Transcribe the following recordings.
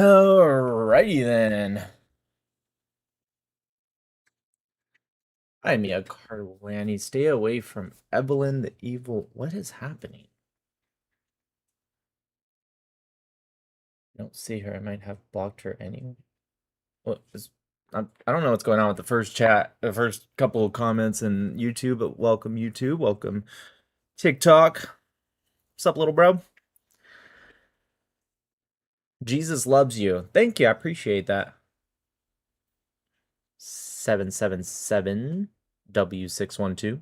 Alrighty then. Hi, Mia Carlani. Stay away from Evelyn the evil. What is happening? I don't see her. I might have blocked her anyway. What is? I don't know what's going on with the first chat, the first couple of comments in YouTube. But welcome YouTube, welcome TikTok. What's up, little bro? Jesus loves you. Thank you. I appreciate that. 777 W612.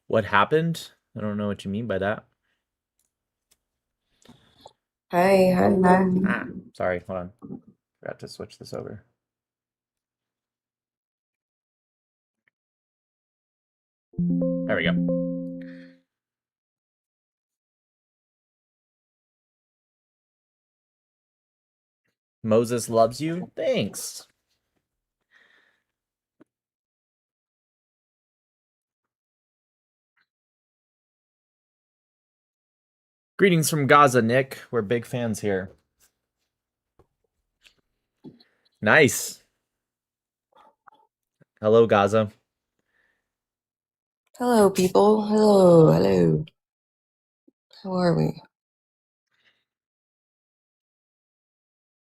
What happened? I don't know what you mean by that. Hi. Ah, sorry, hold on. Forgot to switch this over. There we go. Moses loves you. Thanks. Greetings from Gaza, Nick. We're big fans here. Nice. Hello, Gaza. Hello, people. Hello. How are we?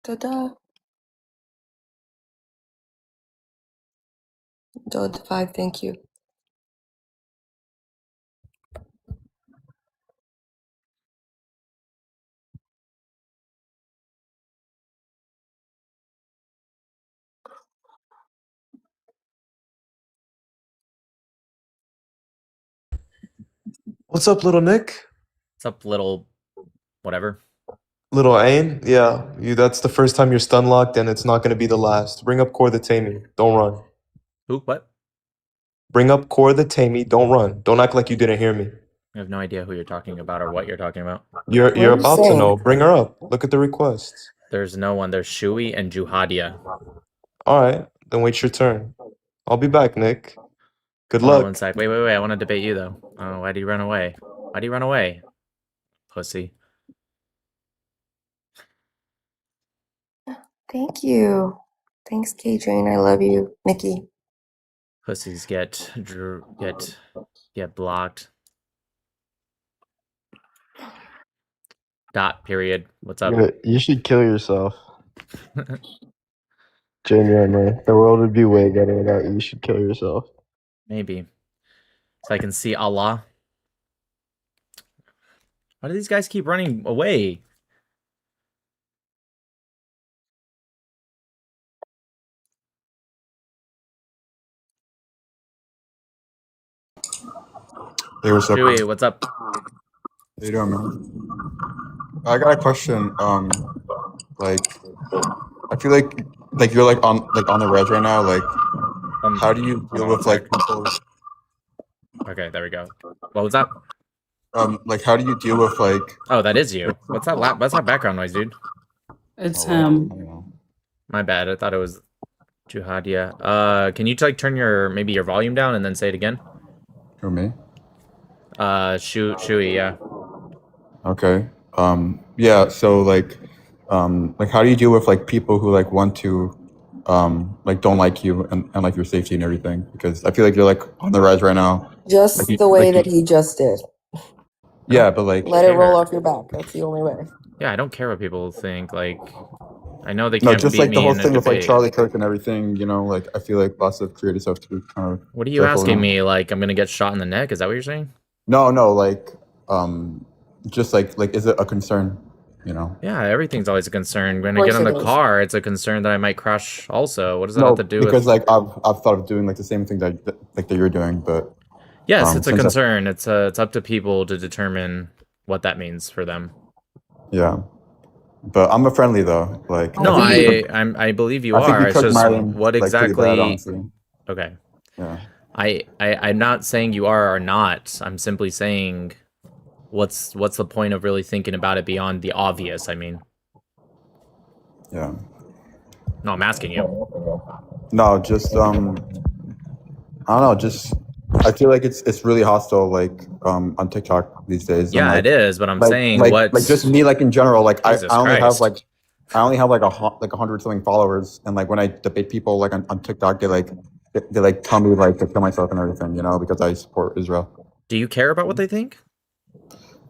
Ta-da. Dot 5, thank you. What's up, little Nick? What's up, little whatever? Little Ain? Yeah, that's the first time you're stun locked, and it's not going to be the last. Bring up Core the Tamey. Don't run. Who? What? Bring up Core the Tamey. Don't run. Don't act like you didn't hear me. I have no idea who you're talking about or what you're talking about. You're What are you about to saying? know. Bring her up. Look at the requests. There's no one. There's Shui and Juhadia. All right, then wait your turn. I'll be back, Nick. Good Hold on luck. one sec. Wait. I want to debate you, though. Oh, why do you run away? Why do you run away? Pussy. Thank you. Thanks, K-Train. I love you. Mickey. Pussies get blocked. Dot, period. What's up? You should kill yourself. Genuinely. The world would be way better without you. You should kill yourself. Maybe. So I can see Allah. Why do these guys keep running away? Hey, what's up? Chewy, what's up? How you doing, man? I got a question. Like, I feel like you're on the res right now. Like, how do you deal with like people? Okay, there we go. What was that? Like, how do you deal with like? Oh, that is you. What's that? What's that background noise, dude? It's I him. don't know. My bad. I thought it was Juhadia. Can you like turn your volume down and then say it again? Who, me? Shui, yeah. Okay. Yeah. So like how do you deal with like people who like want to, like don't like you and like your safety and everything? Because I feel like you're like on the rise right now. Just Like, the way that he just did. Yeah, but like. Let it roll off your back. That's the only way. Yeah, I don't care what people think. Like, I know they No, can't just beat like me the whole in a thing with like debate. Charlie Kirk and everything. You know, like I feel like lots of creators have to be kind of. What are you careful asking now. me? Like, I'm gonna get shot in the neck? Is that what you're saying? No, like, just like, is it a concern? You know? Yeah, everything's always a concern. When I course get in it the is. car, it's a concern that I might crash also. What does that No, have to do because with... like I've thought of doing like the same thing that you're doing, but Yes, it's a since concern. It's up to people to determine what that means for them. yeah, but I'm a friendly though. Like No, I think I believe you I think are. you It's took just Myron what like pretty bad, exactly... honestly. Okay. Yeah. I'm not saying you are or not. I'm simply saying what's the point of really thinking about it beyond the obvious, I mean. Yeah. No, I'm asking you. No, just I don't know, just I feel like it's really hostile like on TikTok these days. Yeah, and, like, it is, but I'm saying like just me like in general, like I Jesus only have Christ. like I only have like 100 something followers, and like when I debate people like on TikTok, they like tell me like to kill myself and everything, you know, because I support Israel. Do you care about what they think?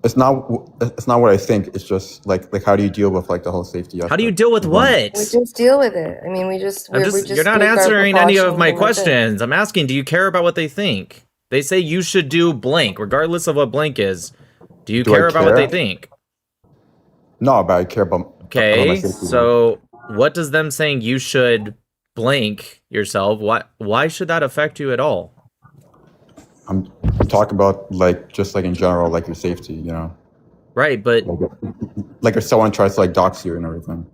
It's not what I think. It's just like how do you deal with like the whole safety aspect? How do you deal with what? We just deal with it. I mean, we You're not take our answering any of precautions my and that's it. questions. I'm asking, do you care about what they think? They say you should do blank, regardless of what blank is. Do you Do I care about what they care? think? No, but I care about my Okay, safety. so what does them saying you should blank yourself, why should that affect you at all? I'm talking about like just like in general, like your safety, you know. Right, but Like if someone tries to like dox you and everything.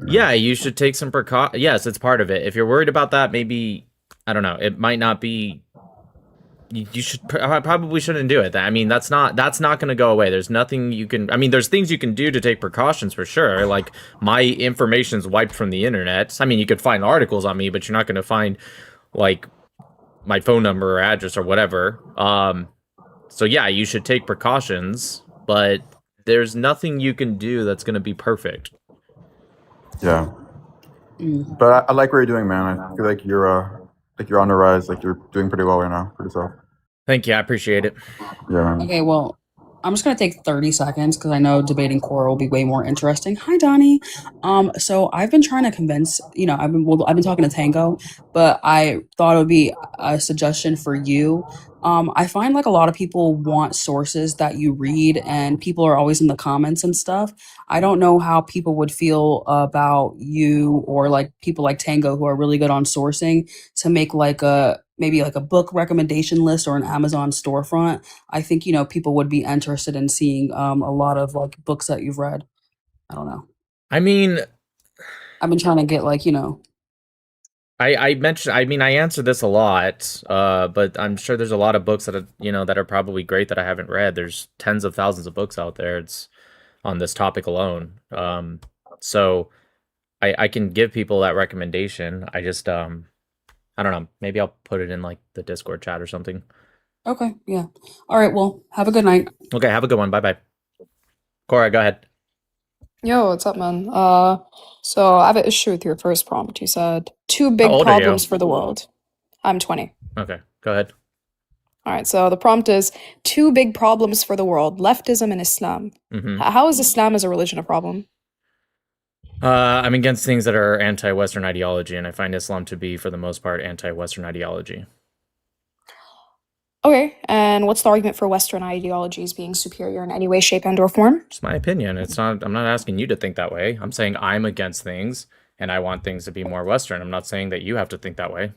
yeah, you should take some precaution. Yes, it's part of it. If you're worried about that, maybe, I don't know, it might not be, you should probably shouldn't do it. I mean, that's not going to go away. There's nothing you can, I mean, there's things you can do to take precautions for sure. Like my information's wiped from the internet. I mean, you could find articles on me, but you're not going to find like my phone number or address or whatever. So yeah, you should take precautions, but there's nothing you can do that's going to be perfect. Yeah. But I like what you're doing, man. I feel like you're on the rise. Like you're doing pretty well right now for yourself. Thank you. I appreciate it. Yeah, man. Okay, well, I'm just gonna take 30 seconds because I know debating Cora will be way more interesting. Hi, Donnie. So I've been trying to convince, I've been talking to Tango, but I thought it would be a suggestion for you. I find like a lot of people want sources that you read, and people are always in the comments and stuff. I don't know how people would feel about you or like people like Tango who are really good on sourcing to make like maybe like a book recommendation list or an Amazon storefront. I think, people would be interested in seeing a lot of like books that you've read. I don't know. I mean, I've been trying to get like, I mentioned, I mean, I answered this a lot, but I'm sure there's a lot of books that are, that are probably great that I haven't read. There's tens of thousands of books out there. It's on this topic alone. So I can give people that recommendation. I just, I don't know. Maybe I'll put it in like the Discord chat or something. Okay. Yeah. All right. Well, have a good night. Okay. Have a good one. Bye-bye. Cora, go ahead. Yo, what's up, man? So I have an issue with your first prompt. You said two big old are you? problems for the world. I'm 20. Okay. Go ahead. All right, so the prompt is two big problems for the world, leftism and Islam. Mm-hmm. How is Islam as a religion a problem? I'm against things that are anti-Western ideology, and I find Islam to be, for the most part, anti-Western ideology. Okay, and what's the argument for Western ideologies being superior in any way, shape, and or form? It's my opinion. It's not. I'm not asking you to think that way. I'm saying I'm against things, and I want things to be more Western. I'm not saying that you have to think that way.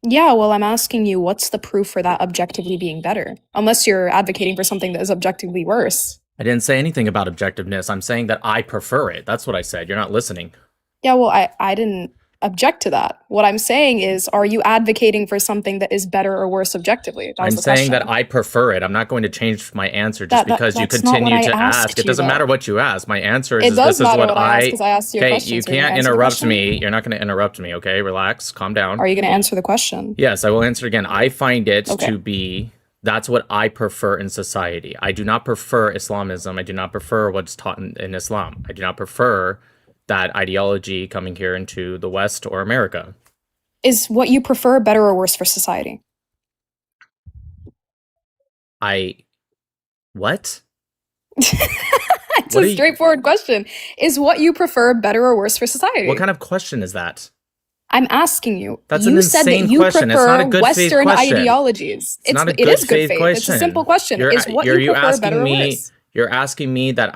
Yeah, well, I'm asking you, what's the proof for that objectively being better? Unless you're advocating for something that is objectively worse. I didn't say anything about objectiveness. I'm saying that I prefer it. That's what I said. You're not listening. Yeah, well, I didn't object to that. What I'm saying is, are you advocating for something that is better or worse objectively? That was I'm the saying question. that I prefer it. I'm not going to change my answer just because you that's not what continue I to asked ask. It you, doesn't though. matter what you ask. My answer It is does this is matter what what I asked, 'cause I asked you a Okay, question, you so you're gonna can't answer the interrupt question? me. You're not going to interrupt me, okay? Relax. Calm down. Are you going to answer the question? Yes, I will answer again. I find it Okay. to be, that's what I prefer in society. I do not prefer Islamism. I do not prefer what's taught in Islam. I do not prefer that ideology coming here into the West or America. Is what you prefer better or worse for society? What? It's What a are you- straightforward question. Is what you prefer better or worse for society? What kind of question is that? I'm asking you. That's you an said that insane you question. It's prefer not a good faith Western question. ideologies. It's not a It good is good faith faith. question. It's a simple question. Is what you prefer better or worse? You're asking me that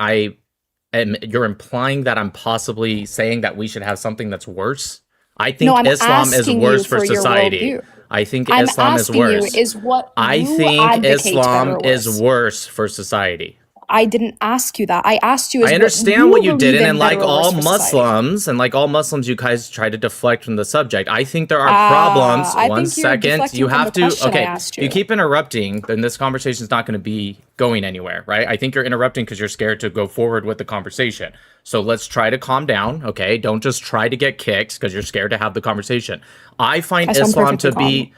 you're implying that I'm possibly saying that we should have something that's worse? I think No, I'm Islam is asking worse you for your society. worldview. I think I'm Islam is asking worse. you, is what I you think advocate Islam better or is worse? worse for society. I didn't ask you that. I asked you, is I understand what you believe did, in and like better or all worse for society? Muslims, you guys try to deflect from the subject. I think there are problems. I One think you're second, deflecting you from have the to. question I Okay, asked you you. keep interrupting, then this conversation is not going to be going anywhere, right? I think you're interrupting because you're scared to go forward with the conversation. So let's try to calm down, okay? Don't just try to get kicked because you're scared to have the conversation. I find I sound Islam to perfectly be.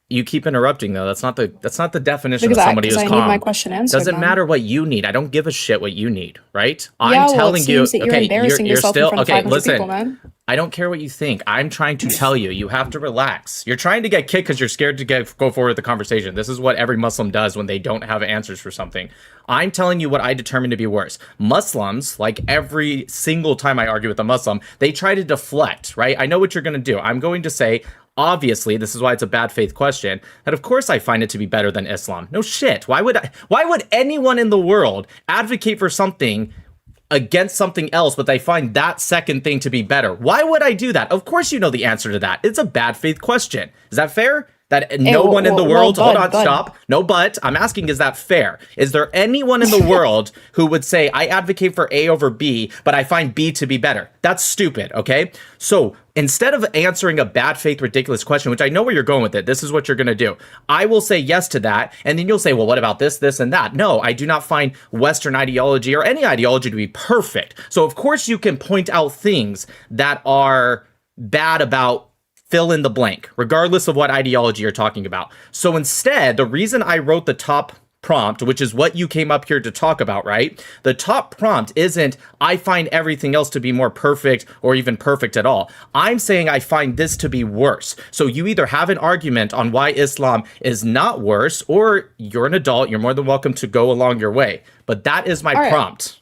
You keep interrupting though. That's not the definition Because of somebody because who's I need calm. my question answered. Doesn't man. matter what you need. I don't give a shit what you need, right? Yeah, I'm well, telling it you. seems that you're Okay, embarrassing you're yourself in still front of okay. 500 Listen, people, man. I don't care what you think. I'm trying to tell you. You have to relax. You're trying to get kicked because you're scared to go forward with the conversation. This is what every Muslim does when they don't have answers for something. I'm telling you what I determine to be worse. Muslims, like every single time I argue with a Muslim, they try to deflect, right? I know what you're going to do. I'm going to say, obviously, this is why it's a bad faith question, that of course I find it to be better than Islam. No shit. Why would anyone in the world advocate for something against something else, but they find that second thing to be better? Why would I do that? Of course you know the answer to that. It's a bad faith question. Is that fair? That no one in the world, hold on, stop. No, but I'm asking, is that fair? Is there anyone in the world who would say, I advocate for A over B, but I find B to be better? That's stupid, okay? So instead of answering a bad faith, ridiculous question, which I know where you're going with it, this is what you're going to do. I will say yes to that, and then you'll say, well, what about this, this, and that? No, I do not find Western ideology or any ideology to be perfect. So of course you can point out things that are bad about fill in the blank, regardless of what ideology you're talking about. So instead, the reason I wrote the top prompt, which is what you came up here to talk about, right? The top prompt isn't, I find everything else to be more perfect or even perfect at all. I'm saying I find this to be worse. So you either have an argument on why Islam is not worse, or you're an adult, you're more than welcome to go along your way. But that is my prompt.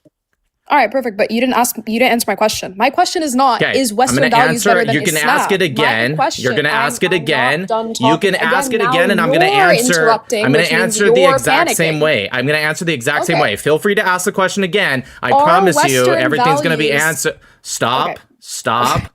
All right, perfect. But you didn't answer my question. My question is not, is Western values better than You can Islam? ask it again. You're going to ask it again. You can ask it again, and I'm going to answer. I'm going to answer the exact same way. I'm going to answer the exact same way. Feel free to ask the question again. I promise you, everything's going to be answered. Stop. Stop.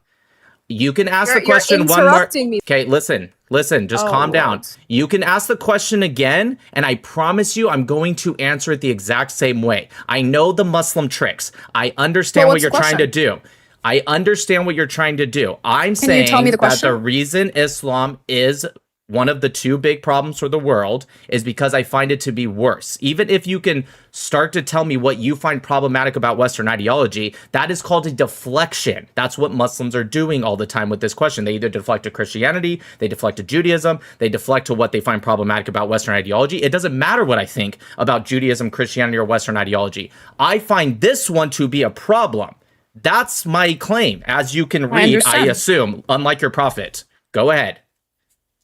You can ask the question one more. Okay, listen, just calm down. You can ask the question again, and I promise you I'm going to answer it the exact same way. I know the Muslim tricks. I understand what you're trying to do. I understand what you're trying to do. I'm saying that the reason Islam is one of the two big problems for the world is because I find it to be worse. Even if you can start to tell me what you find problematic about Western ideology, that is called a deflection. That's what Muslims are doing all the time with this question. They either deflect to Christianity, they deflect to Judaism, they deflect to what they find problematic about Western ideology. It doesn't matter what I think about Judaism, Christianity, or Western ideology. I find this one to be a problem. That's my claim. As you can read, I assume, unlike your prophet. Go ahead.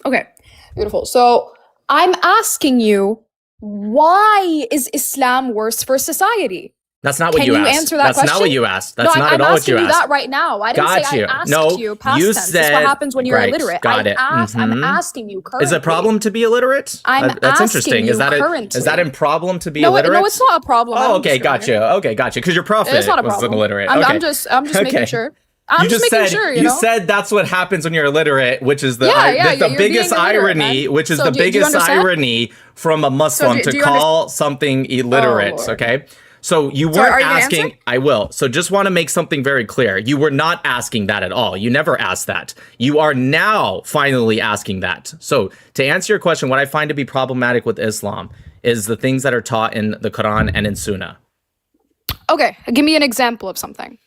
Okay, beautiful. So I'm asking you, why is Islam worse for society? That's not what you asked. Can you answer that question? That's not what you asked. That's not at all what you asked. I'm asking you that right now. I didn't say I asked you. Past tense. This is what happens when you're illiterate. I'm asking you currently. Is it a problem to be illiterate? That's interesting. Is that a problem to be illiterate? No, it's not a problem. Oh, okay, gotcha. Okay, gotcha. Because your prophet was illiterate. I'm just making sure. You said that's what happens when you're illiterate, which is the biggest irony, which is the biggest irony from a Muslim to call something illiterate. Okay. So you weren't asking. I will. So just want to make something very clear. You were not asking that at all. You never asked that. You are now finally asking that. So to answer your question, what I find to be problematic with Islam is the things that are taught in the Quran and in Sunnah. Okay. Give me an example of something.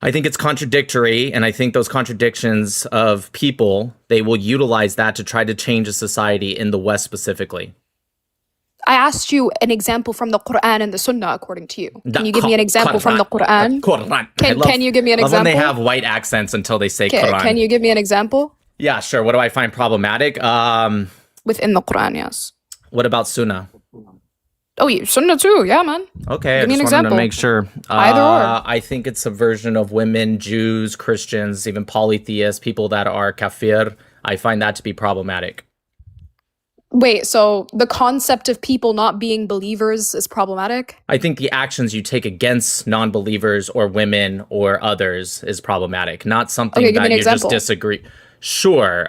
I think it's contradictory, and I think those contradictions of people, they will utilize that to try to change a society in the West specifically. I asked you an example from the Quran and the Sunnah, according to you. Can you give me an example from the Quran? Can you give me an example? When they have white accents until they say Quran. Can you give me an example? Yeah, sure. What do I find problematic? Within the Quran, yes. What about Sunnah? Oh, yeah, Sunnah too. Yeah, man. Okay, I just wanted to make sure. Either or. I think it's a version of women, Jews, Christians, even polytheists, people that are kafir. I find that to be problematic. Wait, so the concept of people not being believers is problematic? I think the actions you take against non-believers or women or others is problematic. Not something that you just disagree. Sure.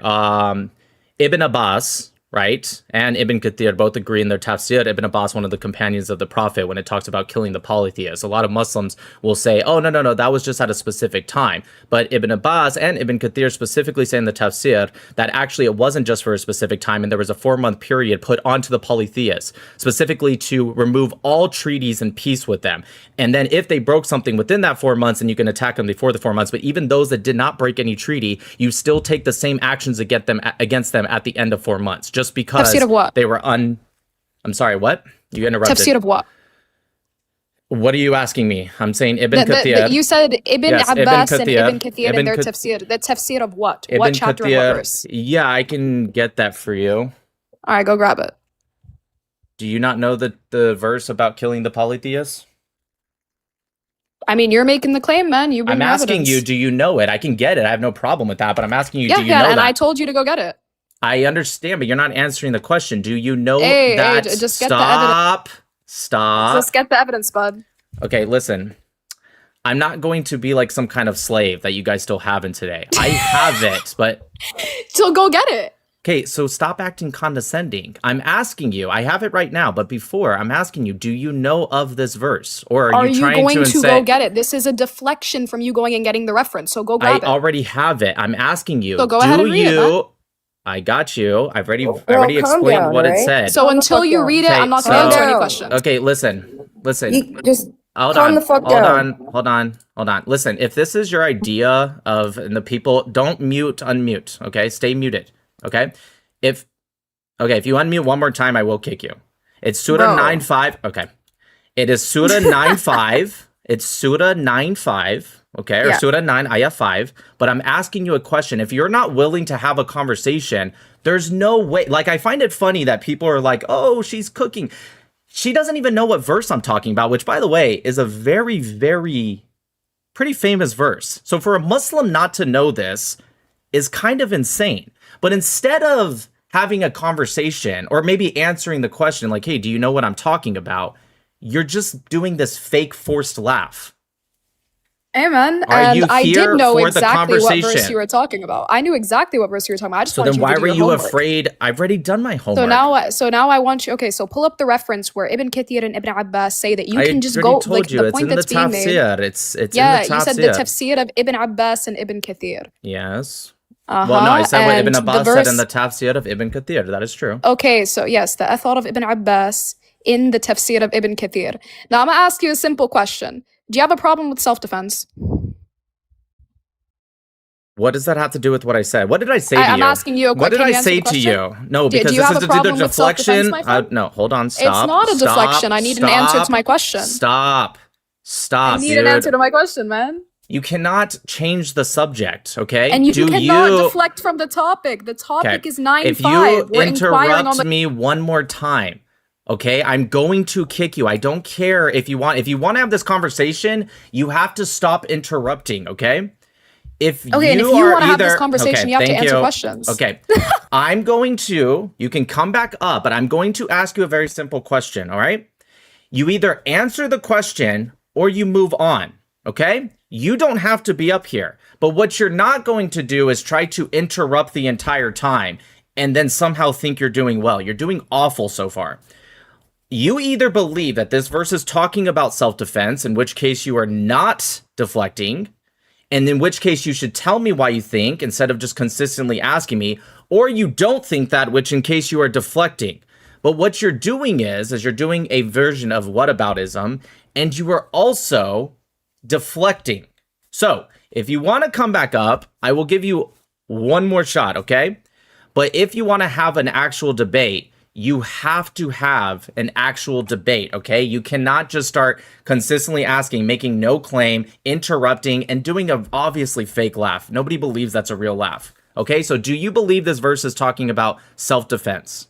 Ibn Abbas, right, and Ibn Kathir both agree in their tafsir, Ibn Abbas, one of the companions of the Prophet, when it talks about killing the polytheists. A lot of Muslims will say, oh, no, that was just at a specific time. But Ibn Abbas and Ibn Kathir specifically say in the tafsir that actually it wasn't just for a specific time, and there was a 4-month period put onto the polytheists, specifically to remove all treaties and peace with them. And then if they broke something within that 4 months, and you can attack them before the 4 months, but even those that did not break any treaty, you still take the same actions against them at the end of 4 months, just because Tafsir of what? they were I'm sorry, what? You interrupted. Tafsir of what? What are you asking me? I'm saying Ibn Kathir. You said Ibn Yes, Abbas Ibn and Kathir. Ibn Kathir in Ibn their Kath- tafsir. The tafsir of what? Ibn What chapter and what Kathir. verse? Yeah, I can get that for you. All right, go grab it. Do you not know the verse about killing the polytheists? I mean, you're making the claim, man. You bring I'm your asking evidence. you, do you know it? I can get it. I have no problem with that, but I'm asking you, Yeah, do you know and that? I told you to go get it. I understand, but you're not answering the question. Do you know Hey, that? just get the evidence. Stop. Let's get the evidence, bud. Okay, listen. I'm not going to be like some kind of slave that you guys still have in today. I have it, but... So go get it. Okay, so stop acting condescending. I'm asking you. I have it right now, but before, I'm asking you, do you know of this verse? Or Are you you trying going to to say... go get it? This is a deflection from you going and getting the reference. So go grab I it. already have it. I'm asking you. So go ahead and read it, man. I got you. I already Girl, explained calm down, what it right? said. So until fuck you down. read it, Okay, I'm not going to so- answer any Calm questions. Okay, listen. You just Hold calm on. the fuck hold down. on. Listen, if this is your idea of and the people, don't unmute, okay? Stay muted, okay? If you unmute one more time, I will kick you. It's Surah Bro. 9:5. Okay. It is Surah 9:5. It's Surah 9:5, okay? Or Yeah. Surah 9, Ayah 5. But I'm asking you a question. If you're not willing to have a conversation, there's no way. Like, I find it funny that people are like, oh, she's cooking. She doesn't even know what verse I'm talking about, which, by the way, is a very, very pretty famous verse. So for a Muslim not to know this is kind of insane. But instead of having a conversation or maybe answering the question like, hey, do you know what I'm talking about? You're just doing this fake forced laugh. Hey, man. Are you And I here did know for the exactly what verse conversation? you were talking about. I knew exactly what verse you were talking about. I just So wanted then you why to do were your you homework. afraid? I've already done my homework. So now I want you. Okay, so pull up the reference where Ibn Kathir and Ibn Abbas say that you I can just already go told like you, the it's point in the that's being made. tafsir. It's Yeah, in the you said the tafsir. tafsir of Ibn Abbas and Ibn Kathir. Yes. Uh-huh. Well, no, I said what Ibn and the Abbas said in verse- the tafsir of Ibn Kathir. That is true. Okay, so yes, the athar of Ibn Abbas in the tafsir of Ibn Kathir. Now I'm gonna ask you a simple question. Do you have a problem with self-defense? What does that have to do with what I said? What did I say to I'm you? asking you a What did can I you answer say the to question? you? No, Do because you this have is a either problem with self-defense, deflection. my friend? No, hold on. It's Stop. not a stop, deflection. I need an answer to my question. Stop. I need an answer to my question, man. You cannot change the subject, okay? And you Do cannot deflect from the topic. The topic Okay. is 9-5. If you We're inquiring on interrupt the me one more time, okay, I'm going to kick you. I don't care if you want. If you want to have this conversation, you have to stop interrupting, okay? Okay, and if you want to have this conversation, you have to thank answer questions. Okay. You can come back up, but I'm going to ask you a very simple question, all right? You either answer the question or you move on, okay? You don't have to be up here. But what you're not going to do is try to interrupt the entire time and then somehow think you're doing well. You're doing awful so far. You either believe that this verse is talking about self-defense, in which case you are not deflecting, and in which case you should tell me why you think instead of just consistently asking me, or you don't think that, which in case you are deflecting. But what you're doing is you're doing a version of whataboutism, and you are also deflecting. So if you want to come back up, I will give you one more shot, okay? But if you want to have an actual debate, you have to have an actual debate, okay? You cannot just start consistently asking, making no claim, interrupting, and doing a obviously fake laugh. Nobody believes that's a real laugh, okay? So do you believe this verse is talking about self-defense?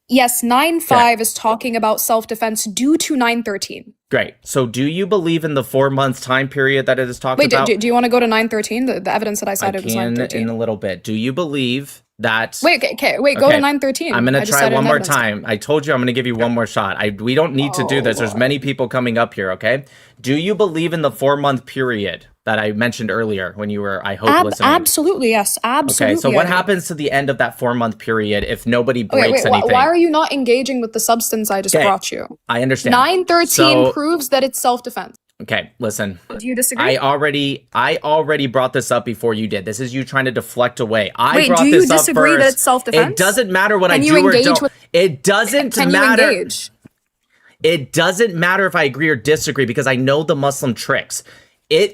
Yes, 9-5 is talking about self-defense due to 9-13. Great. So do you believe in the 4 months time period that it is talking Wait, about? do you want to go to 9-13? The evidence that I I cited was can 9-13. in a little bit. Do you believe that... Wait, go Okay. to 9-13. I'm going I to just try cited one an more evidence. time. I told you I'm going to give you one more shot. We don't need to do this. There's many people coming up here, okay? Do you believe in the 4 month period that I mentioned earlier when you were, I hope, listening? Absolutely, yes. Absolutely. Okay, so what I do. happens to the end of that 4-month period if nobody Okay, breaks wait, anything? why are you not engaging with the substance I just Okay, brought you? I understand. 913 So, proves that it's self-defense. okay, listen. Do you disagree? I already brought this up before you did. This is you trying to deflect away. I Wait, brought do you this up disagree first. that it's self-defense? It doesn't matter what Can I you do or engage don't. with- It doesn't Can matter. you engage? It doesn't matter if I agree or disagree because I know the Muslim tricks.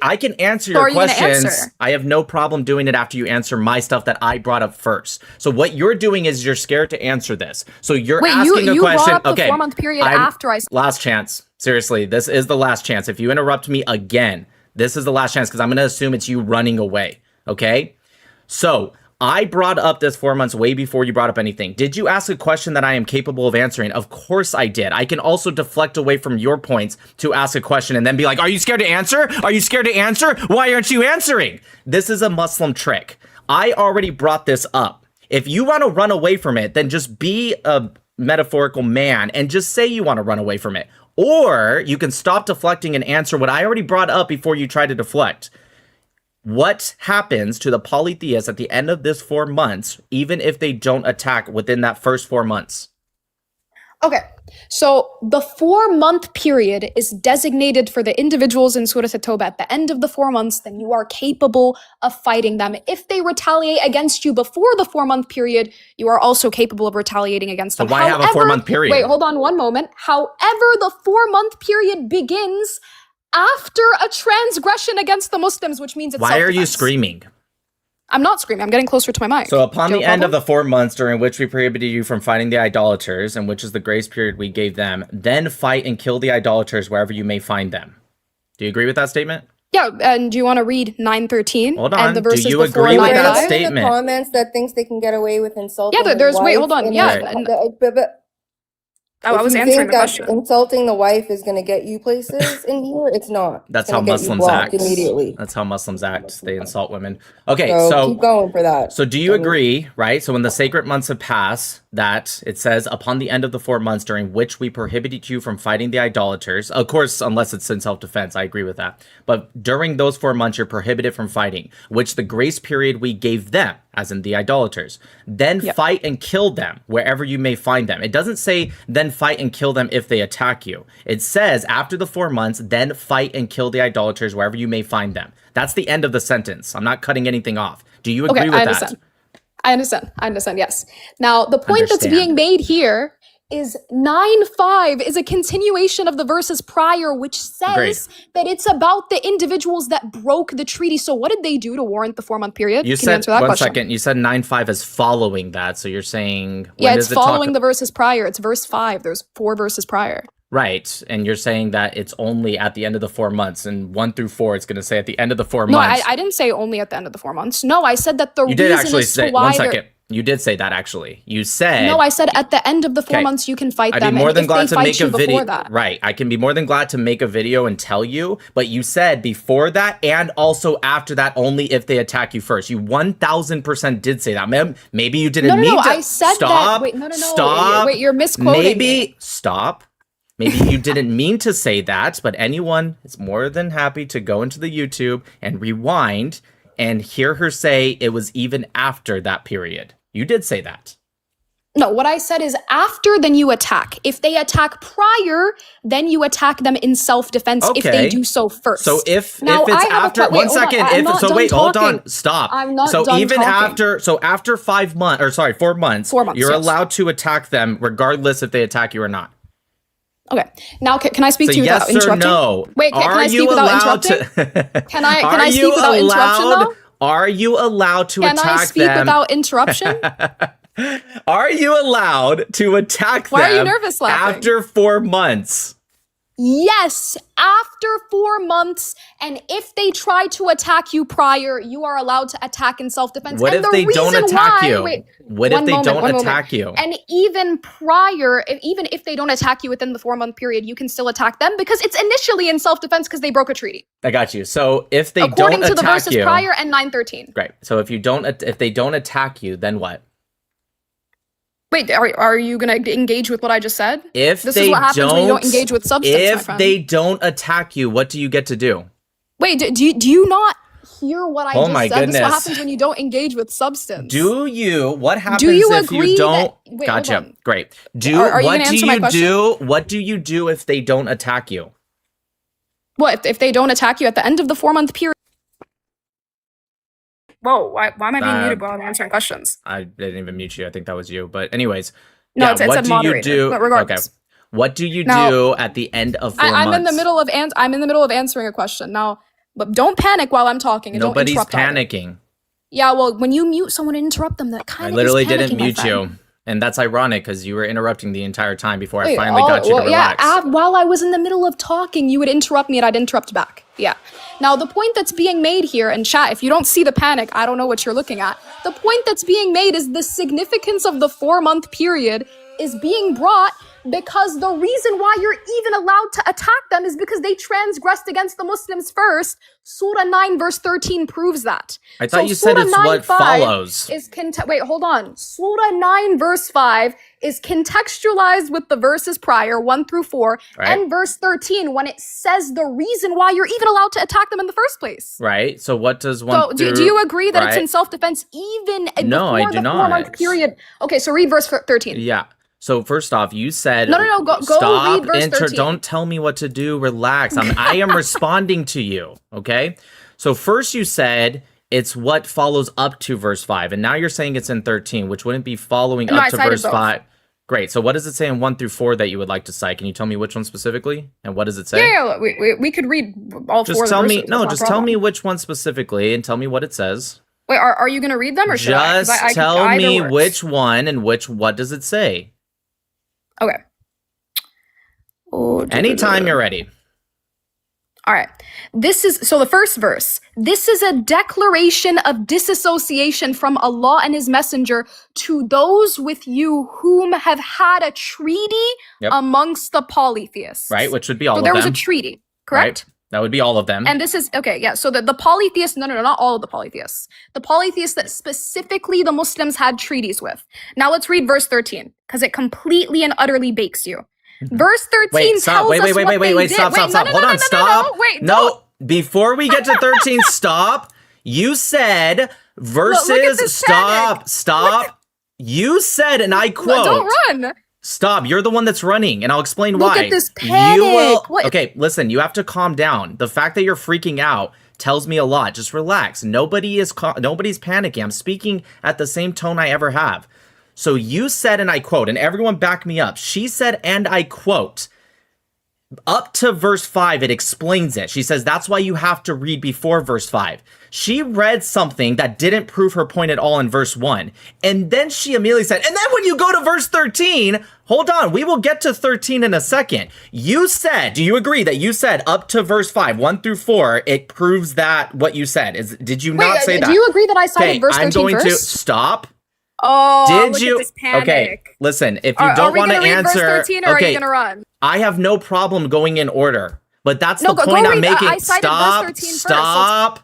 I can answer So your are you gonna questions. answer? I have no problem doing it after you answer my stuff that I brought up first. So what you're doing is you're scared to answer this. So you're Wait, asking a you question. brought up the Okay, 4-month period I'm- after I. last chance. Seriously, this is the last chance. If you interrupt me again, this is the last chance because I'm going to assume it's you running away. Okay? So I brought up this 4 months way before you brought up anything. Did you ask a question that I am capable of answering? Of course I did. I can also deflect away from your points to ask a question and then be like, are you scared to answer? Are you scared to answer? Why aren't you answering? This is a Muslim trick. I already brought this up. If you want to run away from it, then just be a metaphorical man and just say you want to run away from it. Or you can stop deflecting and answer what I already brought up before you try to deflect. What happens to the polytheists at the end of this 4 months, even if they don't attack within that first 4 months? Okay, so the 4-month period is designated for the individuals in Surah At-Tawbah. At the end of the 4 months, then you are capable of fighting them. If they retaliate against you before the 4-month period, you are also capable of retaliating against them. So why have a 4-month period? Wait, hold on one moment. However, the 4-month period begins after a transgression against the Muslims, which means it's Why are you self-defense. screaming? I'm not screaming. I'm getting closer to my mic. So upon Do you the have a end of problem? the 4 months during which we prohibited you from fighting the idolaters, and which is the grace period we gave them, then fight and kill the idolaters wherever you may find them. Do you agree with that statement? Yeah, and do you want to read 913 Hold and on. the Do verses you before agree with Is there that 9:5? anyone in statement? the comments that thinks they can get away with insulting Yeah, there's the wait, wife hold on. in Yeah, the- and but I if was you answering think the that question. insulting the wife is going to get you places in here, it's not. That's It's how gonna get you Muslims blocked act. immediately. That's how Muslims act. They insult women. Okay, So so keep going for that. So do you I mean- agree, right? So when the sacred months have passed, that it says upon the end of the 4 months during which we prohibited you from fighting the idolaters, of course, unless it's in self-defense, I agree with that. But during those 4 months, you're prohibited from fighting, which the grace period we gave them, as in the idolaters, then Yep. fight and kill them wherever you may find them. It doesn't say then fight and kill them if they attack you. It says after the 4 months, then fight and kill the idolaters wherever you may find them. That's the end of the sentence. I'm not cutting anything off. Do you agree Okay, with I that? understand. I understand, yes. Now, the point that's Understand. being made here is 9:5 is a continuation of the verses prior, which says Agreed. that it's about the individuals that broke the treaty. So what did they do to warrant the 4-month period? You Can you said answer that one question? second. You said 9:5 is following that, so you're saying when Yeah, it's does it talk- following the verses prior. It's verse 5. There's 4 verses prior. right, and you're saying that it's only at the end of the 4 months, and 1 through 4, it's going to say at the end of the 4 No, months. I didn't say only at the end of the 4 months. No, I said that the You did reason actually is say to why one they're- second. You did say that actually. You said No, I said at the end of the 4 Okay. months you can fight I'd them. be more and than if glad they to fight make you a video. before that. Right, I can be more than glad to make a video and tell you, but you said before that and also after that only if they attack you first. You 1000% did say that. Maybe you didn't No, no, mean no, to. I said Stop. that. Wait, no. Stop. Wait, you're misquoting Maybe me. stop. Maybe you didn't mean to say that, but anyone is more than happy to go into the YouTube and rewind and hear her say it was even after that period. You did say that. No, what I said is after, then you attack. If they attack prior, then you attack them in self-defense if Okay. they do so first. So if Now, it's I have a after que- wait, one hold on, second, I'm if not so done wait, hold talking. on, stop. I'm not so done even talking. after 5 months, or sorry, 4 months, 4 months, you're yes. allowed to attack them regardless if they attack you or not. Okay. Now, can I speak So to you yes without or interrupting? no? Wait, can I Are speak you without allowed interrupting? to? Can I Are speak you without interruption, allowed- though? Are you allowed to Can attack I speak them? without interruption? Are you allowed to attack Why are you them nervous laughing? after 4 months? Yes, after 4 months, and if they try to attack you prior, you are allowed to attack in self-defense. What and if the they don't reason attack why- you? Wait, What if one they moment, don't one moment. attack you? And even prior, even if they don't attack you within the 4-month period, you can still attack them because it's initially in self-defense because they broke a treaty. I got you. So if they According don't to the attack verses you, prior and 913. great. So if they don't attack you, then what? Wait, are you going to engage with what I just said? If This they is what happens when you don't engage with substance, my If friend. they don't attack you, what do you get to do? Wait, do you not hear what I Oh just my said? This is what goodness. happens when you don't engage with substance. What happens Do you if agree you don't? that? Wait, Gotcha. hold on. Great. Are you What gonna do answer my you question? do? What do you do if they don't attack you? What if they don't attack you at the end of the 4-month period? Whoa, why am I being muted while I'm answering questions? I didn't even mute you. I think that was you. But anyways, No, yeah. it What said do moderator, you do? but regardless. Okay. What do you Now, do at the end of 4 months? I'm in the middle of answering a question now, but don't panic while I'm talking and Nobody's don't interrupt either. panicking. Yeah, well, when you mute someone and interrupt them, that I kind of literally is panicking, didn't my mute friend. you, and that's ironic because you were interrupting the entire time before I Wait, finally got you to relax. Yeah, while I was in the middle of talking, you would interrupt me and I'd interrupt back. Yeah. Now, the point that's being made here, and chat, if you don't see the panic, I don't know what you're looking at. The point that's being made is the significance of the 4-month period is being brought because the reason why you're even allowed to attack them is because they transgressed against the Muslims first. Surah 9 verse 13 proves that. I thought you said Surah it's 9, what 5 follows. Wait, hold on. Surah 9 verse 5 is contextualized with the verses prior, 1 through 4, Right. and verse 13 when it says the reason why you're even allowed to attack them in the first place. Right. So what does So one do through? you agree that it's right? in self-defense even No, I before do the 4-month not. period? Okay, so read verse 13. Yeah. So first off, you said No, go stop. read verse 13. Don't tell me what to do. Relax. I am responding to you. Okay. So first you said it's what follows up to verse 5, and now you're saying it's in 13, which wouldn't be following No, up I to cited verse both. 5. Great. So what does it say in 1 through 4 that you would like to cite? Can you tell me which one specifically? And what does it say? Yeah, we could read all Just four tell of the me. verses. No, That's not a just tell me problem. which one specifically, and tell me what it says. Wait, are you gonna read them or should I? 'Cause Just I could- tell either me works. which one and what does it say? Okay. Oh, Anytime you're ready. All right. This is so the first verse. This is a declaration of disassociation from Allah and His Messenger to those with you whom have had a treaty Yep. amongst the polytheists. Right, which would be all So of there them. was a treaty, correct? Right? That would be all of them. And this is okay, yeah. So the polytheists, no, not all of the polytheists. The polytheists that specifically the Muslims had treaties with. Now let's read verse 13, because it completely and utterly bakes you. Verse 13 Wait, stop. tells us Wait, what they did. stop. Wait, no, Hold on, stop. Wait, no, before we get to 13, stop. You said verses, look at this stop. You said, and I quote, Don't run. stop. You're the one that's running, and I'll explain Look why. at this panic. What- Okay, listen, you have to calm down. The fact that you're freaking out tells me a lot. Just relax. Nobody's panicking. I'm speaking at the same tone I ever have. So you said, and I quote, and everyone back me up. She said, and I quote, up to verse 5, it explains it. She says, that's why you have to read before verse 5. She read something that didn't prove her point at all in verse 1. And then she immediately said, and then when you go to verse 13, hold on, we will get to 13 in a second. You said, do you agree that you said up to verse 5, 1 through 4, it proves that what you said? Did you not say that? Do you agree that I cited verse 13 I'm going to first? stop. Oh, Did look you? at this panic. Okay, listen, if you Are don't we want to gonna read answer, verse 13 or are you gonna run? I have no problem going in order, but that's No, the go point I'm read- making. I cited verse 13 first. Stop.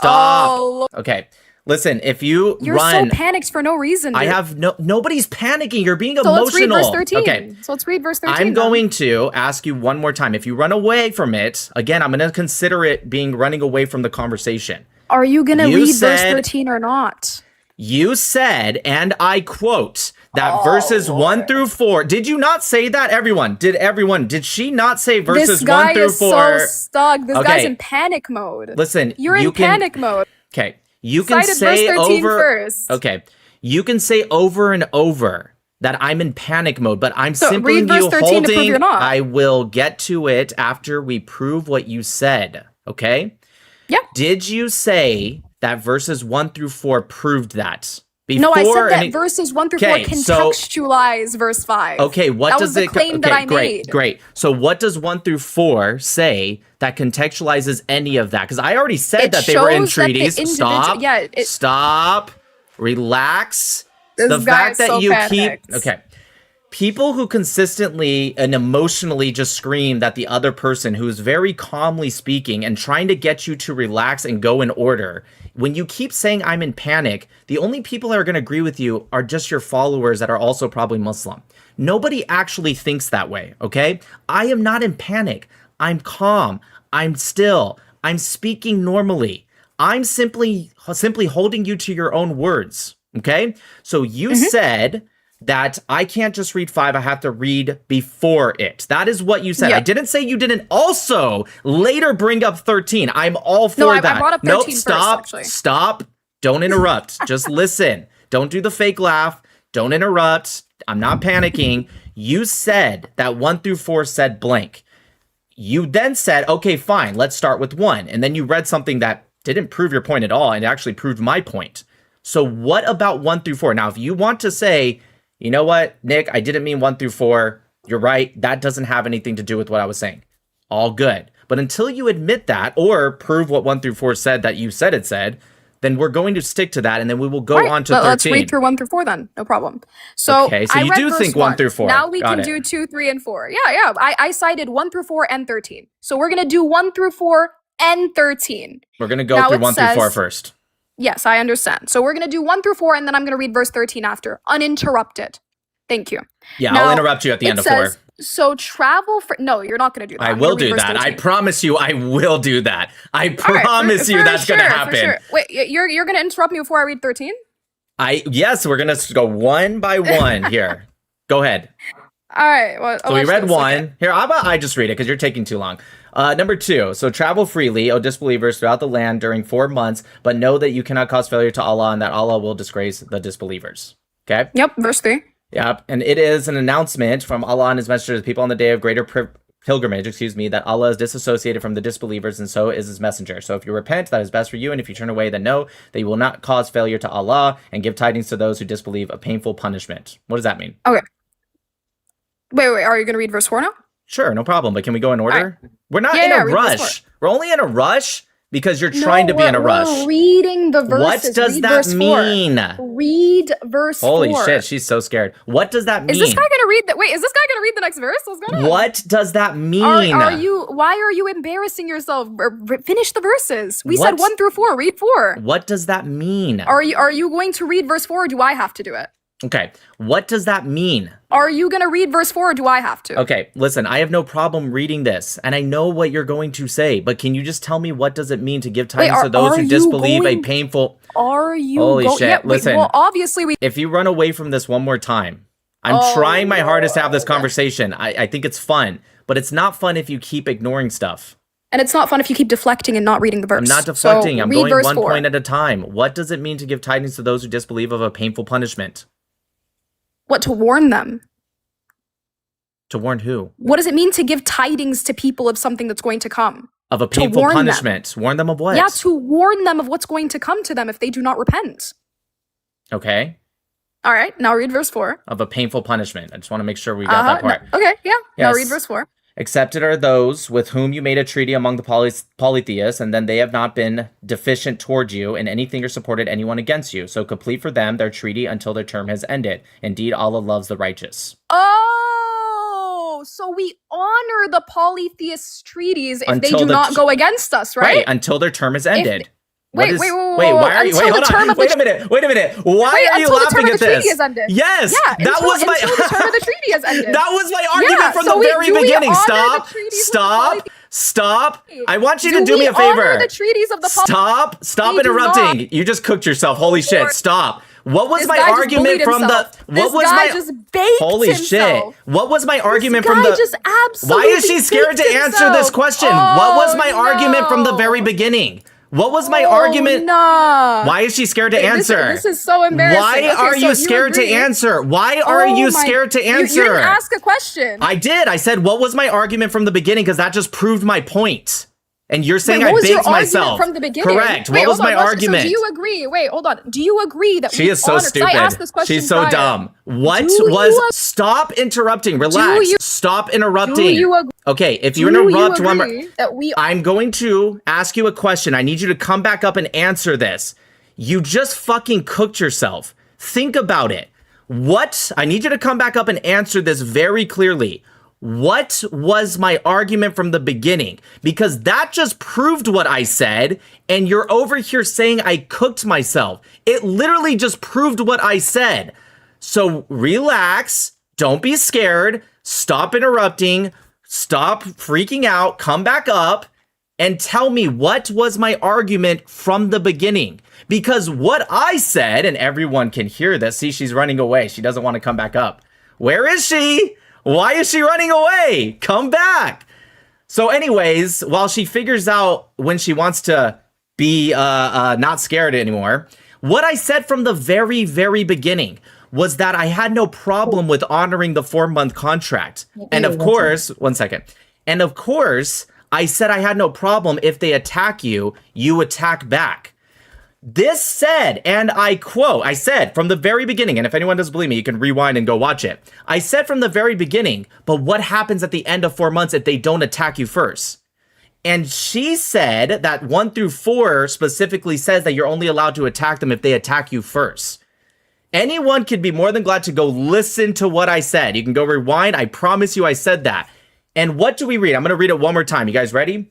Oh, Okay, listen, if you you're run, so panicked for no reason. I dude. have nobody's panicking. You're being So emotional. let's read verse 13. Okay. So let's read verse 13. I'm then. going to ask you one more time. If you run away from it, again, I'm going to consider it being running away from the conversation. Are you gonna You read verse said- 13 or not? You said, and I quote, that Oh, verses 1 through 4. Did you not say that, everyone? Did she not say verses This guy 1 through 4? is so stuck. This Okay. guy's in panic mode. Listen, You're you in can, panic mode. Okay, you can Cited say verse 13 over. first. Okay, you can say over and over that I'm in panic mode, but I'm So simply read verse you 13 to prove holding. you're not. I will get to it after we prove what you said. Okay. Yeah. Did you say that verses 1 through 4 proved that? No, I said that any- verses 1 through 4 Okay, so- contextualize verse 5. Okay, what That does was the it claim that okay, I great, made. great. So what does 1 through 4 say that contextualizes any of that? Because I already said It that they were in shows that the treaties. individual- Stop. yeah, Stop. Relax. This The guy fact is that so you panicked. keep okay. People who consistently and emotionally just scream that the other person who is very calmly speaking and trying to get you to relax and go in order, when you keep saying I'm in panic, the only people that are going to agree with you are just your followers that are also probably Muslim. Nobody actually thinks that way, okay? I am not in panic. I'm calm. I'm still. I'm speaking normally. I'm simply holding you to your own words. Okay? So you said that I can't just read 5, I have to read before it. That is what you said. I didn't say you didn't also later bring up 13. I'm all for that. I brought up 13 nope, first, stop, actually. stop. Don't interrupt. Just listen. Don't do the fake laugh. Don't interrupt. I'm not panicking. You said that 1 through 4 said blank. You then said, okay, fine, let's start with 1. And then you read something that didn't prove your point at all and actually proved my point. So what about 1 through 4? Now, if you want to say, you know what, Nick, I didn't mean 1 through 4. You're right. That doesn't have anything to do with what I was saying. All good. But until you admit that or prove what 1 through 4 said that you said it said, then we're going to stick to that, and then we will go on to 13. Let's read through 1 through 4 then. No problem. So, okay, so I you read do verse think 1 through 4. Now we Got can it. do 2, 3, and 4. Yeah. I cited 1 through 4 and 13. So we're going to do 1 through 4 and 13. We're going to go Now through it 1 through 4 says- first. Yes, I understand. So we're going to do 1 through 4, and then I'm going to read verse 13 after, uninterrupted. Thank you. Yeah, Now, I'll interrupt you at the end of 4. So travel for... No, you're not going to do that. I I'm gonna will read do verse that. I 13. promise you, I will do that. I All right, promise you that's going to happen. For sure. Wait, you're going to interrupt me before I read 13? Yes, we're going to go one by one here. Go ahead. All right. Well, So we watch read this. 1. Okay. Here, how about I just read it because you're taking too long. Number 2. So travel freely, O disbelievers, throughout the land during 4 months, but know that you cannot cause failure to Allah and that Allah will disgrace the disbelievers. Okay? Yep, verse 3. Yep. And it is an announcement from Allah and his messenger to the people on the day of greater pilgrimage, that Allah is disassociated from the disbelievers, and so is his messenger. So if you repent, that is best for you, and if you turn away, then know that you will not cause failure to Allah and give tidings to those who disbelieve a painful punishment. What does that mean? Okay. Wait, are you going to read verse 4 now? Sure, no problem. But can we go in order? We're not Yeah, in a read verse rush. We're only in a rush because you're trying to be in a rush. We're reading the verses. What does Read that verse 4. mean? Read verse 4. Holy shit, she's so scared. What does that mean? Is this guy going to read that? Wait, is this guy going to read the next verse? What's going on? What does that mean? Why are you embarrassing yourself? Finish the verses. We said What? 1 through 4. Read 4. What does that mean? Are you going to read verse 4 or do I have to do it? Okay, what does that mean? Are you going to read verse 4 or do I have to? Okay, listen, I have no problem reading this, and I know what you're going to say, but can you just tell me what does it mean to give tidings to those are who you disbelieve a going- painful... Are you Holy shit, Yeah, wait, listen. well, obviously we... If you run away from this one more time, I'm Oh, trying my hardest to have this Lord. conversation. I think it's fun, but it's not fun if you keep ignoring stuff. And it's not fun if you keep deflecting and not reading the verse. I'm not deflecting, So I'm read going verse 1 4. point at a time. What does it mean to give tidings to those who disbelieve of a painful punishment? What, to warn them? To warn who? What does it mean to give tidings to people of something that's going to come? Of a To painful warn them. punishment. Warn them of what? Yeah, to warn them of what's going to come to them if they do not repent. Okay. All right, now read verse 4. Of a painful punishment. I just want to make sure we got that part. Okay, yeah. Now Yes. read verse 4. Accepted are those with whom you made a treaty among the polytheists, and then they have not been deficient toward you in anything or supported anyone against you. So complete for them their treaty until their term has ended. Indeed, Allah loves the righteous. Oh, so we honor the polytheist treaties if Until they do the not go against us, right? Until their term is ended. Wait, What is- wait, wait, wait, wait, why are you? until Wait, the hold term on. of the Wait a minute. Wait a minute. Why Wait, are you until the laughing term of at the treaty this? is ended. Yes, Yeah, that until, was my. until the term of the treaty has ended. That was my argument Yeah, from so the we- very do we beginning. honor the Stop. treaties with the Stop. polytheists? Stop. I want you to Do do me we a favor. honor the treaties of the Stop We do interrupting. You just cooked yourself. Holy shit. Lord. Stop. What was This my guy just argument bullied from himself. the what This was guy my just baked Holy himself. shit. What was my argument This from guy the just Why absolutely is she scared to baked answer this himself. question? What was Oh, my argument from the no. very beginning? What was my Oh, argument? Nah. Why is she scared to Wait, answer? This is so embarrassing. Why Okay, are so you scared to agree. answer? Why are Oh you my- scared to answer? You didn't ask a question. I did. I said, what was my argument from the beginning? Because that just proved my point. And you're saying Wait, what I was your baked argument myself. from the beginning? Correct. Wait, What was hold my on, argument? So do you agree? Wait, hold on. Do you agree that She we is so honor- 'cause stupid. I asked this question She's so prior. dumb. What Do was you ag- stop interrupting. Relax. you- Stop interrupting. Do you agree? Okay, if you Do interrupt one more, agree that we I'm going to ask you a question. I need you to come back up and answer this. You just fucking cooked yourself. Think about it. I need you to come back up and answer this very clearly. What was my argument from the beginning? Because that just proved what I said, and you're over here saying I cooked myself. It literally just proved what I said. So relax, don't be scared, stop interrupting, stop freaking out, come back up, and tell me what was my argument from the beginning. Because what I said, and everyone can hear this, see, she's running away. She doesn't want to come back up. Where is she? Why is she running away? Come back. So anyways, while she figures out when she wants to be not scared anymore, what I said from the very, very beginning was that I had no problem with honoring the 4-month contract. And of course, one second. And of course, I said I had no problem if they attack you, you attack back. This said, and I quote, I said from the very beginning, and if anyone doesn't believe me, you can rewind and go watch it. I said from the very beginning, but what happens at the end of 4 months if they don't attack you first? And she said that 1 through 4 specifically says that you're only allowed to attack them if they attack you first. Anyone could be more than glad to go listen to what I said. You can go rewind. I promise you I said that. And what do we read? I'm going to read it one more time. You guys ready?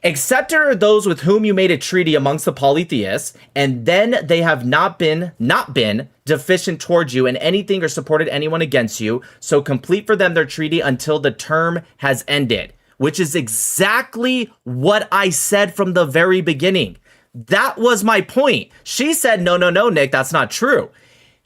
Accepted are those with whom you made a treaty amongst the polytheists, and then they have not been deficient towards you in anything or supported anyone against you. So complete for them their treaty until the term has ended, which is exactly what I said from the very beginning. That was my point. She said, no, Nick, that's not true.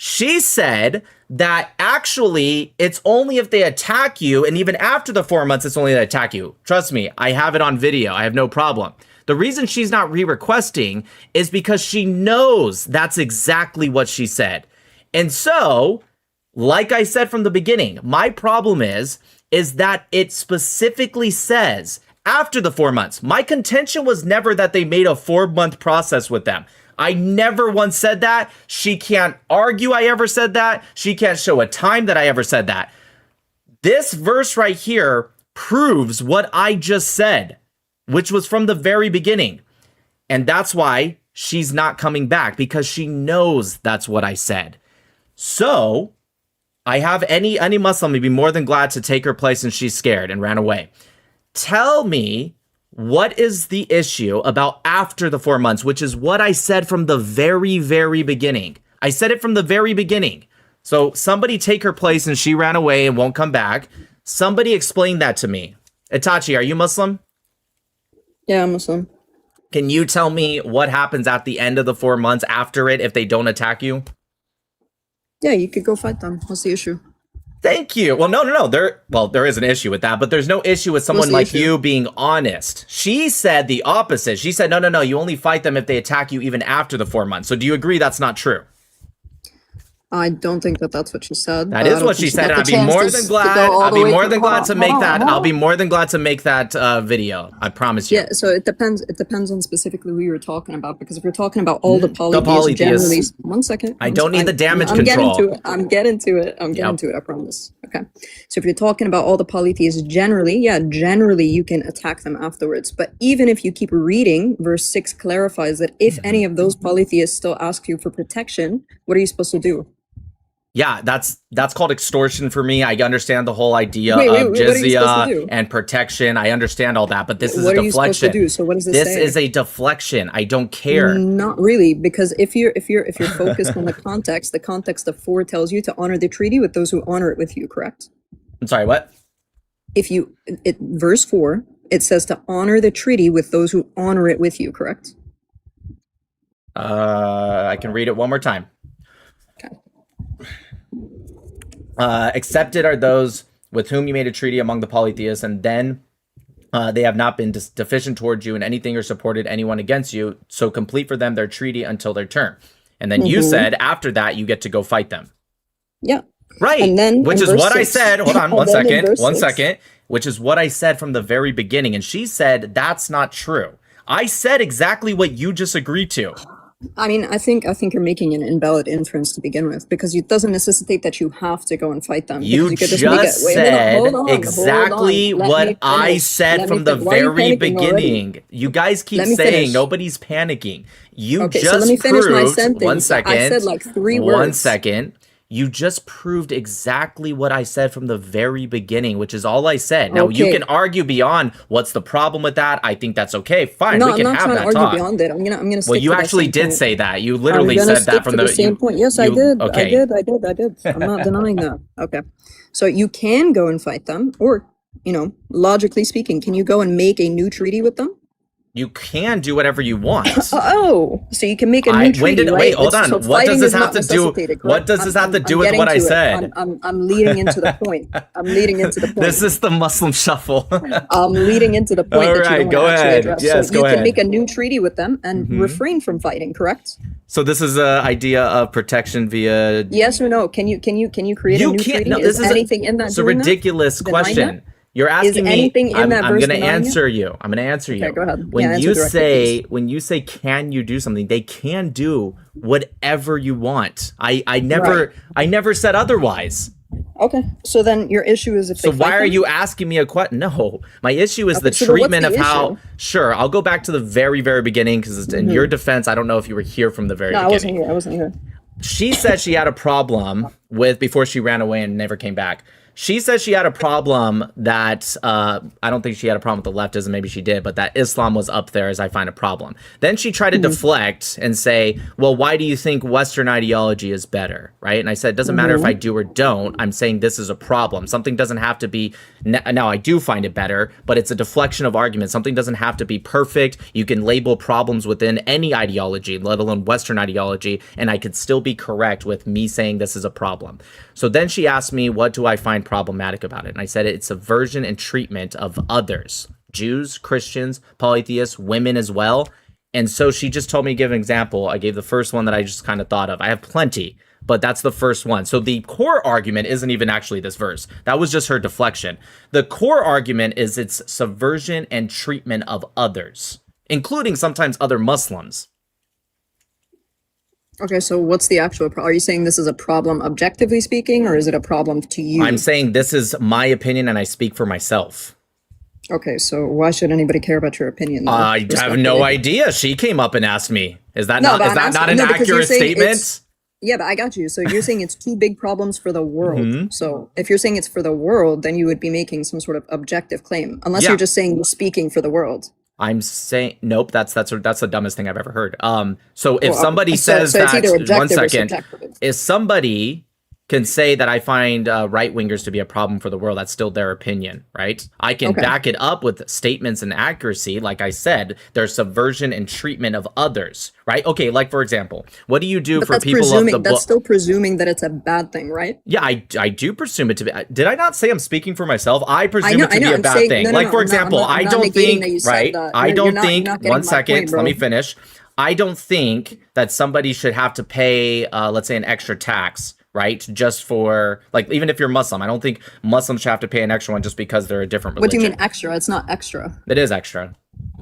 She said that actually it's only if they attack you, and even after the 4 months, it's only they attack you. Trust me, I have it on video. I have no problem. The reason she's not re-requesting is because she knows that's exactly what she said. And so, like I said from the beginning, my problem is that it specifically says after the 4 months. My contention was never that they made a 4-month process with them. I never once said that. She can't argue I ever said that. She can't show a time that I ever said that. This verse right here proves what I just said, which was from the very beginning. And that's why she's not coming back, because she knows that's what I said. So I have any Muslim would be more than glad to take her place, and she's scared and ran away. Tell me, what is the issue about after the 4 months, which is what I said from the very, very beginning. I said it from the very beginning. So somebody take her place and she ran away and won't come back. Somebody explain that to me. Itachi, are you Muslim? Yeah, I'm Muslim. Can you tell me what happens at the end of the 4 months after it if they don't attack you? Yeah, you could go fight them. What's the issue? Thank you. Well, no. There is an issue with that, but there's no issue with someone like you being honest. She said the opposite. She said, no. You only fight them if they attack you even after the 4 months. So do you agree that's not true? I don't think that's what she said. That is what she said. I'd be more than glad. I'll be more than glad to make that. I'll be more than glad to make that video. I promise you. Yeah. So it depends. It depends on specifically who you're talking about. Because if you're talking about all the polytheists generally, 1 second. I don't need the damage control. I'm getting to it. I promise. Okay. So if you're talking about all the polytheists generally, generally you can attack them afterwards. But even if you keep reading, verse 6 clarifies that if any of those polytheists still ask you for protection, what are you supposed to do? Yeah, that's called extortion for me. I understand the whole idea of jizya and protection. I understand all that, but this is a deflection. What are you supposed to do? So what does this say? This is a deflection. I don't care. Not really, because if you're focused on the context of 4 tells you to honor the treaty with those who honor it with you, correct? I'm sorry, what? Verse 4, it says to honor the treaty with those who honor it with you, correct? I can read it one more time. Okay. Accepted are those with whom you made a treaty among the polytheists, and then they have not been deficient towards you in anything or supported anyone against you. So complete for them their treaty until their term. And then you said after that you get to go fight them. Yeah. Right. And then which is what 6, I said. Hold on one second. Which is what I said from the very beginning. And she said that's not true. I said exactly what you just agreed to. I mean, I think you're making an invalid inference to begin with, because it doesn't necessitate that you have to go and fight them. You just said exactly what I said from the very beginning. You guys keep saying nobody's panicking. You just so let me finish my proved, sentence. 1 second. I said like 3 words. 1 second. You just proved exactly what I said from the very beginning, which is all I said. Now, you can argue beyond what's the problem with that. I think that's okay. Fine, we can have that talk. I'm not trying to argue beyond it. I'm gonna stick. Well, you actually did say that. You literally said that from the same point. Yes, I did. Okay. I did. I'm not denying that. Okay. So you can go and fight them, or, logically speaking, can you go and make a new treaty with them? You can do whatever you want. Oh, so you can make a new treaty, right? Wait, hold on. So what does fighting this is have not to do? necessitated, What correct? does this have to do I'm with getting what I to it. said? I'm leading into the point. I'm leading into the point. This is the Muslim shuffle. I'm leading into the point All that you right, don't go want to actually ahead. address. Yes, so go you ahead. can make a new treaty with them and Mhm. refrain from fighting, correct? So this is an idea of protection via. Yes or no? Can you create a You new can't. treaty? No, is this is anything in that It's a doing that? ridiculous Denying question. that? You're asking me. anything in I'm, that I'm verse going to denying it? answer you. I'm going to answer you. Okay, go ahead. When Yeah, answer you directly, say please. when you say can you do something, they can do whatever you want. I never said otherwise. Okay, so then your issue is if So they why fight are them? you asking me a question? No, my issue is the Okay, so then what's treatment the of how. issue? Sure, I'll go back to the very beginning because in your defense, I don't know if you were here from the very No, beginning. I wasn't here. She said she had a problem with before she ran away and never came back. She said she had a problem that I don't think she had a problem with the leftism. Maybe she did, but that Islam was up there as I find a problem. Then she tried to deflect and say, well, why do you think Western ideology is better? Right. And I said, it doesn't matter if I do or don't. I'm saying this is a problem. Something doesn't have to be. Now, I do find it better, but it's a deflection of argument. Something doesn't have to be perfect. You can label problems within any ideology, let alone Western ideology, and I could still be correct with me saying this is a problem. So then she asked me, what do I find problematic about it? And I said it's aversion and treatment of others, Jews, Christians, polytheists, women as well. And so she just told me to give an example. I gave the first one that I just kind of thought of. I have plenty, but that's the first one. So the core argument isn't even actually this verse. That was just her deflection. The core argument is its subversion and treatment of others, including sometimes other Muslims. Okay, so what's the actual problem? Are you saying this is a problem objectively speaking, or is it a problem to you? I'm saying this is my opinion and I speak for myself. Okay, so why should anybody care about your opinion? Then, I have respectfully? no idea. She came up and asked me. Is that No, not but is I'm that asking- not an no, because you're accurate saying statement? it's- Yeah, but I got you. So you're saying it's two big problems for the world. Mhm. So if you're saying it's for the world, then you would be making some sort of objective claim, unless Yeah. you're just saying you're speaking for the world. I'm saying nope. That's the dumbest thing I've ever heard. So if Well, somebody so says it's that, either one objective or second, subjective. if somebody can say that I find right wingers to be a problem for the world, that's still their opinion, right? I can Okay. back it up with statements and accuracy. Like I said, there's subversion and treatment of others, right? Okay, like for example, what do you do But for that's people of presuming the that's book? still presuming that it's a bad thing, right? Yeah, I do presume it to be. Did I not say I'm speaking for myself? I presume it to I be know, a I'm bad saying- thing. no, no, Like no, for I'm not- example, I'm I not don't negating think that you said right. that. I You're don't not think. getting One my second, point, let me bro. finish. I don't think that somebody should have to pay, let's say, an extra tax, right? Just for like, even if you're Muslim, I don't think Muslims should have to pay an extra one just because they're a different religion. What do you mean extra? It's not extra. It is extra.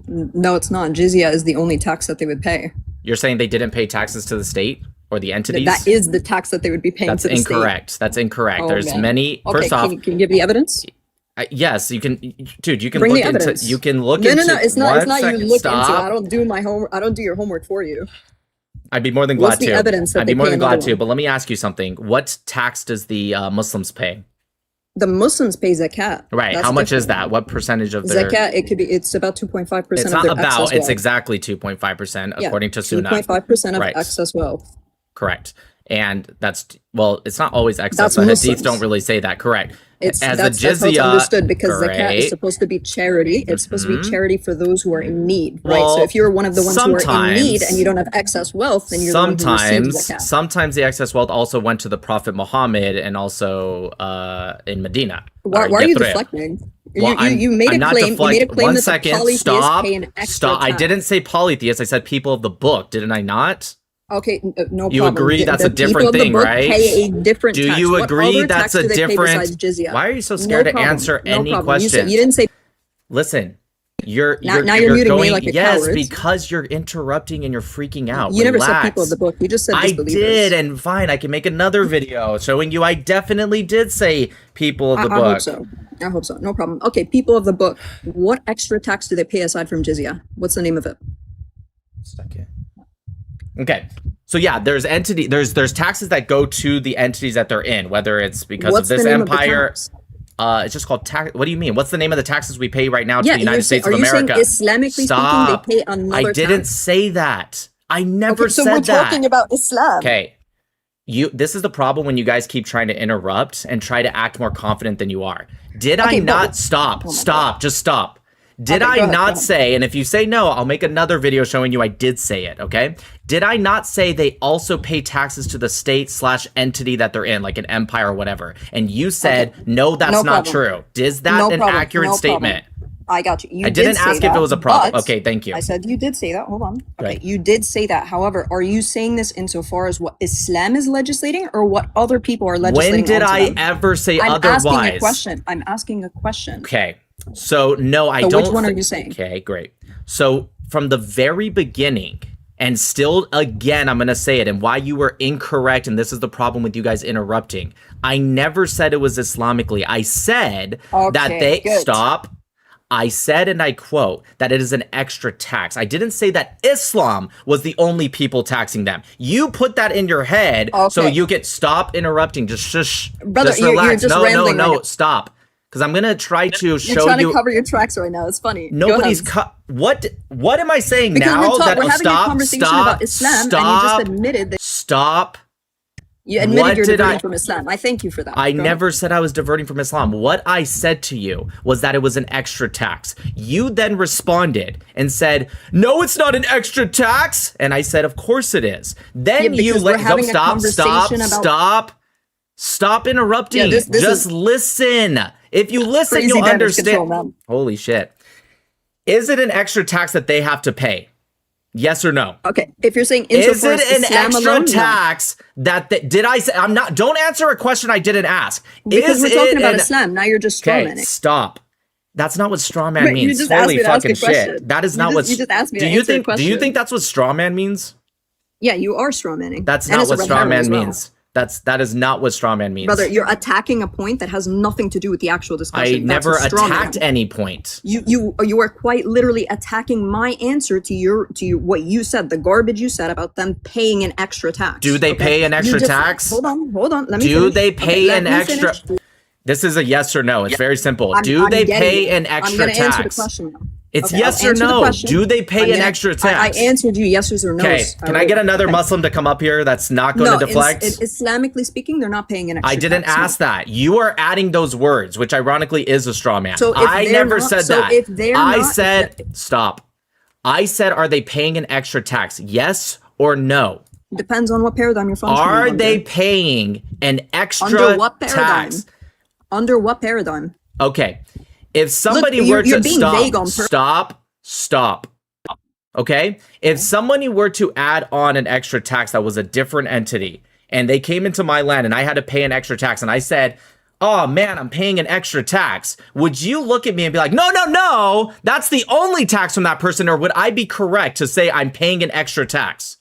No, it's not. Jizya is the only tax that they would pay. You're saying they didn't pay taxes to the state or the entities? That is the tax that they would be paying That's to the state. incorrect. That's incorrect. Oh, There's man. many. Okay, First off, can you give the evidence? yes, you can, dude. You can Bring look the into. evidence. You can look No, into. no, no. It's not. It's One not you second, look stop. into. I don't do my home. I don't do your homework for you. I'd be more than What's glad the to. evidence that I'd be they more pay than glad another to. one? But let me ask you something. What tax does the Muslims pay? The Muslims pay zakat. Right. That's How much is different. that? What percentage of their? Zakat? It could be. It's about 2.5% It's of not their about. excess It's wealth. exactly 2.5% according to Sunnah. 2.5% of Right. excess wealth. Correct. And that's well. It's not always excess. That's The hadiths Muslims. don't really say that. Correct. It's As that's the how it's jizya. understood because zakat is Great. supposed to be charity. It's supposed to be Mhm. charity for those who are in need, right? Well, So if you're one of the ones who are in need sometimes- and you don't have excess wealth, then you're the one who receives zakat. Sometimes the excess wealth also went to the Prophet Muhammad and also in Medina. Why or are you Yathrib. deflecting? Well, You made I'm a not claim. You made a deflect- claim One that second, the polytheists stop. pay an extra Stop. I tax. didn't say polytheists. I said people of the book. Didn't I not? Okay, no You problem. agree that's the a different people of the thing, book right? Pay a different Do tax. you What agree other that's tax a do they pay different? besides jizya? Why are you so No scared to problem. answer No any problem. You questions? didn't say. Listen, you're Now you're muting me going, like a yes, coward. because you're interrupting and you're freaking out. You never said Relax. people of the book. You just said I disbelievers. did, and fine, I can make another video showing you I definitely did say people of the I book. hope so. I hope so. No problem. Okay, people of the book. What extra tax do they pay aside from jizya? What's the name of it? Okay. So yeah, there's taxes that go to the entities that they're in, whether it's because What's of this the name of the empire. tax? It's just called tax. What do you mean? What's the name of the taxes we pay right now to Yeah, the United States of are you America? saying Islamically Stop. speaking, they pay another I didn't tax? say that. I never Okay, so said we're that. talking about Islam. Okay. This is the problem when you guys keep trying to interrupt and try to act more confident than you are. Did I Okay, not but- stop? Oh my Stop. Just stop. Did Okay, I go ahead, go not ahead. say, and if you say no, I'll make another video showing you I did say it, okay? Did I not say they also pay taxes to the state/entity that they're in, like an empire or whatever? And you said, no, that's No not problem. true. Is that No an problem, accurate no statement? I got you. You I didn't did say ask if that, it was a problem. but Okay, thank you. I said you did say that. Hold on. Okay, Right. you did say that. However, are you saying this insofar as what Islam is legislating or what other people are legislating? When did onto I them? ever say I'm otherwise? asking a question. I'm asking a question. Okay. So no, I So don't. which one are you saying? Okay, great. So from the very beginning, and still again, I'm gonna say it, and why you were incorrect, and this is the problem with you guys interrupting. I never said it was Islamically. I said that Okay, they good. stop. I said, and I quote, that it is an extra tax. I didn't say that Islam was the only people taxing them. You put that in your head, so Okay. you get stop interrupting. Just shush. Brother, just you're relax. just no, rambling right now. stop. Because I'm gonna try to You're show trying you. to cover your tracks right now. It's funny. Go Nobody's ahead. cut. What am I saying Because now? we're That having stop, a conversation stop, about Islam, stop, and you just admitted that stop. you admitted What you're did diverting I- from Islam. I thank you for that. I Go never said I was diverting from Islam. What I said to you was that it was an extra tax. You then responded and said, "No, it's not an extra tax." And I said, "Of course it is." Then Yeah, you because we're let go. having a Stop. conversation about- Stop interrupting. Yeah, this Just is listen. If you listen, crazy you'll damage understand. control, man. Holy shit! Is it an extra tax that they have to pay? Yes or no? Okay, if you're saying Is insofar it as an Islam extra alone, no. tax that did I say? I'm not. Don't answer a question I didn't ask. Because Is we're talking it about an- Islam. Now you're just Okay, strawmanning. stop. That's not what straw man Right, you means. just asked Holy me to ask a fucking shit. question. That is You not just- what. you just asked me to do you answer a think? Do you question. think that's what straw man means? Yeah, you are strawmanning. That's And not it's a what red straw herring man as well. means. That is not what straw man means. Brother, you're attacking a point that has nothing to do with the actual discussion. I That's never a straw man. attacked any point. You are quite literally attacking my answer to what you said, the garbage you said about them paying an extra tax. Do they okay? pay an You extra just- tax? Hold on. Let me Do finish. they Okay, pay let an me extra? finish. This is a yes or no. It's very simple. I'm Do they getting pay it. an extra I'm gonna answer the tax? question now. It's Okay, yes I'll or answer the no. question. Do they pay I'm an gonna- extra I tax? answered you yeses or nos. Okay. Can I get another Okay. Muslim to come up here that's not going to deflect? Islamically speaking, they're not paying an extra I didn't tax, no. ask that. You are adding those words, which ironically is a straw man. So if I they're never not- said so that. if they're I not- said, stop. I said, are they paying an extra tax? Yes or no? Depends on what paradigm you're functioning Are under. they paying an extra Under what paradigm? tax? Under what paradigm? Okay. If somebody you're- were to you're being stop, vague on stop. Okay? If somebody were to add on an extra tax that was a different entity and they came into my land and I had to pay an extra tax and I said, "Oh man, I'm paying an extra tax." Would you look at me and be like, "No, that's the only tax from that person," or would I be correct to say I'm paying an extra tax?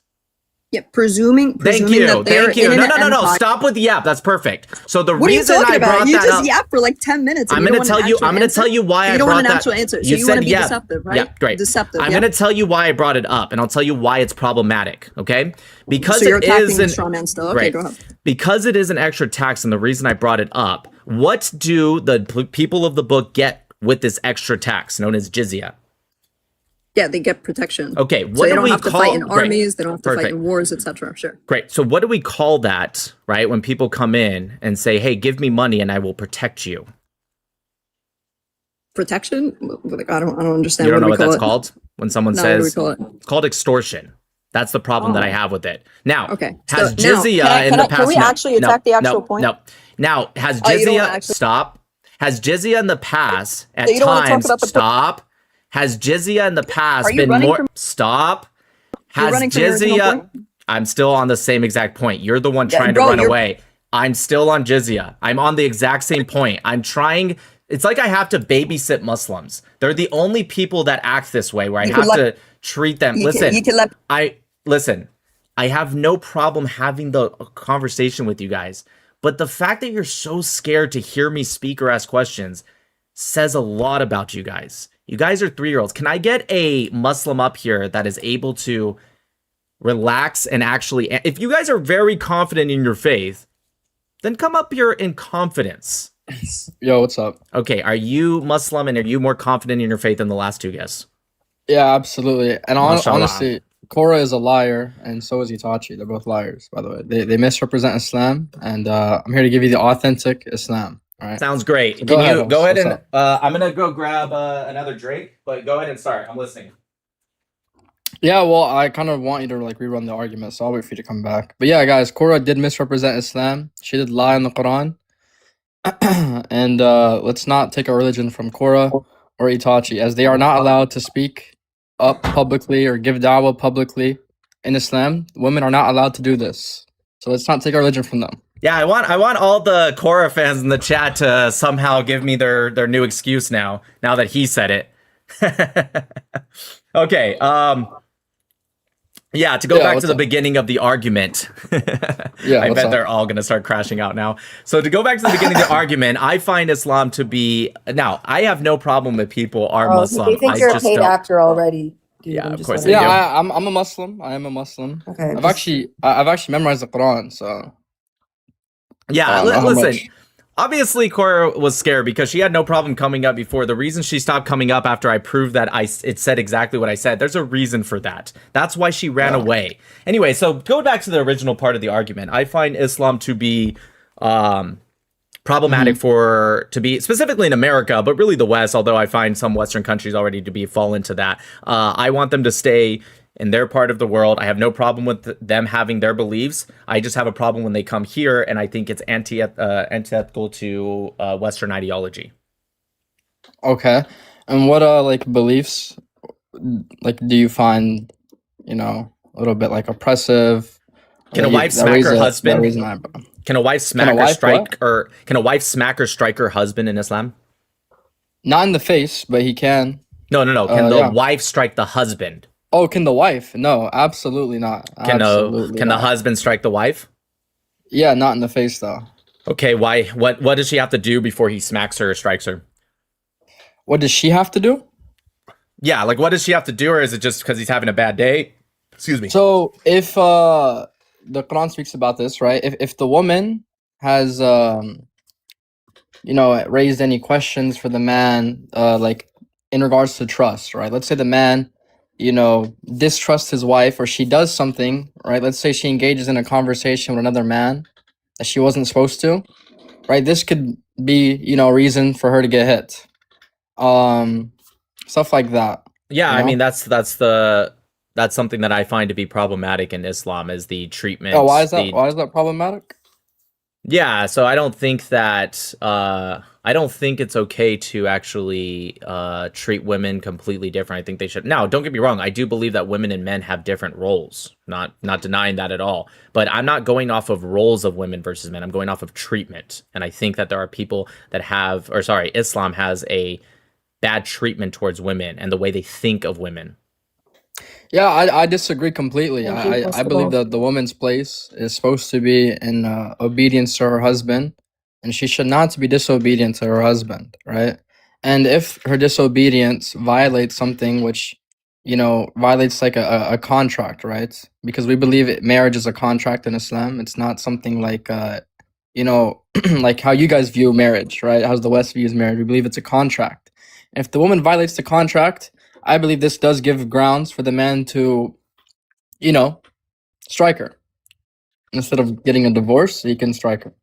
Yeah, presuming Thank you. that they're Thank you. in No, an no. empire- Stop with the yap. That's perfect. So the What are you reason talking I about? brought You that just up, yapped for like 10 minutes. and I'm you going don't to want tell an you. actual I'm going to answer? tell you why You I don't brought want an that. actual answer. So You you want said to be yeah. deceptive, right? Yeah, great. Deceptive. I'm yeah. going to tell you why I brought it up, and I'll tell you why it's problematic. Okay, because So you're it attacking is the an straw man still. Okay, great. go ahead. Because it is an extra tax, and the reason I brought it up. What do the people of the book get with this extra tax known as jizya? Yeah, they get protection. Okay, so what they do don't we have to call- fight in great. armies. They don't have to fight Perfect. in wars, etc. Sure. Great. So what do we call that, right? When people come in and say, "Hey, give me money and I will protect you." Protection? Like, I don't understand. You don't know do we what that's call it? called? When someone No, what do we says call it? it's called extortion. That's the problem that I have with it. Now, Okay. has So now, jizya in the past? can we actually attack the actual point? No. Now, has Oh, you don't wanna jizya actually- stop? Has jizya in the past at So you don't wanna talk times about the- stop? Has jizya in the past Are you been running more from- stop? You're Has running from your original jizya? point? I'm still on the same exact point. You're the one Yeah, trying bro, to run you're- away. I'm still on jizya. I'm on the exact same point. I'm trying. It's like I have to babysit Muslims. They're the only people that act this way, where I You can have let- to treat them. You Listen, can let listen. I have no problem having the conversation with you guys, but the fact that you're so scared to hear me speak or ask questions says a lot about you guys. You guys are 3-year-olds. Can I get a Muslim up here that is able to relax and actually, if you guys are very confident in your faith, then come up here in confidence. Yo, what's up? Okay, are you Muslim and are you more confident in your faith than the last two guests? Yeah, absolutely. And Mashallah. honestly, Korra is a liar, and so is Itachi. They're both liars, by the way. They misrepresent Islam, and I'm here to give you the authentic Islam. All right. Sounds great. So go ahead, host. Go ahead What's and up? I'm gonna go grab another drink, but go ahead and start. I'm listening. Yeah, well, I kind of want you to like rerun the argument, so I'll wait for you to come back. But yeah, guys, Cora did misrepresent Islam. She did lie in the Quran. And let's not take our religion from Cora or Itachi, as they are not allowed to speak up publicly or give da'wah publicly in Islam. Women are not allowed to do this. So let's not take our religion from them. Yeah, I want all the Korra fans in the chat to somehow give me their new excuse now that he said it. Okay, yeah, to go back to the beginning of the argument. Yeah, I what's bet up? they're all going to start crashing out now. So to go back to the beginning of the argument, I find Islam to be, now, I have no problem if people are Muslim. They think I you're a just paid don't. actor already. Dude, Yeah, I'm of just course letting they you do. know. I'm a Muslim. I am a Muslim. Okay, I've just- actually memorized the Quran, so Yeah, I don't know how listen. much. Obviously, Cora was scared because she had no problem coming up before. The reason she stopped coming up after I proved that it said exactly what I said, there's a reason for that. That's why she ran away. Anyway, so go back to the original part of the argument. I find Islam to be problematic to be specifically in America, but really the West, although I find some Western countries already to fall into that. I want them to stay in their part of the world. I have no problem with them having their beliefs. I just have a problem when they come here, and I think it's antithetical to Western ideology. Okay. And what like beliefs like do you find, a little bit like oppressive? Can a wife smack her husband? Can a wife smack or strike what? can a wife smack or strike her husband in Islam? Not in the face, but he can. No. Can the yeah. wife strike the husband? Oh, can the wife? No, absolutely not. Can Absolutely the not. husband strike the wife? Yeah, not in the face though. Okay, why? What does she have to do before he smacks her or strikes her? What does she have to do? Yeah, like what does she have to do, or is it just because he's having a bad day? Excuse me. So if the Quran speaks about this, right? If the woman has raised any questions for the man, like in regards to trust, right? Let's say the man, distrusts his wife, or she does something, right? Let's say she engages in a conversation with another man that she wasn't supposed to, right? This could be, reason for her to get hit. Stuff like that. Yeah, you I know? mean that's something that I find to be problematic in Islam is the treatment. Oh, why is that? Why is that problematic? Yeah, so I don't think it's okay to actually treat women completely different. I think they should. Now, don't get me wrong. I do believe that women and men have different roles. Not denying that at all. But I'm not going off of roles of women versus men. I'm going off of treatment. And I think that there are people that Islam has a bad treatment towards women and the way they think of women. Yeah, I disagree completely. Thank you, I believe that the woman's place is supposed to be in obedience to her husband, and she should not be disobedient to her husband, right? And if her disobedience violates something which, violates like a contract, right? Because we believe marriage is a contract in Islam. It's not something like, like how you guys view marriage, right? How the West views marriage. We believe it's a contract. And if the woman violates the contract, I believe this does give grounds for the man to, strike her. Instead of getting a divorce, he can strike her.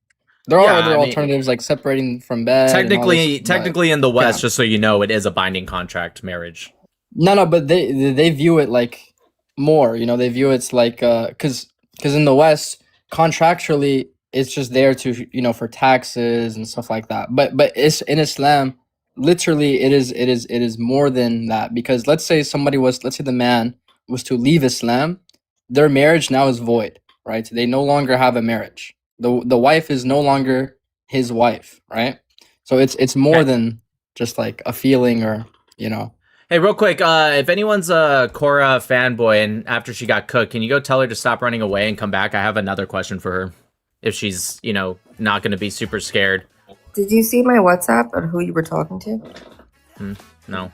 There are other alternatives like separating from bed. Technically in the West, just so you know, it is a binding contract marriage. No, but they view it like more, they view it's like because in the West, contractually it's just there to, for taxes and stuff like that. But it's in Islam, literally it is more than that, because let's say the man was to leave Islam, their marriage now is void, right? They no longer have a marriage. The wife is no longer his wife, right? So it's more than just like a feeling or. Hey, real quick, if anyone's a Cora fanboy and after she got cooked, can you go tell her to stop running away and come back? I have another question for her. If she's, not going to be super scared. Did you see my WhatsApp or who you were talking to? No.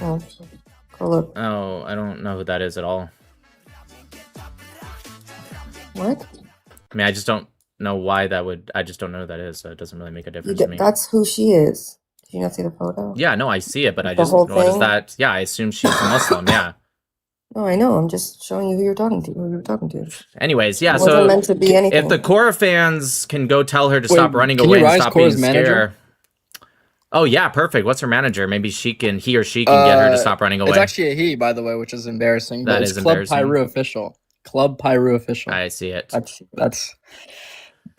Oh, go look. Oh, I don't know who that is at all. What? I mean, I just don't know why that would. I just don't know who that is, so it doesn't really make a difference to me. That's who she is. Did you not see the photo? Yeah, no, I see it, but I The just. whole What is thing? that? Yeah, I assume she's Muslim, yeah. No, I know. I'm just showing you who you're talking to. Who you're talking to. Anyways, yeah. It wasn't So meant to be anything. if the Korra fans can go tell her to Wait, stop running can away you and rise stop being Korra's manager? scared. Oh yeah, perfect. What's her manager? Maybe he or she can get her to stop running away. It's actually a he, by the way, which is embarrassing. But That it's is Club embarrassing. Pyru official. Club Pyru official. I see it. That's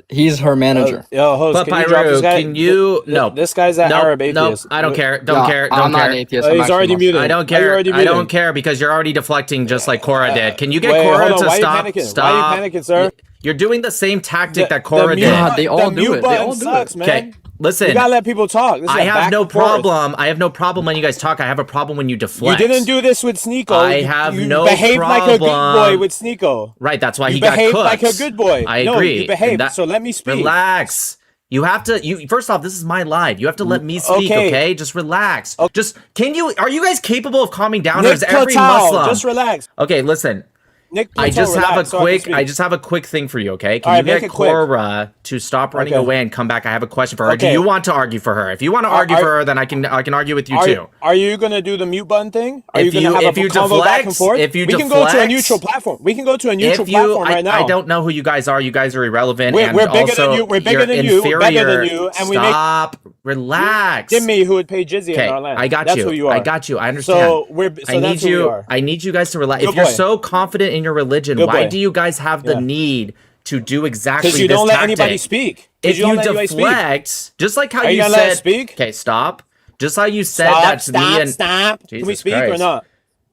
he's her manager. Yo, host, But can you drop this Pyru, guy? can you? No. This guy's an Nope, Arab nope, atheist. I don't care. Don't Yeah, care. Don't I'm not care. an atheist. I'm He's actually already Muslim. muted. I don't Why you care. already I muted? don't care because you're already deflecting just like Korra did. Can you get Wait, Korra hold on. to Why stop? are you panicking? Stop. Why are you panicking, sir? You're doing the same tactic that The Korra mute did. God, they all the do mute it. They button all do sucks, it. man. Okay, listen. You gotta let people talk. This is I a have back no and forth. problem. I have no problem when you guys talk. I have a problem when you You deflect. didn't do this with Sneeko. I have you no behaved like a good boy problem. with Sneeko. Right, that's why You he got behaved cooked. like a good boy. I No, agree. you behaved. And that- So let me speak. Relax. You have to. You first off, this is my live. You have to let me speak. Okay. Okay, just relax. Just can you? Are you guys capable of calming down? or Nick is every Patel, Muslim? just relax. Okay, listen. Nick Patel, I just have a relax so I can quick. speak. I just have a quick thing for you. Okay, can All you right, make get it quick. Korra to stop running Okay. away and come back? I have a question for her. Do Okay. you want to argue for her? If you want to argue for her, then I can argue with you too. Are you gonna do the mute button thing? Are If you you- gonna have if a you convo back and deflect- forth? if you we can go to a deflect- neutral platform. We can go to a neutral If you, platform right now. I don't know who you guys are. You guys are irrelevant. We're and bigger also than you. We're bigger you're than you. Better inferior. than you. And we make Stop. Relax. Give me who would pay Jizzy in Okay, our land. I got That's you. who you are. I got you. I understand. So I need that's who we you. are. I need you guys to relax. Good If you're boy. so confident in your religion, Good why boy. do you guys have the Yeah. need to do exactly Because you this don't let tactic? anybody speak. 'Cause If you don't you let anybody speak. deflect, just like how Are you you gonna let said, us speak? okay, stop. Just how you said Stop, that's stop, me and stop. Can we Jesus speak or Christ. not?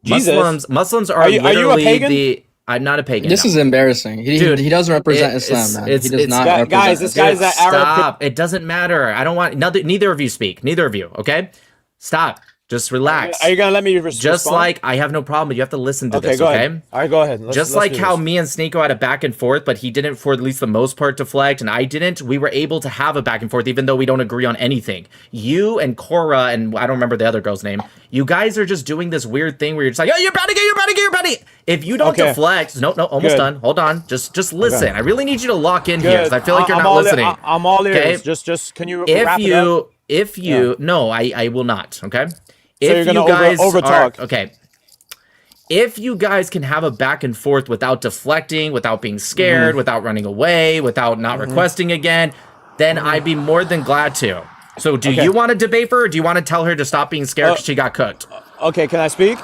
Jesus. Muslims are Are you a literally pagan? the. I'm not a pagan. This no. is embarrassing. Dude, He doesn't represent Islam, it's- man. it's- He does it's- not Guys, represent this Islam. guy's an Arab. Stop. It doesn't matter. I don't want neither of you speak. Neither of you. Okay. Stop. Just relax. Are you gonna let me Just respond? like I have no problem. You have to listen to Okay, this. go Okay. ahead. All right, go ahead. Let's Just do like how this. me and Sneeko had a back and forth, but he didn't for at least the most part deflect, and I didn't. We were able to have a back and forth, even though we don't agree on anything. You and Korra, and I don't remember the other girl's name. You guys are just doing this weird thing where you're just like, "Oh, you're panicking, you're panicking, you're panicking." If you don't Okay. deflect, no, almost Good. done. Hold on, just listen. I really need you to lock in here Good. because I feel like you're I'm not all listening. I'm all ears. Okay? Just can you If wrap it up? you, no, I will not. Okay. So you're If gonna you guys over are talk. okay. If you guys can have a back and forth without deflecting, without being scared, without running away, without not requesting again, then I'd be more than glad to. So do Okay. you want to debate her or do you want to tell her to stop being scared because she got cooked? Okay, can I speak?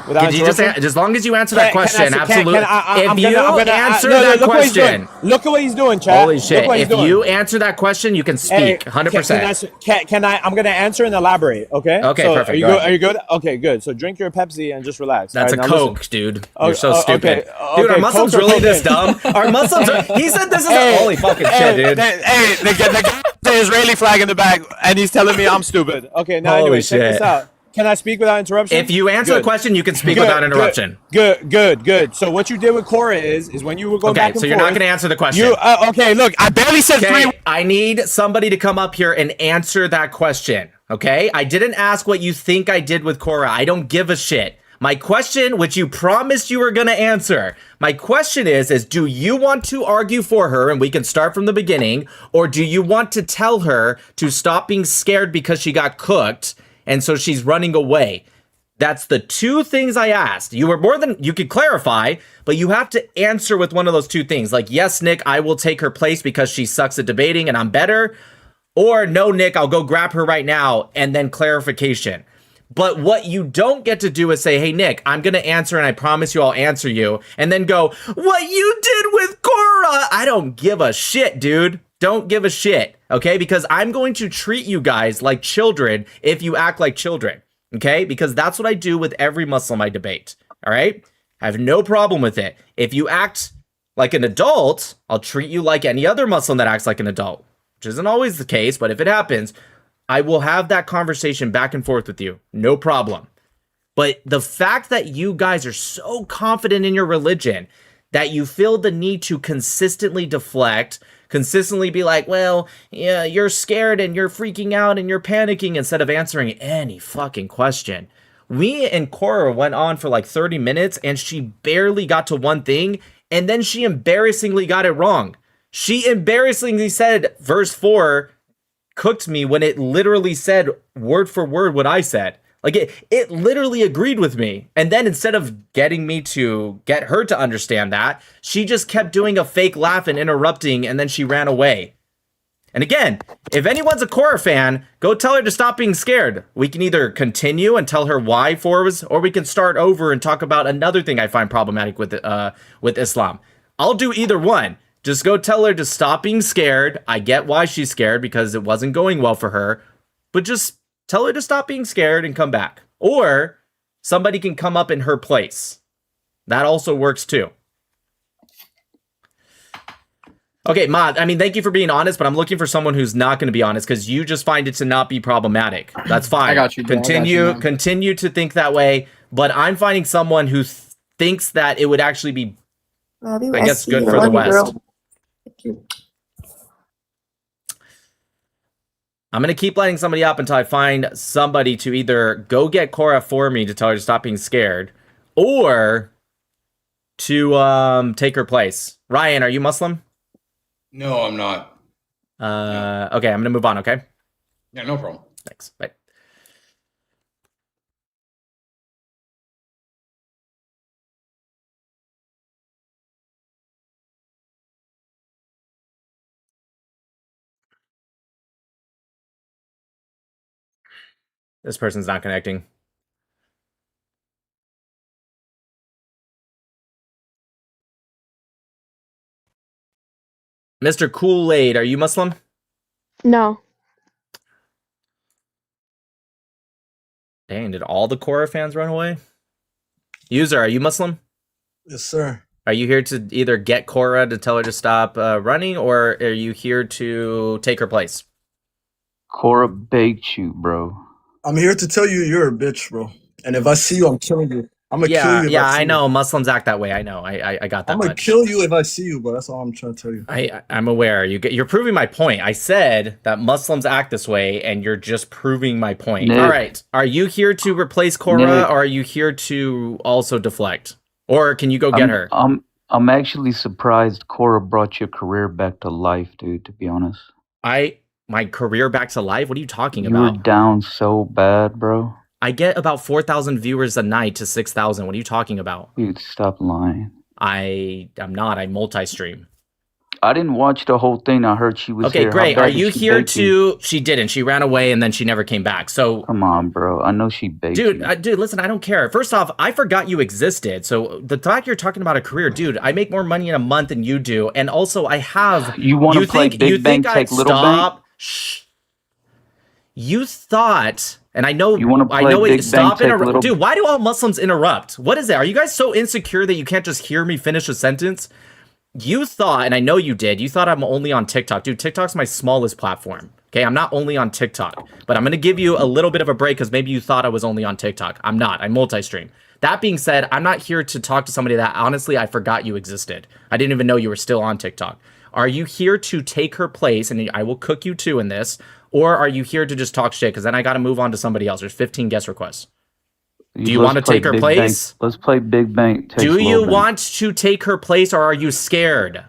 Without Could you just interrupting? as long as you answer that question, absolutely. I'm If you answer no, that look what he's question, doing. Look at what he's doing, chat. holy shit! Look what he's If doing. you answer that question, you can Hey, speak 100%. Can I? I'm gonna answer and elaborate. Okay. Okay, So perfect, Are you go good? ahead. Are you good? Okay, good. So drink your Pepsi and just relax. That's All right, a now Coke, listen. dude. Oh, You're so oh, stupid. okay, Dude, are okay, Muslims Coke or really this cocaine? dumb? Are Muslims? He said this is Hey, holy fucking shit, dude. Hey, the guy the Israeli flag in the back, and he's telling me I'm stupid. Okay, now Holy anyway, check shit. this out. Can I speak without interruption? If you answer the Good. question, you can speak Good, without interruption. Good. So what you did with Korra is when you were going Okay, back and so you're forth. not going to answer the question. You okay? Look, I barely said Okay, three. I need somebody to come up here and answer that question. Okay, I didn't ask what you think I did with Korra. I don't give a shit. My question, which you promised you were going to answer, my question is do you want to argue for her and we can start from the beginning, or do you want to tell her to stop being scared because she got cooked and so she's running away? That's the two things I asked. You were more than you could clarify, but you have to answer with one of those two things. Like, yes, Nick, I will take her place because she sucks at debating and I'm better. Or no, Nick, I'll go grab her right now, and then clarification. But what you don't get to do is say, hey, Nick, I'm going to answer and I promise you I'll answer you. And then go, what you did with Korra. I don't give a shit, dude. Don't give a shit. Okay? Because I'm going to treat you guys like children if you act like children. Okay? Because that's what I do with every Muslim I debate. All right? I have no problem with it. If you act like an adult, I'll treat you like any other Muslim that acts like an adult, which isn't always the case, but if it happens, I will have that conversation back and forth with you. No problem. But the fact that you guys are so confident in your religion that you feel the need to consistently deflect, consistently be like, well, yeah, you're scared and you're freaking out and you're panicking instead of answering any fucking question. Me and Korra went on for like 30 minutes and she barely got to one thing, and then she embarrassingly got it wrong. She embarrassingly said verse 4 cooked me when it literally said word for word what I said. Like it literally agreed with me. And then instead of getting me to get her to understand that, she just kept doing a fake laugh and interrupting, and then she ran away. And again, if anyone's a Korra fan, go tell her to stop being scared. We can either continue and tell her why 4 was, or we can start over and talk about another thing I find problematic with Islam. I'll do either one. Just go tell her to stop being scared. I get why she's scared because it wasn't going well for her, but just tell her to stop being scared and come back. Or somebody can come up in her place. That also works too. Okay, Mod, I mean, thank you for being honest, but I'm looking for someone who's not going to be honest because you just find it to not be problematic. That's fine. I got you, bro. Continue to think that way, but I'm finding someone who thinks that it would actually be, I guess, good for the West. Thank you. I'm going to keep lighting somebody up until I find somebody to either go get Korra for me to tell her to stop being scared, or to take her place. Ryan, are you Muslim? No, I'm not. Okay, I'm gonna move on, okay? Yeah, no problem. Thanks. Bye. This person's not connecting. Mr. Kool-Aid, are you Muslim? No. Dang, did all the Korra fans run away? User, are you Muslim? Yes, sir. Are you here to either get Korra to tell her to stop running, or are you here to take her place? Korra baked you, bro. I'm here to tell you you're a bitch, bro. And if I see you, I'm killing you. I'm gonna kill you. Yeah, I know. Muslims act that way. I know. I got that. I'm gonna kill you if I see you, bro. That's all I'm trying to tell you. I'm aware. You're proving my point. I said that Muslims act this way, and you're just proving my point. Nick. All right. Are you here to replace Korra, Nick. or are you here to also deflect? Or can you go get her? I'm actually surprised Korra brought your career back to life, dude, to be honest. My career back to life? What are you talking You about? were down so bad, bro. I get about 4,000 viewers a night to 6,000. What are you talking about? Dude, stop lying. I'm not. I multi-stream. I didn't watch the whole thing. I heard she was Okay, here. How great. bad Are did you she here bake you? to... She didn't. She ran away and then she never came back. So... Come on, bro. I know she baked you. Dude, listen, I don't care. First off, I forgot you existed. So the fact you're talking about a career, dude, I make more money in a month than you do. And also I have... You want to play Big Bang Take Little Bang? Shh. You thought... And I know... You want to play Big Bang Stop Take interrupting. Little... Dude, why do all Muslims interrupt? What is it? Are you guys so insecure that you can't just hear me finish a sentence? You thought, and I know you did, you thought I'm only on TikTok. Dude, TikTok's my smallest platform. Okay, I'm not only on TikTok. But I'm going to give you a little bit of a break because maybe you thought I was only on TikTok. I'm not. I multi-stream. That being said, I'm not here to talk to somebody that, honestly, I forgot you existed. I didn't even know you were still on TikTok. Are you here to take her place, and I will cook you too in this, or are you here to just talk shit? Because then I got to move on to somebody else. There's 15 guest requests. Do you want to take her place? Let's play Big Bang. Do you want to take her place, or are you scared?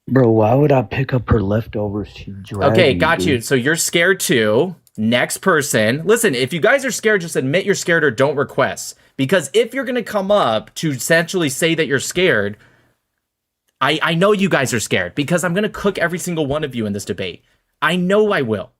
Bro, why would I pick up her leftovers? She dragged Okay, me, got dude. you. So you're scared too. Next person. Listen, if you guys are scared, just admit you're scared or don't request. Because if you're going to come up to essentially say that you're scared, I know you guys are scared because I'm going to cook every single one of you in this debate. I know I will.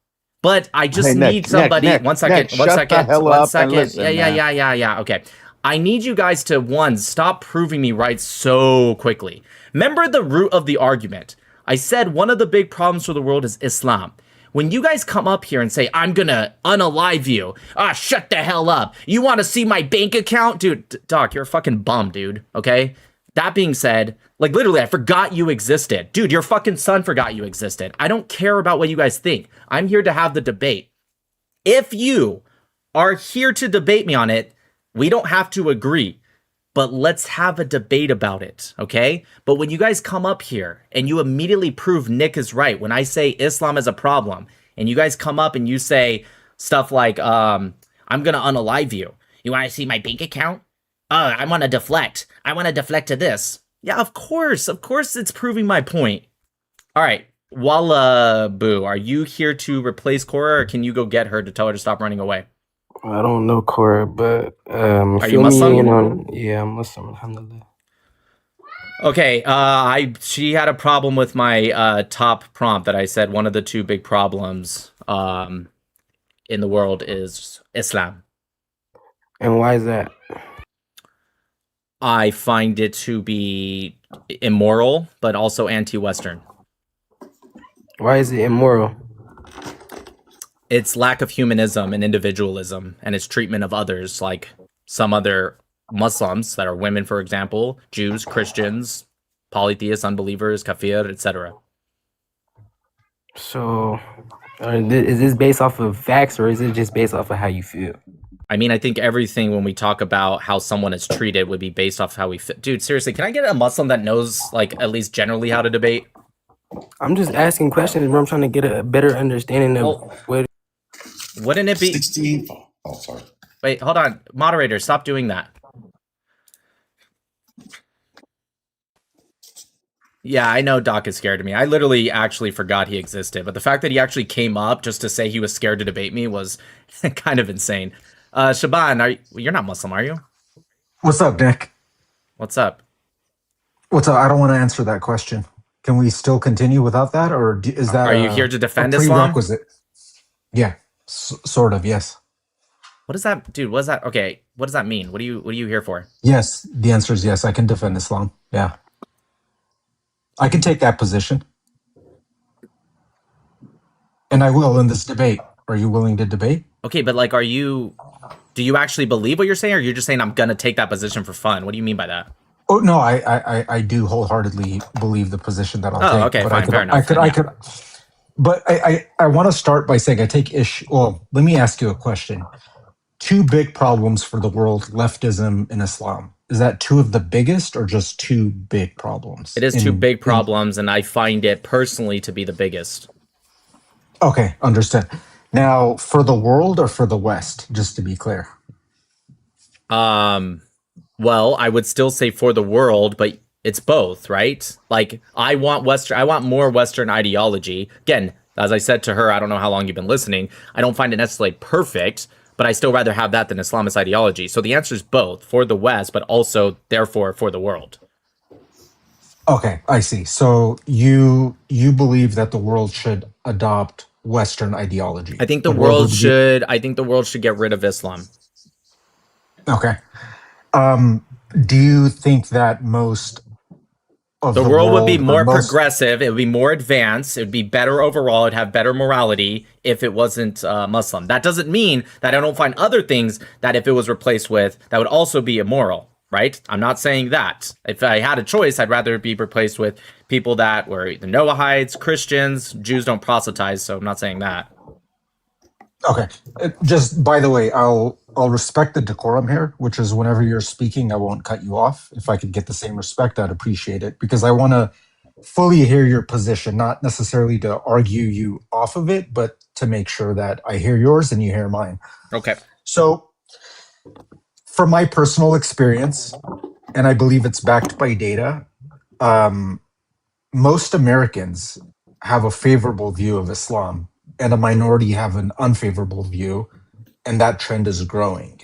But I just need somebody. Nick, one second. Nick, one shut second. the hell one up second. and listen, Yeah. Okay. I need you guys to, one, stop proving me right so quickly. Remember the root of the argument. I said one of the big problems for the world is Islam. When you guys come up here and say, I'm gonna unalive you. Shut the hell up. You want to see my bank account? Dude, Doc, you're a fucking bum, dude. Okay? That being said, like literally, I forgot you existed. Dude, your fucking son forgot you existed. I don't care about what you guys think. I'm here to have the debate. If you are here to debate me on it, we don't have to agree, but let's have a debate about it, okay? But when you guys come up here and you immediately prove Nick is right, when I say Islam is a problem, and you guys come up and you say stuff like, I'm gonna unalive you. You wanna see my bank account? I wanna deflect. I wanna deflect to this. Yeah, of course it's proving my point. All right, Walla Boo, are you here to replace Korra, or can you go get her to tell her to stop running away? I don't know Cora, but Are you fill me in Muslim? on. Yeah, I'm Muslim. Alhamdulillah. Okay, she had a problem with my top prompt that I said one of the two big problems in the world is Islam. And why is that? I find it to be immoral, but also anti-Western. Why is it immoral? Its lack of humanism and individualism, and its treatment of others, like some other Muslims that are women, for example, Jews, Christians, polytheists, unbelievers, kafir, etc. So, is this based off of facts or is it just based off of how you feel? I mean, I think everything when we talk about how someone is treated would be based off how we fit. Dude, seriously, can I get a Muslim that knows, like, at least generally how to debate? I'm just asking questions, bro. I'm trying to get a better understanding of what. Wouldn't it be 16? Oh, sorry. Wait, hold on. Moderator, stop doing that. Yeah, I know Doc is scared of me. I literally actually forgot he existed, but the fact that he actually came up just to say he was scared to debate me was kind of insane. Shaban, you're not Muslim, are you? What's up, Nick? What's up? What's up? I don't want to answer that question. Can we still continue without that, or is that? Are you here to defend a Islam? prerequisite? Yeah, sort of. Yes. What does that, dude? What does that? Okay, what does that mean? What are you here for? Yes, the answer is yes. I can defend Islam. Yeah, I can take that position, and I will in this debate. Are you willing to debate? Okay, but like, do you actually believe what you're saying, or you're just saying I'm gonna take that position for fun? What do you mean by that? Oh no, I do wholeheartedly believe the position that I'll take. Okay, but fine, fair enough. I could. But I want to start by saying I take issue. Well, let me ask you a question. Two big problems for the world: leftism and Islam. Is that two of the biggest, or just two big problems? It is two big problems, and I find it personally to be the biggest. Okay, understood. Now, for the world or for the West, just to be clear. Well, I would still say for the world, but it's both, right? Like, I want more Western ideology. Again, as I said to her, I don't know how long you've been listening. I don't find it necessarily perfect, but I still rather have that than Islamist ideology. So the answer is both, for the West, but also, therefore, for the world. Okay, I see. So you believe that the world should adopt Western ideology. I think the world should get rid of Islam. Okay. Do you think that most of the world would be more progressive, it would be more advanced, it would be better overall, it'd have better morality if it wasn't Muslim? That doesn't mean that I don't find other things that if it was replaced with, that would also be immoral, right? I'm not saying that. If I had a choice, I'd rather it be replaced with people that were the Noahites, Christians. Jews don't proselytize, so I'm not saying that. Okay. Just by the way, I'll respect the decorum here, which is whenever you're speaking, I won't cut you off. If I could get the same respect, I'd appreciate it, because I want to fully hear your position, not necessarily to argue you off of it, but to make sure that I hear yours and you hear mine. Okay. So from my personal experience, and I believe it's backed by data, most Americans have a favorable view of Islam, and a minority have an unfavorable view, and that trend is growing.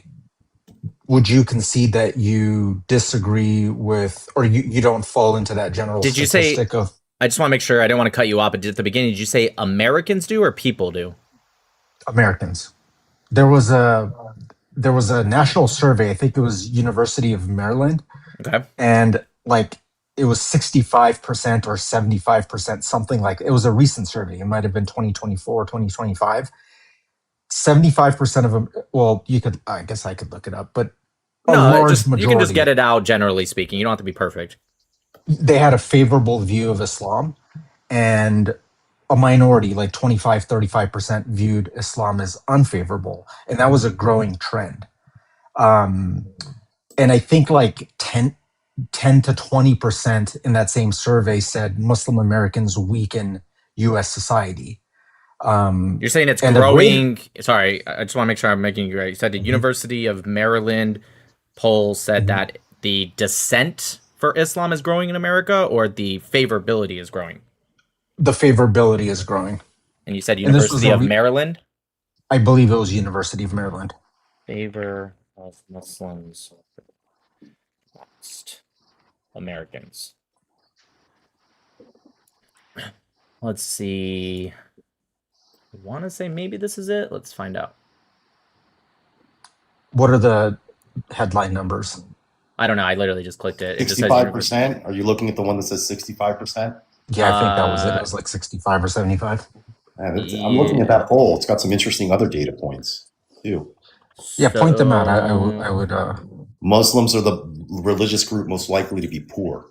Would you concede that you disagree with, or you don't fall into that general statistic of? I just want to make sure, I didn't want to cut you off, but at the beginning, did you say Americans do or people do? Americans. There was a national survey, I think it was University of Maryland. Okay. And like it was 65% or 75%, something like, it was a recent survey. It might have been 2024, 2025. 75% of them, well, I guess I could look it up, but a large majority. You can just get it out generally speaking. You don't have to be perfect. They had a favorable view of Islam, and a minority, like 25, 35%, viewed Islam as unfavorable. And that was a growing trend. And I think like 10 to 20% in that same survey said Muslim Americans weaken U.S. society. You're saying it's growing. Sorry, I just want to make sure I'm making you right. You said the University of Maryland poll said that the dissent for Islam is growing in America, or the favorability is growing? The favorability is growing. And you said University of Maryland? I believe it was University of Maryland. favor of Muslims amongst Americans. Let's see. I want to say maybe this is it. Let's find out. What are the headline numbers? I don't know. I literally just clicked it. It just says 65%. Are you looking at the one that says 65%? Yeah, I think that was it. It was like 65 or 75. I'm looking at that poll. It's got some interesting other data points too. Yeah, point them out. I would. Muslims are the religious group most likely to be poor.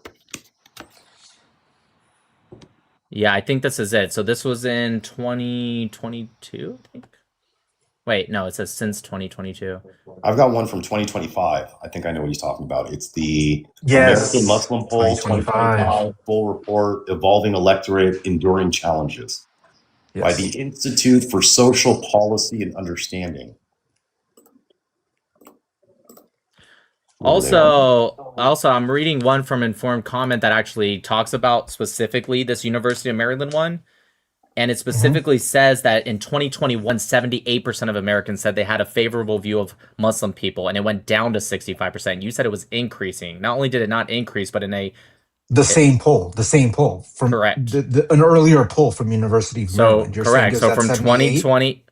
Yeah, I think this is it. So this was in 2022, I think. Wait, no, it says since 2022. I've got one from 2025. I think I know what he's talking about. It's the Yes, American Muslim poll 2025 full report, Evolving Electorate, Enduring Challenges by the Institute for Social Policy and Understanding. Also, I'm reading one from Informed Comment that actually talks about specifically this University of Maryland one. And it specifically says that in 2021, 78% of Americans said they had a favorable view of Muslim people, and it went down to 65%. You said it was increasing. Not only did it not increase, but in the same poll from correct. An earlier poll from University of Maryland. You're correct. So from 78? 2020,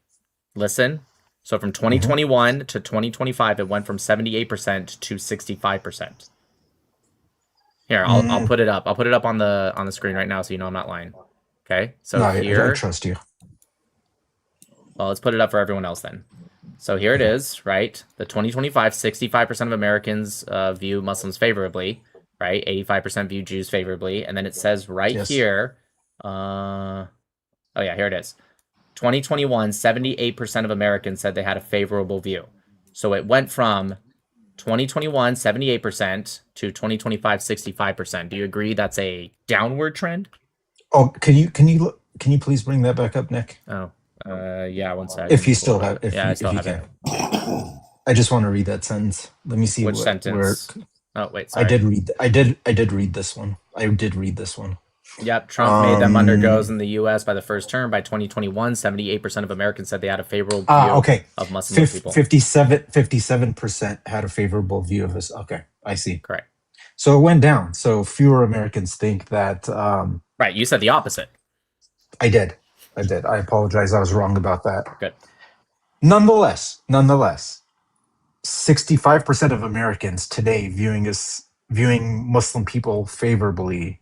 listen. So from 2021 to 2025, it went from 78% to 65%. Here, I'll put it up. I'll put it up on the screen right now, so you know I'm not lying. Okay, so No, here, I trust you. Well, let's put it up for everyone else then. So here it is, right? The 2025, 65% of Americans view Muslims favorably, right? 85% view Jews favorably. And then it says right here, oh yeah, here it is. 2021, 78% of Americans said they had a favorable view. So it went from 2021, 78% to 2025, 65%. Do you agree that's a downward trend? Oh, can you please bring that back up, Nick? Oh, yeah, one second. If you still have, I still have it. I just want to read that sentence. Let me see which sentence. Oh wait, sorry. I did read this one. I did read this one. Yep, Trump made them undergoes in the U.S. by the first term. By 2021, 78% of Americans said they had a favorable view of Muslim people. 57% had a favorable view of this. Okay, I see. Correct. So it went down. So fewer Americans think that. Right, you said the opposite. I did. I apologize. I was wrong about that. Good. Nonetheless, 65% of Americans today viewing Muslim people favorably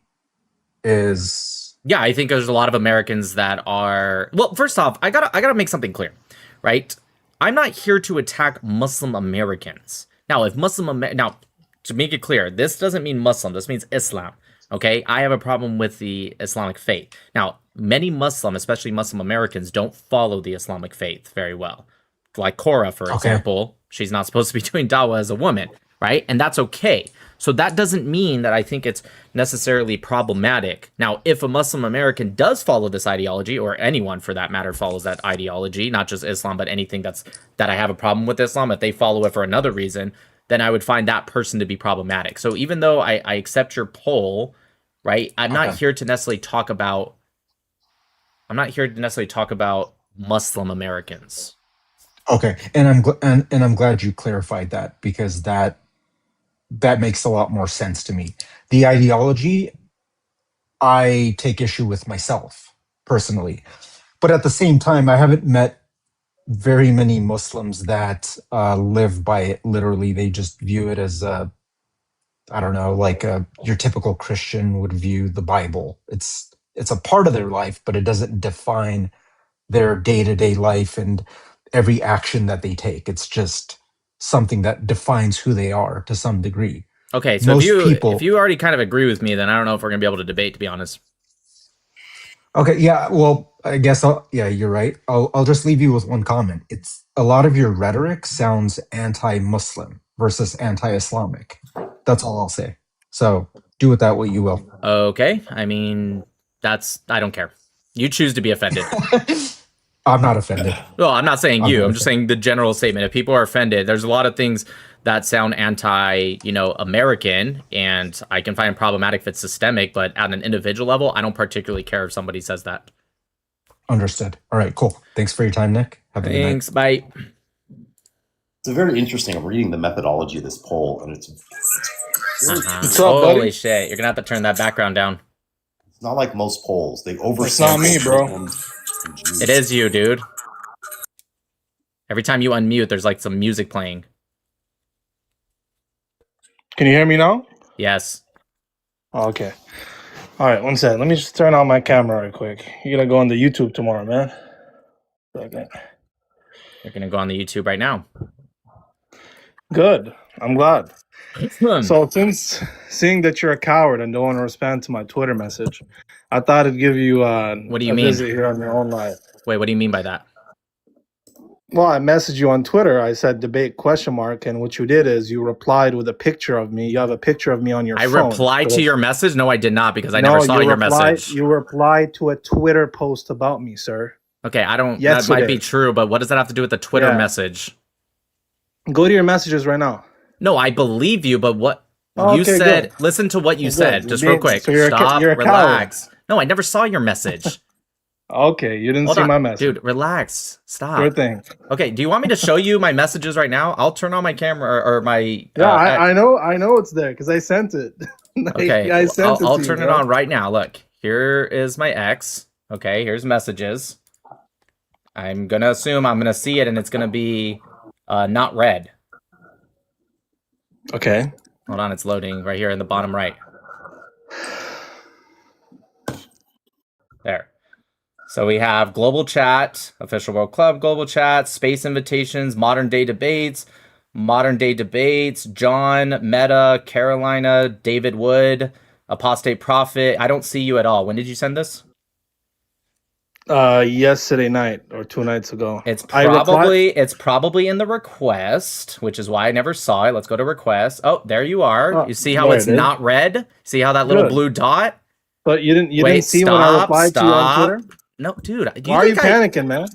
is. Yeah, I think there's a lot of Americans that are. Well, first off, I gotta make something clear, right? I'm not here to attack Muslim Americans. Now, if now, to make it clear, this doesn't mean Muslim. This means Islam. Okay, I have a problem with the Islamic faith. Now, many Muslim, especially Muslim Americans, don't follow the Islamic faith very well. Like Cora, for example, she's not supposed to be doing dawah as a woman, right? And that's okay. So that doesn't mean that I think it's necessarily problematic. Now, if a Muslim American does follow this ideology, or anyone for that matter follows that ideology, not just Islam, but anything that I have a problem with Islam, if they follow it for another reason, then I would find that person to be problematic. So even though I accept your poll, right, I'm not here to necessarily talk about Muslim Americans. Okay, and I'm glad you clarified that, because that makes a lot more sense to me. The ideology, I take issue with myself personally, but at the same time, I haven't met very many Muslims that live by it literally. They just view it as I don't know, like your typical Christian would view the Bible. It's a part of their life, but it doesn't define their day-to-day life and every action that they take. It's just something that defines who they are to some degree. Okay, so if you already kind of agree with me, then I don't know if we're gonna be able to debate, to be honest. Okay, yeah, well, I guess you're right. I'll just leave you with one comment. It's a lot of your rhetoric sounds anti-Muslim versus anti-Islamic. That's all I'll say. So do with that what you will. Okay, I mean, I don't care. You choose to be offended. I'm not offended. Well, I'm not saying you. I'm just saying the general statement. If people are offended, there's a lot of things that sound anti-American, and I can find problematic if it's systemic, but at an individual level, I don't particularly care if somebody says that. Understood. All right, cool. Thanks for your time, Nick. Have a good night. Thanks. Bye. It's a very interesting. I'm reading the methodology of this poll, and it's What's up, buddy? Holy shit! You're gonna have to turn that background down. It's not like most polls. They oversample. It's not me, bro. It is you, dude. Every time you unmute, there's like some music playing. Can you hear me now? Yes. Oh, okay. All right, one second. Let me just turn on my camera right quick. You're gonna go on the YouTube tomorrow, man. Okay. You're gonna go on the YouTube right now. Good. I'm glad. So since seeing that you're a coward and don't want to respond to my Twitter message, I thought I'd give you what do you a mean? visit here on your own live. Wait, what do you mean by that? Well, I messaged you on Twitter. I said debate ? And what you did is you replied with a picture of me. You have a picture of me on your phone. I replied to your message? No, I did not, because I never saw your message. You replied to a Twitter post about me, sir. Okay, I don't. Yesterday. That might be true, but what does that have to do with the Twitter message? Go to your messages right now. No, I believe you, but what Oh, you okay, said. good. Listen to what you Well, said, good. just You're real being- quick. so you're a Stop, you're a relax. No, I never saw your message. Okay, you didn't Hold see on. my message. Dude, relax. Stop. Sure thing. Okay, do you want me to show you my messages right now? I'll turn on my camera or my. Yeah, I know it's there because I sent it. Okay, I sent I'll it to turn you, it bro. on right now. Look, here is my X. Okay, here's messages. I'm gonna assume I'm gonna see it, and it's gonna be not red. Okay. Hold on, it's loading right here in the bottom right. There. So we have global chat, official World Club, global chat, space invitations, modern day debates, John, Meta, Carolina, David Wood, apostate prophet. I don't see you at all. When did you send this? Yesterday night or 2 nights ago. It's probably in the request, which is why I never saw it. Let's go to request. Oh, there you are. Oh, You see how there it's it is. not red? See how that little Good. blue dot? But you didn't Wait, see when I replied to you on Twitter? No, dude. Why are you panicking, man?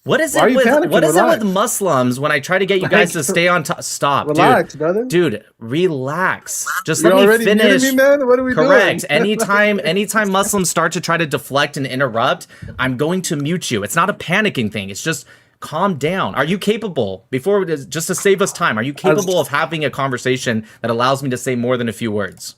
What is Why are it you with panicking? what is it with Relax. Muslims when I try to get you guys to stay on top? Stop, Relax, dude. brother. Dude, relax. Just You let me already muted finish. me, man? What are we Correct. doing? Anytime Muslims start to try to deflect and interrupt, I'm going to mute you. It's not a panicking thing. It's just calm down. Are you capable? Just to save us time, are you capable of having a conversation that allows me to say more than a few words?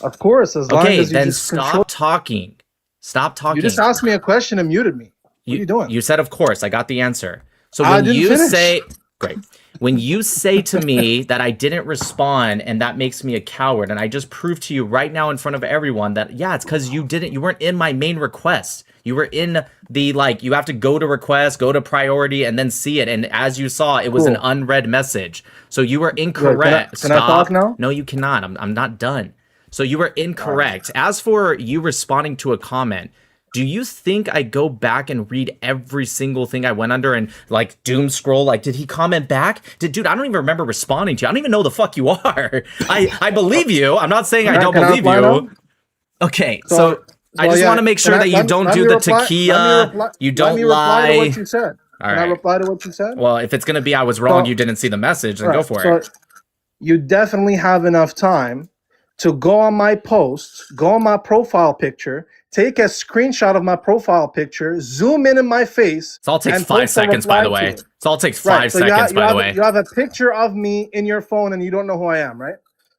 Of course, as long Okay, as you then just stop control. talking. Stop talking. You just asked me a question and muted me. What are you doing? You said, of course. I got the answer. So I when didn't you finish. say, great. When you say to me that I didn't respond and that makes me a coward, and I just proved to you right now in front of everyone that, yeah, it's because you weren't in my main request. You were in the, you have to go to request, go to priority, and then see it. And as you saw, it was an unread message. So you were incorrect. Can I talk now? No, you cannot. I'm not done. So you were incorrect. As for you responding to a comment, do you think I go back and read every single thing I went under and doom scroll? Did he comment back? Dude, I don't even remember responding to you. I don't even know who the fuck you are. I believe you. I'm not saying I don't believe you. Okay, so I just want to make sure that you don't do the takia. You don't lie. Reply to what you said. All Can I right. reply to what you said? Well, if it's gonna be I was wrong, So- you didn't see the message, then go for so it. You definitely have enough time to go on my post, go on my profile picture, take a screenshot of my profile picture, zoom in my face. It all takes and 5 post a seconds, by the reply to way. it. It all takes Right, 5 so you seconds, by the way. You have a picture of me in your phone and you don't know who I am, right?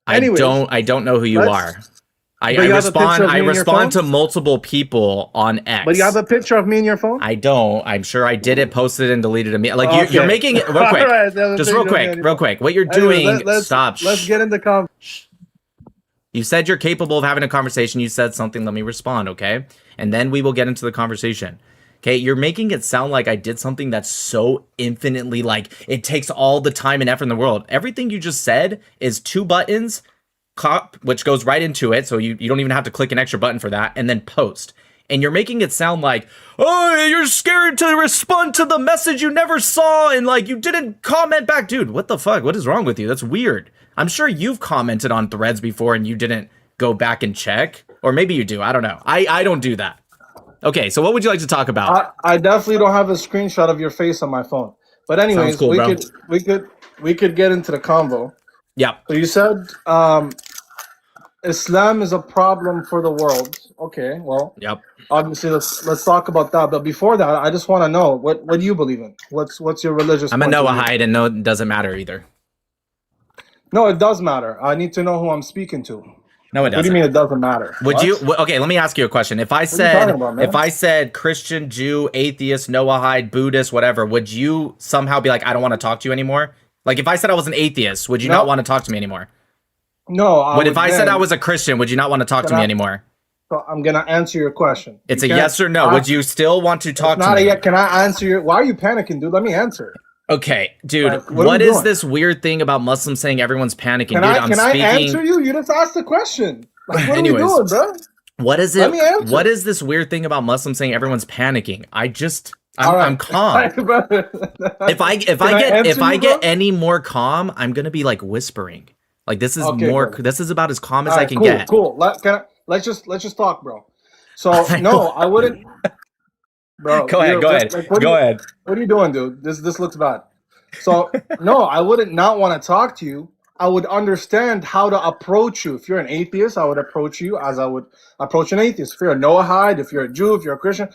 I don't know who you are. I But you have a picture of me in your respond to phone? multiple people on X. But you have a picture of me in your phone? I don't. I'm sure I did it, posted it, and deleted it. Okay. You're making it real quick. All right, then Just you real don't quick, need real quick. What you're Anyway, doing, stop. Let's get into You said you're capable of having a conversation. You said something. Let me respond, okay? And then we will get into the conversation. Okay, you're making it sound like I did something that's so infinitely, it takes all the time and effort in the world. Everything you just said is 2 buttons, which goes right into it, so you don't even have to click an extra button for that, and then post. And you're making it sound like, oh, you're scared to respond to the message you never saw, and you didn't comment back. Dude, what the fuck? What is wrong with you? That's weird. I'm sure you've commented on threads before and you didn't go back and check. Or maybe you do. I don't know. I don't do that. Okay, so what would you like to talk about? I definitely don't have a screenshot of your face on my phone. But anyways, Sounds cool, bro. we could get into the convo. Yeah. So you said Islam is a problem for the world Okay, well, Yep. obviously let's talk about that. But before that, I just want to know what do you believe in? What's your religious? I'm a point of view? Noahide, and no, it doesn't matter either. No, it does matter. I need to know who I'm speaking to. No, it What do you doesn't. mean it doesn't matter? Would What? you? Okay, let me ask you a question. If I are you said, talking about, man? if I said Christian, Jew, atheist, Noahide, Buddhist, whatever, would you somehow be like, I don't want to talk to you anymore? Like, if I said I was an atheist, would you not want to talk to me anymore? No. If I said I was a Christian, would you not want to talk to me anymore? So I'm gonna answer your question. It's You a can't yes or no. Would you still want to talk It's to not me? a yet. Can I answer your? Why are you panicking, dude? Let me answer. Okay, dude, Like, what are what we is doing? this weird thing about Muslims saying everyone's panicking? Can Dude, I I'm can I speaking. answer you? You just asked the question. Like, what Anyways, are we doing, bro? What is Let it? me answer. What is this weird thing about Muslims saying everyone's panicking? I'm All right. I'm calm. if I get any more calm, I'm gonna be like whispering. Like this is Okay, more. good. This is about as calm as All I right, can cool, get. Cool. Let's just talk, bro. So no, I wouldn't. Bro, Go ahead. Go ahead. Go ahead. What are you doing, dude? This looks bad. So no, I wouldn't not want to talk to you. I would understand how to approach you. If you're an atheist, I would approach you as I would approach an atheist. If you're a Noahide, if you're a Jew, if you're a Christian,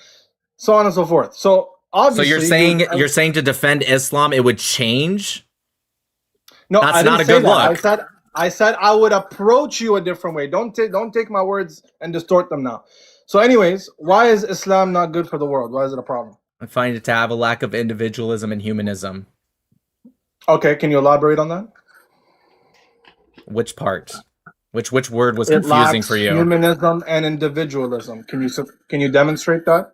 so on and so forth. So obviously, So you're saying to defend Islam, it would change? no, That's I didn't not a say good that. look. I said I would approach you a different way. Don't take my words and distort them now. So, anyways, why is Islam not good for the world? Why is it a problem? I find it to have a lack of individualism and humanism. Okay, can you elaborate on that? Which part? Which word was It confusing lacks for you? humanism and individualism. Can you demonstrate that?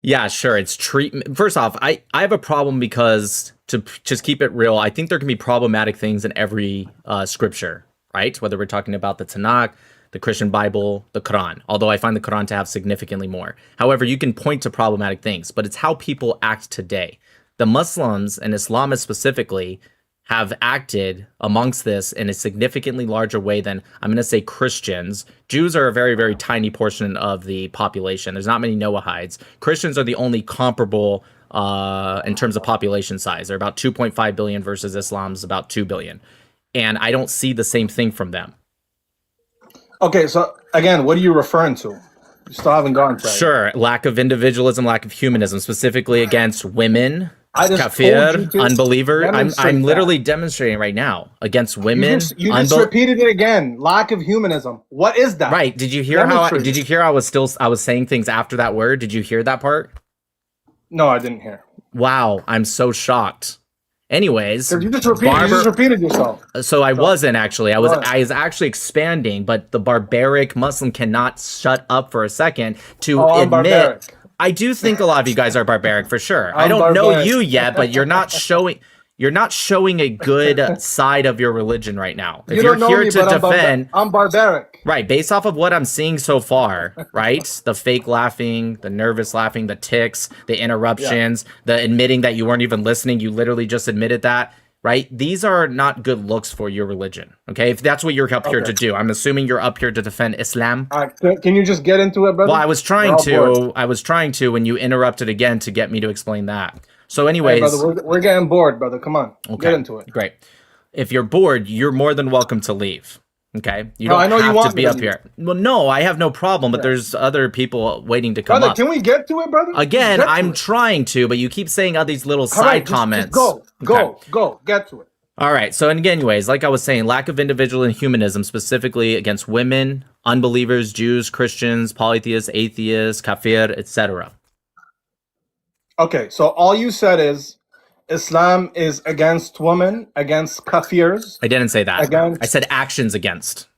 Yeah, sure. It's treatment. First off, I have a problem because to just keep it real, I think there can be problematic things in every scripture, right? Whether we're talking about the Tanakh, the Christian Bible, the Quran, although I find the Quran to have significantly more. However, you can point to problematic things, but it's how people act today. The Muslims and Islamists specifically have acted amongst this in a significantly larger way than, I'm going to say, Christians. Jews are a very, very tiny portion of the population. There's not many Noahides. Christians are the only comparable in terms of population size. They're about 2.5 billion versus Islam's about 2 billion. And I don't see the same thing from them. Okay, so again, what are you referring to? You still haven't gone to that. Sure, lack of individualism, lack of humanism, specifically against women, I just told kafir, you to unbeliever. demonstrate I'm that. literally demonstrating right now against women. You just repeated it again. Lack of humanism. What is that? Right? Did you hear Demonstrate it. I was saying things after that word? Did you hear that part? No, I didn't hear. Wow, I'm so shocked. Anyways, You just repeated yourself. So I wasn't actually. I was Right. actually expanding, but the barbaric Muslim cannot shut up for a second to Oh, I'm admit. barbaric. I do think a lot of you guys are barbaric for sure. I I'm don't know barbaric. you yet, but you're not showing a good side of your religion right now. If You you're don't know here me, to but defend, I'm barbaric. right, based off of what I'm seeing so far, right? The fake laughing, the nervous laughing, the tics, the interruptions, the admitting that you weren't even listening, you literally just admitted that, right? These are not good looks for your religion, okay? If that's what you're up here to do. I'm assuming you're up here to defend Islam. All right, can you just get into it, brother? Well, I was trying to when you interrupted again to get me to explain that. So anyways, Hey, brother, we're getting bored, brother. Come on, get into it. Great. If you're bored, you're more than welcome to leave. Okay, you No, don't I know you have want to me be to up leave. here. Well, no, I have no problem, but there's other people waiting to come Brother, up. can we get to it, brother? Again, Get to I'm it. trying to, but you keep saying all these little All side right, just comments. go, Okay. get to it. All right. So, anyways, like I was saying, lack of individual and humanism, specifically against women, unbelievers, Jews, Christians, polytheists, atheists, kafir, etc. Okay, so all you said is Islam is against women, against kafirs. I didn't say that. Against- I said actions against.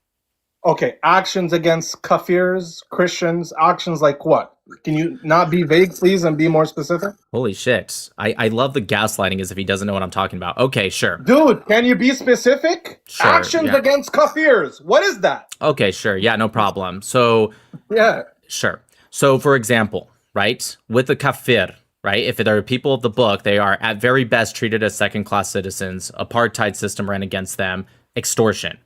Okay, actions against kafirs, Christians, actions like what? Can you not be vague, please, and be more specific? Holy shit. I love the gaslighting as if he doesn't know what I'm talking about. Okay, sure. Dude, can you be specific? Sure, Actions yeah. against kafirs. What is that? Okay, sure. Yeah, no problem. So, Yeah. sure. So, for example, right, with the kafir, right, if they're people of the book, they are at very best treated as second-class citizens. Apartheid system ran against them. Extortion.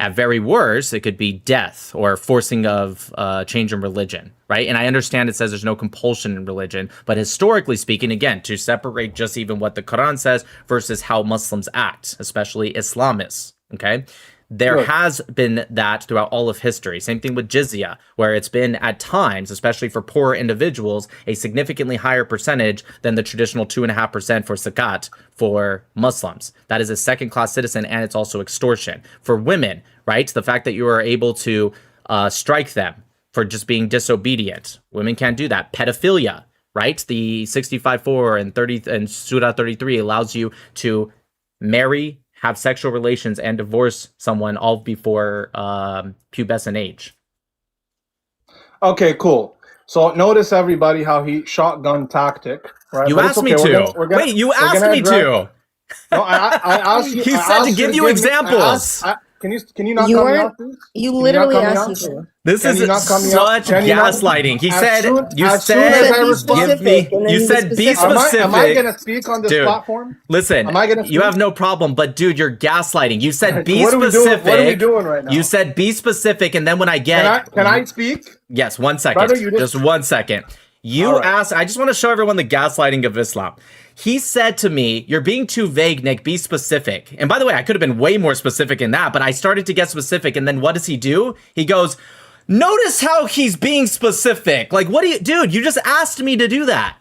At very worst, it could be death or forcing of change in religion, right? And I understand it says there's no compulsion in religion, but historically speaking, again, to separate just even what the Quran says versus how Muslims act, especially Islamists, okay? There Good. has been that throughout all of history. Same thing with jizya, where it's been at times, especially for poorer individuals, a significantly higher percentage than the traditional 2.5% for zakat for Muslims. That is a second-class citizen, and it's also extortion. For women, right, the fact that you are able to strike them for just being disobedient. Women can't do that. Pedophilia, right? The 65.4 and 30 and Surah 33 allows you to marry, have sexual relations, and divorce someone all before pubescent age. Okay, cool. So notice everybody how he shotgun tactic, right? You But it's asked me okay. to. Wait, you asked me to. No, I asked you. He I said to asked give to you me- examples. Can you not You cut me weren't. off, please? You Can you not literally cut me asked off? him to. This Can is you not cut me off? such Can you not- gaslighting. He As said, soon- you as soon said, as I Be respond- give specific, me, and then you he was said, be specific. specific. Am I gonna speak on this Dude, platform? listen, Am I gonna you speak? have no problem, but dude, you're gaslighting. You said be What are we doing? specific. What are we doing right now? You said be specific, and then when I get... Can I speak? Yes, 1 second. Brother, you just 1 second. You All right. asked, I just want to show everyone the gaslighting of Islam. He said to me, you're being too vague, Nick, be specific. And by the way, I could have been way more specific in that, but I started to get specific. And then what does he do? He goes, notice how he's being specific. Like, what do you, dude, you just asked me to do that.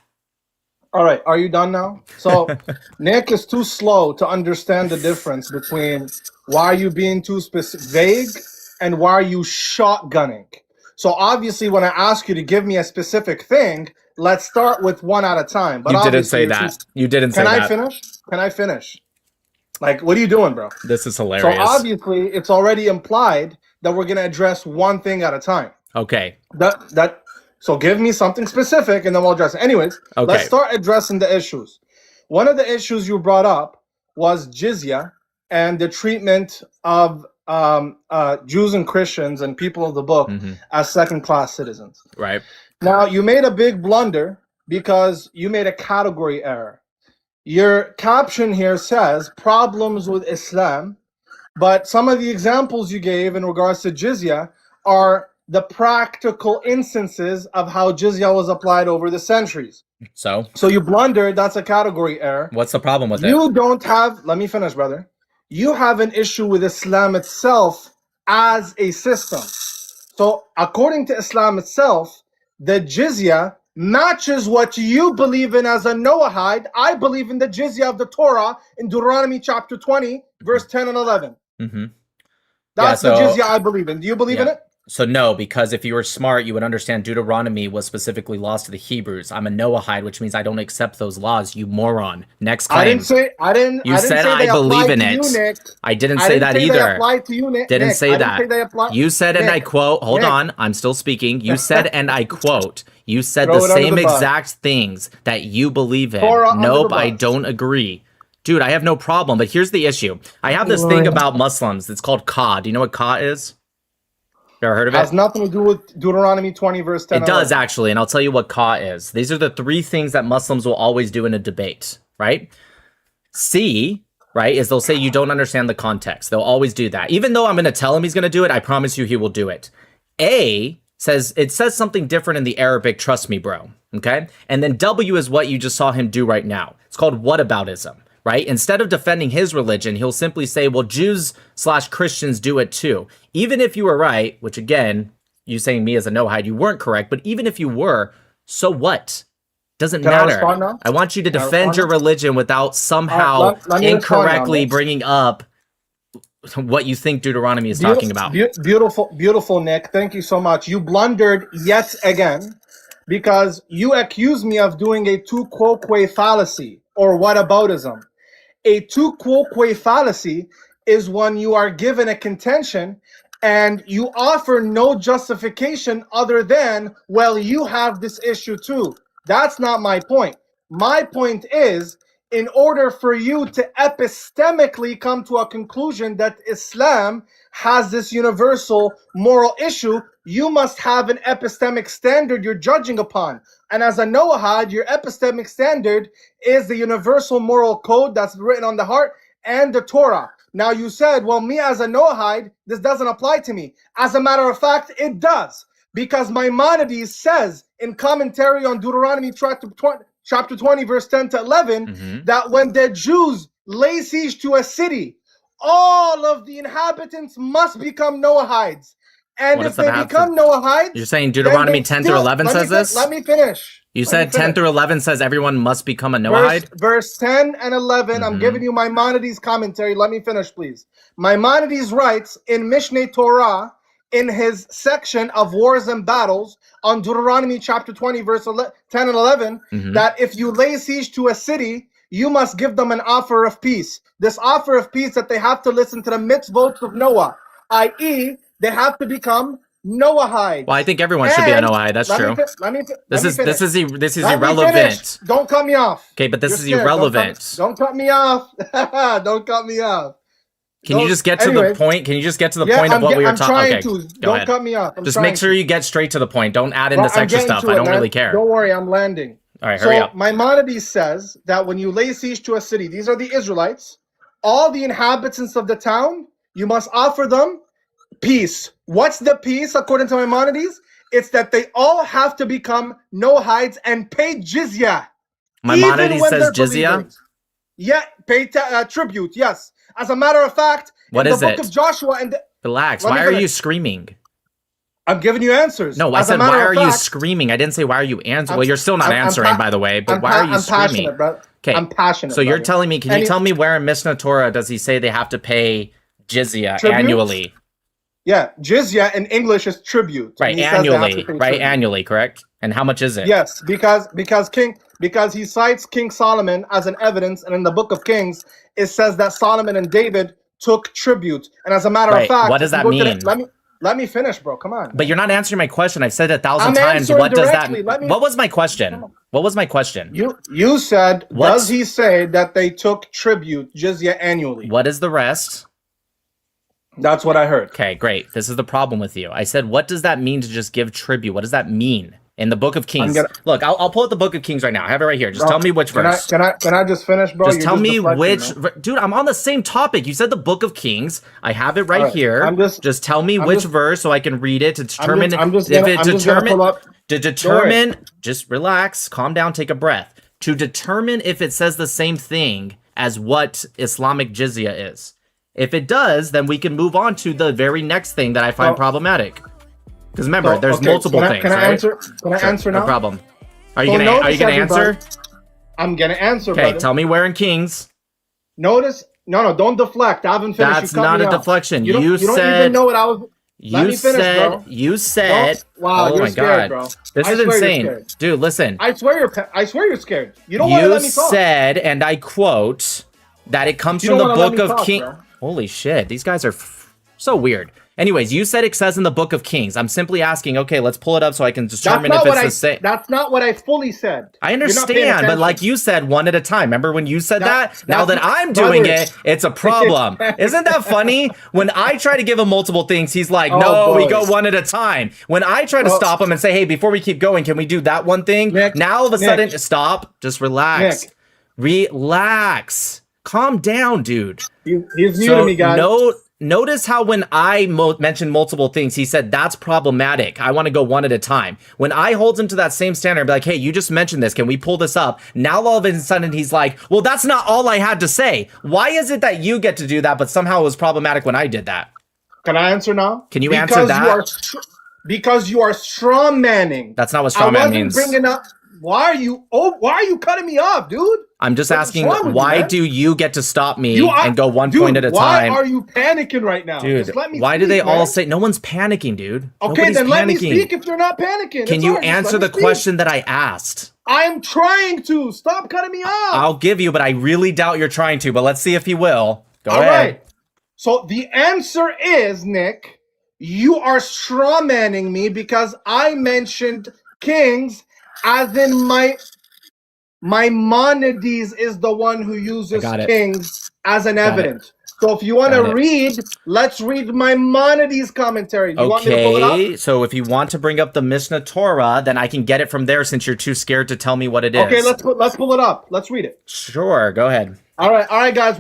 All right, are you done now? So Nick is too slow to understand the difference between why are you being too vague and why are you shotgunning. So obviously, when I ask you to give me a specific thing, let's start with one at a time. But You didn't obviously say you're that. too- You didn't say Can I that. finish? Can I finish? Like, what are you doing, bro? This is So hilarious. obviously, it's already implied that we're gonna address one thing at a time. Okay. So give me something specific, and then we'll address it. Anyways, Okay. let's start addressing the issues. One of the issues you brought up was jizya and the treatment of Jews and Christians and people of the book as second-class citizens. Right. Now, you made a big blunder because you made a category error. Your caption here says problems with Islam, but some of the examples you gave in regards to jizya are the practical instances of how jizya was applied over the centuries. So you blundered, that's a category error. what's the problem with it? You don't have, let me finish, brother. You have an issue with Islam itself as a system. So according to Islam itself, the jizya matches what you believe in as a Noahide. I believe in the jizya of the Torah in Deuteronomy chapter 20, verse 10 and 11. Mm-hmm. That's the jizya I believe in. Do you believe in it? So no, because if you were smart, you would understand Deuteronomy was specifically lost to the Hebrews. I'm a Noahide, which means I don't accept those laws, you moron. Next claim. I didn't say You said say I they believe applied in to it. you, Nick. I didn't I say didn't that say they either. applied to you, Nick. Didn't Nick, say I that. didn't say they applied. You said, and I Nick, quote, hold Nick. on, I'm still speaking. You said, and I quote, you said Throw the it under same the bus. exact things that you believe in. Torah under Nope, the I bus. don't agree. Dude, I have no problem, but here's the issue. I have this thing about Muslims. It's called Ka. Do you know what Ka is? You ever heard of it? Has nothing to do with Deuteronomy 20, verse 10. It does actually, and I'll tell you what Ka is. These are the three things that Muslims will always do in a debate, right? C, right, is they'll say you don't understand the context. They'll always do that. Even though I'm going to tell him he's going to do it, I promise you he will do it. A says, it says something different in the Arabic, trust me, bro, okay? And then W is what you just saw him do right now. It's called whataboutism. Right? Instead of defending his religion, he'll simply say, well, Jews/Christians do it too. Even if you were right, which again, you saying me as a no-hide, you weren't correct, but even if you were, so what? Doesn't Can I matter. respond now? I want you to Can I defend respond your now? religion without somehow let me respond now, incorrectly Nick. bringing up what you think Deuteronomy is talking about. Beautiful, Nick. Thank you so much. You blundered yet again because you accused me of doing a tu quoque fallacy or whataboutism. A tu quoque fallacy is when you are given a contention and you offer no justification other than, well, you have this issue too. That's not my point. My point is, in order for you to epistemically come to a conclusion that Islam has this universal moral issue, you must have an epistemic standard you're judging upon. And as a Noahide, your epistemic standard is the universal moral code that's written on the heart and the Torah. Now you said, well, me as a Noahide, this doesn't apply to me. As a matter of fact, it does. Because Maimonides says in commentary on Deuteronomy chapter 20, verse 10 to 11, that when the Jews lay siege to a city all of the inhabitants must become Noahides. And What if does that they have become to- Noahides, You're saying then Deuteronomy they 10 still- through 11 says this? Let me finish. You Let me said 10 finish. through 11 says everyone must become a Noahide? Verse 10 and 11, I'm giving you Maimonides' commentary. Let me finish, please. Maimonides writes in Mishneh Torah, in his section of wars and battles, on Deuteronomy chapter 20, verse 10 and 11, that if you lay siege to a city, you must give them an offer of peace. This offer of peace that they have to listen to the mitzvot of Noah, i.e., they have to become Noahides. Well, I think everyone should be a And Noahide. That's let me true. fi- let me fi- let me finish. This is Let me finish. irrelevant. Don't cut me off. Okay, but this You're is scared. irrelevant. Don't cut me off. Don't cut me off. Can you just get to the point? Can you just get to the Yeah, point of what we were I'm talking? trying Okay, to. go Don't ahead. cut me off. I'm Just trying make sure to. you get straight to the point. Don't add in Bro, this I'm extra getting stuff. to I it, don't man. really care. Don't worry, I'm landing. All right, hurry up. Maimonides says that when you lay siege to a city, these are the Israelites, all the inhabitants of the town, you must offer them peace. What's the peace according to Maimonides? It's that they all have to become Noahides and pay jizya. Maimonides says jizya? Believers. Yeah, pay tribute, yes. As a matter of fact, What in is the book it? of Joshua and Relax. Let me Why are finish. you screaming? I'm giving you answers. No, I As a said, matter why of are you fact, screaming? I didn't say, why are you answering? I'm- Well, you're still not I'm answering, pa- by the way, but I'm why pa- are you I'm screaming? passionate, bro. Okay. I'm passionate. So you're brother. telling me, can And you tell me where in Mishnah Torah does he say they have to pay jizya Tribute? annually? Yeah, jizya in English is tribute. Right, And he says they have to annually. pay Right, tribute. annually, correct? And how much is it? Yes, because he cites King Solomon as an evidence, and in the book of Kings, it says that Solomon and David took tribute. And as a matter of Right, fact, what does if you that go to mean? let me finish, bro. Come on. But you're not answering my question. I've said it 1,000 I'm times. answering What does that directly. Let me- What was my question? What was my question? You said, What's- does he say that they took tribute jizya annually? What is the rest? That's what I heard. Okay, great. This is the problem with you. I said, what does that mean to just give tribute? What does that mean? In the Book of Kings. Look, I'll pull up the Book of Kings right now. I have it right here. Just Bro, tell me which verse. Can I just finish, bro? Just You're tell me deflecting, which... man. Dude, I'm on the same topic. You said the Book of Kings. I have it right, All right, here. I'm just- tell me I'm which just- verse so I can read it to determine... I'm just if gonna- it I'm just gonna determine... pull up- To determine... Just relax. Calm down. Take a breath. To determine if it says the same thing as what Islamic jizya is. If it does, then we can move on to the very next thing that I find problematic. Because remember, So, there's okay, multiple can I- things, can I right? answer- can I answer No now? problem. Are you So gonna notice, answer? everybody- I'm gonna answer, Okay, brother. tell me where in Kings. Notice, no, don't deflect. I haven't finished. That's You cut not me a off. deflection. You don't You even said- know what I was. Let You me finish, said, bro. you said, Wow, oh you're my scared, God, bro. this I is swear you're insane. scared. Dude, listen, I swear you're scared. You don't want to you let me talk. said, and I quote, that it comes You from don't the wanna let Book me of talk, Kings. bro. Holy shit, these guys are so weird. Anyways, you said it says in the Book of Kings. I'm simply asking, okay, let's pull it up so I can determine if it's the same. That's not what I fully said. I You're not paying understand, but attention. like you said, one at a time. Remember when you said that? Now that that's- I'm doing brothers. it, it's a problem. Isn't that funny? When I try to give him multiple things, he's like, Oh, no, we boy. go one at a time. When I try to stop him and say, hey, before we keep going, can we do that one thing? Now all of a sudden, stop, just relax. Relax. Calm down, dude. He's new to me, guys. Notice how when I mentioned multiple things, he said, that's problematic. I want to go one at a time. When I hold him to that same standard, be like, hey, you just mentioned this. Can we pull this up? Now all of a sudden he's like, well, that's not all I had to say. Why is it that you get to do that, but somehow it was problematic when I did that? Can I answer now? Can you answer that? Because you are straw manning. That's not what straw man means. Bringing up. Why are you cutting me off, dude? I'm just What's asking, wrong with you, why man? do you get to stop me You are- and go one dude, point at a time? Why are you panicking right now? Dude, Just let me why do speak, they all man. say no one's panicking, dude? Okay, Nobody's then let me panicking. speak if you're not panicking. Can It's you all right, just answer let me the speak. question that I asked? I'm trying to. Stop cutting me off. I'll give you, but I really doubt you're trying to. But let's see if you will. Go All ahead. right. So the answer is, Nick, you are straw manning me because I mentioned kings as in Maimonides is the one who uses got it. kings as an Got it. evidence. So if you want Got to it. read, let's read Maimonides' commentary. Do you want me to pull it up? Okay, so if you want to bring up the Mishnah Torah, then I can get it from there since you're too scared to tell me what it is. Okay, let's pull it up. Let's read it. Sure, go ahead. All right, guys.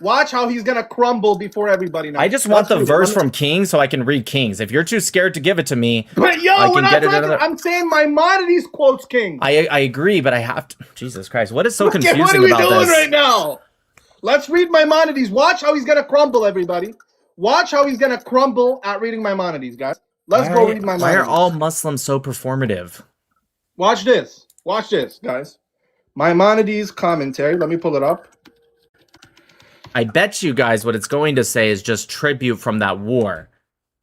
Watch how he's gonna crumble before everybody now. I just want Let's the read it. verse Let me- from Kings so I can read Kings. If you're too scared to give it to me, But yo, I we're can not get it talking. another. I'm saying Maimonides quotes kings. I agree, but I have to. Jesus Christ, what is so Look at confusing what are we about doing this? right now? Let's read Maimonides. Watch how he's gonna crumble, everybody. Watch how he's gonna crumble at reading Maimonides, guys. Let's go read Maimonides. Why are all Muslims so performative? Watch this. Watch this, guys. Maimonides commentary. Let me pull it up. I bet you guys what it's going to say is just tribute from that war.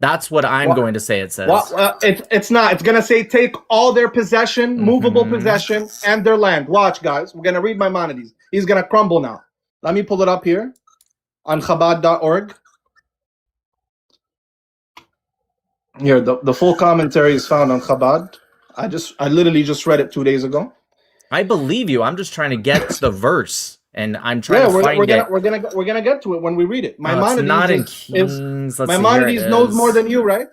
That's what I'm going to say it says. Well, it's not. It's going to say take all their possession, movable possession, and their land. Watch, guys. We're going to read Maimonides. He's going to crumble now. Let me pull it up here on Chabad.org. Here, the full commentary is found on Chabad. I literally just read it 2 days ago. I believe you. I'm just trying to get to the verse, and I'm trying to find it. We're gonna get to it when we read it. Maimonides it's not in Kings. Let's Maimonides knows more than you, right?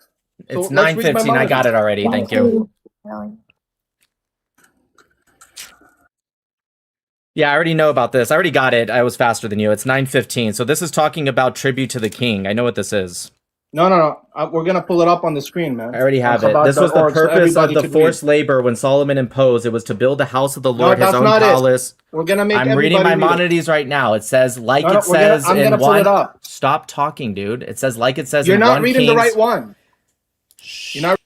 It's 9:15. I got it already. Thank you. Yeah, I already know about this. I already got it. I was faster than you. It's 9:15. So this is talking about tribute to the king. I know what this is. No. We're going to pull it up on the screen, man. I already have it. This was the purpose of the forced labor when Solomon imposed. It was to build the house of the Lord, his own palace. We're going to make I'm reading Maimonides right now. It says, like it says in one... Stop talking, dude. It says, like it says in 1 Kings... You're not reading the right one. You're not...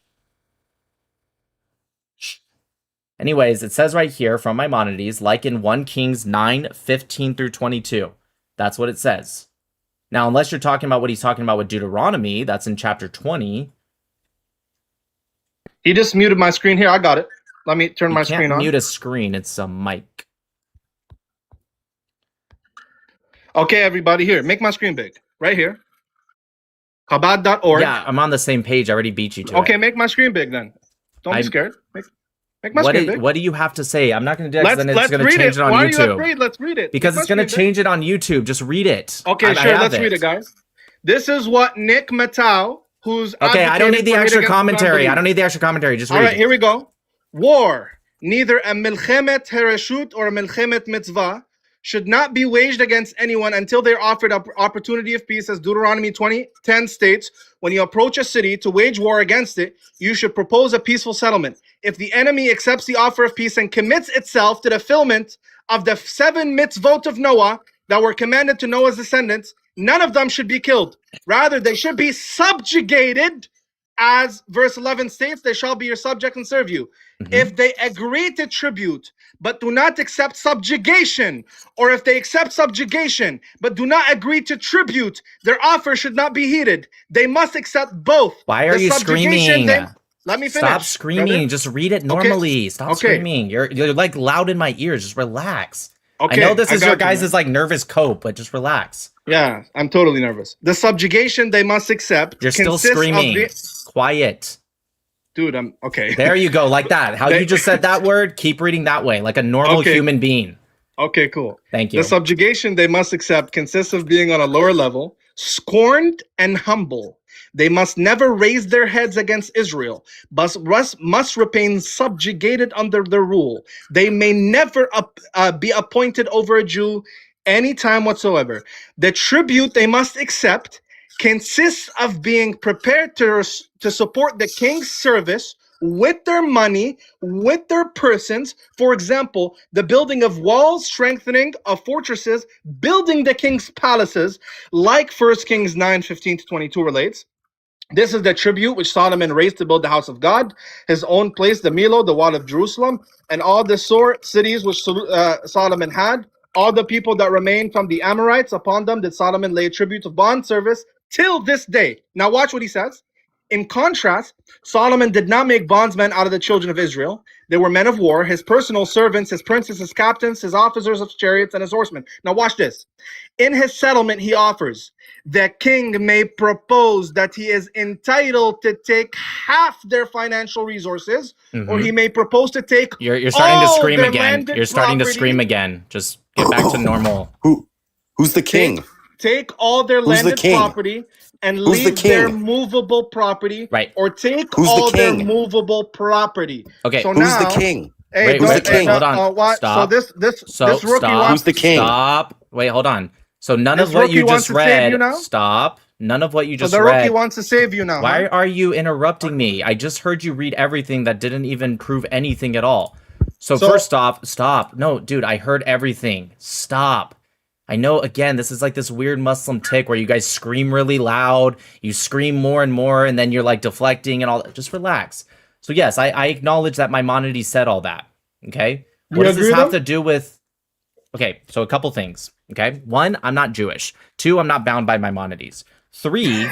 Anyways, it says right here from Maimonides, like in 1 Kings 9:15 through 22. That's what it says. Now, unless you're talking about what he's talking about with Deuteronomy, that's in chapter 20. He just muted my screen here. I got it. Let me turn my screen on. You can't mute a screen. It's a mic. Okay, everybody, here. Make my screen big. Right here. Chabad.org. Yeah, I'm on the same page. I already beat you to it. Okay, make my screen big then. Don't be scared. Make my screen big. What do you have to say? I'm not going to do it because then it's going to change it on Why YouTube. Are you afraid? Let's read it. Because it's going to change it on YouTube. Just read it. Okay, sure. Let's read it, guys. This is what Nick Matau, who's... Okay, I don't need the extra commentary. I don't need the extra commentary. Just read it. All right, here we go. War, neither a milchemet hereshut or a milchemet mitzvah, should not be waged against anyone until they're offered an opportunity of peace, as Deuteronomy 20:10 states. When you approach a city to wage war against it, you should propose a peaceful settlement. If the enemy accepts the offer of peace and commits itself to the fulfillment of the 7 mitzvot of Noah that were commanded to Noah's descendants, none of them should be killed. Rather, they should be subjugated. As verse 11 states, they shall be your subject and serve you. If they agree to tribute, but do not accept subjugation, or if they accept subjugation, but do not agree to tribute, their offer should not be heeded. They must accept both. Why are you screaming? Let me finish. Stop screaming. Brother. Just read it normally. Okay. Stop screaming. You're like loud in my ears. Just relax. Okay, I know this is your guys' like nervous cope, but just relax. Yeah, I'm totally nervous. The subjugation they must accept. You're still screaming. Quiet. Dude, I'm okay. There you go, like that. How you just said that word, keep reading that way, like a normal human being. Okay, cool. Thank you. The subjugation they must accept consists of being on a lower level, scorned and humble. They must never raise their heads against Israel, but must remain subjugated under their rule. They may never be appointed over a Jew any time whatsoever. The tribute they must accept consists of being prepared to support the king's service with their money, with their persons. For example, the building of walls, strengthening of fortresses, building the king's palaces, like 1 Kings 9:15-22 relates. This is the tribute which Solomon raised to build the house of God, his own place, the Milo, the wall of Jerusalem, and all the cities which Solomon had. All the people that remained from the Amorites, upon them did Solomon lay a tribute of bond service till this day. Now watch what he says. In contrast, Solomon did not make bondsmen out of the children of Israel. They were men of war, his personal servants, his princes, his captains, his officers of chariots, and his horsemen. Now watch this. In his settlement, he offers, the king may propose that he is entitled to take half their financial resources, or he may propose to take You're starting to scream again. You're starting to scream again. Just get back to normal. Who's the king? Take all their landed property and leave their movable property, right? Or take all their movable property. Okay, so who's now, the king? Hey, who's the king? Hold on. Stop. So this rookie wants. Who's the king? Stop. Wait, hold on. So none of what you just read. Stop. None of what you just read. So the rookie wants to save you now. Why are you interrupting me? I just heard you read everything that didn't even prove anything at all. So first off, stop. No, dude, I heard everything. Stop. I know, again, this is like this weird Muslim tick where you guys scream really loud, you scream more and more, and then you're like deflecting and all that. Just relax. So yes, I acknowledge that Maimonides said all that. Okay? What does this have to do with... Okay, so a couple things. Okay? 1, I'm not Jewish. 2, I'm not bound by Maimonides. 3,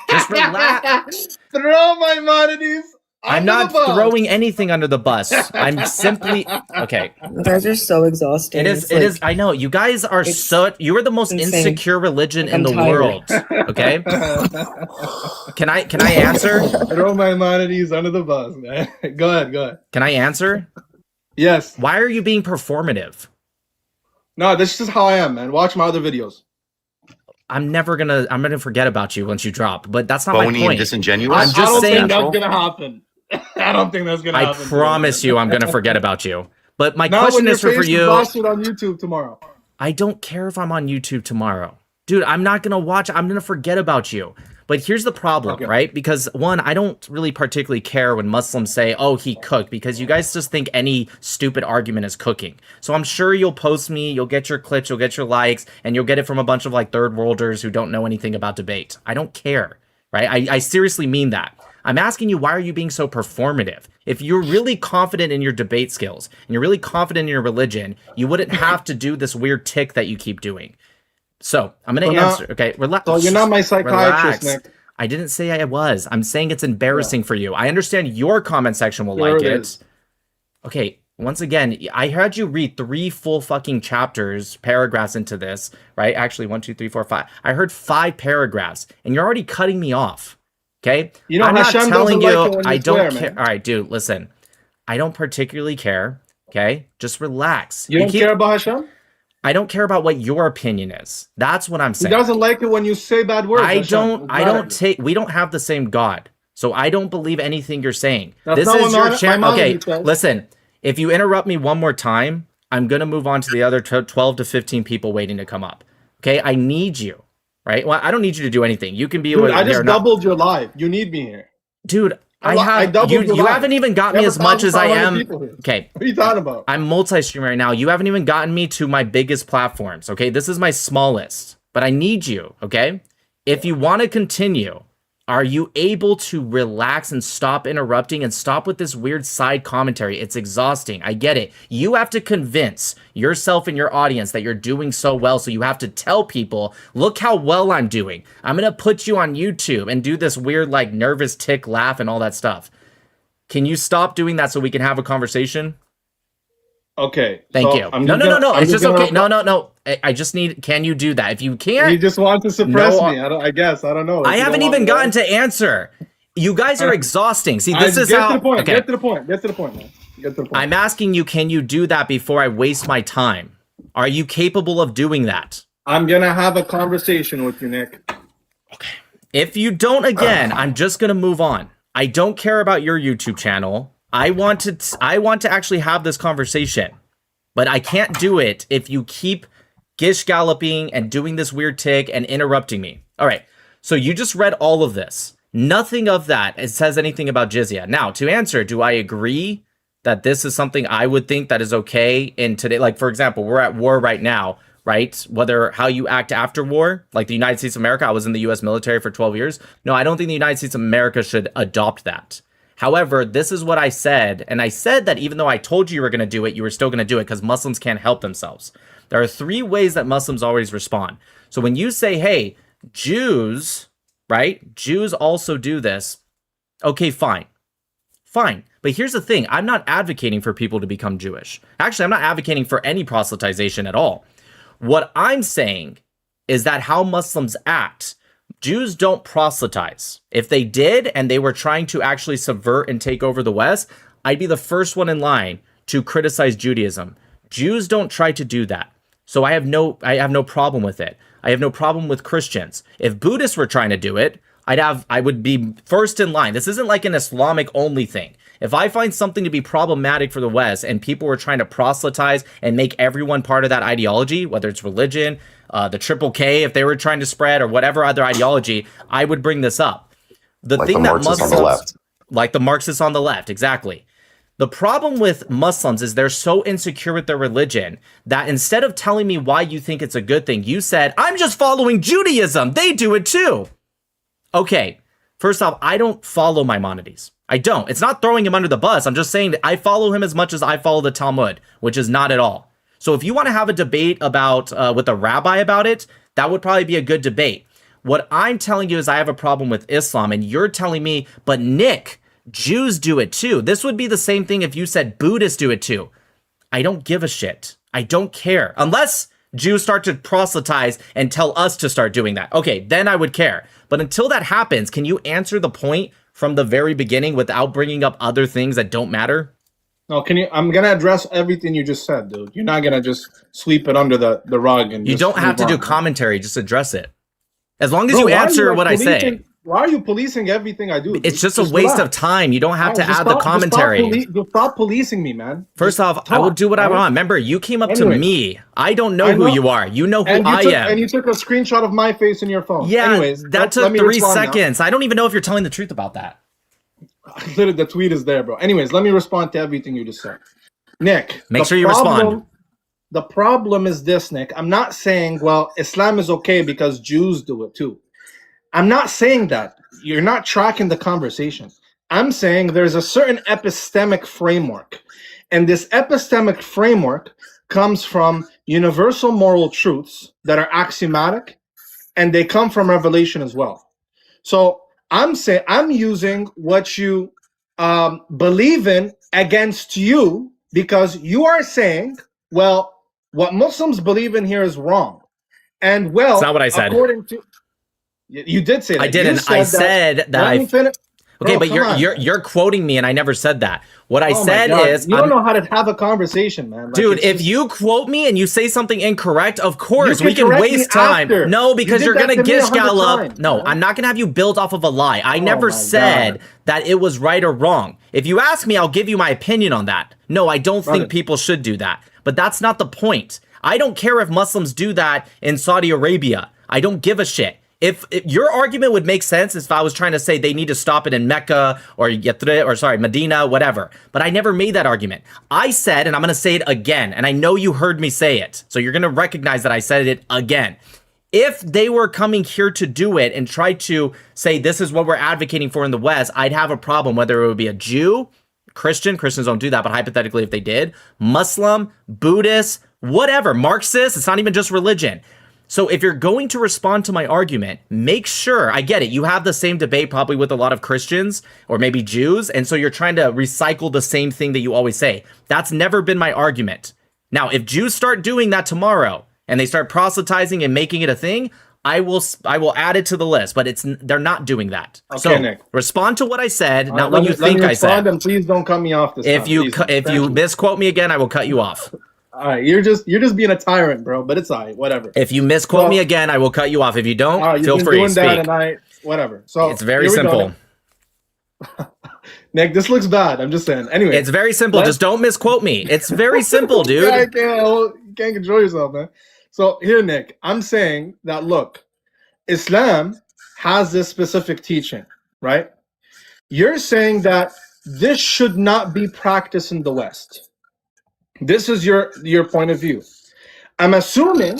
just relax. Throw Maimonides. I'm not throwing anything under the bus. I'm simply okay. You guys are so exhausting. It is. I know. You guys are you are the most insecure religion in the world. Okay. Can I answer? Throw Maimonides under the bus, man. Go ahead. Can I answer? Yes. Why are you being performative? No, this is how I am, man. Watch my other videos. I'm gonna forget about you once you drop, but that's not my point. And disingenuous. I'm just saying that's gonna happen. I don't think that's gonna happen. I promise you, I'm gonna forget about you. But my Not question when is your for face you. blasted on YouTube tomorrow. I don't care if I'm on YouTube tomorrow. Dude, I'm not gonna watch. I'm gonna forget about you. But here's the problem, right? Because 1, I don't really particularly care when Muslims say, oh, he cooked, because you guys just think any stupid argument is cooking. So I'm sure you'll post me, you'll get your clips, you'll get your likes, and you'll get it from a bunch of like third worlders who don't know anything about debate. I don't care, right? I seriously mean that. I'm asking you, why are you being so performative? If you're really confident in your debate skills and you're really confident in your religion, you wouldn't have to do this weird tick that you keep doing. So I'm going to answer. Okay, relax. So you're not my psychiatrist, Nick. I didn't say I was. I'm saying it's embarrassing for you. I understand your comment section will like it. Okay, once again, I heard you read 3 full fucking chapters, paragraphs into this, right? Actually, 1, 2, 3, 4, 5. I heard 5 paragraphs, and you're already cutting me off. Okay? You know, I'm not Hashem telling doesn't you, like it when you I don't swear, care. man. All right, dude, listen. I don't particularly care. Okay? Just relax. You don't care about Hashem? I don't care about what your opinion is. That's what I'm saying. He doesn't like it when you say bad words. We don't have the same God. So I don't believe anything you're saying. That's This not is what your my channel. mom Okay, says. listen. If you interrupt me one more time, I'm going to move on to the other 12 to 15 people waiting to come up. Okay? I need you. Right? Well, I don't need you to do anything. You can be Dude, with I here just or not. doubled your live. You need me here. Dude, doubled you your live. haven't even got You me have as much as I 1,500 am. people here. Okay. What are you talking about? I'm multi-stream right now. You haven't even gotten me to my biggest platforms, okay? This is my smallest, but I need you, okay? If you want to continue, are you able to relax and stop interrupting and stop with this weird side commentary? It's exhausting. I get it. You have to convince yourself and your audience that you're doing so well, so you have to tell people, look how well I'm doing. I'm going to put you on YouTube and do this weird, like, nervous tick laugh and all that stuff. Can you stop doing that so we can have a conversation? Okay. Thank so you. I'm No. I'm It's just gonna- okay. No. I just need. Can you do that? If you can't, You just want to suppress No, me. I guess. I don't know. I If you haven't don't even want gotten to answer. You guys are exhausting. See, this is get how. to the point. Okay. Get to the point. Get to the point, man. Get to the point. I'm asking you, can you do that before I waste my time? Are you capable of doing that? I'm gonna have a conversation with you, Nick. If you don't, again, I'm just gonna move on. I don't care about your YouTube channel. I want to actually have this conversation, but I can't do it if you keep gish galloping and doing this weird tick and interrupting me. All right. So you just read all of this. Nothing of that it says anything about jizya. Now, to answer, do I agree that this is something I would think that is okay in today? Like, for example, we're at war right now, right? Whether how you act after war, like the United States of America, I was in the US military for 12 years. No, I don't think the United States of America should adopt that. However, this is what I said. And I said that even though I told you were going to do it, you were still going to do it because Muslims can't help themselves. There are 3 ways that Muslims always respond. So when you say, hey, Jews, right? Jews also do this. Okay, fine. Fine. But here's the thing. I'm not advocating for people to become Jewish. Actually, I'm not advocating for any proselytization at all. What I'm saying is that how Muslims act, Jews don't proselytize. If they did and they were trying to actually subvert and take over the West, I'd be the first one in line to criticize Judaism. Jews don't try to do that. So I have no problem with it. I have no problem with Christians. If Buddhists were trying to do it, I would be first in line. This isn't like an Islamic only thing. If I find something to be problematic for the West and people were trying to proselytize and make everyone part of that ideology, whether it's religion, the Triple K, if they were trying to spread or whatever other ideology, I would bring this up. The Like thing the that Marxists on Muslims, the left. like the Marxists on the left, exactly. The problem with Muslims is they're so insecure with their religion that instead of telling me why you think it's a good thing, you said, I'm just following Judaism. They do it too. Okay, first off, I don't follow Maimonides. I don't. It's not throwing him under the bus. I'm just saying that I follow him as much as I follow the Talmud, which is not at all. So if you want to have a debate about with a rabbi about it, that would probably be a good debate. What I'm telling you is I have a problem with Islam, and you're telling me, but Nick, Jews do it too. This would be the same thing if you said Buddhists do it too. I don't give a shit. I don't care. Unless Jews start to proselytize and tell us to start doing that. Okay, then I would care. But until that happens, can you answer the point from the very beginning without bringing up other things that don't matter? No, can you? I'm gonna address everything you just said, dude. You're not gonna just sweep it under the rug and. You just don't have to move do on. commentary. Just address it. As long as Bro, you why are answer like, what I say. policing- Why are you policing everything I do? dude? It's just a waste of time. You don't have to add the commentary. Just stop policing me, man. First off, I will do what I want. Remember, you came up to Anyways. me. I don't know I who know. you are. You know who And I am. And you took a screenshot of my face in your phone. Yeah, Anyways, that let took me 3 respond now. seconds. I don't even know if you're telling the truth about that. Literally, the tweet is there, bro. Anyways, let me respond to everything you just said. Nick, Make the sure you respond. The problem is this, Nick. I'm not saying, well, Islam is okay because Jews do it too. I'm not saying that. You're not tracking the conversation. I'm saying there's a certain epistemic framework. And this epistemic framework comes from universal moral truths that are axiomatic, and they come from revelation as well. So I'm saying I'm using what you believe in against you because you are saying, well, what Muslims believe in here is wrong. And well, That's not what I said. according to you did say that. I didn't. I said that Let me finish. Okay, Bro, but come on, man. you're quoting me, and I never said that. What I Oh my said God. is, you don't know how to have a conversation, man. Like, dude, it's if just- you quote me and you say something incorrect, of course You we can can correct me waste time. after. No, You because did you're that gonna to me 100 gallop. times, No, man. I'm not gonna have you build off of a lie. I never my said God. that it was right or wrong. If you ask me, I'll give you my opinion on that. No, I don't Brother. think people should do that. But that's not the point. I don't care if Muslims do that in Saudi Arabia. I don't give a shit. If your argument would make sense if I was trying to say they need to stop it in Mecca or Medina, whatever. But I never made that argument. I said, and I'm going to say it again, and I know you heard me say it, so you're going to recognize that I said it again. If they were coming here to do it and try to say this is what we're advocating for in the West, I'd have a problem, whether it would be a Jew, Christians don't do that, but hypothetically if they did, Muslim, Buddhist, whatever, Marxist, it's not even just religion. So if you're going to respond to my argument, make sure, I get it, you have the same debate probably with a lot of Christians or maybe Jews, and so you're trying to recycle the same thing that you always say. That's never been my argument. Now, if Jews start doing that tomorrow and they start proselytizing and making it a thing, I will add it to the list, but they're not doing that. Okay, so Nick. Respond to what I said, not Let what you me- let think me I said. respond, and please don't cut me off this If time, you please. if Thank you misquote me again, I will cut you off. All right, you're just being a tyrant, bro. But it's all right, whatever. If you misquote So- me again, I will cut you off. If you don't, All right, you've feel been free. doing that, Speak. and I whatever. So It's very here we go, simple. Nick, this looks bad. I'm just saying. Anyway, It's very simple. Just don't misquote me. It's very simple, dude. Yeah, you can't control yourself, man. So here, Nick, I'm saying that look, Islam has this specific teaching, right? You're saying that this should not be practiced in the West. This is your point of view. I'm assuming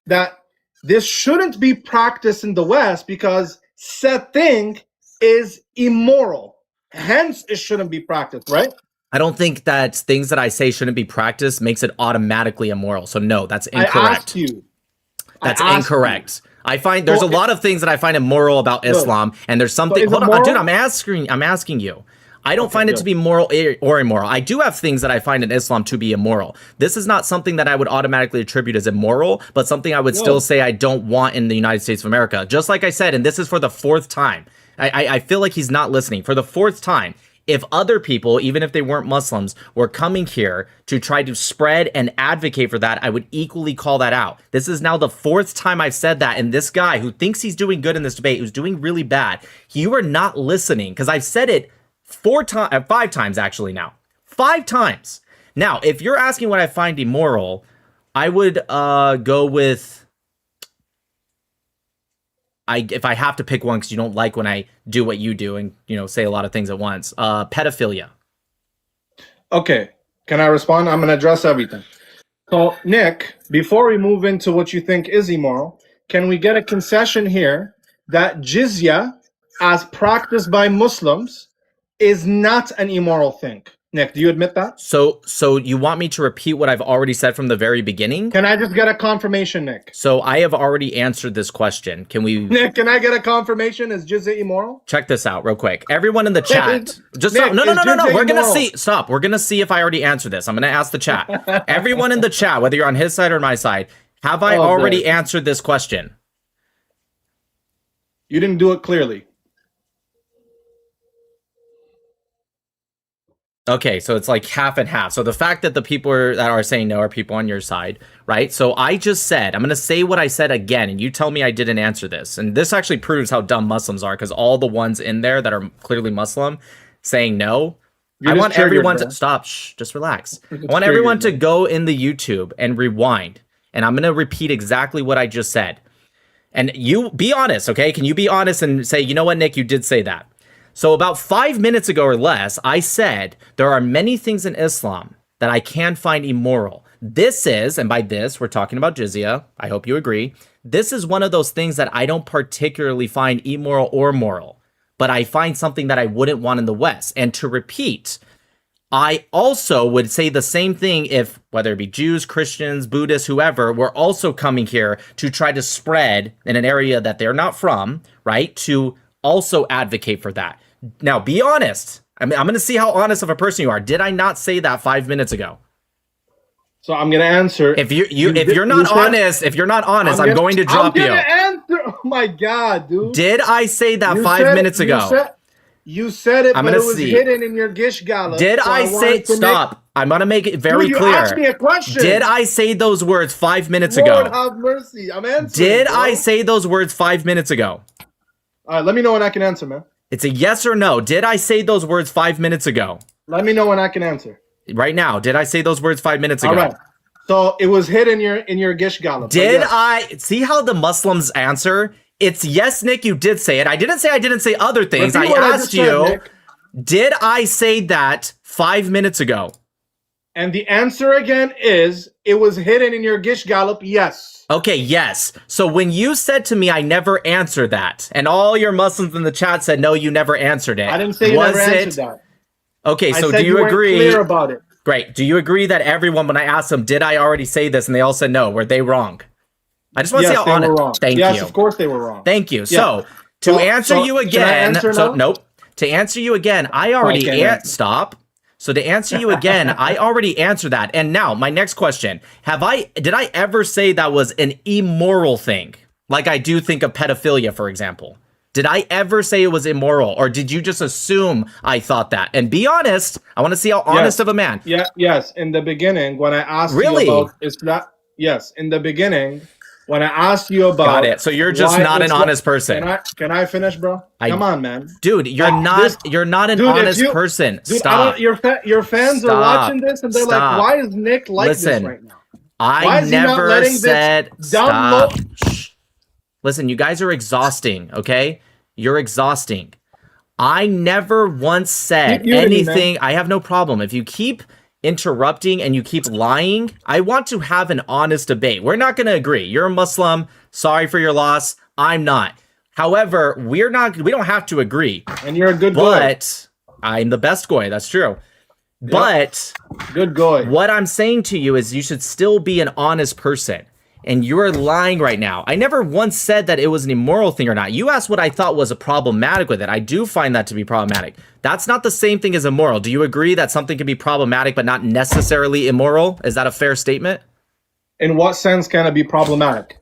that this shouldn't be practiced in the West because said thing is immoral. Hence, it shouldn't be practiced, right? I don't think that things that I say shouldn't be practiced makes it automatically immoral. So no, that's I incorrect. asked you. That's I asked incorrect. I find there's a So lot of things that I find immoral about Look, Islam, and there's something. is it Hold on, moral? dude. I'm asking you. I don't find it good. to be moral or immoral. I do have things that I find in Islam to be immoral. This is not something that I would automatically attribute as immoral, but something I would still say I don't want in the United States of America. Just like I said, and this is for the 4th time. I feel like he's not listening. For the 4th time, if other people, even if they weren't Muslims, were coming here to try to spread and advocate for that, I would equally call that out. This is now the 4th time I've said that, and this guy who thinks he's doing good in this debate, who's doing really bad, you are not listening, because I've said it 5 times actually now. 5 times. Now, if you're asking what I find immoral, I would go with... if I have to pick one because you don't like when I do what you do and, say a lot of things at once, pedophilia. Okay, can I respond? I'm going to address everything. So, Nick, before we move into what you think is immoral, can we get a concession here that jizya, as practiced by Muslims, is not an immoral thing? Nick, do you admit that? So you want me to repeat what I've already said from the very beginning? Can I just get a confirmation, Nick? So I have already answered this question. Can we... Nick, can I get a confirmation? Is jizya immoral? Check this out real quick. Everyone in the chat. Just Nick, stop. No. is jizya We're going to immoral? see. Stop. We're going to see if I already answered this. I'm going to ask the chat. Everyone in the chat, whether you're on his side or my side, have I already answered this question? You didn't do it clearly. Okay, so it's like half and half. So the fact that the people that are saying no are people on your side, right? So I just said, I'm going to say what I said again, and you tell me I didn't answer this. And this actually proves how dumb Muslims are, because all the ones in there that are clearly Muslim saying no, I want everyone to stop. Shh, just relax. I want everyone to go in the YouTube and rewind. And I'm going to repeat exactly what I just said. And you be honest, okay? Can you be honest and say, you know what, Nick, you did say that. So about 5 minutes ago or less, I said there are many things in Islam that I can find immoral. This is, and by this, we're talking about jizya. I hope you agree. This is one of those things that I don't particularly find immoral or moral, but I find something that I wouldn't want in the West. And to repeat, I also would say the same thing if, whether it be Jews, Christians, Buddhists, whoever, were also coming here to try to spread in an area that they're not from, right? To also advocate for that. Now, be honest. I'm going to see how honest of a person you are. Did I not say that 5 minutes ago? So I'm going to answer. If you're not honest, I'm going to drop you. I'm going to answer. Oh my God, dude. Did I say that 5 minutes ago? You said it, I'm but gonna it was see. hidden in your gish gala. Did I say stop? I'm gonna make it very clear. You asked me a question. Did I say those words 5 minutes Lord ago? have mercy. I'm answering. Did bro. I say those words 5 minutes ago? All right, let me know when I can answer, man. It's a yes or no. Did I say those words 5 minutes ago? Let me know when I can answer. Right now. Did I say those words 5 minutes ago? All right. So it was hidden in your gish gala. Did I see how the Muslims answer? It's yes, Nick, you did say it. I didn't say other things. I asked you, did I say that 5 minutes ago? And the answer again is, it was hidden in your gish gallop, yes. Okay, yes. So when you said to me, I never answered that, and all your Muslims in the chat said, no, you never answered it. I didn't say you never answered that. Okay, so I said do you agree? Clear about it. Great. Do you agree that everyone, when I asked them, did I already say this, and they all said no, were they wrong? I just want to see how honest. Wrong. Thank you. Yes, of course they were wrong. Thank you. Yeah. So to answer you again, nope. To answer you again, I already stop. So to answer you again, I already answered that. And now my next question, did I ever say that was an immoral thing? Like I do think of pedophilia, for example. Did I ever say it was immoral, or did you just assume I thought that? And be honest. I want to see how honest of a man. Yeah, yes. In the beginning, when I asked you about yes, in the beginning, when I asked you about Got it. So you're just not an honest person. Can I finish, bro? Come on, man. Dude, you're not an honest person. Dude, Stop. Your fans are watching this and they're like, why is Nick like this right now? I never said stop. Shh. Listen, you guys are exhausting, okay? You're exhausting. I never once said anything. I have no problem. If you keep interrupting and you keep lying, I want to have an honest debate. We're not going to agree. You're a Muslim. Sorry for your loss. I'm not. However, we don't have to agree. And you're a good boy. But I'm the best boy. That's true. Yep. But good boy. What I'm saying to you is you should still be an honest person. And you're lying right now. I never once said that it was an immoral thing or not. You asked what I thought was a problematic with it. I do find that to be problematic. That's not the same thing as immoral. Do you agree that something can be problematic but not necessarily immoral? Is that a fair statement? In what sense can it be problematic?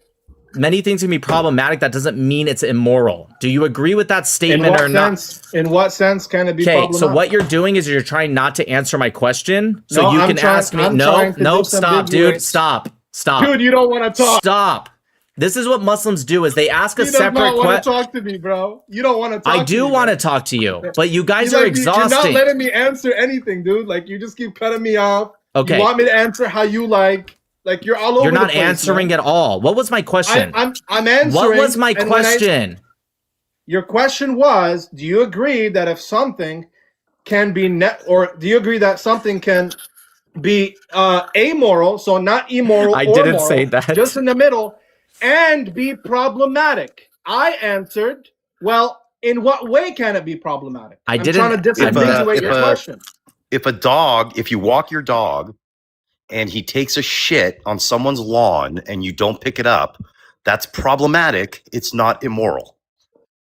Many things can be problematic. That doesn't mean it's immoral. Do you agree with that statement or not? In what sense can it be problematic? Okay, so what you're doing is you're trying not to answer my question. So you can ask me. No, stop, dude. Stop. Dude, you don't want to talk. Stop. This is what Muslims do: is they ask a separate question. You don't want to talk to me, bro. You don't want to talk. I do want to talk to you, but you guys are exhausting. You're not letting me answer anything, dude. Like you just keep cutting me off. Okay. You want me to answer how you like. Like you're all over. You're not the place, answering at all. What was my question? I'm answering. What was my question? Your question was: do you agree that if something can be or do you agree that something can be amoral, so not immoral I or didn't moral, say that. just in the middle, and be problematic? I answered, well, in what way can it be problematic? I'm trying to disambiguate your question. If you walk your dog and he takes a shit on someone's lawn and you don't pick it up, that's problematic. It's not immoral.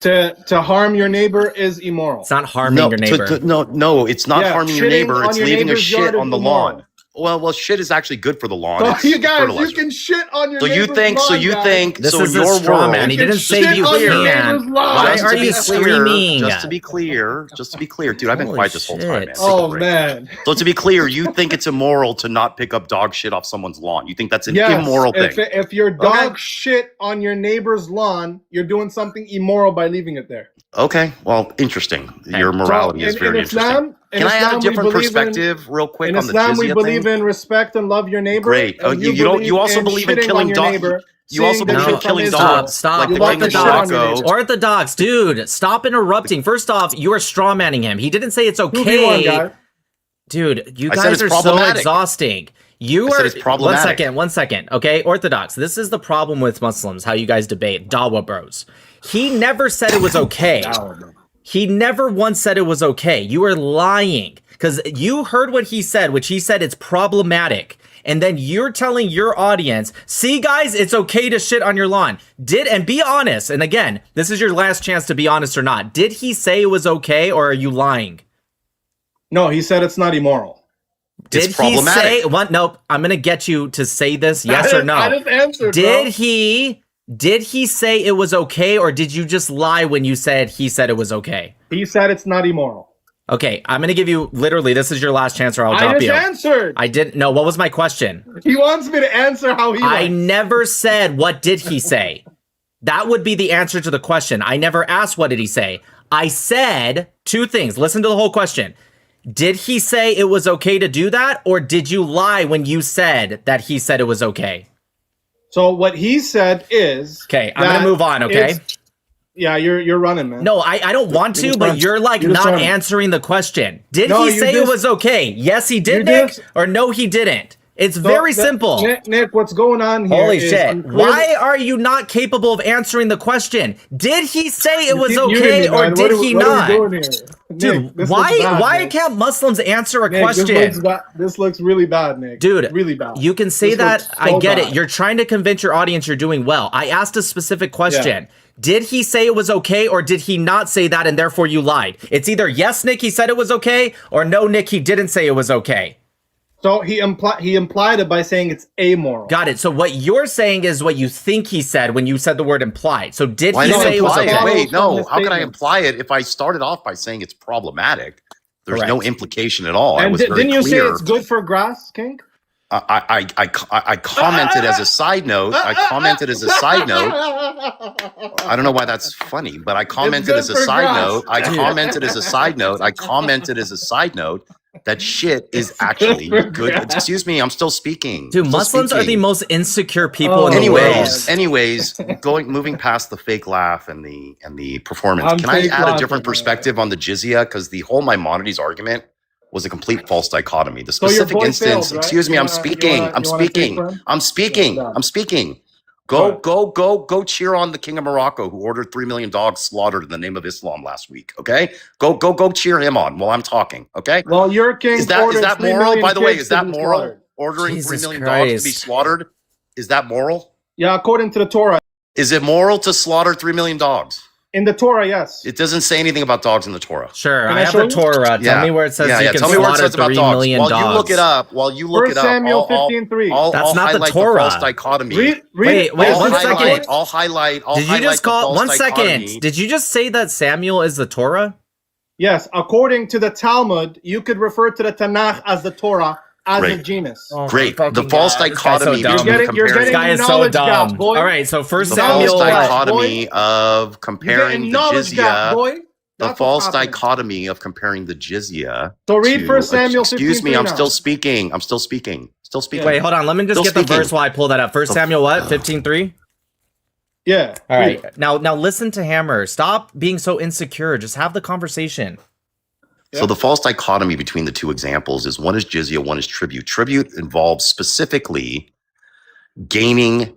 To harm your neighbor is immoral. It's not harming your neighbor. No, it's not harming your neighbor. It's your leaving a neighbor's shit yard on the is immoral. lawn. Well, shit is actually good for the lawn. So It's you guys, fertilizer. you can shit on your So you neighbor's think? lawn, So you guys. think? This so is in a your straw world, man. He didn't say shit you on your can. neighbor's lawn. Why Just are to you be clear, screaming? Just to be clear, dude, I've been Holy quiet this whole time, man. shit. Oh man. So to be clear, you think it's immoral to not pick up dog shit off someone's lawn? You think that's an Yes, immoral thing? if your dog shit on your neighbor's lawn, you're doing something immoral by leaving it there. Okay, well, interesting. Your morality is very interesting. Can I add a different perspective real quick in on the Islam, we jizya believe thing? in respect and love your neighbor. Great. Oh, and you also believe in shitting killing on your dogs. neighbor, You also seeing the believe in shit from killing Israel. dogs. Stop. Like the want King to of shit on your Morocco. neighbor. Orthodox, dude, stop interrupting. First off, you are straw manning him. He didn't say it's 2v1, okay. guy. Dude, you I said guys it's are so problematic. exhausting. You I said are it's problematic. One second, okay? Orthodox. This is the problem with Muslims, how you guys debate. Dawa bros. He never said it was okay. He never once said it was okay. You are lying. Because you heard what he said, which he said it's problematic. And then you're telling your audience, see guys, it's okay to shit on your lawn. And be honest. And again, this is your last chance to be honest or not. Did he say it was okay, or are you lying? No, he said it's not immoral. Did he say what? Nope. I'm gonna get you to say this, yes or no. I just answered, Did he say it was okay, or did you just lie when you said he said it was okay? He said it's not immoral. Okay, I'm gonna give you literally. This is your last chance, or I'll drop you. I just answered. I didn't know. What was my question? He wants me to answer how he. I never said what did he say. That would be the answer to the question. I never asked what did he say. I said two things. Listen to the whole question. Did he say it was okay to do that, or did you lie when you said that he said it was okay? So what he said is. Okay, I'm gonna move on. Okay. Yeah, you're running, man. No, I don't want to, but you're like not answering the question. Did he say it was okay? Yes, he did, Nick, or no, he didn't. It's very simple. Nick, what's going on here? Holy shit. Why are you not capable of answering the question? Did he say it was okay, or did he not? Dude, why can't Muslims answer a question? This looks really bad, Nick. Dude, really bad. You can say that. I get it. You're trying to convince your audience you're doing well. I asked a specific question. Did he say it was okay, or did he not say that, and therefore you lied? It's either yes, Nick, he said it was okay, or no, Nick, he didn't say it was okay. So he implied it by saying it's amoral. Got it. So what you're saying is what you think he said when you said the word implied. So did he say it was okay? Wait, no. How could I imply it if I started off by saying it's problematic? There's no implication at all. And I was very didn't you say clear. it's good for grass, King? I commented as a side note. I commented as a side note. I don't know why that's funny, but I commented as a side note. I commented as a side note. I commented as a side note that shit is actually good. Excuse me, I'm still speaking. Dude, Muslims are the most insecure people in the world. Anyways, moving past the fake laugh and the performance, can I add a different perspective on the jizya? Because the whole Maimonides argument was a complete false dichotomy. The specific instance, excuse me, I'm speaking. Go cheer on the King of Morocco who ordered 3 million dogs slaughtered in the name of Islam last week. Okay, go cheer him on while I'm talking. Okay. Well, your king is that moral? By the way, is that moral? Ordering 3 million dogs to be slaughtered, is that moral? Yeah, according to the Torah. Is it moral to slaughter 3 million dogs? In the Torah, yes. It doesn't say anything about dogs in the Torah. Sure, I have the Torah. Tell me where it says you can slaughter 3 million dogs. While you look it up, First Samuel 15:3. That's not the Torah. False dichotomy. Wait, 1 second. I'll highlight. Did you just call 1 second? Did you just say that Samuel is the Torah? Yes, according to the Talmud, you could refer to the Tanakh as the Torah as a genus. Great. The false dichotomy between comparing. This guy is so dumb. All right, so First Samuel. The false dichotomy of comparing the jizya. The false dichotomy of comparing the jizya. So read First Samuel 15. Excuse me, I'm still speaking. Wait, hold on. Let me just get the verse while I pull that up. First Samuel what? 15:3? Yeah. All right. Now listen to Hammer. Stop being so insecure. Just have the conversation. So the false dichotomy between the two examples is one is jizya, one is tribute. Tribute involves specifically gaining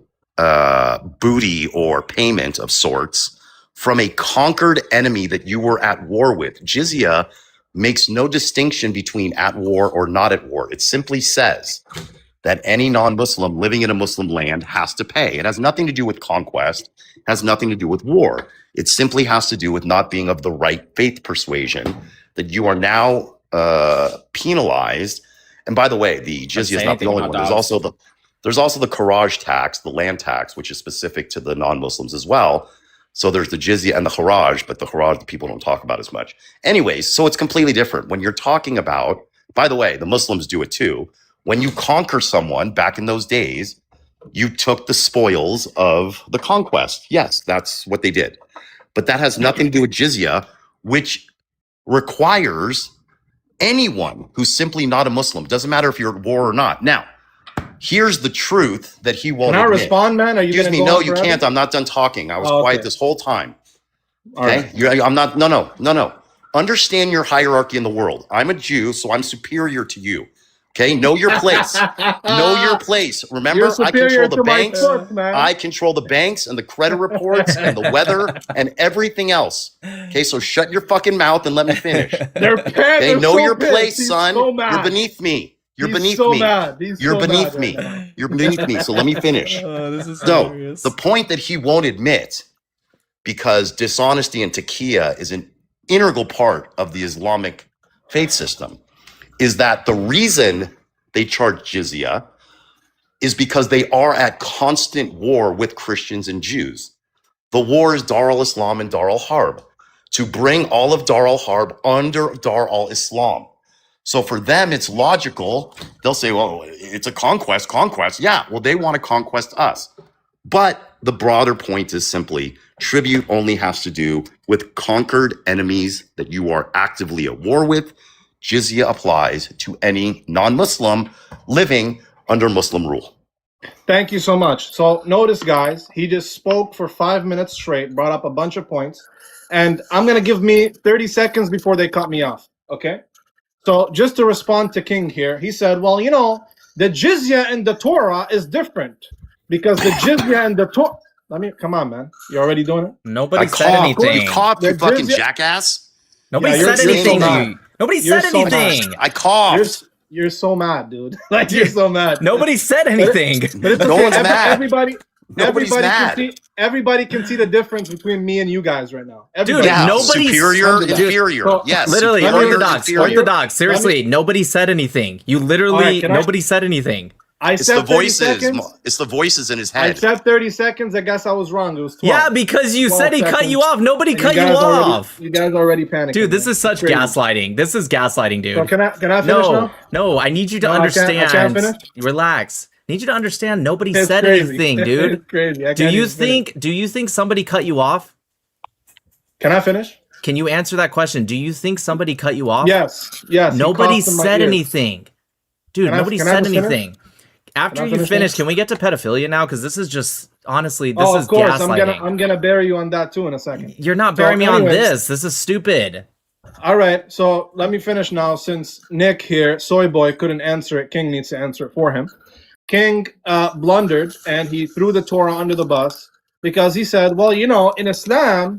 booty or payment of sorts from a conquered enemy that you were at war with. Jizya makes no distinction between at war or not at war. It simply says that any non-Muslim living in a Muslim land has to pay. It has nothing to do with conquest, has nothing to do with war. It simply has to do with not being of the right faith persuasion, that you are now penalized. And by the way, the jizya is not the only one. There's also the kharaj tax, the land tax, which is specific to the non-Muslims as well. So there's the jizya and the kharaj, but the kharaj the people don't talk about as much. Anyways, so it's completely different. When you're talking about, by the way, the Muslims do it too. When you conquer someone back in those days, you took the spoils of the conquest. Yes, that's what they did. But that has nothing to do with jizya, which requires anyone who's simply not a Muslim. Doesn't matter if you're at war or not. Now, here's the truth that he won't Can I admit. respond, man? Are you Excuse gonna me. go No, on you forever? can't. I'm not done talking. I was Oh, quiet okay. this whole time. All Okay? right. I'm not. No. Understand your hierarchy in the world. I'm a Jew, so I'm superior to you. Okay? Know your place. Know your place. Remember, You're I superior control the to my banks. foot, man. I control the banks and the credit reports and the weather and everything else. Okay, so shut your fucking mouth and let me finish. Okay, know your place, son. You're beneath me. You're beneath me. You're beneath me. You're beneath me. So let me finish. This is So hilarious. the point that he won't admit, because dishonesty and taqiyya is an integral part of the Islamic faith system, is that the reason they charge jizya is because they are at constant war with Christians and Jews. The war is Dar al-Islam and Dar al-Harb, to bring all of Dar al-Harb under Dar al-Islam. So for them, it's logical. They'll say, well, it's a conquest. Yeah, well, they want to conquest us. But the broader point is simply tribute only has to do with conquered enemies that you are actively at war with. Jizya applies to any non-Muslim living under Muslim rule. Thank you so much. So notice, guys, he just spoke for 5 minutes straight, brought up a bunch of points, and I'm gonna give me 30 seconds before they cut me off. Okay? So just to respond to King here, he said, well, you know, the jizya in the Torah is different because the jizya in the Torah. Come on, man. You already doing it? Nobody said anything. You coughed, you The fucking jizya- jackass. Nobody Yeah, said you're so anything. mad. Nobody You're said so mad. anything. I coughed. You're so mad, dude. Like you're so mad. Nobody said anything. But it's okay. No one's mad. Everybody mad. Everybody can see the difference between me and you guys right now. Dude, Yeah, nobody superior, dude, inferior. so- Yes, Literally, superior, orthodox. inferior. Orthodox. Seriously, nobody said anything. You literally, All right, can I- nobody said anything. I It's said the 30 voices. seconds. It's the voices in his I head. said 30 seconds. I guess I was wrong. It was 12. Yeah, because you 12 said he cut seconds. you off. Nobody And cut you guys already- off. You guys already panicking. Dude, this man. is such Crazy. gaslighting. This is gaslighting, dude. So can I finish no, now? no, I need you to No, I can't understand. finish? Relax. I need you to understand. Nobody It's said crazy. anything, dude. It's crazy. I Do can't you even finish. think? Do you think somebody cut you off? Can I finish? Can you answer that question? Do you think somebody cut you off? Yes. Yes. he Nobody coughed in my said ear. anything. Dude, Can I- nobody can I said just finish? anything. After Can I you finish finish, now? can we get to pedophilia now? Because this is just honestly, this Oh, is of course. gaslighting. I'm gonna bury you on that too in a second. You're not So, burying me on anyways, this. This is stupid. All right. So let me finish now. Since Nick here, Soy Boy, couldn't answer it, King needs to answer it for him. King blundered and he threw the Torah under the bus because he said, well, you know, in Islam,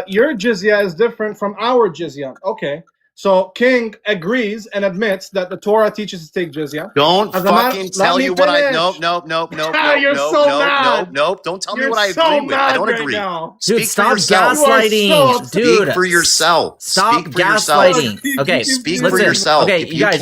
your jizya is different from our jizya. Okay. So King agrees and admits that the Torah teaches to take jizya. Don't As a matter- fucking let tell me you what I. finish. Nope. You're so mad. Don't tell me You're what I so agree with. I mad don't right agree. now. Dude, Speak for stop yourself. gaslighting. You are so upset. Dude, Speak for yourself. Stop Speak for yourself. gaslighting. Okay, Speak listen, for yourself. Okay, if you guys,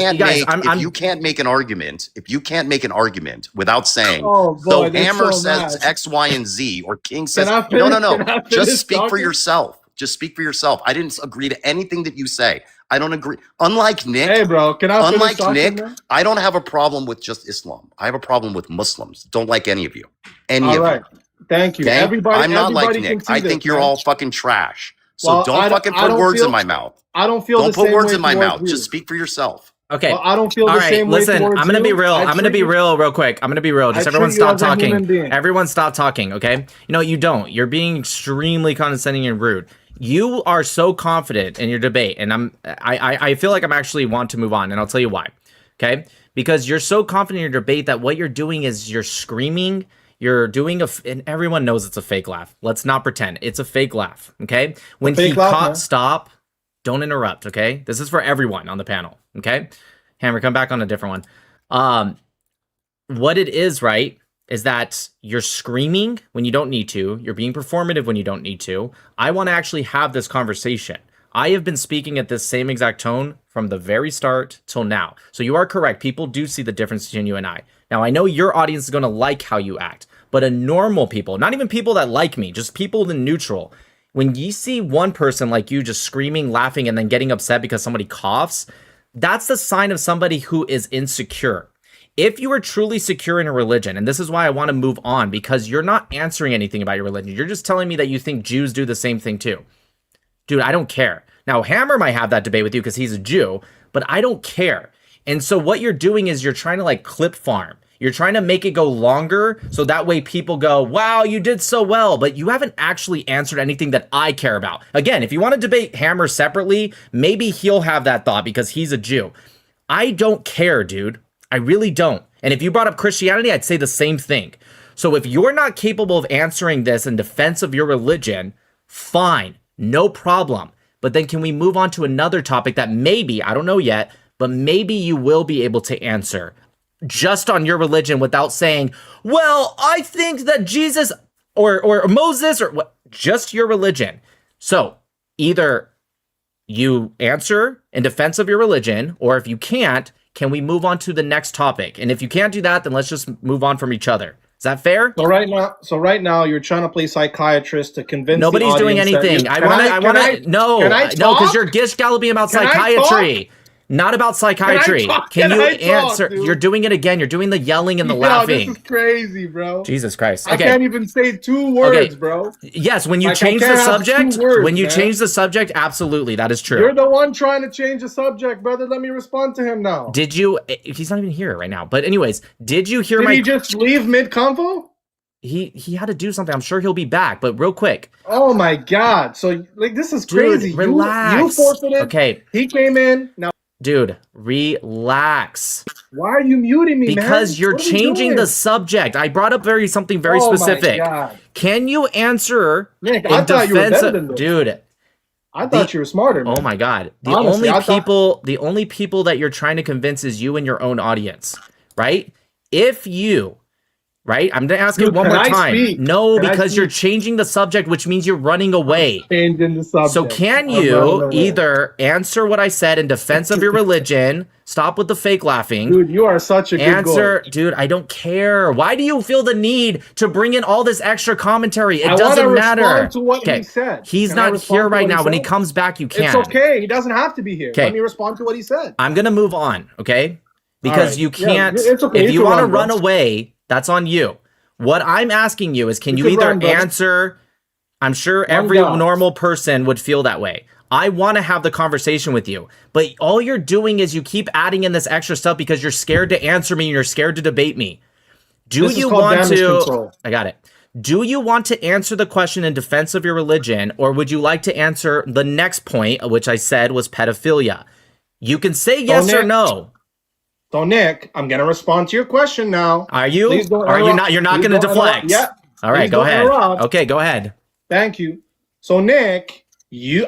if you can't make an argument, without saying, Oh, boy, so they're Hammer so says mad. X, Y, and Z, or King says, I no, finish? no, no. Can I finish Just speak for talking? yourself. Just speak for yourself. I didn't agree to anything that you say. I don't agree. Unlike Nick, Hey, bro, can I finish unlike talking, Nick, man? I don't have a problem with just Islam. I have a problem with Muslims. Don't like any of you. Any All of right. you. Thank you. Okay? Everybody, I'm not like everybody can Nick. see I this, think you're man. all fucking trash. So Well, don't fucking I put don't words feel- in my mouth. I don't feel Don't the put same words way in my towards mouth. you. Just speak for yourself. Okay. Well, I don't feel All the right, same way listen, towards I'm gonna be you. real. I I'm gonna treat be you- real quick. I'm gonna be real. Just I everyone treat you stop as a human talking. being. Everyone stop talking, okay? You know, you don't. You're being extremely condescending and rude. You are so confident in your debate, and I feel like I'm actually want to move on, and I'll tell you why. Okay, because you're so confident in your debate that what you're doing is you're screaming. You're doing and everyone knows it's a fake laugh. Let's not pretend it's a fake laugh. Okay, when he caught, stop. Don't interrupt. Okay, this is for everyone on the panel. Okay, Hammer, come back on a different one. What it is, right, is that you're screaming when you don't need to. You're being performative when you don't need to. I want to actually have this conversation. I have been speaking at this same exact tone from the very start till now. So you are correct. People do see the difference between you and I. Now, I know your audience is going to like how you act, but a normal people, not even people that like me, just people in neutral, when you see one person like you just screaming, laughing, and then getting upset because somebody coughs, that's the sign of somebody who is insecure. If you are truly secure in a religion, and this is why I want to move on, because you're not answering anything about your religion. You're just telling me that you think Jews do the same thing too. Dude, I don't care. Now, Hammer might have that debate with you because he's a Jew, but I don't care. And so what you're doing is you're trying to like clip farm. You're trying to make it go longer so that way people go, wow, you did so well, but you haven't actually answered anything that I care about. Again, if you want to debate Hammer separately, maybe he'll have that thought because he's a Jew. I don't care, dude. I really don't. And if you brought up Christianity, I'd say the same thing. So if you're not capable of answering this in defense of your religion, fine, no problem. But then can we move on to another topic that maybe, I don't know yet, but maybe you will be able to answer just on your religion without saying, well, I think that Jesus or Moses or what, just your religion. So either you answer in defense of your religion, or if you can't, can we move on to the next topic? And if you can't do that, then let's just move on from each other. Is that fair? So right now, you're trying to play psychiatrist to convince. Nobody's doing anything. I want to. No, because you're gish galloping about psychiatry. Not about psychiatry. Can you answer? Dude? You're doing it again. You're doing the yelling and the laughing. This is crazy, bro. Jesus Christ. Okay. I can't even say 2 words, bro. Yes, when you change the subject, change the subject, absolutely, that is true. You're the one trying to change the subject, brother. Let me respond to him now. Did you? He's not even here right now. But anyways, did you hear Did he just leave mid-convo? He had to do something. I'm sure he'll be back, but real quick. Oh my God. So like this is crazy. Dude, relax. You forfeited. Okay. He came in. Now dude, relax. Why are you muting me, because you're changing the subject. I brought up something very specific. My God. Can you answer Nick, I thought you were better than this. Dude, I thought you were smarter, man. Oh my God. The only people that you're trying to convince is you and your own audience, right? If you right? I'm going to ask it one more time. No, because you're changing the subject, which means you're running away. Changing the subject. So can you either answer what I said in defense of your religion, stop with the fake laughing. Dude, you are such a good goal. Dude, I don't care. Why do you feel the need to bring in all this extra commentary? It doesn't matter. Respond to what he said. He's not here right now. When he comes back, you can. It's okay. He doesn't have to be here. Let me respond to what he said. I'm going to move on, okay? Because you can't. Yeah, it's okay. If you want to run away, that's on you. What I'm asking you is, can you either answer? I'm sure every normal person would feel that way. I want to have the conversation with you, but all you're doing is you keep adding in this extra stuff because you're scared to answer me and you're scared to debate me. Do you want to? I got it. Do you want to answer the question in defense of your religion, or would you like to answer the next point, which I said was pedophilia? You can say yes or no. So Nick, I'm gonna respond to your question now. Are you? Are you not? You're not gonna deflect. Yeah. All right, go ahead. Okay, go ahead. Thank you. So Nick, we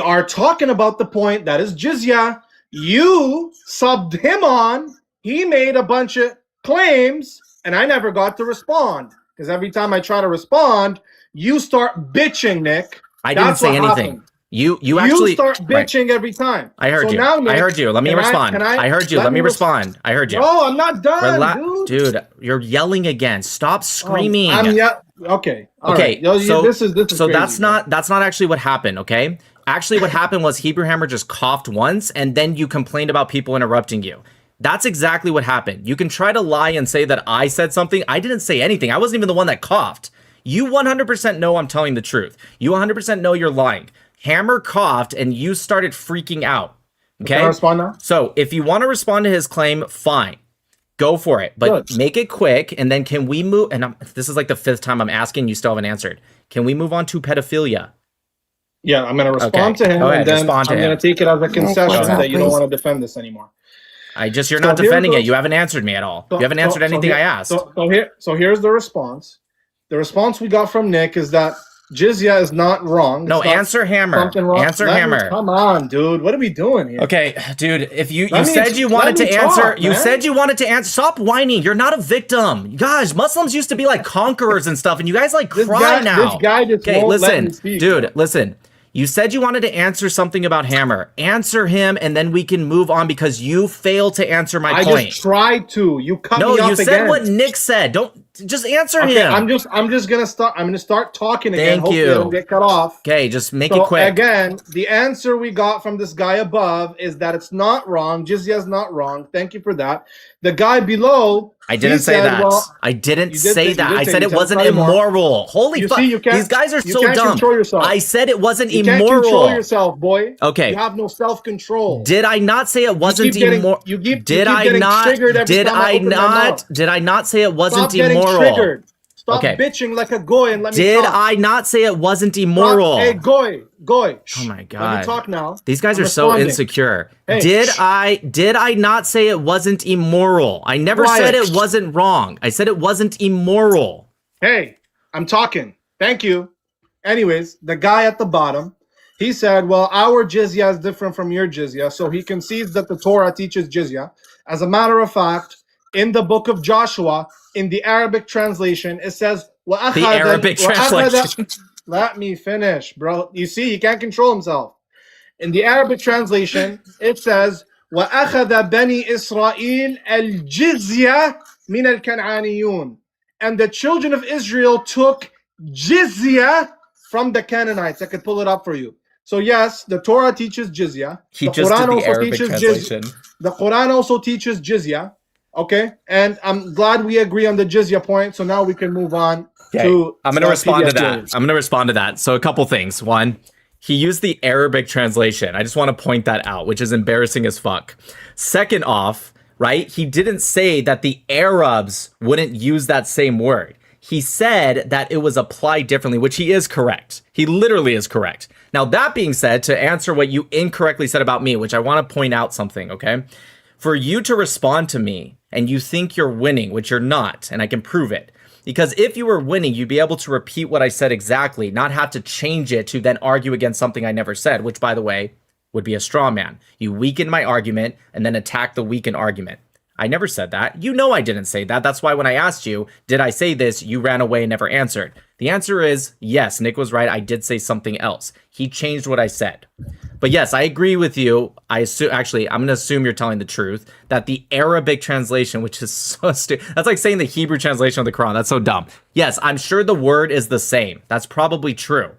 are talking about the point that is jizya. You subbed him on. He made a bunch of claims, and I never got to respond because every time I try to respond, you start bitching, Nick. I didn't say anything. You actually start bitching every time. I heard you. Nick, I heard you. Let me respond. I heard you. Let me respond. I heard you. Oh, I'm not done, dude. You're yelling again. Stop screaming. Okay. Okay. Right. So this is so crazy, that's not actually what happened. Okay. Actually, what happened was Hebrew Hammer just coughed once, and then you complained about people interrupting you. That's exactly what happened. You can try to lie and say that I said something. I didn't say anything. I wasn't even the one that coughed. You 100% know I'm telling the truth. You 100% know you're lying. Hammer coughed and you started freaking out. Okay. Can I respond now? So if you want to respond to his claim, fine. Go for it. But make it quick. And then can we move? And this is like the 5th time I'm asking. You still haven't answered. Can we move on to pedophilia? Yeah, I'm going to respond Okay, to him, go ahead, and then respond to I'm going him. to take it as a what's concession up, that you don't please? want to defend this anymore. You're So not here's defending the- it. You haven't answered me at all. You haven't answered anything I asked. So here's the response. The response we got from Nick is that jizya is not wrong. No, It's not answer Hammer. something wrong. Answer Let me- Hammer. Come on, dude. What are we doing here? Okay, dude, if you Let me- said you let wanted me to answer, talk, you man. said you wanted to answer. Stop whining. You're not a victim. Guys, Muslims used to be like conquerors and stuff, and you guys like cry now. This guy just Okay, won't let listen, me speak, dude, man. listen. You said you wanted to answer something about Hammer. Answer him, and then we can move on because you failed to answer my I point. just tried to. You cut No, me off you said again. what Nick said. Don't just answer Okay, him. I'm just gonna start. I'm gonna start talking again. Thank Hopefully you. I don't get cut off. Okay, just make So it quick. again, the answer we got from this guy above is that it's not wrong. Jizya is not wrong. Thank you for that. The guy below, I didn't he say said, that. well, I didn't you did say you that. did I say said you it said wasn't it's not immoral. Holy You fuck. see, you can't- These guys are you so can't dumb. control yourself. I said it wasn't You immoral. can't control yourself, boy. Okay. You have no self-control. Did I not say it wasn't immoral? You keep Did I getting not? triggered every Did time I I open my not? mouth. Did I not say it wasn't Stop getting immoral? triggered. Stop Okay. bitching like a goy and let me Did talk. I not say it wasn't immoral? Hey, goy. Oh my god. Let me talk now. These guys I'm are so responding. insecure. Hey, Did I not say it wasn't immoral? I never said Quiet. it wasn't wrong. I said it wasn't immoral. Hey, I'm talking. Thank you. Anyways, the guy at the bottom, he said, well, our jizya is different from your jizya. So he concedes that the Torah teaches jizya. As a matter of fact, in the book of Joshua, in the Arabic translation, it says, The Arabic translation. Let me finish, bro. You see, he can't control himself. In the Arabic translation, it says, وَأَخَذَ بَنِي إِسْرَائِيلَ الْجِزْيَةَ مِنَ الْكَنْعَانِيُّونَ. And the children of Israel took jizya from the Canaanites. I could pull it up for you. So yes, the Torah teaches jizya. He The just did Quran the also Arabic teaches translation. The Quran also teaches jizya. Okay, and I'm glad we agree on the jizya point. So now we can move on to. I'm going to respond to PDF that. viewers. I'm going to respond to that. So a couple things. One, he used the Arabic translation. I just want to point that out, which is embarrassing as fuck. Second off, right? He didn't say that the Arabs wouldn't use that same word. He said that it was applied differently, which he is correct. He literally is correct. Now, that being said, to answer what you incorrectly said about me, which I want to point out something, okay? For you to respond to me and you think you're winning, which you're not, and I can prove it. Because if you were winning, you'd be able to repeat what I said exactly, not have to change it to then argue against something I never said, which, by the way, would be a straw man. You weaken my argument and then attack the weakened argument. I never said that. You know I didn't say that. That's why when I asked you, did I say this, you ran away and never answered. The answer is yes, Nick was right. I did say something else. He changed what I said. But yes, I agree with you. I assume, actually, I'm going to assume you're telling the truth, that the Arabic translation, which is so stupid, that's like saying the Hebrew translation of the Quran. That's so dumb. Yes, I'm sure the word is the same. That's probably true.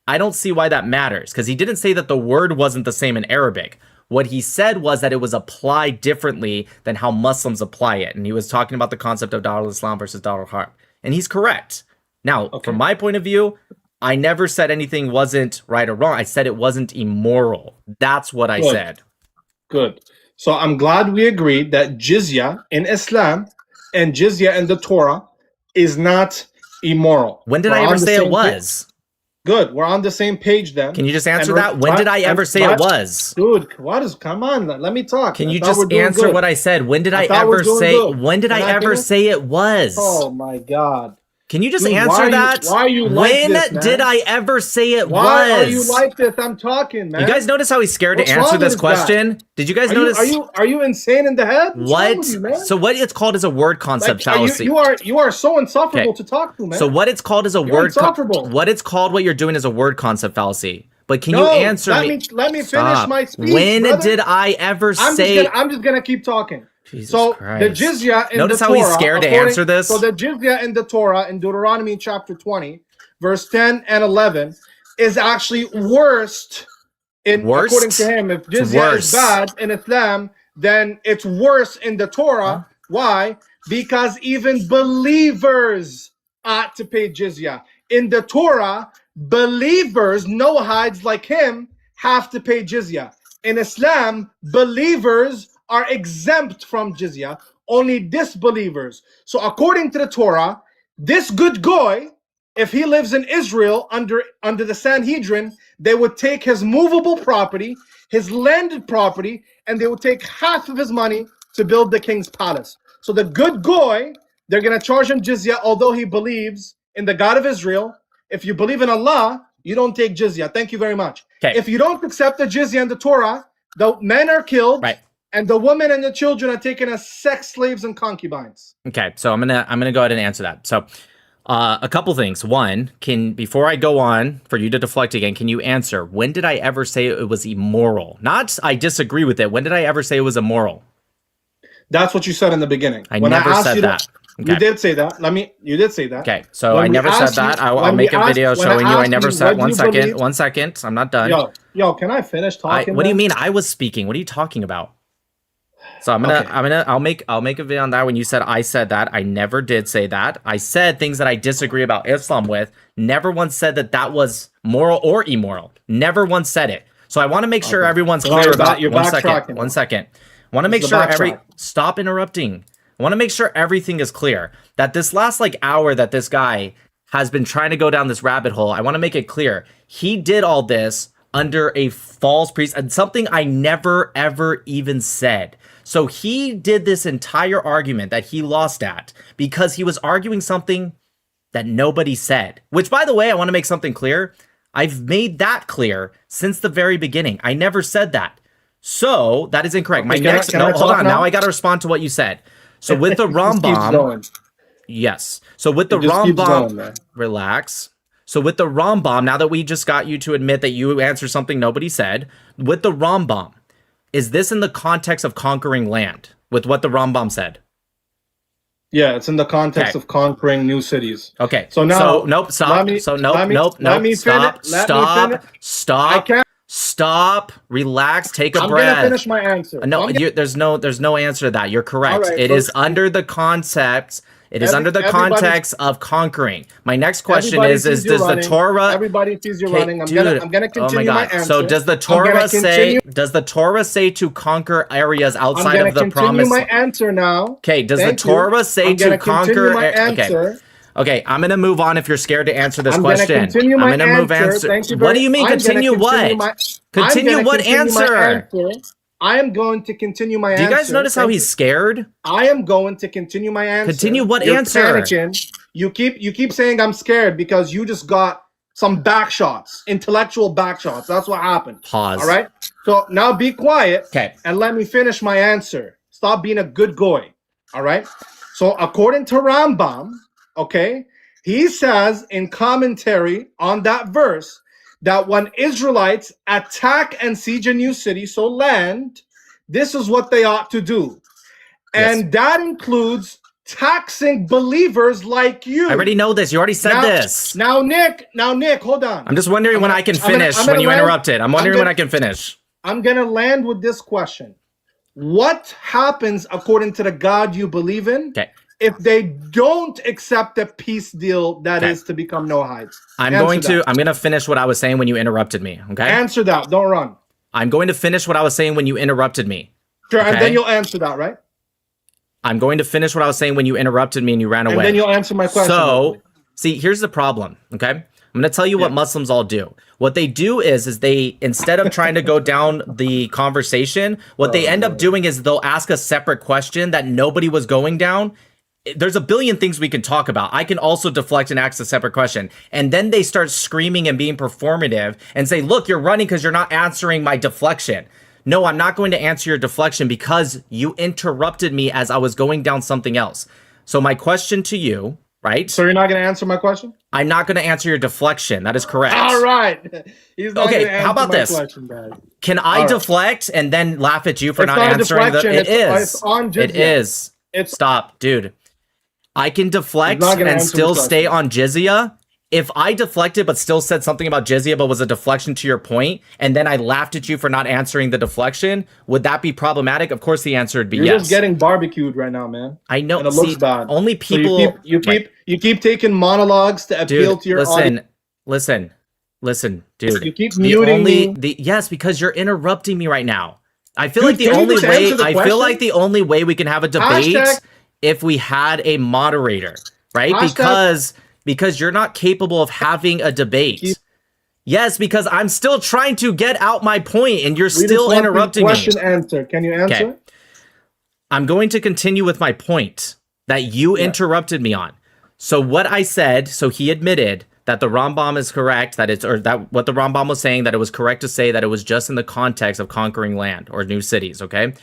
I don't see why that matters, because he didn't say that the word wasn't the same in Arabic. What he said was that it was applied differently than how Muslims apply it. And he was talking about the concept of Darul Islam versus Darul Harb. And he's correct. Now, from my point of view, I never said anything wasn't right or wrong. I said it wasn't immoral. That's what I Good. said. Good. So I'm glad we agreed that jizya in Islam and jizya in the Torah is not immoral. When did We're I on ever the say it same was? Good. We're on the same page then. Can you just answer And that? When did I ever say it was? Dude, what is? Come on, let me talk. Can I you thought we're just doing answer good. what I said? When did I thought we're ever doing say? good. When did Can I I ever finish? say it was? Oh my God. Can you just Dude, answer why are you- that? why are you like when this, man? did I ever say it Why was? are you like this? I'm talking, man. You guys notice how he's scared What's to wrong answer with this this guy? question? Did you guys Are notice? are you insane in the head? What's wrong what? with you, man? So what it's called is a word concept Like, fallacy. you are so insufferable Okay. to talk to, man. So what it's called is a You're word. insufferable. What it's called, what you're doing is a word concept fallacy. But can you No, answer let me? me finish Stop. my speech. When brother. did I ever I'm say? I'm just gonna keep talking. Jesus so Christ. the jizya in Notice the how Torah, he's scared to according- answer this? So the jizya in the Torah in Deuteronomy chapter 20, verse 10 and 11, is actually worst. Worst? According to him, if It's jizya worse. is bad in Islam, then it's worse in the Torah. Why? Because even believers ought to pay jizya. In the Torah, believers, no-hides like him, have to pay jizya. In Islam, believers are exempt from jizya, only disbelievers. So according to the Torah, this good guy if he lives in Israel under the Sanhedrin, they would take his movable property, his landed property, and they would take half of his money to build the king's palace. So the good goy, they're going to charge him jizya, although he believes in the God of Israel. If you believe in Allah, you don't take jizya. Thank you very much. Okay. If you don't accept the jizya and the Torah, the men are killed, and the women and the children are taken as sex slaves and concubines. Okay, so I'm gonna go ahead and answer that. So, a couple things. One, before I go on for you to deflect again, can you answer, when did I ever say it was immoral? Not I disagree with it. When did I ever say it was immoral? That's what you said in the beginning. I never said that. You did say that. You did say that. Okay, so I never said that. I'll make a video showing you I never said. 1 second. 1 second. I'm not done. Yo, can I finish talking? What do you mean I was speaking? What are you talking about? So I'll make a video on that. When you said I said that, I never did say that. I said things that I disagree about Islam with. Never once said that was moral or immoral. Never once said it. So I want to make sure everyone's clear about. 1 second. 1 second. I want to make sure stop interrupting. I want to make sure everything is clear. That this last hour that this guy has been trying to go down this rabbit hole, I want to make it clear. He did all this under a false priest and something I never ever even said. So he did this entire argument that he lost at because he was arguing something that nobody said. Which, by the way, I want to make something clear. I've made that clear since the very beginning. I never said that. So that is incorrect. Hold on. Now I got to respond to what you said. So with the Rambam, yes. So with the Rambam, relax. So with the Rambam, now that we just got you to admit that you answered something nobody said, with the Rambam, is this in the context of conquering land? With what the Rambam said? Yeah, it's in the context of conquering new cities. Okay. So now, nope. Stop. Stop. Relax. Take a breath. I'm gonna finish my answer. No, there's no answer to that. You're correct. It is under the concept. It is under the context of conquering. My next question is does the Torah? Everybody sees you running. I'm gonna continue my answer. So does the Torah say? Does the Torah say to conquer areas outside of the promise? I'm gonna continue my answer now. Okay. Does the Torah say to conquer? Okay, I'm gonna move on if you're scared to answer this question. I'm gonna move answer. What do you mean continue what? Continue what answer? I am going to continue my answer. Do you guys notice how he's scared? I am going to continue my answer. Continue what You're answer? Panicking. You keep saying I'm scared because you just got some back shots, intellectual back shots. That's what happened. Pause. All right. So now be quiet. Okay. And let me finish my answer. Stop being a good goy. All right. So according to Rambam, okay, he says in commentary on that verse that when Israelites attack and siege a new city, so land, this is what they ought to do. And that includes taxing believers like you. I already know this. You already said this. Now, Nick, hold on. I'm just wondering when I can finish when you interrupted. I'm wondering when I can finish. I'm going to land with this question. What happens according to the God you believe in if they don't accept the peace deal that is to become Noahide? I'm going to finish what I was saying when you interrupted me. Okay. Answer that. Don't run. I'm going to finish what I was saying when you interrupted me. Sure, and then you'll answer that, right? I'm going to finish what I was saying when you interrupted me and you ran away. And then you'll answer my question. So, see, here's the problem, okay? I'm going to tell you what Muslims all do. What they do is they, instead of trying to go down the conversation, what they end up doing is they'll ask a separate question that nobody was going down. There's a billion things we can talk about. I can also deflect and ask a separate question. And then they start screaming and being performative and say, look, you're running because you're not answering my deflection. No, I'm not going to answer your deflection because you interrupted me as I was going down something else. So my question to you, right? So you're not going to answer my question? I'm not going to answer your deflection. That is correct. All right. He's not okay, gonna how about my this? question, guys. Can I deflect and then laugh at you for not answering the... It's on jizya. It is. Stop, dude. I can deflect and still stay on jizya. If I deflected but still said something about jizya but was a deflection to your point, and then I laughed at you for not answering the deflection, would that be problematic? Of course the answer would be yes. You're just getting barbecued right now, man. I know. And it looks bad. Only people... So you keep taking monologues to appeal to your audience. Listen, dude. You keep muting me. Yes, because you're interrupting me right now. I feel like the only way we can have a debate if we had a moderator, right? Because Because you're not capable of having a debate. Yes, because I'm still trying to get out my point and you're still interrupting me. Question answer. Can you answer? Okay. I'm going to continue with my point that you interrupted me on. So what I said, so he admitted that the Rambam is correct, that it's, or that what the Rambam was saying, that it was correct to say that it was just in the context of conquering land or new cities, okay?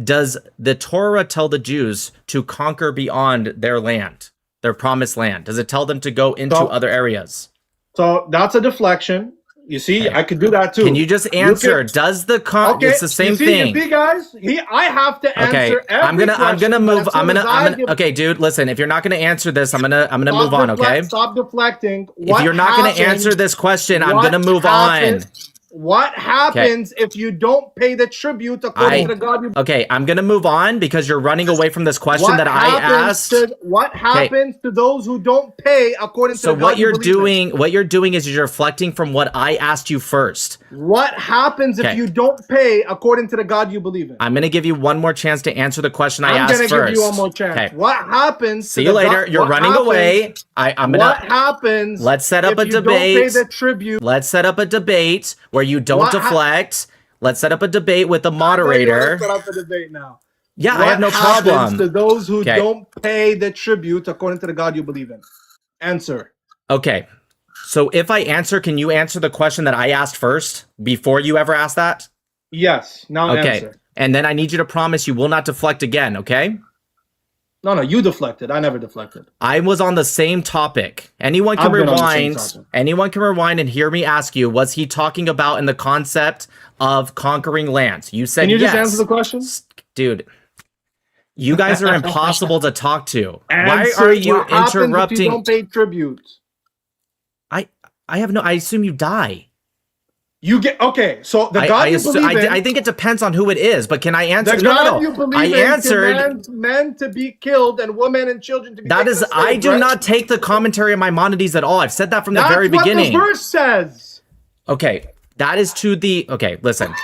Does the Torah tell the Jews to conquer beyond their land, their promised land? Does it tell them to go into other areas? So that's a deflection. You see, I could do that too. Can you just answer? Does the it's the same thing. You see, guys, I have to answer every I'm gonna move. Okay, dude, listen. If you're not gonna answer this, I'm gonna move on. Okay. Stop deflecting. If you're not gonna answer this question, I'm gonna move on. What happens if you don't pay the tribute according to the God you... Okay, I'm gonna move on because you're running away from this question that I asked. What happens to those who don't pay according to the God what you're doing is you're reflecting from what I asked you first. What happens if you don't pay according to the God you believe in? I'm gonna give you one more chance to answer the question I asked first. I'm gonna give you one more chance. Okay. What happens? See you later. You're running away. I'm gonna. What happens? Let's set up a debate. Don't pay the tribute. Let's set up a debate where you don't deflect. Let's set up a debate with the moderator. Set up a debate now. Yeah, I have no problem. To those who don't pay the tribute according to the God you believe in. Answer. Okay. So if I answer, can you answer the question that I asked first before you ever asked that? Yes. Now answer. And then I need you to promise you will not deflect again, okay? No, you deflected. I never deflected. I was on the same topic. Anyone can rewind. Anyone can rewind and hear me ask you, was he talking about in the concept of conquering lands? You said yes. Can you just answer the question? Dude, you guys are impossible to talk to. Why are you interrupting? If you don't pay tribute? I assume you die. You get so the God you believe in. I think it depends on who it is, but can I answer? The God you believe in commands men to be killed and women and children to be. That is, I do not take the commentary of Maimonides at all. I've said that from the very beginning. That's what the verse says. Okay, that is to the. Okay, listen.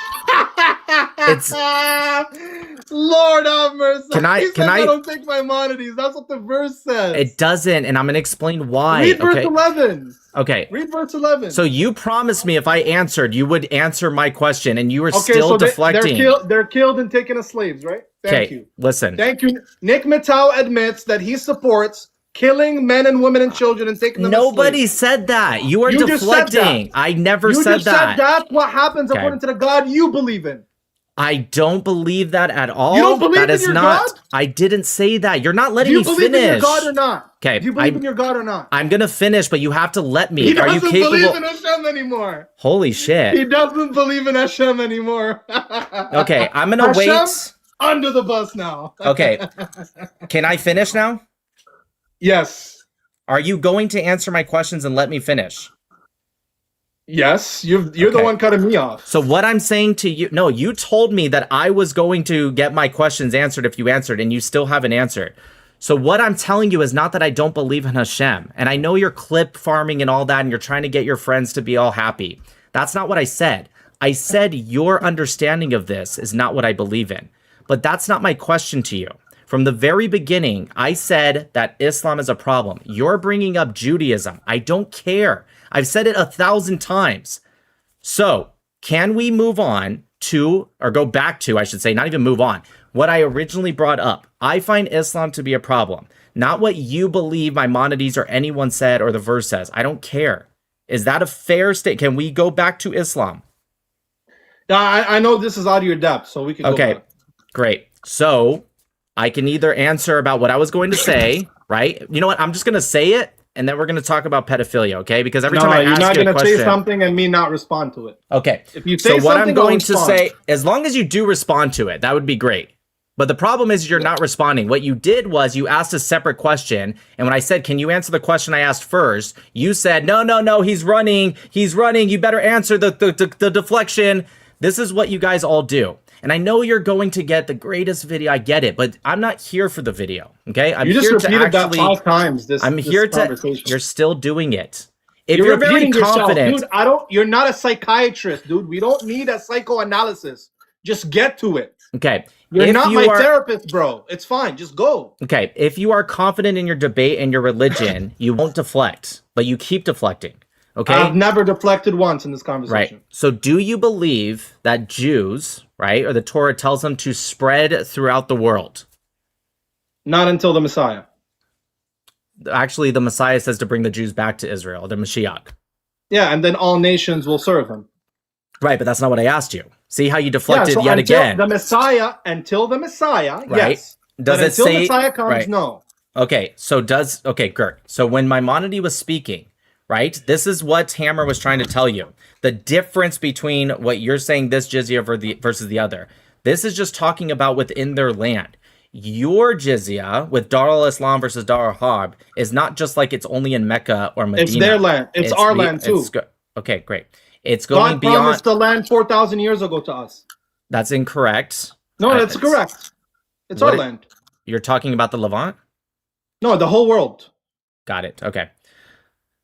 It's. Lord have mercy. Can I don't take Maimonides. That's what the verse says. It doesn't, and I'm gonna explain why. Read verse 11. Okay. Read verse 11. So you promised me if I answered, you would answer my question, and you were still deflecting. They're killed and taken as slaves, right? Thank you. Listen. Thank you. Nick Matau admits that he supports killing men and women and children and taking them as slaves. Nobody said that. You are deflecting. I never said that. You just said that's what happens according to the God you believe in. I don't believe that at all. You don't believe in your God? I didn't say that. You're not letting me finish. Do you believe in your God or not? Okay. Do you believe in your God or not? I'm gonna finish, but you have to let me. He doesn't believe in Hashem anymore. Holy shit. He doesn't believe in Hashem anymore. Okay, I'm gonna wait. Under the bus now. Okay. Can I finish now? Yes. Are you going to answer my questions and let me finish? Yes, you're the one cutting me off. So what I'm saying to you, no, you told me that I was going to get my questions answered if you answered, and you still haven't answered. So what I'm telling you is not that I don't believe in Hashem. And I know you're clip farming and all that, and you're trying to get your friends to be all happy. That's not what I said. I said your understanding of this is not what I believe in. But that's not my question to you. From the very beginning, I said that Islam is a problem. You're bringing up Judaism. I don't care. I've said it 1,000 times. So can we move on to, or go back to, I should say, not even move on, what I originally brought up? I find Islam to be a problem. Not what you believe Maimonides or anyone said or the verse says. I don't care. Is that a fair state? Can we go back to Islam? Yeah, I know this is out of your depth, so we can go back. Great. So I can either answer about what I was going to say, right? You know what? I'm just going to say it, and then we're going to talk about pedophilia, okay? Because every time I ask you a question... you're not going to say something and me not respond to it. Okay. If you say what I'm going to say, as long as you do respond to it, that would be great. But the problem is you're not responding. What you did was you asked a separate question, and when I said, can you answer the question I asked first, you said, no, he's running, you better answer the deflection. This is what you guys all do. And I know you're going to get the greatest video. I get it, but I'm not here for the video. Okay, you just repeated that 5 times. I'm here to. You're still doing it. If you're very confident, yourself, dude. You're not a psychiatrist, dude. We don't need a psychoanalysis. Just get to it. Okay. You're if not you my are, therapist, bro. It's fine. Just go. Okay, if you are confident in your debate and your religion, you won't deflect, but you keep deflecting. Okay? I've never deflected once in this conversation. Right. So do you believe that Jews, right, or the Torah tells them to spread throughout the world? Not until the Messiah. Actually, the Messiah says to bring the Jews back to Israel, the Mashiach. Yeah, and then all nations will serve him. Right, but that's not what I asked you. See how you deflected so yet until again. Until the Messiah, Right. yes. Does But it until say Messiah comes, right. no. Okay, Gert. So when Maimonides was speaking, right, this is what Hammer was trying to tell you. The difference between what you're saying, this jizya versus the other. This is just talking about within their land. Your jizya with Dar al-Islam versus Dar al-Harb is not just like it's only in Mecca or Medina. It's their land. It's our land too. Okay, great. It's going God beyond. promised the land 4,000 years ago to us. That's incorrect. No, that's correct. It's our land. You're talking about the Levant? No, the whole world. Got it. Okay.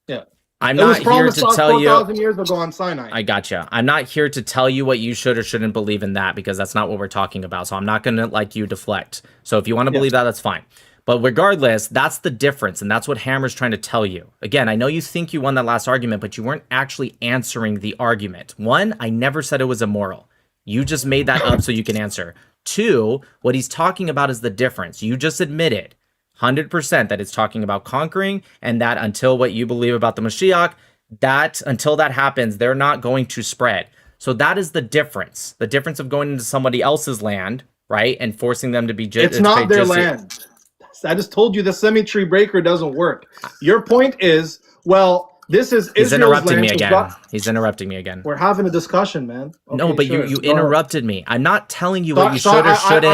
Yeah. I'm It was not here promised to us tell you. 4,000 years ago on Sinai. I gotcha. I'm not here to tell you what you should or shouldn't believe in that, because that's not what we're talking about. So I'm not going to like you deflect. So if you want to believe that, that's fine. But regardless, that's the difference. And that's what Hammer's trying to tell you. Again, I know you think you won that last argument, but you weren't actually answering the argument. One, I never said it was immoral. You just made that up so you can answer. Two, what he's talking about is the difference. You just admitted 100% that it's talking about conquering, and that until what you believe about the Mashiach, that until that happens, they're not going to spread. So that is the difference. The difference of going into somebody else's land, right, and forcing them to be just. It's not their land. I just told you the symmetry breaker doesn't work. Your point is, well, this is He's Israel's interrupting land. me again. He's interrupting me again. We're having a discussion, man. No, Okay, but sure. you Go ahead. interrupted me. I'm not telling you what you So should or shouldn't.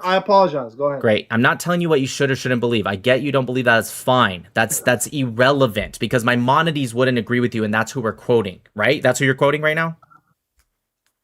I apologize. Go ahead. Great. I'm not telling you what you should or shouldn't believe. I get you don't believe that. That's fine. That's irrelevant, because Maimonides wouldn't agree with you, and that's who we're quoting, right? That's who you're quoting right now?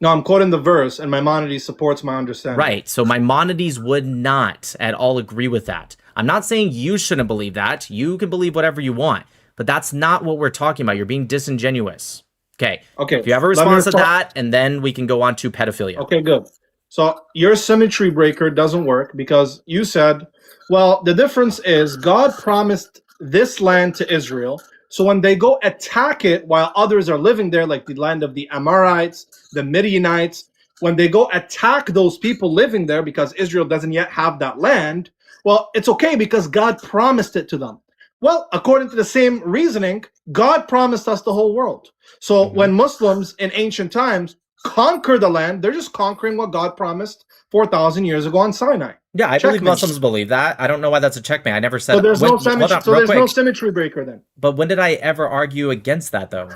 No, I'm quoting the verse, and Maimonides supports my understanding. Right. So Maimonides would not at all agree with that. I'm not saying you shouldn't believe that. You can believe whatever you want, but that's not what we're talking about. You're being disingenuous. Okay. Okay. If you have a response to that, and then we can go on to pedophilia. Okay, good. So your symmetry breaker doesn't work because you said, well, the difference is God promised this land to Israel. So when they go attack it while others are living there, like the land of the Amorites, the Midianites, when they go attack those people living there because Israel doesn't yet have that land, well, it's okay because God promised it to them. Well, according to the same reasoning, God promised us the whole world. So when Muslims in ancient times conquer the land, they're just conquering what God promised 4,000 years ago on Sinai. Yeah, I believe Checkmate. Muslims believe that. I don't know why that's a checkmate. I never said. So there's no hold on, symmetry. So real there's no quick. symmetry breaker then. But when did I ever argue against that, though?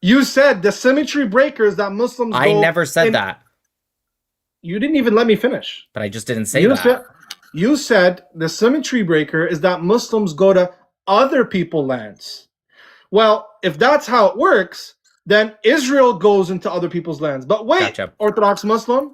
You said the symmetry breakers that Muslims. I never said that. You didn't even let me finish. But I just didn't say that. You said the symmetry breaker is that Muslims go to other people's lands. Well, if that's how it works, then Israel goes into other people's lands. But wait, Gotcha. Orthodox Muslim,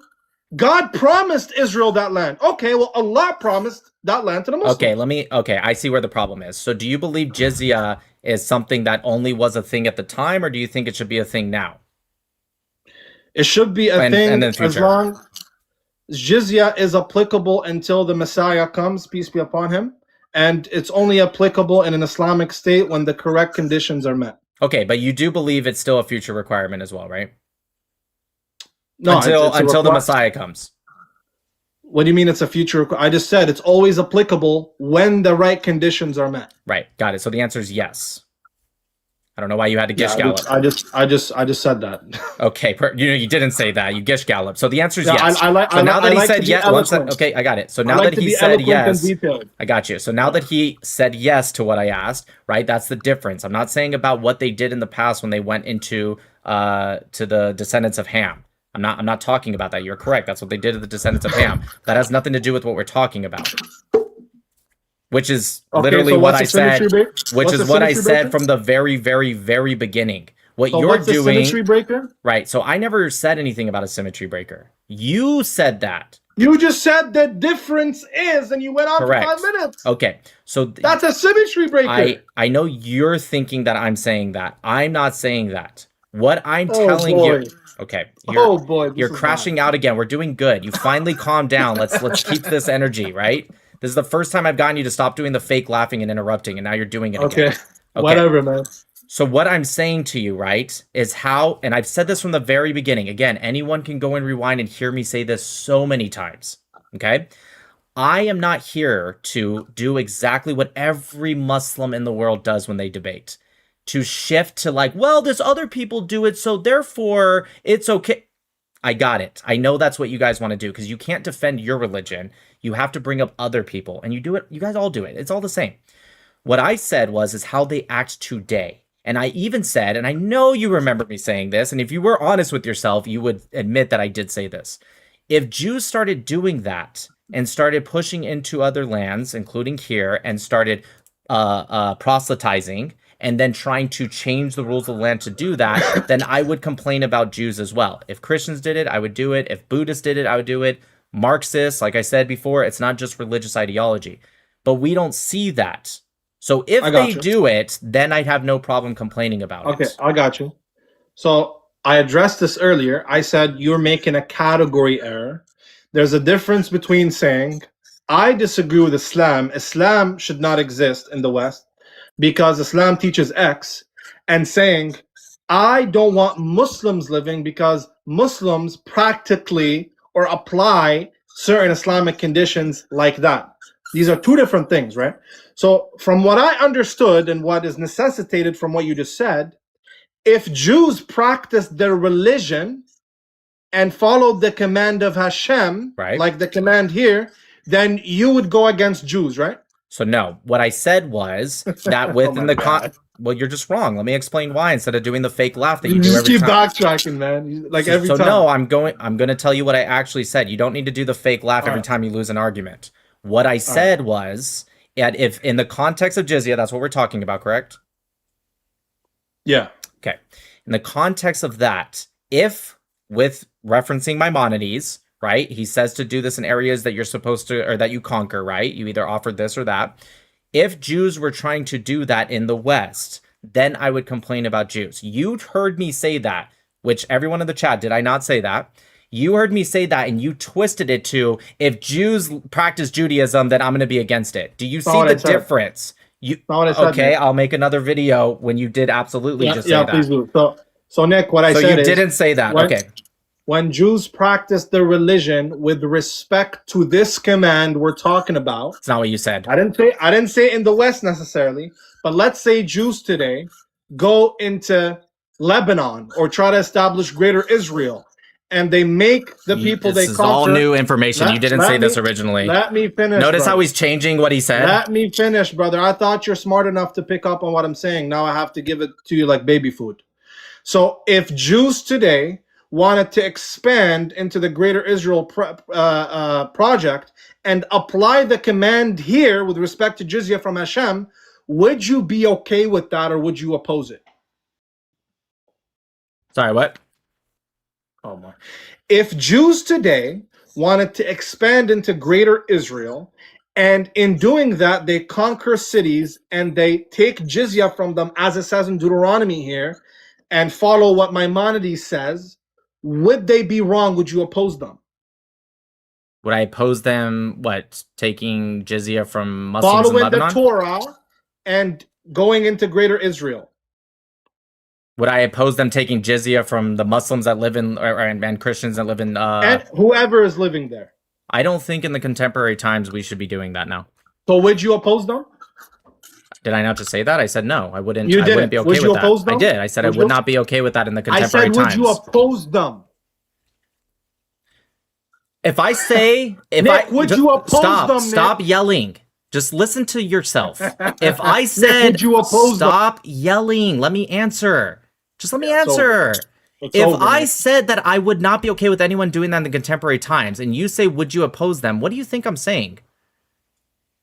God promised Israel that land. Okay, well, Allah promised that land to the Muslims. Okay, I see where the problem is. So do you believe jizya is something that only was a thing at the time, or do you think it should be a thing now? It should be a thing and in the as future. long as jizya is applicable until the Messiah comes, peace be upon him. And it's only applicable in an Islamic state when the correct conditions are met. Okay, but you do believe it's still a future requirement as well, right? No, until the Messiah comes. What do you mean it's a future? I just said it's always applicable when the right conditions are met. Right, got it. So the answer is yes. I don't know why you had to gish Yeah, gallop. I just said that. Okay, you didn't say that. You gish gallop. So the answer is Yeah, yes. I like- so I now like- that I he like to said be yes, eloquent. okay, I got it. So I now like that to he be said eloquent and yes, detailed. I got you. So now that he said yes to what I asked, right? That's the difference. I'm not saying about what they did in the past when they went into to the descendants of Ham. I'm not talking about that. You're correct. That's what they did to the descendants of Ham. That has nothing to do with what we're talking about. Which is literally so what what's I the said. symmetry break- Which what's is the what I symmetry said breaker? from the very, very, very beginning. What So you're what's the doing, symmetry breaker? right? So I never said anything about a symmetry breaker. You said that. You just said the difference is, and you went on Correct. for 5 minutes. Okay, so That's a symmetry breaker. I know you're thinking that I'm saying that. I'm not saying that. What I'm Oh, telling boy. you, Okay. Oh boy, this You're is crashing out again. We're doing good. You finally calmed down. Let's keep this energy, right? This is the first time I've gotten you to stop doing the fake laughing and interrupting, and now you're doing it again. Okay. Whatever, man. So what I'm saying to you, right, is how, and I've said this from the very beginning. Again, anyone can go and rewind and hear me say this so many times. Okay? I am not here to do exactly what every Muslim in the world does when they debate. To shift to like, well, there's other people do it, so therefore it's okay. I got it. I know that's what you guys want to do because you can't defend your religion. You have to bring up other people, and you do it. You guys all do it. It's all the same. What I said is how they act today. And I even said, and I know you remember me saying this, and if you were honest with yourself, you would admit that I did say this. If Jews started doing that and started pushing into other lands, including here, and started proselytizing, and then trying to change the rules of the land to do that, then I would complain about Jews as well. If Christians did it, I would do it. If Buddhists did it, I would do it. Marxists, like I said before, it's not just religious ideology. But we don't see that. So if they do it, then I'd have no problem complaining about it. Okay, I got you. So I addressed this earlier. I said you're making a category error. There's a difference between saying, I disagree with Islam. Islam should not exist in the West because Islam teaches X, and saying, I don't want Muslims living because Muslims practically or apply certain Islamic conditions like that. These are two different things, right? So from what I understood and what is necessitated from what you just said, if Jews practiced their religion and followed the command of Hashem, like the command here, then you would go against Jews, right? So no, what I said was that within well, you're just wrong. Let me explain why instead of doing the fake laugh that you do every keep time. backtracking, man. Like every time. No, I'm going to tell you what I actually said. You don't need to do the fake laugh every time you lose an argument. What I said was, if in the context of jizya, that's what we're talking about, correct? Yeah. Okay. In the context of that, if with referencing Maimonides, right, he says to do this in areas that you're supposed to, or that you conquer, right? You either offered this or that. If Jews were trying to do that in the West, then I would complain about Jews. You heard me say that, which everyone in the chat, did I not say that? You heard me say that, and you twisted it to, if Jews practice Judaism, then I'm going to be against it. Do you see the difference? Okay, I'll make another video when you did absolutely just say that. Please do. So Nick, what I said is... So you didn't say that, okay. When Jews practice their religion with respect to this command we're talking about... It's not what you said. I didn't say in the West necessarily, but let's say Jews today go into Lebanon or try to establish Greater Israel, and they make the people they conquer... This is all new information. You didn't say this originally. Let me finish. Notice how he's changing what he said? Let me finish, brother. I thought you're smart enough to pick up on what I'm saying. Now I have to give it to you like baby food. So if Jews today wanted to expand into the Greater Israel project and apply the command here with respect to jizya from Hashem, would you be okay with that, or would you oppose it? Sorry, what? Oh my. If Jews today wanted to expand into Greater Israel, and in doing that, they conquer cities and they take jizya from them, as it says in Deuteronomy here, and follow what Maimonides says, would they be wrong? Would you oppose them? Would I oppose them, what, taking jizya from Muslims in Lebanon? Following the Torah and going into Greater Israel. Would I oppose them taking jizya from the Muslims that live in, and Christians that live in... and whoever is living there. I don't think in the contemporary times we should be doing that now. So would you oppose them? Did I not just say that? I said no. I wouldn't. You I wouldn't be okay would you with oppose that. them? I did. I said I would not be okay with that in the contemporary times. I said, would you oppose them? If I say, Nick, would you oppose them? Nick? Stop yelling. Just listen to yourself. If I said, Nick, would you oppose stop yelling, let me answer. Just let me answer. If I said that I would not be okay with anyone doing that in the contemporary times, and you say, would you oppose them? What do you think I'm saying?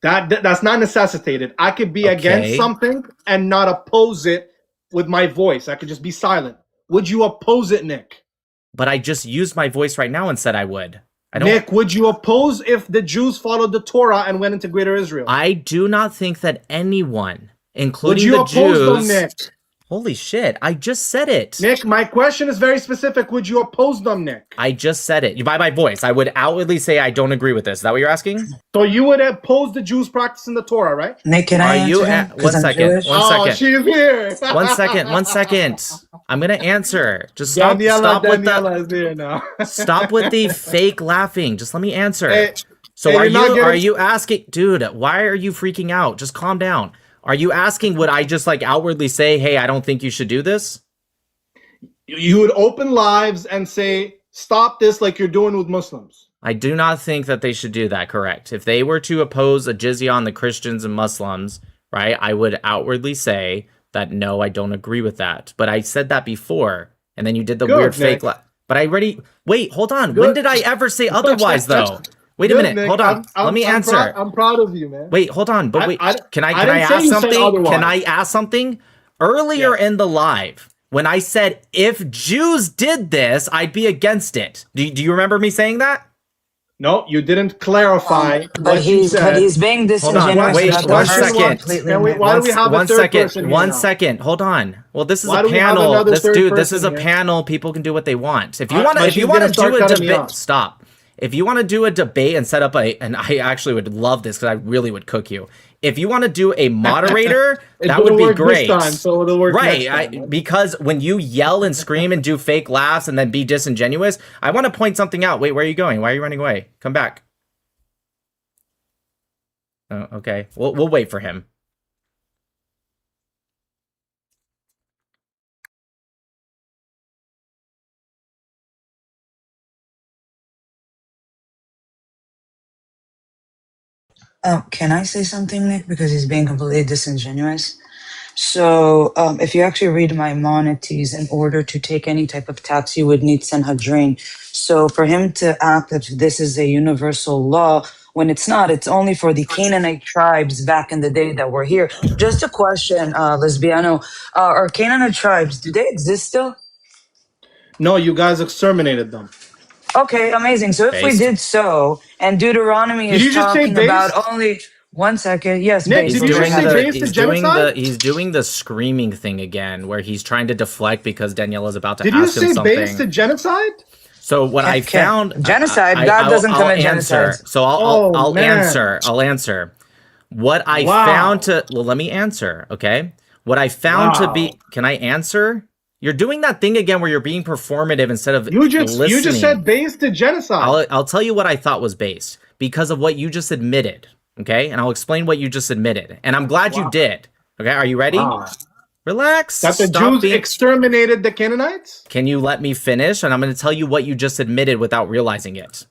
That's not necessitated. I could be against something and not oppose it with my voice. I could just be silent. Would you oppose it, Nick? But I just used my voice right now and said I would. Nick, would you oppose if the Jews followed the Torah and went into Greater Israel? I do not think that anyone, including the Jews... Would you oppose them, Nick? Holy shit, I just said it. Nick, my question is very specific. Would you oppose them, Nick? I just said it. By my voice, I would outwardly say I don't agree with this. Is that what you're asking? So you would oppose the Jews practicing the Torah, right? Nick, can I Are you answer him? 'Cause one I'm second? Jewish. One Oh, second. she's here. One second. I'm gonna answer. Just stop. Daniela is here now. Stop with the fake laughing. Just let me answer. Hey, so hey, are you're not you getting- are you asking, dude? Why are you freaking out? Just calm down. Are you asking? Would I just like outwardly say, "Hey, I don't think you should do this"? You would open lives and say, "Stop this," like you're doing with Muslims. I do not think that they should do that. Correct. If they were to oppose a jizya on the Christians and Muslims, right, I would outwardly say that no, I don't agree with that. But I said that before, and then you did the Good, weird fake. Nick. But I already wait. Hold on. Good. When did I ever say otherwise, though? Wait a Good, minute. Nick. Hold on. Let me answer. I'm proud of you, man. Wait, hold on. But wait, can I didn't say ask you said something? otherwise. Can I ask something? Earlier in the live, when I said if Jews did this, I'd be against it. Do you remember me saying that? No, you didn't clarify. But he's being Hold on. disingenuous. Wait, about the one person second. completely, Why Nick. do we have a One third second. person here One now? second. Hold on. Well, this is Why a do we have panel. another This third dude, this is a person here? panel. People can do what they want. If you But want to, if she's you want to gonna start do a cutting me debate, off. stop. If you want to do a debate and set up and I actually would love this because I really would cook you. If you want to do a moderator, It that would didn't be work this great. time, so it'll work right? next time. Because when you yell and scream and do fake laughs and then be disingenuous, I want to point something out. Wait, where are you going? Why are you running away? Come back. Oh, okay. We'll wait for him. Can I say something, Nick? Because he's being completely disingenuous. So, if you actually read Maimonides, in order to take any type of tax, you would need Sanhedrin. So, for him to act that this is a universal law, when it's not, it's only for the Canaanite tribes back in the day that were here. Just a question, Lesbiano. Are Canaanite tribes, do they exist still? No, you guys exterminated them. Okay, amazing. So if we Based. did so, and Deuteronomy Did is you just say talking about based? only 1 second. Yes, Nick, based. did you just say based he's to doing genocide? he's doing the screaming thing again, where he's trying to deflect because Daniela's about to Did you ask him say something. based to genocide? So what I found genocide. God doesn't I'll commit answer. genocide. So Oh, I'll man. answer. I'll answer. What I Wow. found to well, let me answer. Okay. What I found to be. Wow. Can I answer? You're doing that thing again where you're being performative instead of You just listening. said based to genocide. I'll tell you what I thought was based because of what you just admitted. Okay, and I'll explain what you just admitted. And I'm glad you did. Okay, are you ready? Wow. Relax. That the Stop Jews being- exterminated the Canaanites? Can you let me finish? And I'm going to tell you what you just admitted without realizing it.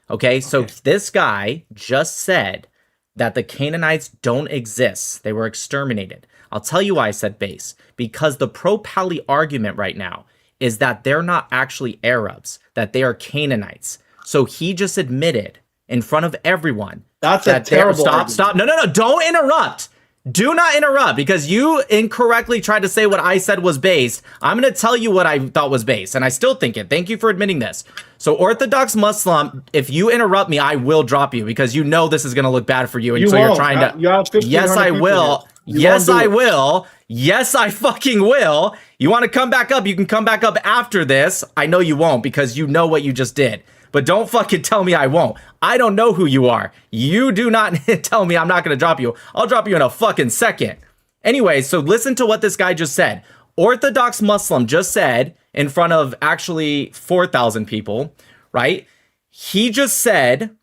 Okay, so this guy just said that the Canaanites don't exist. They were exterminated. I'll tell you why I said base. Because the pro-Pali argument right now is that they're not actually Arabs, that they are Canaanites. So he just admitted in front of everyone. That's that a terrible Stop, argument. stop. No, don't interrupt. Do not interrupt because you incorrectly tried to say what I said was based. I'm going to tell you what I thought was based, and I still think it. Thank you for admitting this. So Orthodox Muslim, if you interrupt me, I will drop you because you know this is going to look bad for you. And You so you're won't. trying to. You have 1,500 Yes, I people will. here. You Yes, won't do I it. will. Yes, I fucking will. You want to come back up? You can come back up after this. I know you won't because you know what you just did. But don't fucking tell me I won't. I don't know who you are. You do not tell me I'm not going to drop you. I'll drop you in a fucking second. Anyway, so listen to what this guy just said. Orthodox Muslim just said in front of actually 4,000 people, right? He just said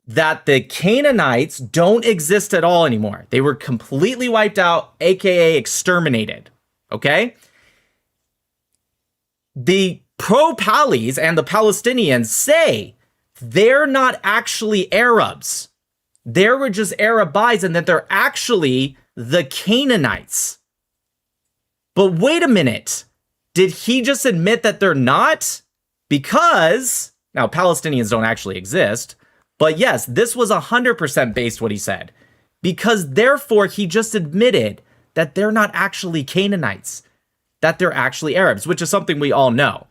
that the Canaanites don't exist at all anymore. They were completely wiped out, aka exterminated. Okay? The pro-Palis and the Palestinians say they're not actually Arabs. They were just Arabized and that they're actually the Canaanites. But wait a minute. Did he just admit that they're not? Because, now Palestinians don't actually exist, but yes, this was 100% based what he said. Because therefore he just admitted that they're not actually Canaanites, that they're actually Arabs, which is something we all know.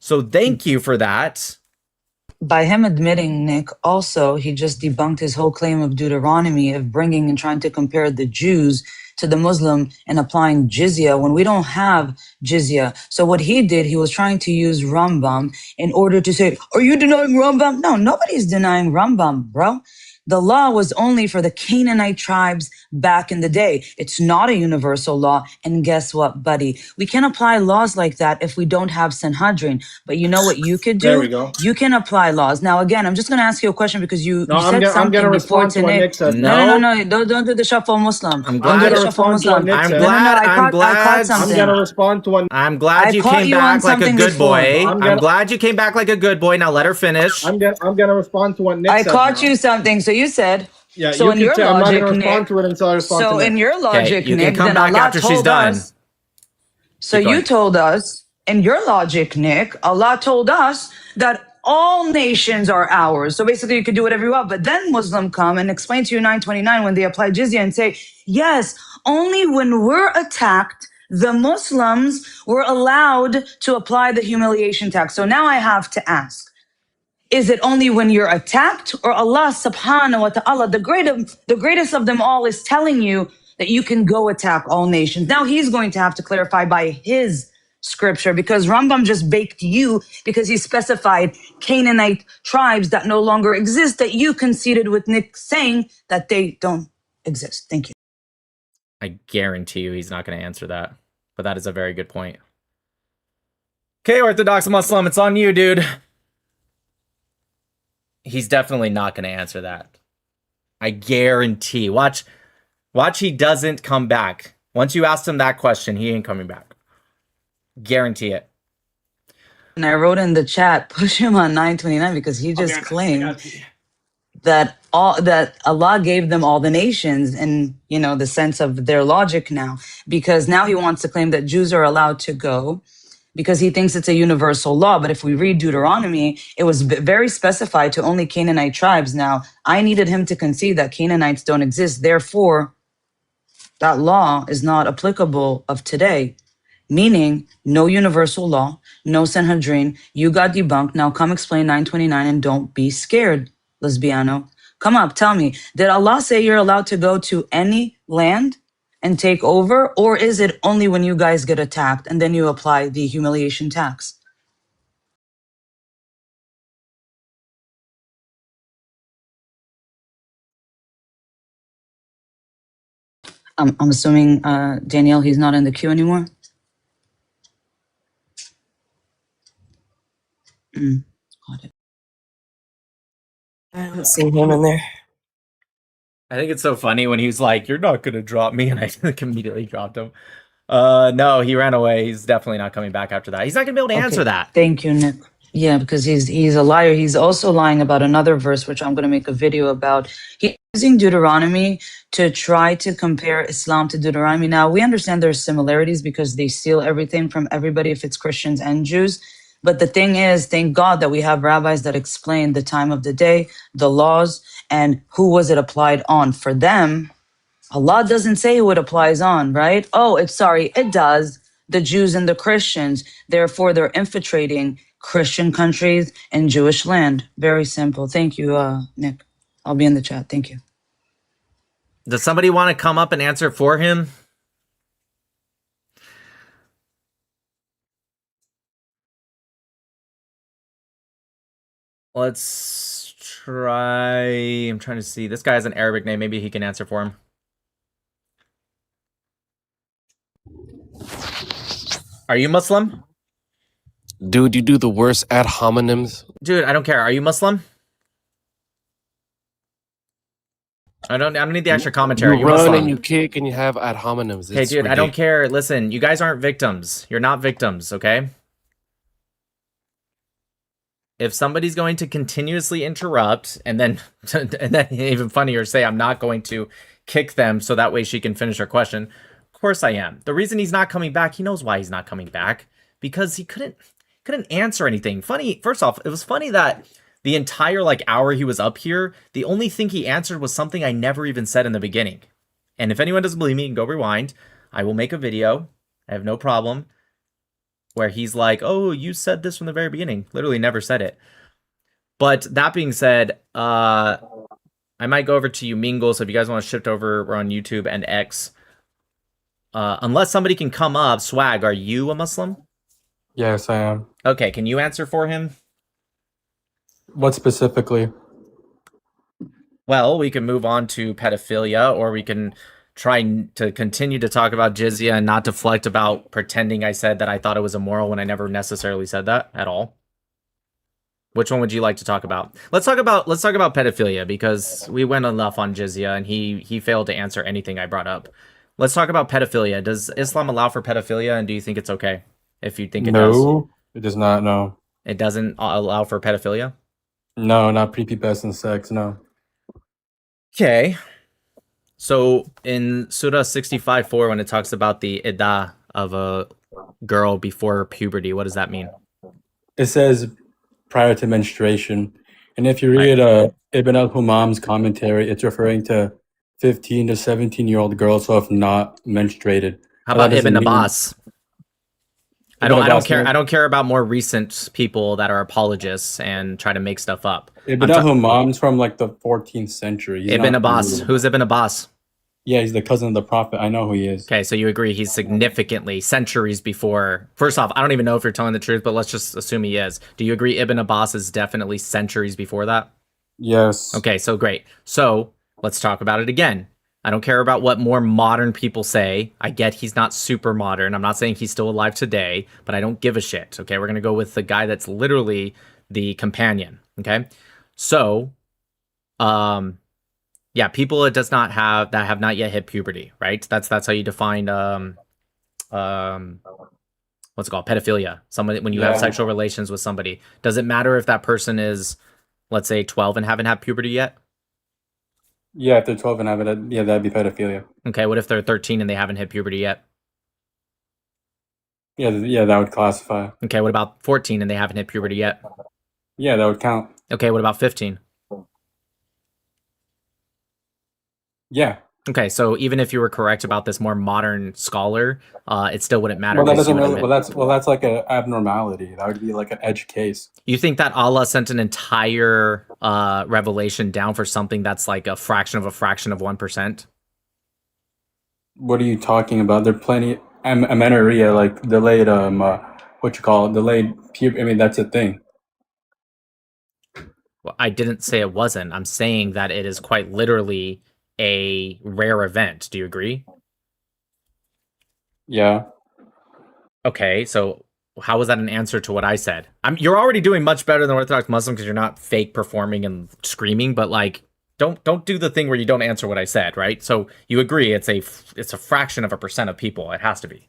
So thank you for that. by him admitting, Nick, also, he just debunked his whole claim of Deuteronomy of bringing and trying to compare the Jews to the Muslim and applying jizya when we don't have jizya. So what he did, he was trying to use Rambam in order to say, are you denying Rambam? No, nobody's denying Rambam, bro. The law was only for the Canaanite tribes back in the day. It's not a universal law. And guess what, buddy? We can apply laws like that if we don't have Sanhedrin. But you know what you could There we do? go. You can apply laws. Now, again, I'm just going to ask you a question because you No, said I'm something gonna before respond to what today. Nick said. No. Don't do the shuffle Muslim. I'm Don't do glad. the shuffle Muslim. Nick I'm said. glad. I I'm caught I'm something. gonna respond to what I'm glad I you caught came you on back like a something good before. boy. I'm I'm glad you came back like a good boy. Now let her finish. I'm gonna respond to what Nick I said. caught now. you something. So you said, Yeah, so you in can your tell. I'm not logic, gonna respond Nick, to it until I respond so to in Nick. your logic, you can Nick, come then back Allah after she's told done. us. So Keep you going. told us, in your logic, Nick, Allah told us that all nations are ours. So basically, you could do whatever you want. But then Muslim come and explain to you 929 when they apply jizya and say, yes, only when we're attacked, the Muslims were allowed to apply the humiliation tax. So now I have to ask. Is it only when you're attacked, or Allah subhanahu wa ta'ala, the greatest of them all, is telling you that you can go attack all nations? Now he's going to have to clarify by his scripture, because Rambam just baked you because he specified Canaanite tribes that no longer exist, that you conceded with Nick saying that they don't exist. Thank you. I guarantee you he's not going to answer that. But that is a very good point. Okay, Orthodox Muslim, it's on you, dude. He's definitely not going to answer that. I guarantee. Watch he doesn't come back. Once you asked him that question, he ain't coming back. Guarantee it. And I wrote in the chat, push him on 929 because he just claimed that Allah gave them all the nations, in the sense of their logic now, because now he wants to claim that Jews are allowed to go because he thinks it's a universal law. But if we read Deuteronomy, it was very specified to only Canaanite tribes. Now, I needed him to concede that Canaanites don't exist. Therefore, that law is not applicable of today, meaning no universal law, no Sanhedrin. You got debunked. Now come explain 929 and don't be scared, Lesbiano. Come up, tell me, did Allah say you're allowed to go to any land and take over? Or is it only when you guys get attacked and then you apply the humiliation tax? I'm assuming, Danielle, he's not in the queue anymore? Got it. I don't see him in there. I think it's so funny when he was like, you're not going to drop me. And I like immediately dropped him. No, he ran away. He's definitely not coming back after that. He's not going to be able to answer that. Thank you, Nick. Yeah, because he's a liar. He's also lying about another verse, which I'm going to make a video about. He's using Deuteronomy to try to compare Islam to Deuteronomy. Now, we understand there's similarities because they steal everything from everybody, if it's Christians and Jews. But the thing is, thank God that we have rabbis that explain the time of the day, the laws, and who was it applied on. For them, Allah doesn't say who it applies on, right? Oh, it does. The Jews and the Christians. Therefore, they're infiltrating Christian countries and Jewish land. Very simple. Thank you, Nick. I'll be in the chat. Thank you. Does somebody want to come up and answer for him? Let's try. I'm trying to see. This guy has an Arabic name. Maybe he can answer for him. Are you Muslim? Dude, you do the worst ad hominems. Dude, I don't care. Are you Muslim? I don't need the extra commentary. Are You you run Muslim? and you kick and you have ad hominems. Okay, It's dude, I don't ridiculous. care. Listen, you guys aren't victims. You're not victims, okay? If somebody's going to continuously interrupt and then even funnier, say I'm not going to kick them so that way she can finish her question, of course I am. The reason he's not coming back, he knows why he's not coming back, because he couldn't answer anything. Funny, first off, it was funny that the entire hour he was up here, the only thing he answered was something I never even said in the beginning. And if anyone doesn't believe me, you can go rewind. I will make a video. I have no problem. Where he's like, oh, you said this from the very beginning. Literally never said it. But that being said, I might go over to you, Mingle. So if you guys want to shift over, we're on YouTube and X. Unless somebody can come up, Swag, are you a Muslim? Yes, I am. Okay, can you answer for him? What specifically? Well, we can move on to pedophilia, or we can try to continue to talk about jizya and not deflect about pretending I said that I thought it was immoral when I never necessarily said that at all. Which one would you like to talk about? Let's talk about pedophilia, because we went enough on jizya and he failed to answer anything I brought up. Let's talk about pedophilia. Does Islam allow for pedophilia, and do you think it's okay? If you think it does. No, it does not. No. It doesn't allow for pedophilia? No, not prepubescent sex. No. Okay. So in Surah 65:4, when it talks about the iddah of a girl before puberty, what does that mean? It says prior to menstruation. And if you read Ibn al-Humam's commentary, it's referring to 15 to 17-year-old girls who have not menstruated. How But that about doesn't Ibn mean- Abbas? I Ibn don't Abbas, care. no. I don't care about more recent people that are apologists and try to make stuff up. Ibn al-Humam's from like the 14th century. He's Ibn not Abbas. new. Who's Ibn Abbas? Yeah, he's the cousin of the prophet. I know who he is. Okay, so you agree he's significantly centuries before. First off, I don't even know if you're telling the truth, but let's just assume he is. Do you agree Ibn Abbas is definitely centuries before that? Yes. Okay, so great. So let's talk about it again. I don't care about what more modern people say. I get he's not super modern. I'm not saying he's still alive today, but I don't give a shit. Okay, we're going to go with the guy that's literally the companion. Okay, so, yeah, people that have not yet hit puberty, right? That's how you define what's it called, pedophilia. Somebody, when you have Yeah. sexual relations with somebody, does it matter if that person is, let's say, 12 and haven't had puberty yet? Yeah, if they're 12 and have it, yeah, that'd be pedophilia. Okay, what if they're 13 and they haven't hit puberty yet? Yeah, that would classify. Okay, what about 14 and they haven't hit puberty yet? Yeah, that would count. Okay, what about 15? Yeah. Okay, so even if you were correct about this more modern scholar, it still wouldn't matter. Well, that 'cause you doesn't would really. admit- Well, that's like an abnormality. That would be like an edge case. You think that Allah sent an entire revelation down for something that's like a fraction of 1%? What are you talking about? There are plenty amenorrhea, like delayed delayed puberty. I mean, that's a thing. Well, I didn't say it wasn't. I'm saying that it is quite literally a rare event. Do you agree? Yeah. Okay, so how was that an answer to what I said? You're already doing much better than Orthodox Muslim because you're not fake performing and screaming, but like don't do the thing where you don't answer what I said, right? So you agree it's a fraction of a percent of people. It has to be.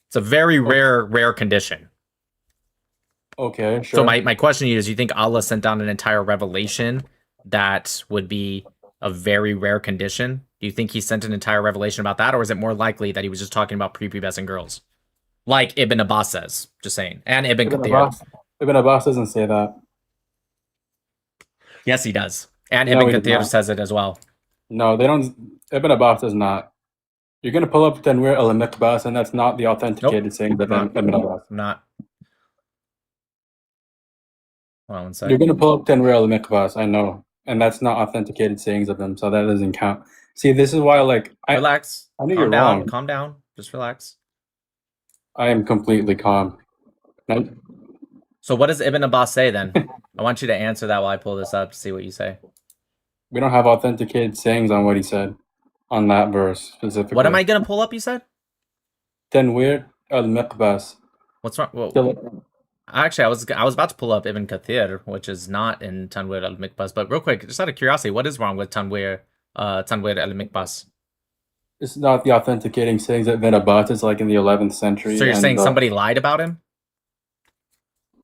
It's a very rare condition. Okay, sure. So my question to you is, you think Allah sent down an entire revelation that would be a very rare condition? Do you think he sent an entire revelation about that, or is it more likely that he was just talking about prepubescent girls? Like Ibn Abbas says, just saying. And Ibn Kathir. Ibn Abbas doesn't say that. Yes, he does. And No, Ibn he does Kathir not. says it as well. No, they don't. Ibn Abbas does not. You're gonna pull up Tanwir al-Mikbas, and that's not the authenticated saying that Ibn Abbas. I'm not. Hold on one second. You're gonna pull up Tanwir al-Mikbas, I know, and that's not authenticated sayings of him, so that doesn't count. See, this is why, like, Relax. I knew Calm you're down. wrong. Calm down. Just relax. I am completely calm. No, So what does Ibn Abbas say then? I want you to answer that while I pull this up to see what you say. we don't have authenticated sayings on what he said on that verse specifically. What am I gonna pull up, you said? Tanwir al-Mikbas. What's wrong? Well, So- actually, I was about to pull up Ibn Kathir, which is not in Tanwir al-Mikbas. But real quick, just out of curiosity, what is wrong with Tanwir al-Mikbas? It's not the authenticating sayings that Ibn Abbas is like in the 11th century. So you're and, saying somebody lied about him?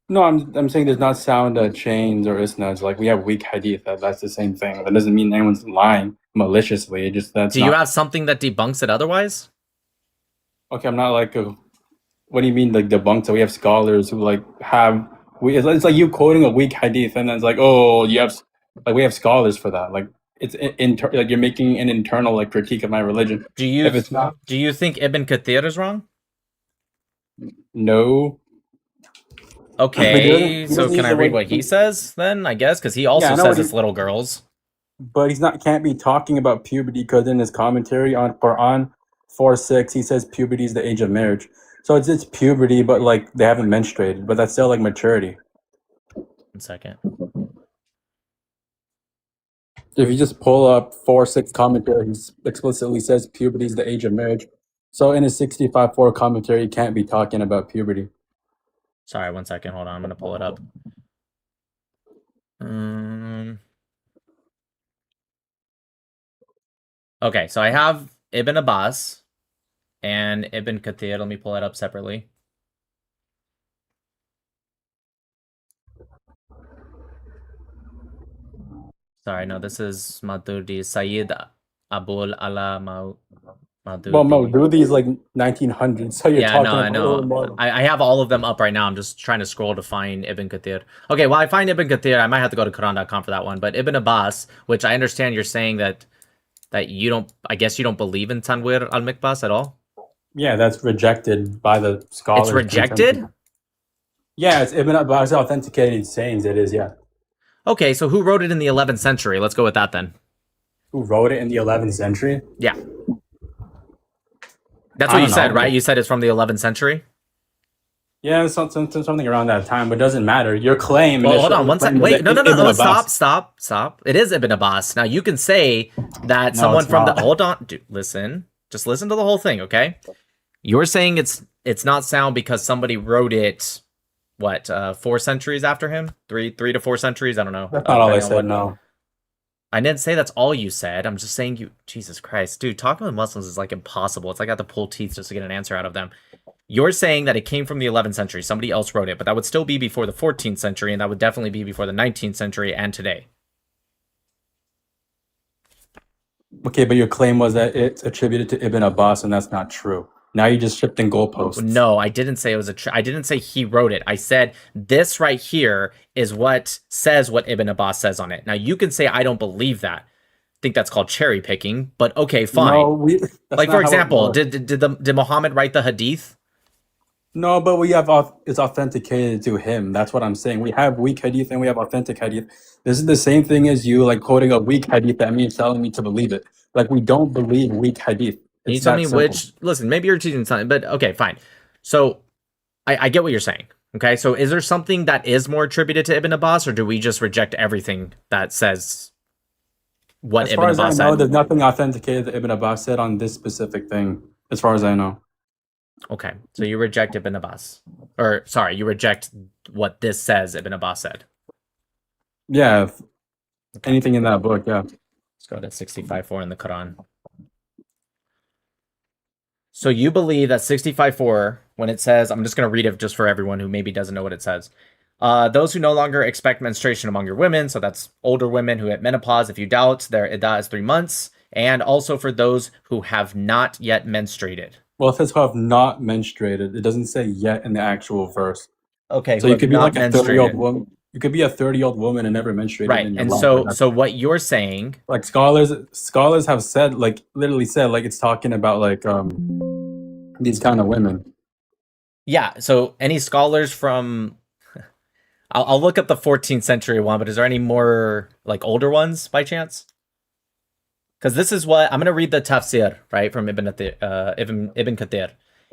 No, I'm saying there's not sound chains or isnads. Like we have weak hadith. That's the same thing. That doesn't mean anyone's lying maliciously. It just that's. Do you have something that debunks it otherwise? Okay, I'm not like a. What do you mean like debunked? So we have scholars who like have. It's like you quoting a weak hadith, and then it's like, oh, you have like we have scholars for that. Like it's like you're making an internal like critique of my religion. Do you If it's not, do you think Ibn Kathir is wrong? no. Okay, He so doesn't can use I the read word. what he says then? I guess because he Yeah, also I know says what it's little girls. but he's not can't be talking about puberty because in his commentary on Quran 4:6 he says puberty is the age of marriage. So it's puberty, but like they haven't menstruated, but that's still like maturity. 1 second. If you just pull up 4:6 commentary, he explicitly says puberty is the age of marriage. So in his 65:4 commentary, he can't be talking about puberty. Sorry, 1 second. Hold on, I'm gonna pull it up. Okay, so I have Ibn Abbas and Ibn Kathir. Let me pull it up separately. Sorry, no, this is Maturidi. Sayyid Abul Ala Maturidi. Well, Maududi is like 1900, so you're Yeah, no, talking I about a little know. more. I have all of them up right now. I'm just trying to scroll to find Ibn Kathir. Okay, well, I find Ibn Kathir. I might have to go to Quran.com for that one. But Ibn Abbas, which I understand you're saying that you don't, I guess you don't believe in Tanwir al-Mikbas at all? Yeah, that's rejected by the scholars. It's rejected? Yeah, it's Ibn Abbas authenticated sayings. It is, yeah. Okay, so who wrote it in the 11th century? Let's go with that then. Who wrote it in the 11th century? Yeah. That's what you said, right? You said it's from the 11th century? Yeah, it's something around that time, but it doesn't matter. Your claim. Well, hold on one second. Wait, no. Stop. Stop. It is Ibn Abbas. Now, you can say that someone from the... Hold on. Dude, listen. Just listen to the whole thing, okay? You're saying it's not sound because somebody wrote it, what, 4 centuries after him? 3 to 4 centuries? I don't know. That's not all I said, no. I didn't say that's all you said. I'm just saying Jesus Christ. Dude, talking with Muslims is like impossible. It's like I have to pull teeth just to get an answer out of them. You're saying that it came from the 11th century. Somebody else wrote it, but that would still be before the 14th century, and that would definitely be before the 19th century and today. Okay, but your claim was that it's attributed to Ibn Abbas, and that's not true. Now you just shifting goalposts. No, I didn't say it was I didn't say he wrote it. I said this right here is what says what Ibn Abbas says on it. Now you can say I don't believe that. I think that's called cherry picking, but okay, fine. No, like for example, did Muhammad write the hadith? No, but it's authenticated to him. That's what I'm saying. We have weak hadith and we have authentic hadith. This is the same thing as you like quoting a weak hadith that means telling me to believe it. Like we don't believe weak hadith. Can you tell me which? Listen, maybe you're teaching something, but okay, fine. So I get what you're saying. Okay, so is there something that is more attributed to Ibn Abbas, or do we just reject everything that says what Ibn Abbas said? As far as I know, there's nothing authenticated that Ibn Abbas said on this specific thing, as far as I know. Okay, so you reject Ibn Abbas. Or, sorry, you reject what this says Ibn Abbas said. Yeah, anything in that book, yeah. Let's go to 65.4 in the Quran. So you believe that 65.4, when it says, I'm just going to read it just for everyone who maybe doesn't know what it says. Those who no longer expect menstruation among your women, so that's older women who hit menopause, if you doubt, their iddah is 3 months. And also for those who have not yet menstruated. Well, it says who have not menstruated. It doesn't say yet in the actual verse. Okay, so you could be like a 30-year-old woman. You could be a 30-year-old woman and never menstruated. Right, in your and life. so what you're saying, like scholars have said, like literally said, like it's talking about like these kind of women. Yeah. So any scholars from, I'll look up the 14th century one, but is there any more like older ones by chance? Because this is what I'm going to read the tafsir, right, from Ibn Kathir.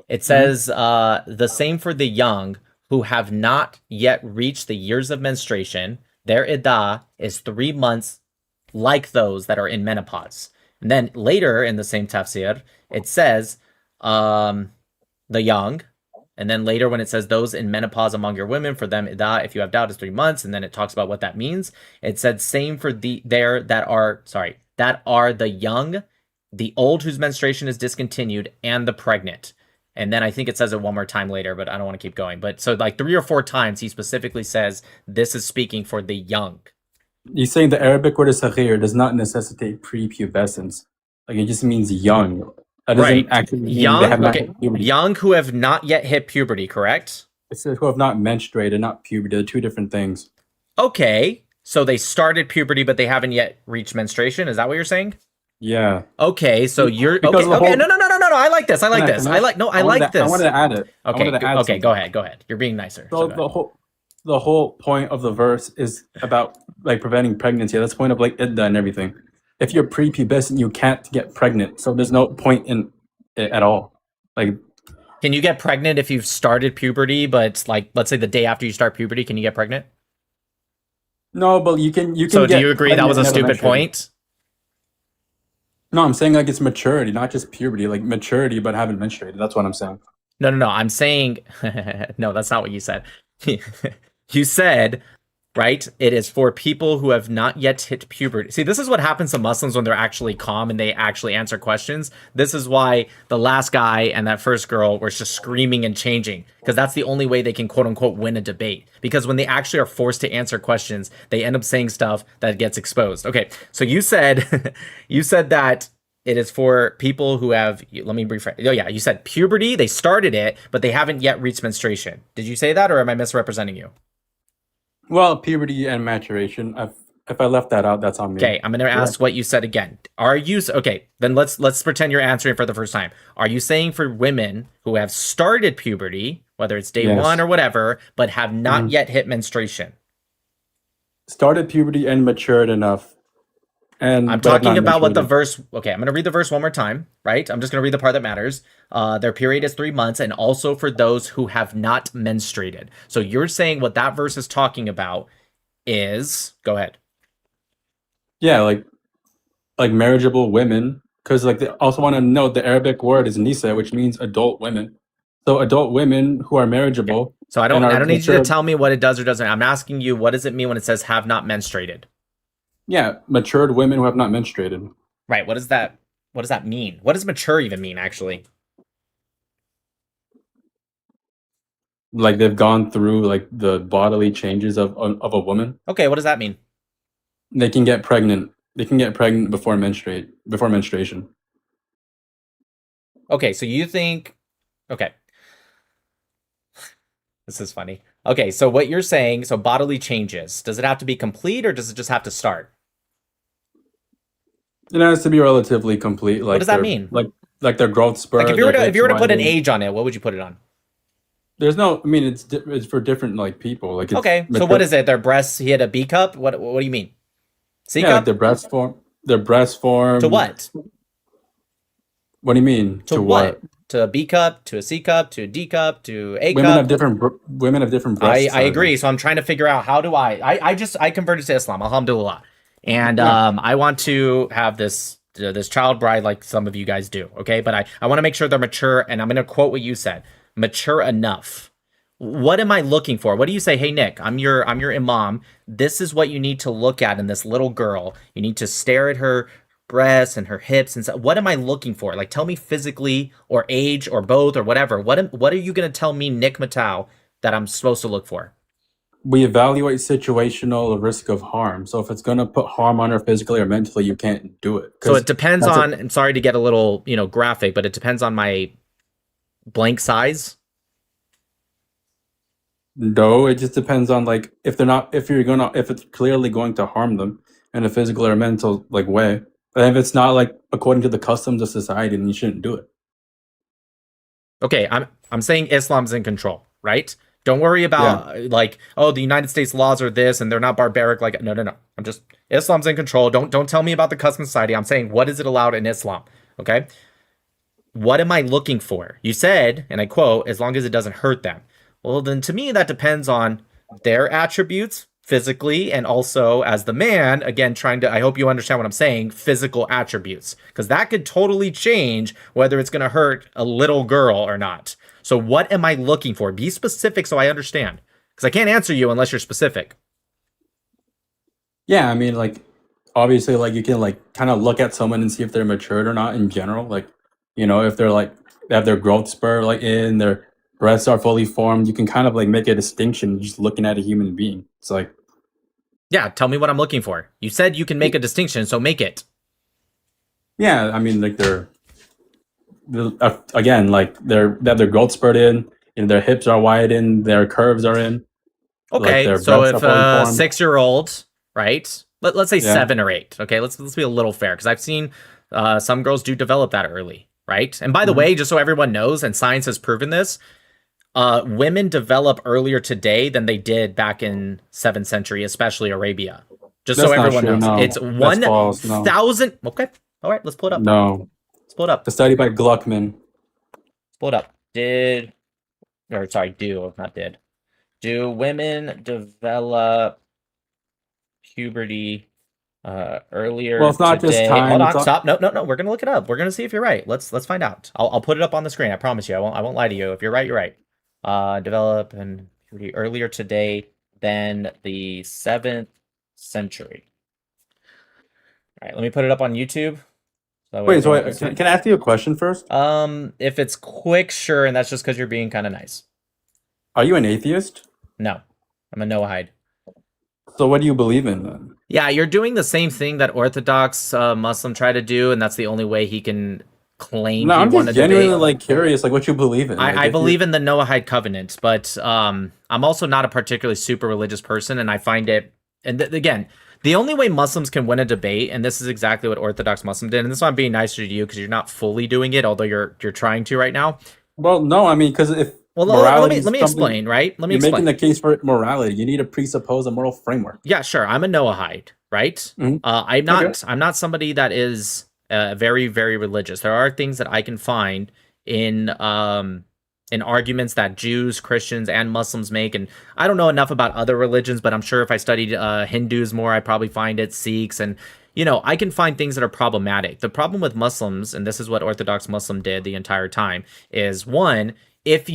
It says the same for the young who have not yet reached the years of menstruation. Their iddah is 3 months, like those that are in menopause. And then later in the same tafsir, it says the young. And then later when it says those in menopause among your women, for them iddah, if you have doubt, is 3 months. And then it talks about what that means. It said same for that are the young, the old whose menstruation is discontinued, and the pregnant. And then I think it says it one more time later, but I don't want to keep going. But so like 3 or 4 times he specifically says this is speaking for the young. You're saying the Arabic word saghir does not necessitate prepubescence. Like it just means young. That doesn't actually mean young, they have not okay. hit puberty. Young who have not yet hit puberty, correct? It says who have not menstruated, not puberty. They're 2 different things. Okay. So they started puberty, but they haven't yet reached menstruation. Is that what you're saying? Yeah. Okay. So you're Because okay. the No. I like this. I like this. I wanted to add it. Okay. Okay. Go ahead. You're being nicer. So So go ahead. the whole point of the verse is about like preventing pregnancy. That's the point of like idda and everything. If you're prepubescent, you can't get pregnant, so there's no point in it at all. Like, can you get pregnant if you've started puberty, but like let's say the day after you start puberty, can you get pregnant? no, but you can. So do get you agree that pregnant was a and never stupid menstruate. point? No, I'm saying like it's maturity, not just puberty. Like maturity, but haven't menstruated. That's what I'm saying. No. I'm saying no, that's not what you said. You said, right? It is for people who have not yet hit puberty. See, this is what happens to Muslims when they're actually calm and they actually answer questions. This is why the last guy and that first girl were just screaming and changing, because that's the only way they can quote unquote win a debate. Because when they actually are forced to answer questions, they end up saying stuff that gets exposed. Okay, so you said you said that it is for people who have, let me rephrase. Oh yeah, you said puberty, they started it, but they haven't yet reached menstruation. Did you say that, or am I misrepresenting you? Well, puberty and maturation. If I left that out, that's on me. Okay, I'm going to ask what you said again. Are you okay? Then let's pretend you're answering for the first time. Are you saying for women who have started puberty, whether it's day Yes. 1 or whatever, but have not yet hit menstruation? Started puberty and matured enough. And I'm but have talking not about what the menstruated. verse. Okay, I'm going to read the verse one more time. Right? I'm just going to read the part that matters. Their period is 3 months, and also for those who have not menstruated. So you're saying what that verse is talking about is. Go ahead. Yeah, like marriageable women, because like they also want to know the Arabic word is nisa, which means adult women. So adult women who are marriageable. So I and don't are need you to mature- tell me what it does or doesn't. I'm asking you, what does it mean when it says have not menstruated? Yeah, matured women who have not menstruated. Right. What does that mean? What does mature even mean, actually? Like they've gone through like the bodily changes of a woman. Okay, what does that mean? They can get pregnant. They can get pregnant before menstruation. Okay, so you think okay. This is funny. Okay, so what you're saying, so bodily changes, does it have to be complete or does it just have to start? It has to be relatively complete. Like What does that their- mean? Like their growth spur. Like if you were their to put an hips age on it, what would you put it on? There's no. I mean, it's for different like people. Like it's Okay, so what is it? Their breasts, he had a B cup? What do you mean? C Yeah, cup? like their breast form. Their breast form. To what? What do you mean? To what? To a B cup, to a C cup, to a D cup, to A Women cup? have different. Women have different breast I sizes. agree. So I'm trying to figure out how do I converted to Islam, alhamdulillah. And Yeah. I want to have this child bride like some of you guys do, okay? But I want to make sure they're mature, and I'm going to quote what you said. Mature enough. What am I looking for? What do you say? Hey Nick, I'm your imam. This is what you need to look at in this little girl. You need to stare at her breasts and her hips and so what am I looking for? Like tell me physically or age or both or whatever. What are you going to tell me, Nick Matau, that I'm supposed to look for? We evaluate situational risk of harm. So if it's gonna put harm on her physically or mentally, you can't do it. So it depends that's on, and sorry to get a little, graphic, but it depends on my blank size. No, it just depends on like if it's clearly going to harm them in a physical or mental like way. And if it's not like according to the customs of society, then you shouldn't do it. Okay, I'm saying Islam's in control, right? Don't worry about like, oh, the United States laws are this and they're not barbaric. Like, no. I'm just Islam's in control. Don't tell me about the custom society. I'm saying what is it allowed in Islam? Okay. What am I looking for? You said, and I quote, as long as it doesn't hurt them. Well, then to me, that depends on their attributes physically and also as the man, again, I hope you understand what I'm saying, physical attributes, because that could totally change whether it's going to hurt a little girl or not. So what am I looking for? Be specific so I understand, because I can't answer you unless you're specific. Yeah, I mean, like obviously, like you can like kind of look at someone and see if they're matured or not in general. Like, if they're like they have their growth spur like in their breasts are fully formed, you can kind of like make a distinction just looking at a human being. It's like, yeah, tell me what I'm looking for. You said you can make a distinction, so make it. yeah, I mean, like again, like they have their growth spurt in, and their hips are wide in, their curves are in. Okay, their so breasts if are fully a formed. 6-year-old, right? Let's say Yeah. 7 or 8. Okay, let's be a little fair, because I've seen some girls do develop that early, right? And by the way, just so everyone knows, and science has proven this, women develop earlier today than they did back in 7th century, especially Arabia. Just That's so not everyone true. knows. No, It's that's false. No, 1,000. Okay. All right, let's pull it up. no. Let's pull it up. The study by Gluckman. Let's pull it up. Not did. Do women develop puberty earlier Well, it's not just today? time. Hold It's on, stop. No. We're gonna look it up. We're gonna see if you're right. Let's find out. I'll put it up on the screen. I promise you. I won't lie to you. If you're right, you're right. Develop and puberty earlier today than the 7th century. All right, let me put it up on YouTube. That way Wait, so everyone can see. can I ask you a question first? If it's quick, sure, and that's just because you're being kind of nice. Are you an atheist? No, I'm a Noahide. So what do you believe in then? Yeah, you're doing the same thing that Orthodox Muslim try to do, and that's the only way he can claim No, he I'm won just a debate. genuinely like curious, like what you believe in. Like, I if you- believe in the Noahide covenant, but I'm also not a particularly super religious person, and I find it. And again, the only way Muslims can win a debate, and this is exactly what Orthodox Muslim did, and this is why I'm being nicer to you because you're not fully doing it, although you're trying to right now. Well, no, I mean, because if Well, morality is let me something- explain, right? Let me you're explain. making the case for morality. You need to presuppose a moral framework. Yeah, sure. I'm a Noahide, right? Mhm. I'm not. Okay. I'm not somebody that is very, very religious. There are things that I can find in arguments that Jews, Christians, and Muslims make, and I don't know enough about other religions, but I'm sure if I studied Hindus more, I'd probably find it. Sikhs, and I can find things that are problematic. The problem with Muslims, and this is what Orthodox Muslim did the entire time, is one. If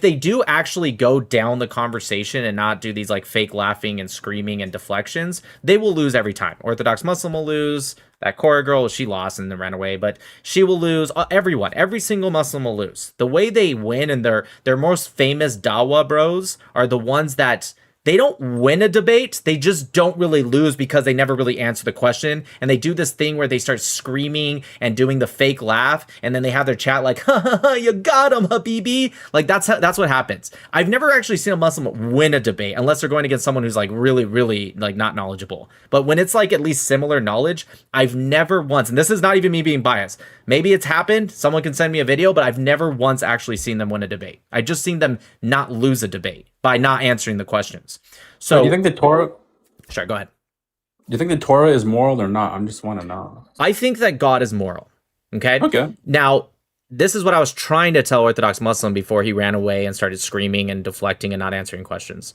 they do actually go down the conversation and not do these like fake laughing and screaming and deflections, they will lose every time. Orthodox Muslim will lose. That Cora girl, she lost and then ran away, but she will lose. Every single Muslim will lose. The way they win, and their most famous Dawa bros are the ones that they don't win a debate. They just don't really lose because they never really answer the question. And they do this thing where they start screaming and doing the fake laugh. And then they have their chat like, ha ha ha, you got him, Habibi. Like that's what happens. I've never actually seen a Muslim win a debate unless they're going against someone who's like really, really like not knowledgeable. But when it's like at least similar knowledge, I've never once, and this is not even me being biased. Maybe it's happened. Someone can send me a video, but I've never once actually seen them win a debate. I just seen them not lose a debate by not answering the questions. So do you think the Torah? Sure, go ahead. Do you think the Torah is moral or not? I just want to know. I think that God is moral. Okay. Okay. Now, this is what I was trying to tell Orthodox Muslim before he ran away and started screaming and deflecting and not answering questions.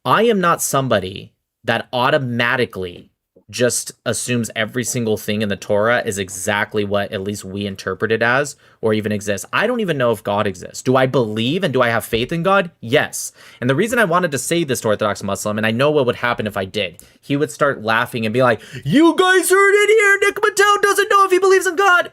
I am not somebody that automatically just assumes every single thing in the Torah is exactly what at least we interpret it as or even exists. I don't even know if God exists. Do I believe and do I have faith in God? Yes. And the reason I wanted to say this to Orthodox Muslim, and I know what would happen if I did, he would start laughing and be like, you guys heard it here. Nick Mattel doesn't know if he believes in God.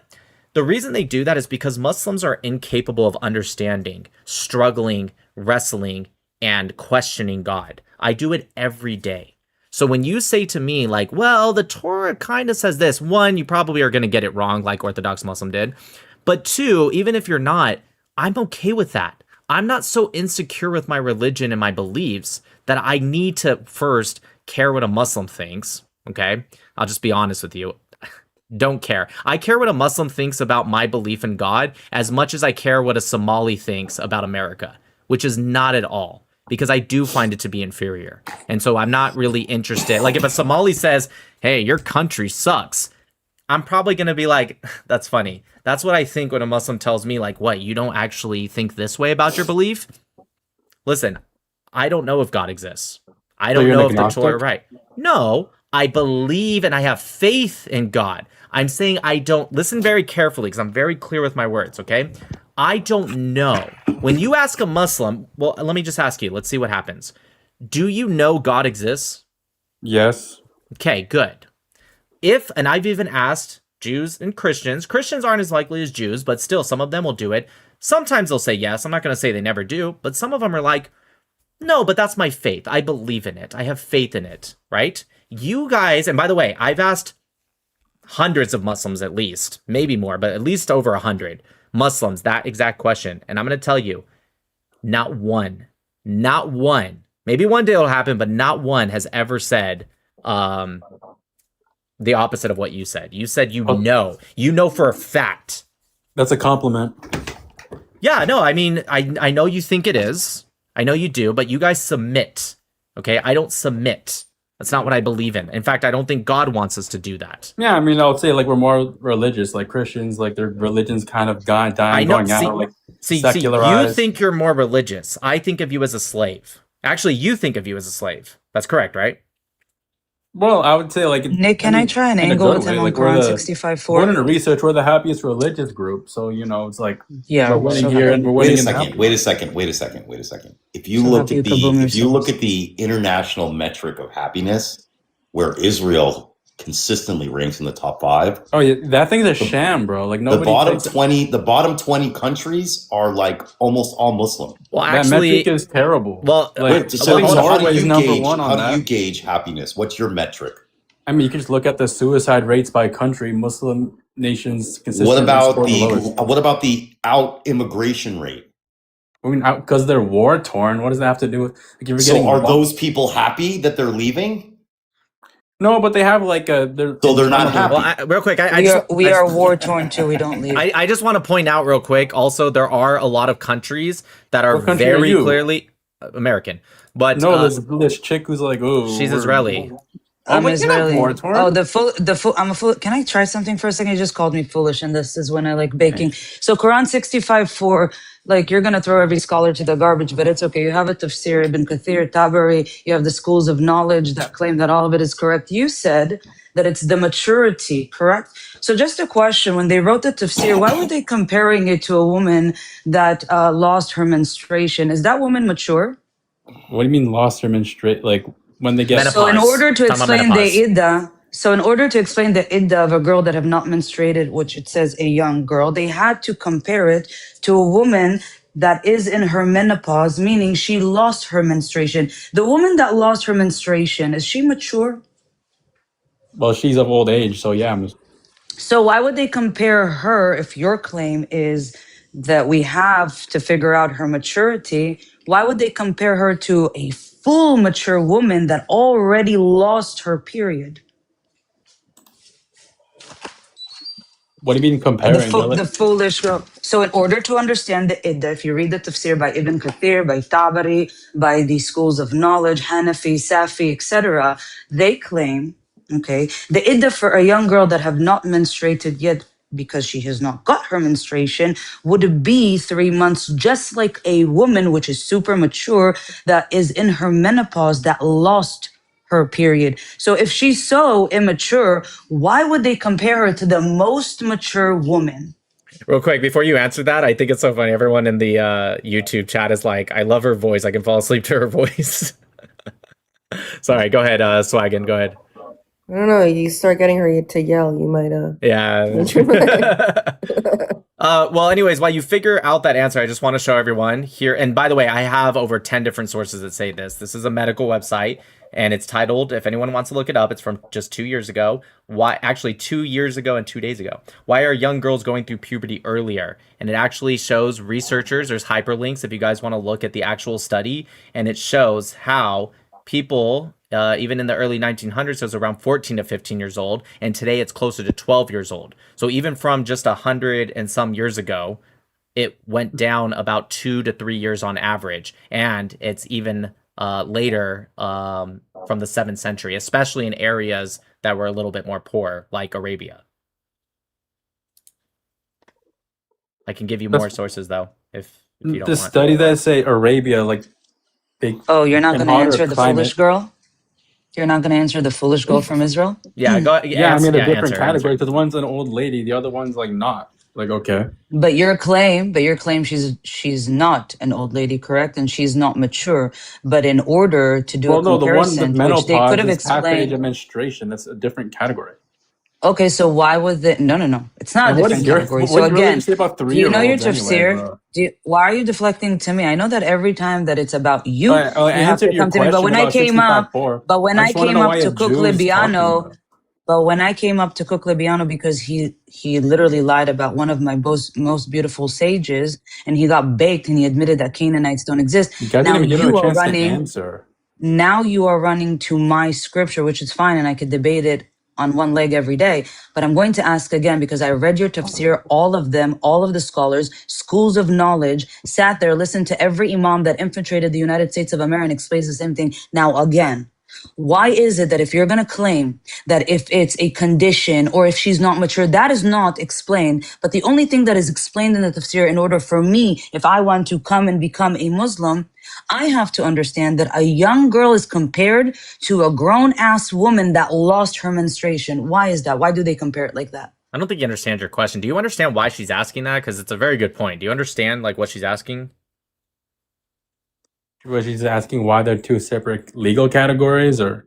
The reason they do that is because Muslims are incapable of understanding, struggling, wrestling, and questioning God. I do it every day. So when you say to me like, well, the Torah kind of says this, one, you probably are going to get it wrong like Orthodox Muslim did. But two, even if you're not, I'm okay with that. I'm not so insecure with my religion and my beliefs that I need to first care what a Muslim thinks. Okay. I'll just be honest with you. Don't care. I care what a Muslim thinks about my belief in God as much as I care what a Somali thinks about America, which is not at all. Because I do find it to be inferior. And so I'm not really interested. Like if a Somali says, hey, your country sucks, I'm probably going to be like, that's funny. That's what I think when a Muslim tells me like, what, you don't actually think this way about your belief? Listen, I don't know if God exists. I don't know if the Torah, right? No, I believe and I have faith in God. I'm saying I don't, listen very carefully because I'm very clear with my words, okay? I don't know. When you ask a Muslim, well, let me just ask you, let's see what happens. Do you know God exists? Yes. Okay, good. And I've even asked Jews and Christians aren't as likely as Jews, but still some of them will do it. Sometimes they'll say yes. I'm not going to say they never do, but some of them are like, no, but that's my faith. I believe in it. I have faith in it, right? You guys, and by the way, I've asked hundreds of Muslims at least, maybe more, but at least over 100 Muslims that exact question. And I'm going to tell you, not one, maybe one day it'll happen, but not one has ever said the opposite of what you said. You said you know for a fact. That's a compliment. Yeah, no, I mean, I know you think it is. I know you do, but you guys submit. Okay, I don't submit. That's not what I believe in. In fact, I don't think God wants us to do that. Yeah, I mean, I would say like we're more religious, like Christians, like their religion's kind of I dying, know. going out, like See, you secularized. think you're more religious. I think of you as a slave. Actually, you think of you as a slave. That's correct, right? Well, I would say like Nick, can I try an in a angle good with him way. on Like Quran 65:4? according to research, we're the happiest religious group. So you know, it's like Yeah, we're we're winning so here happy. and we're Wait winning a in the second. health. Wait a second. Wait a second. Wait a second. If you So look happy you at kaboom the if you look yourselves. at the international metric of happiness, where Israel consistently ranks in the top 5, Oh yeah, that thing's a sham, bro. Like the nobody bottom takes it. 20 countries are like almost all Muslim. Well, That actually, metric is terrible. well, Like Wait, I so, think so how Norway do is you number gauge one on that. happiness? What's your metric? I mean, you can just look at the suicide rates by country. Muslim nations consistently score the lowest. What about the out immigration rate? I mean, because they're war torn. What does that have to do with? Like, if you're So getting are those people happy that they're leaving? No, but they have like a. They're So they're not internally- happy. well, real quick, We are war torn too. We don't leave. I just want to point out real quick. Also, there are a lot of countries that are What country are very you? clearly American, but no, there's this chick who's like, oh, she's Israeli. I'm but you're not Israeli. war torn. Oh, the full. I'm a full. Can I try something for a second? You just called me foolish, and this is when I like baking. So Quran 65:4. Like you're gonna throw every scholar to the garbage, but it's okay. You have a tafsir, Ibn Kathir, Tabari. You have the schools of knowledge that claim that all of it is correct. You said that it's the maturity, correct? So just a question: when they wrote the tafsir, why were they comparing it to a woman that lost her menstruation? Is that woman mature? What do you mean lost her menstruation? Like when they get So in order to Talking about explain the menopause. idda, of a girl that have not menstruated, which it says a young girl, they had to compare it to a woman that is in her menopause, meaning she lost her menstruation. The woman that lost her menstruation, is she mature? well, she's of old age, so yeah. So why would they compare her if your claim is that we have to figure out her maturity? Why would they compare her to a full mature woman that already lost her period? What do you mean comparing? The foolish girl. So in order to understand the idda, if you read the tafsir by Ibn Kathir, by Tabari, by the schools of knowledge, Hanafi, Safi, etc., they claim, okay, the idda for a young girl that have not menstruated yet because she has not got her menstruation would be 3 months, just like a woman which is super mature that is in her menopause that lost her period. So if she's so immature, why would they compare her to the most mature woman? Real quick, before you answer that, I think it's so funny. Everyone in the YouTube chat is like, I love her voice. I can fall asleep to her voice. Sorry, go ahead, Swaggin, go ahead. I don't know. You start getting her to yell, you might Yeah. Well, anyways, while you figure out that answer, I just want to show everyone here. And by the way, I have over 10 different sources that say this. This is a medical website, and it's titled, if anyone wants to look it up, it's from just 2 years ago. Actually 2 years ago and 2 days ago. Why are young girls going through puberty earlier? And it actually shows researchers, there's hyperlinks if you guys want to look at the actual study, and it shows how people, even in the early 1900s, it was around 14 to 15 years old, and today it's closer to 12 years old. So even from just 100 and some years ago, it went down about 2 to 3 years on average, and it's even later from the 7th century, especially in areas that were a little bit more poor, like Arabia. I can give you more sources though, if you don't The want. study that say Arabia, like they. Oh, you're not in going to hotter answer the climate- foolish girl? You're not going to answer the foolish girl from Israel? Yeah, go. Yeah, I mean a different answer. category. Because one's an old lady, the other one's like not. Like okay. But your claim she's not an old lady, correct? And she's not mature. But in order to do a The one comparison, with which they could have menopause is half age explained. of menstruation. That's a different category. Okay, so why would the no, it's not And a what different is your- category. what So do you really again, say about do you know your 3-year-olds anyway, tafsir? Why are you deflecting to me? I know that every time that it's about you, I you have answered to your come to me. But question when I about came up, 65-4. but when I I just wanna came know up why to a Cook Jew is talking Libiano, about it. but when I came up to Cook Libiano because he literally lied about one of my most beautiful sages, and he got baked, and he admitted that Canaanites don't exist. You guys Now didn't even give him you a are chance to running. answer. Now you are running to my scripture, which is fine, and I could debate it on one leg every day. But I'm going to ask again because I read your tafsir, all of them, all of the scholars, schools of knowledge, sat there, listened to every imam that infiltrated the United States of America and explains the same thing. Now, again, why is it that if you're going to claim that if it's a condition or if she's not mature, that is not explained. But the only thing that is explained in the tafsir, in order for me, if I want to come and become a Muslim, I have to understand that a young girl is compared to a grown ass woman that lost her menstruation. Why is that? Why do they compare it like that? I don't think you understand your question. Do you understand why she's asking that? Because it's a very good point. Do you understand like what she's asking? Well, she's asking why they're two separate legal categories, or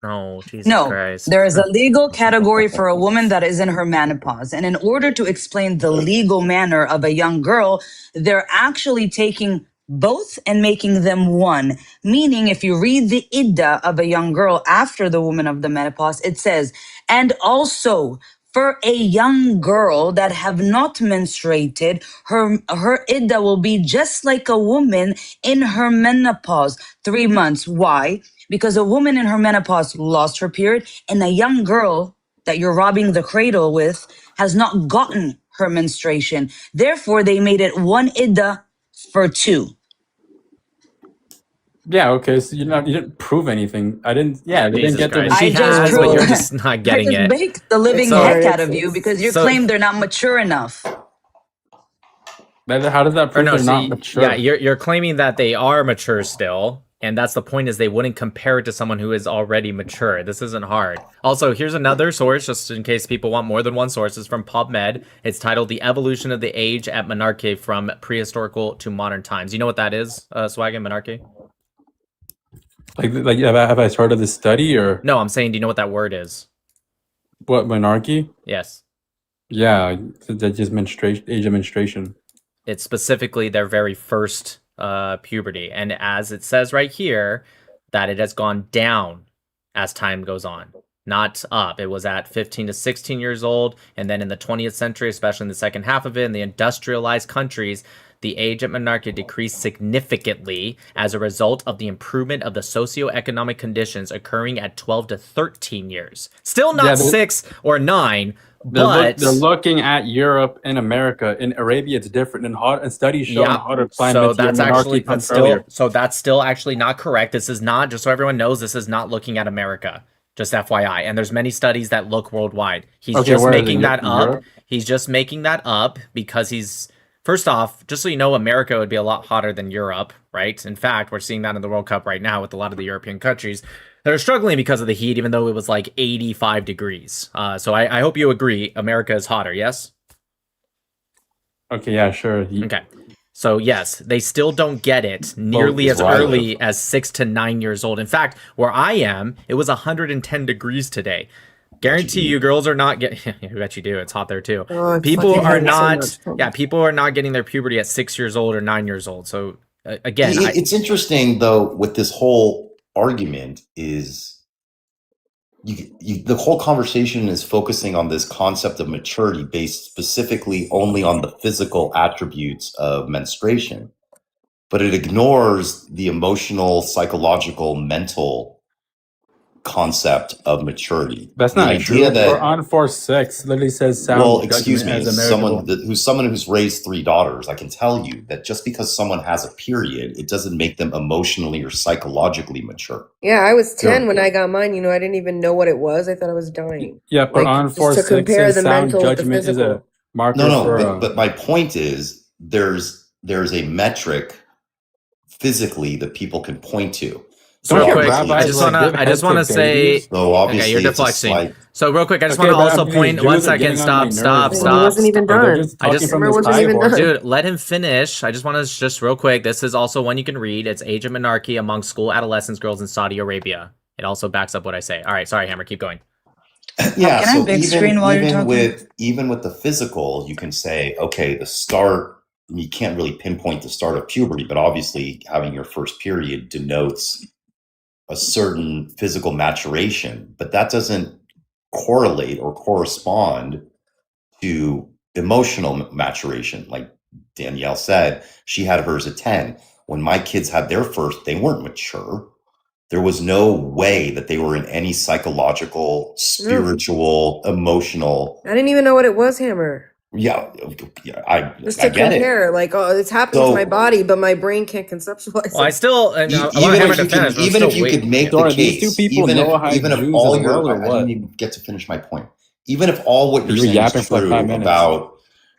No, Jesus No, Christ. there is a legal category for a woman that is in her menopause. And in order to explain the legal manner of a young girl, they're actually taking both and making them one. Meaning, if you read the idda of a young girl after the woman of the menopause, it says, and also for a young girl that have not menstruated, her idda will be just like a woman in her menopause, 3 months. Why? Because a woman in her menopause lost her period, and a young girl that you're robbing the cradle with has not gotten her menstruation. Therefore, they made it one idda for two. yeah, okay. So you didn't prove anything. I didn't. Yeah, they didn't Jesus get their Christ. She menstruation. has, but you're just not getting I just it. baked the living So- heck out of you because you so- claim they're not mature enough. How does that Or prove no, they're see, not mature? yeah, you're claiming that they are mature still, and that's the point is they wouldn't compare it to someone who is already mature. This isn't hard. Also, here's another source, just in case people want more than one source. It's from PubMed. It's titled "The Evolution of the Age at Monarchy from Prehistorical to Modern Times." You know what that is, Swag and Monarchy? Like have I started this study or No, I'm saying, do you know what that word is? what, monarchy? Yes. Yeah, that's just age of menstruation. It's specifically their very first puberty. And as it says right here, that it has gone down as time goes on, not up. It was at 15 to 16 years old. And then in the 20th century, especially in the second half of it, in the industrialized countries, the age at monarchy decreased significantly as a result of the improvement of the socioeconomic conditions occurring at 12 to 13 years. Still not Yeah, 6 or 9, but they're looking at Europe and America. In Arabia, it's different. And studies show in hotter climates, so that's your monarchy actually comes earlier. that's still actually not correct. This is not, just so everyone knows, this is not looking at America. Just FYI. And there's many studies that look worldwide. He's Okay, just where is it? making that up. Europe? He's just making that up because first off, just so you know, America would be a lot hotter than Europe, right? In fact, we're seeing that in the World Cup right now with a lot of the European countries that are struggling because of the heat, even though it was like 85 degrees. So I hope you agree, America is hotter, yes? Okay, yeah, sure. Okay. So yes, they still don't get it nearly as early as 6 to 9 years old. In fact, where I am, it was 110 degrees today. Guarantee you girls are not getting I bet you do. It's hot there too. Oh, I People fucking are hate it so not much, Tom. yeah, people are not getting their puberty at 6 years old or 9 years old. So again, It's interesting though with this whole argument is the whole conversation is focusing on this concept of maturity based specifically only on the physical attributes of menstruation, but it ignores the emotional, psychological, mental concept of maturity. That's The not idea true. that Quran 4:6 literally says sound well, judgment excuse me, as as immeasurable. someone who's raised 3 daughters, I can tell you that just because someone has a period, it doesn't make them emotionally or psychologically mature. Yeah, I was 10 Yeah. when I got mine. You know, I didn't even know what it was. I thought I was dying. Yeah, Quran Like, just to 4:6 compare says the sound mental with the judgment is a physical. marker No, for but my point is there's a metric physically that people can point to. So real quick, I just wanna say So okay, obviously you're it's a deflecting. slight. So real quick, I just Okay, want to but also I'm point Jews one are second. getting on my Stop. nerves. He wasn't even They're done. just talking from Emma this wasn't high even horse. done. Dude, let him finish. I just want to just real quick. This is also one you can read. It's Age of Monarchy Among School Adolescents Girls in Saudi Arabia. It also backs up what I say. All right, sorry, Hammer, keep going. Yeah, Can I so big screen while you're talking? even with the physical, you can say, okay, the start, you can't really pinpoint the start of puberty, but obviously having your first period denotes a certain physical maturation, but that doesn't correlate or correspond to emotional maturation. Like Danielle said, she had hers at 10. When my kids had their first, they weren't mature. There was no way that they were in any psychological, spiritual, emotional. I didn't even know what it was, Hammer. Yeah, I Just to get it. compare, like, oh, it's happening to my body, but my brain can't conceptualize Well, I it. still, and I want Even Hammer if to you finish. can, even if you could make the Dora, case, these two people even know if how even if Jews all as your, well, or I what? didn't even get to finish my point. Even if all what you're You were saying yapping is for like 5 true minutes. about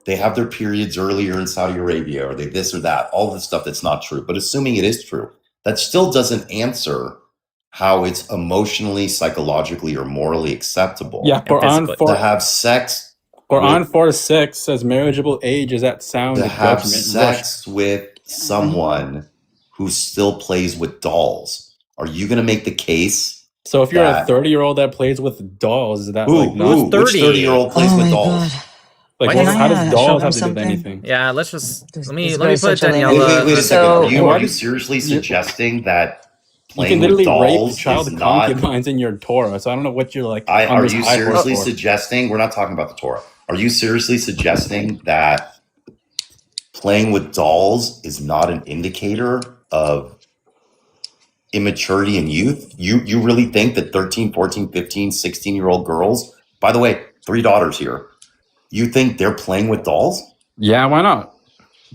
they have their periods earlier in Saudi Arabia, or they this or that, all the stuff that's not true. But assuming it is true, that still doesn't answer how it's emotionally, psychologically, or morally acceptable Yeah, Quran to have sex. Quran 4:6 says marriageable age is at sound To of have judgment. sex with someone who still plays with dolls. Are you going to make the case? So if you're a that 30-year-old that plays with dolls, is that Who? like not? Who? Which 30-year-old plays Oh with my dolls? god. Like, Can how does I dolls show him have to do with something? anything? Yeah, let's just This let me guy's put such a lame. Daniela. Wait a second. Are So you seriously suggesting that You can playing with literally rape dolls child is not? concubines in your Torah. So I don't know what you're like. on Are this you high horse seriously for. suggesting? We're not talking about the Torah. Are you seriously suggesting that playing with dolls is not an indicator of immaturity in youth? You really think that 13, 14, 15, 16-year-old girls, by the way, 3 daughters here, you think they're playing with dolls? Yeah, why not?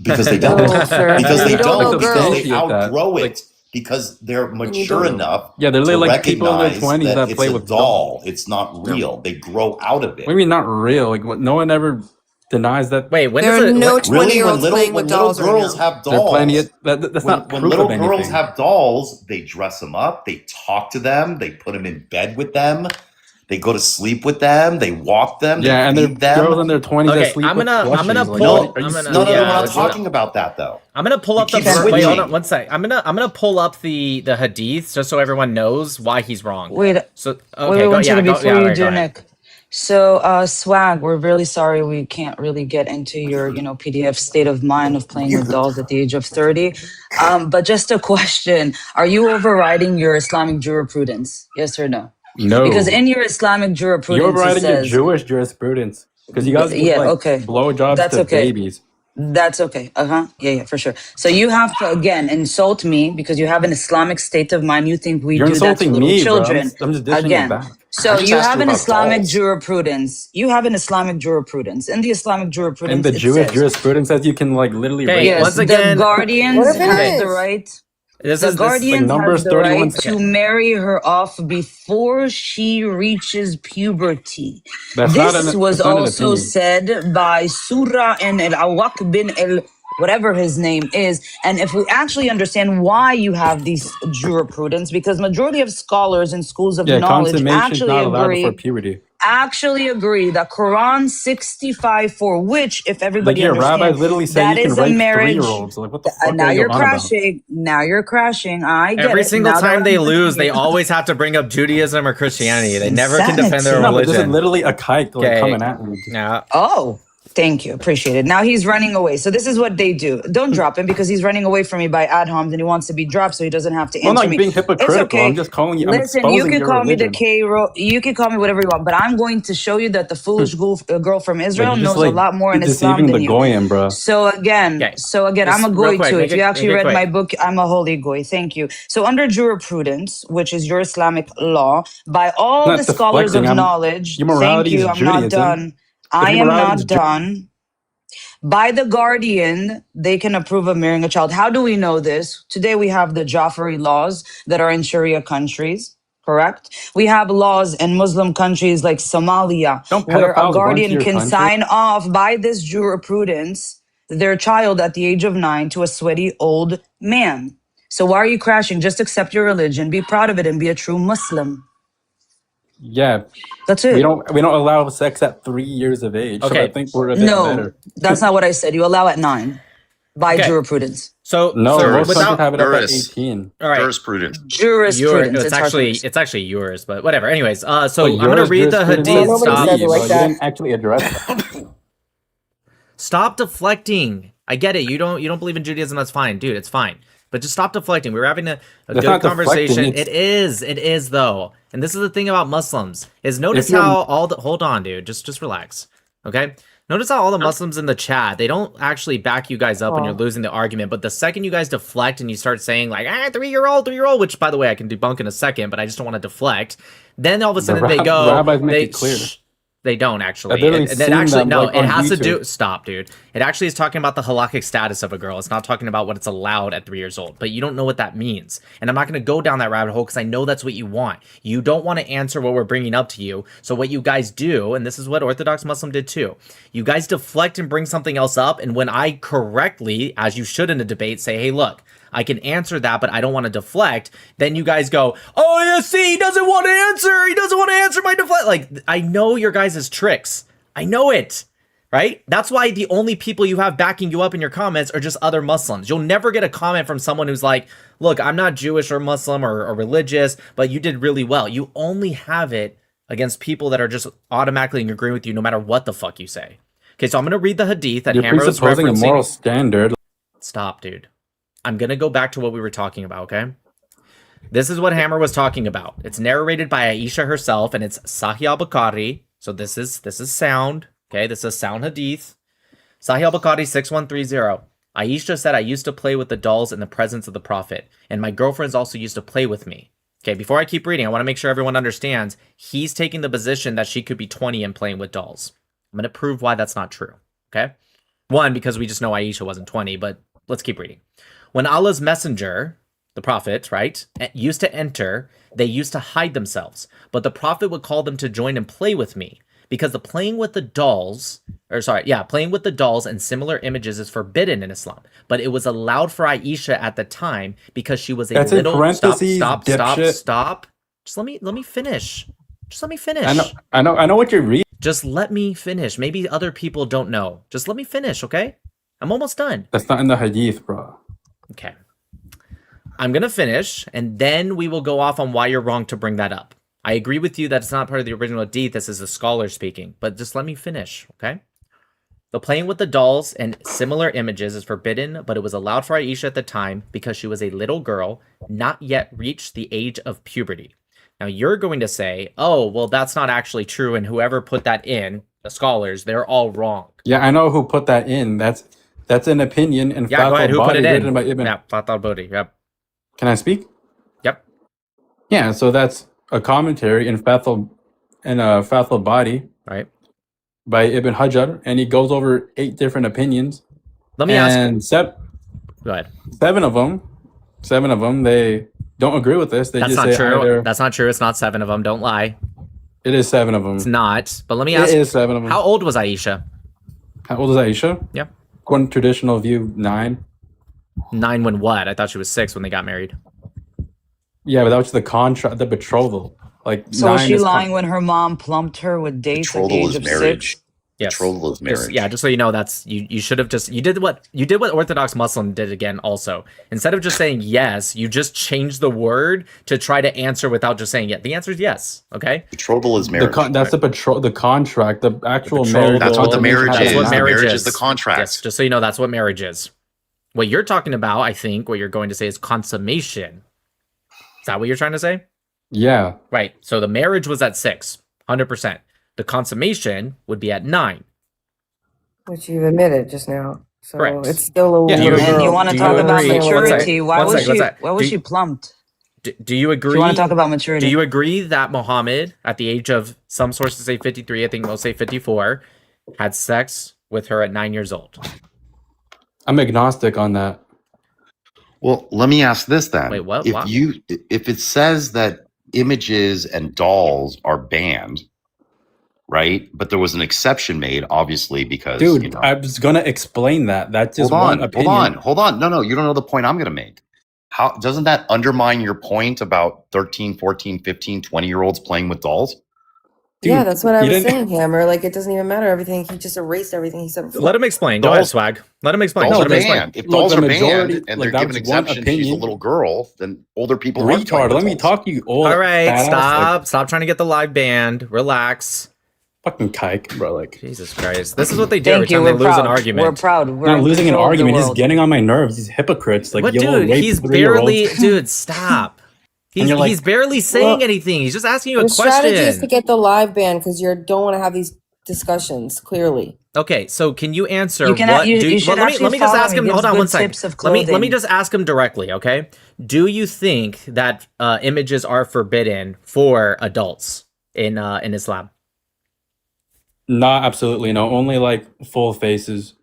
Because they don't. No, sir. Because they You don't don't. know Because they substantiate that. outgrow it. Like- because they're And you mature don't know. enough Yeah, they're to like people in their recognize 20s that it's play a with doll. It's not real. They grow out of it. What do you mean not real? Like, what, no one ever denies that. Wait, when There does are it? no When, 20-year-olds playing with dolls right girls now. have They're playing dolls, it. That's when, not when proof little of girls anything. have dolls, they dress them up, they talk to them, they put them in bed with them, they go to sleep with them, they walk them, Yeah, they and they're feed them. girls in their 20s that okay, sleep I'm with gonna plushies. Like, pull. what, are you I'm gonna No, stupid? we're yeah. not let's go. talking about that though. I'm gonna pull You up the keep wait, hold switching. on one sec. I'm gonna pull up the hadith just so everyone knows why he's wrong. Wait, So wait, okay, one second go before you right, do, go ahead. Nick. So, Swag, we're really sorry we can't really get into your, PDF state of mind of playing with dolls at the age of 30. But just a question: are you overriding your Islamic jurisprudence? Yes or no? Because No. in your Islamic You're jurisprudence, it overriding your says, Jewish jurisprudence. Because you guys give yeah, like okay, blowjobs that's to okay. babies. That's okay. Yeah, for sure. So you have to again insult me because you have an Islamic state of mind. You think we You're do that to insulting little me, bro. children. I'm just dishing it Again. back. So I just you asked have you an about Islamic dolls. jurisprudence. You have an Islamic jurisprudence. In the Islamic And jurisprudence, the it Jewish says, jurisprudence says you can like literally Okay, rape yes, once them. the again, What guardians if it has the is? right. this The is this. Like guardian has Numbers the 31. right to marry her off before she reaches puberty. That's This was that's not an also opinion. said by Surah and Al-Awaq bin al whatever his name is. And if we actually understand why you have these jurisprudence, because majority of scholars in schools of Yeah, knowledge consummation's not allowed before puberty. actually agree that Quran 65, for which, if Like, everybody your rabbis understands, literally say that you can is a rape marriage. 3-year-olds. Like, what the fuck Now are you you're on about? crashing. Now you're crashing. I get Every it. single Now that time I'm they with lose, they you. always have to bring up Judaism or Christianity. They never can defend their Insanity. No, but this is religion. literally a kike like Okay. coming at me. Yeah. Oh, thank you. Appreciate it. Now he's running away. So this is what they do. Don't drop him because he's running away from me by ad homs and he wants to be dropped so he doesn't have to I'm answer not me. being It's hypocritical. okay. I'm just calling you. I'm Listen, you exposing can your call me the religion. You can call me whatever you want, but I'm going to show you that the foolish girl from Like, Israel you're just knows a like lot more in Islam deceiving than the you. goyim, bro. So again, Okay. I'm a Just real goy quick, too. If you actually make it read my quick. book, I'm a holy goy. Thank you. So under jurisprudence, which is your Islamic law, by all I'm the not scholars of deflecting. knowledge, Your thank morality is you. I'm not Judaism. done. If I your am morality not is done. By the guardian, they can approve of marrying a child. How do we know this? Today we have the Jafari laws that are in Sharia countries, correct? We have laws in Muslim countries like Somalia, Don't where a pedophiles run to guardian your can country? sign off by this jurisprudence their child at the age of 9 to a sweaty old man. So why are you crashing? Just accept your religion, be proud of it, and be a true Muslim. Yeah, That's we it. don't allow sex at 3 years of age. So I Okay. think we're a bit No, better. that's not what I said. You allow at 9 by Okay. jurisprudence. So No, so most countries without have it up at Juris. 18. all right. Jurisprudence. Jurisprudence. It's hard to actually yours, but whatever. Anyways, so But I'm gonna yours read the jurisprudence hadith. is nobody Stop. said it three, like bro. You that. didn't actually address that. Stop deflecting. I get it. You don't believe in Judaism. That's fine, dude. It's fine. But just stop deflecting. We were having a That's good not conversation. deflecting, it's- It is though. And this is the thing about Muslims is notice If you're- how all the hold on, dude. Just relax. Okay. Notice how all the Muslims in the chat, they don't actually back you guys up when you're losing the argument. But the second you guys deflect and you start saying like, 3-year-old, which by the way, I can debunk in a second, but I just don't want to deflect. Then all of a sudden they go, rabbis make it clear. They don't actually. I've literally seen them, no, like, it on has to do. YouTube. Stop, dude. It actually is talking about the halakhic status of a girl. It's not talking about what it's allowed at 3 years old. But you don't know what that means, and I'm not going to go down that rabbit hole because I know that's what you want. You don't want to answer what we're bringing up to you. So what you guys do, and this is what Orthodox Muslim did too. You guys deflect and bring something else up, and when I correctly, as you should in a debate, say, "Hey, look, I can answer that, but I don't want to deflect," then you guys go, "Oh yeah, see, he doesn't want to answer. He doesn't want to answer my deflect." Like, I know your guys' tricks. I know it, right? That's why the only people you have backing you up in your comments are just other Muslims. You'll never get a comment from someone who's like, "Look, I'm not Jewish or Muslim or religious, but you did really well." You only have it against people that are just automatically agreeing with you no matter what the fuck you say. Okay, so I'm going to read the hadith that You're Hammer was presupposing a referencing. moral standard. Stop, dude. I'm going to go back to what we were talking about, okay? This is what Hammer was talking about. It's narrated by Aisha herself, and it's Sahih al-Bukhari. So this is sound, okay? This is sound hadith. Sahih al-Bukhari 6130. Aisha said, "I used to play with the dolls in the presence of the Prophet, and my girlfriends also used to play with me." Okay, before I keep reading, I want to make sure everyone understands he's taking the position that she could be 20 and playing with dolls. I'm going to prove why that's not true, okay? One, because we just know Aisha wasn't 20, but let's keep reading. When Allah's messenger, the Prophet, right, used to enter, they used to hide themselves. But the Prophet would call them to join and play with me. Because playing with the dolls and similar images is forbidden in Islam. But it was allowed for Aisha at the time because she was a That's in little... parentheses, Stop. dipshit. Just let me finish. Just let me finish. I know what you're reading. Just let me finish. Maybe other people don't know. Just let me finish, okay? I'm almost done. That's not in the hadith, bro. Okay. I'm going to finish, and then we will go off on why you're wrong to bring that up. I agree with you that it's not part of the original hadith. This is a scholar speaking, but just let me finish, okay? The playing with the dolls and similar images is forbidden, but it was allowed for Aisha at the time because she was a little girl, not yet reached the age of puberty. Now, you're going to say, "Oh, well, that's not actually true, and whoever put that in, the scholars, they're all wrong." Yeah, I know who put that in. That's an opinion. And Yeah, go ahead. Who put it in? By Ibn. Yeah, Fath al-Bodi, yep. Can I speak? Yep. Yeah, so that's a commentary in Fath al-Badi, right, by Ibn Hajar, and he goes over 8 different opinions. Let me ask. Go ahead. Seven of them, they don't agree with this. They That's just not say true. either. That's not true. It's not 7 of them. Don't lie. It is 7 of them. It's not. But let me ask. It is 7 of them. How old was Aisha? How old is Aisha? Yeah. According to traditional view, 9. 9 when what? I thought she was 6 when they got married. Yeah, but that was the contract, the betrothal. Like, So was 9 she is lying when her mom plumped her with dates at the age of 6? Yes. Betrothal is marriage. Yeah, just so you know, that's you should have just you did what Orthodox Muslim did again also. Instead of just saying yes, you just changed the word to try to answer without just saying yes. The answer is yes. Okay. Betrothal is marriage. That's the contract, the actual marriage. That's what the marriage That's is. what Marriage is the contract. Yes, just so you know, that's what marriage is. What you're talking about, I think, what you're going to say is consummation. Is that what you're trying to say? Yeah. Right. So the marriage was at 6, 100%. The consummation would be at 9. Which you've admitted just now. So Correct. it's still a Yeah, little And you want to talk about agree? maturity? Why One was sec. she plumped? Do you agree? Do you want to talk about maturity? Do you agree that Muhammad, at the age of, some sources say 53, I think most say 54, had sex with her at 9 years old? I'm agnostic on that. Well, let me ask this then. Wait, what? If What? if it says that images and dolls are banned, right? But there was an exception made, obviously, because Dude, I was gonna explain that. That's just one opinion. Hold on. No, you don't know the point I'm gonna make. How doesn't that undermine your point about 13, 14, 15, 20-year-olds playing with dolls? Yeah, that's what I you was didn't- saying, Hammer. Like, it doesn't even matter everything. He just erased everything he said before. Let him explain. Go ahead, Swag. Let him explain. Dolls Let are him explain. banned. If Look, dolls the are majority- banned and like, they're that given was one exemptions, she's a opinion. little girl, then older people aren't playing Retard, with let me dolls. talk to you old. All right, badass, stop. Stop trying to get the live banned. Relax. Like, fucking kike, bro. Like, Jesus Christ. This is what they do every Thank you. time they We're lose an proud. argument. We're proud. We're not in losing an control of the argument. He's world. getting on my nerves. These hypocrites. Like, What, you dude? rape He's 3-year-olds. barely... Dude, stop. And you're like, He's barely saying anything. He's just asking you a The strategy is question. to get the live ban because you don't want to have these discussions, clearly. Okay, so can you answer You can what you, do you well, should let me actually just follow ask him. him. He gives Hold on one good second. tips of Let me clothing. just ask him directly, okay? Do you think that images are forbidden for adults in Islam? Not absolutely no. Only like full faces.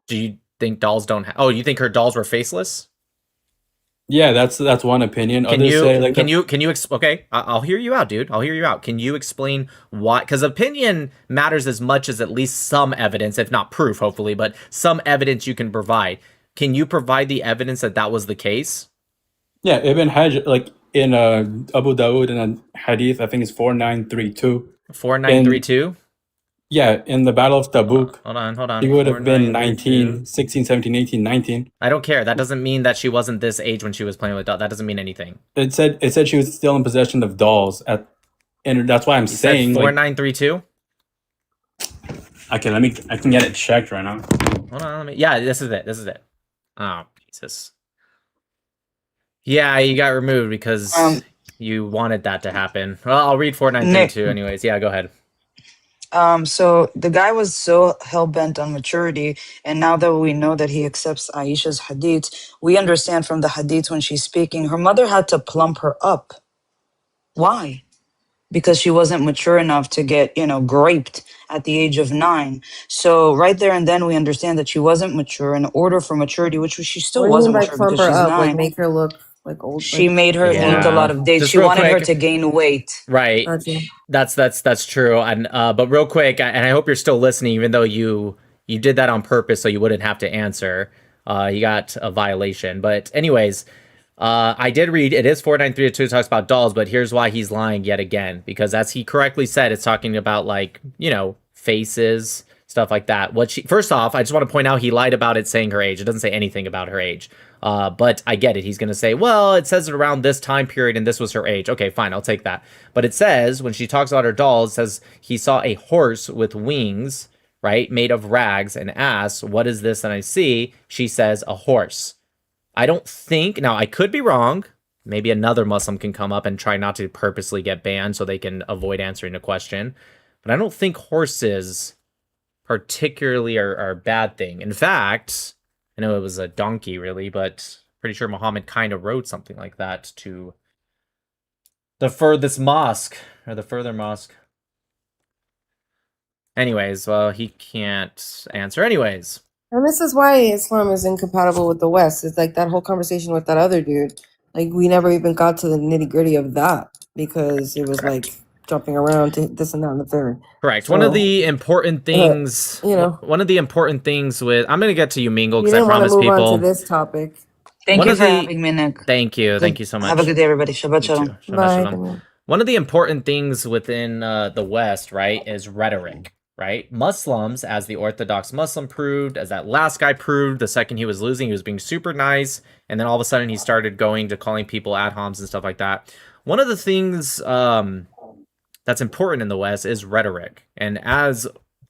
Do you think dolls don't Oh, you think her dolls were faceless? Yeah, that's one opinion. Can Others you say like okay, I'll hear you out, dude. I'll hear you out. Can you explain why? Because opinion matters as much as at least some evidence, if not proof, hopefully, but some evidence you can provide. Can you provide the evidence that that was the case? yeah, Ibn Hajj like in Abu Dawood in a hadith, I think it's 4932. 4932? Yeah, in the Battle of Tabuk, Hold on. he would have been 4932. 19, 16, 17, 18, 19. I don't care. That doesn't mean that she wasn't this age when she was playing with dolls. That doesn't mean anything. It said she was still in possession of dolls and that's why I'm You said saying like 4932? okay, I can get it checked right now. Hold on, yeah, this is it. Oh, Jesus. Yeah, you got removed because you wanted that to happen. Well, I'll read 4932 anyways. Yeah, go ahead. So the guy was so hell bent on maturity, and now that we know that he accepts Aisha's hadith, we understand from the hadith when she's speaking, her mother had to plump her up. Why? Because she wasn't mature enough to get, graped at the age of 9. So right there and then we understand that she wasn't mature. In order for maturity, which she still What do you mean wasn't by mature plump because her she's up? Like 9. make her look like old? She Like, made her eat a lot of dates. Just She real wanted her quick. to gain weight. Right. Gotcha. That's true. And but real quick, and I hope you're still listening, even though you did that on purpose so you wouldn't have to answer. You got a violation. But anyways, I did read it is 4932 talks about dolls, but here's why he's lying yet again. Because as he correctly said, it's talking about like, faces, stuff like that. First off, I just want to point out he lied about it saying her age. It doesn't say anything about her age. But I get it. He's going to say, well, it says it around this time period and this was her age. Okay, fine. I'll take that. But it says when she talks about her dolls, it says he saw a horse with wings, right? Made of rags and asks, what is this? And I see, she says a horse. I don't think, now I could be wrong. Maybe another Muslim can come up and try not to purposely get banned so they can avoid answering a question. But I don't think horses particularly are a bad thing. In fact, I know it was a donkey really, but pretty sure Muhammad kind of rode something like that to the furthest mosque or the further mosque. Anyways, well, he can't answer anyways. And this is why Islam is incompatible with the West. It's like that whole conversation with that other dude. Like we never even got to the nitty gritty of that because it was like jumping around to this and that and the third. Correct. So, One of the important things, one of the important things with, I'm going to get to you, Mingle, you because I didn't want to promised move people. on to this topic. Thank One you of for the- having me, Nick. Thank you so much. Have a good day, everybody. Shabbat You shalom. too. Shabbat shalom. One of the important things within the West, right, is rhetoric, right? Muslims, as the Orthodox Muslim proved, as that last guy proved, the second he was losing, he was being super nice, and then all of a sudden he started going to calling people adhoms and stuff like that. One of the things that's important in the West is rhetoric, and as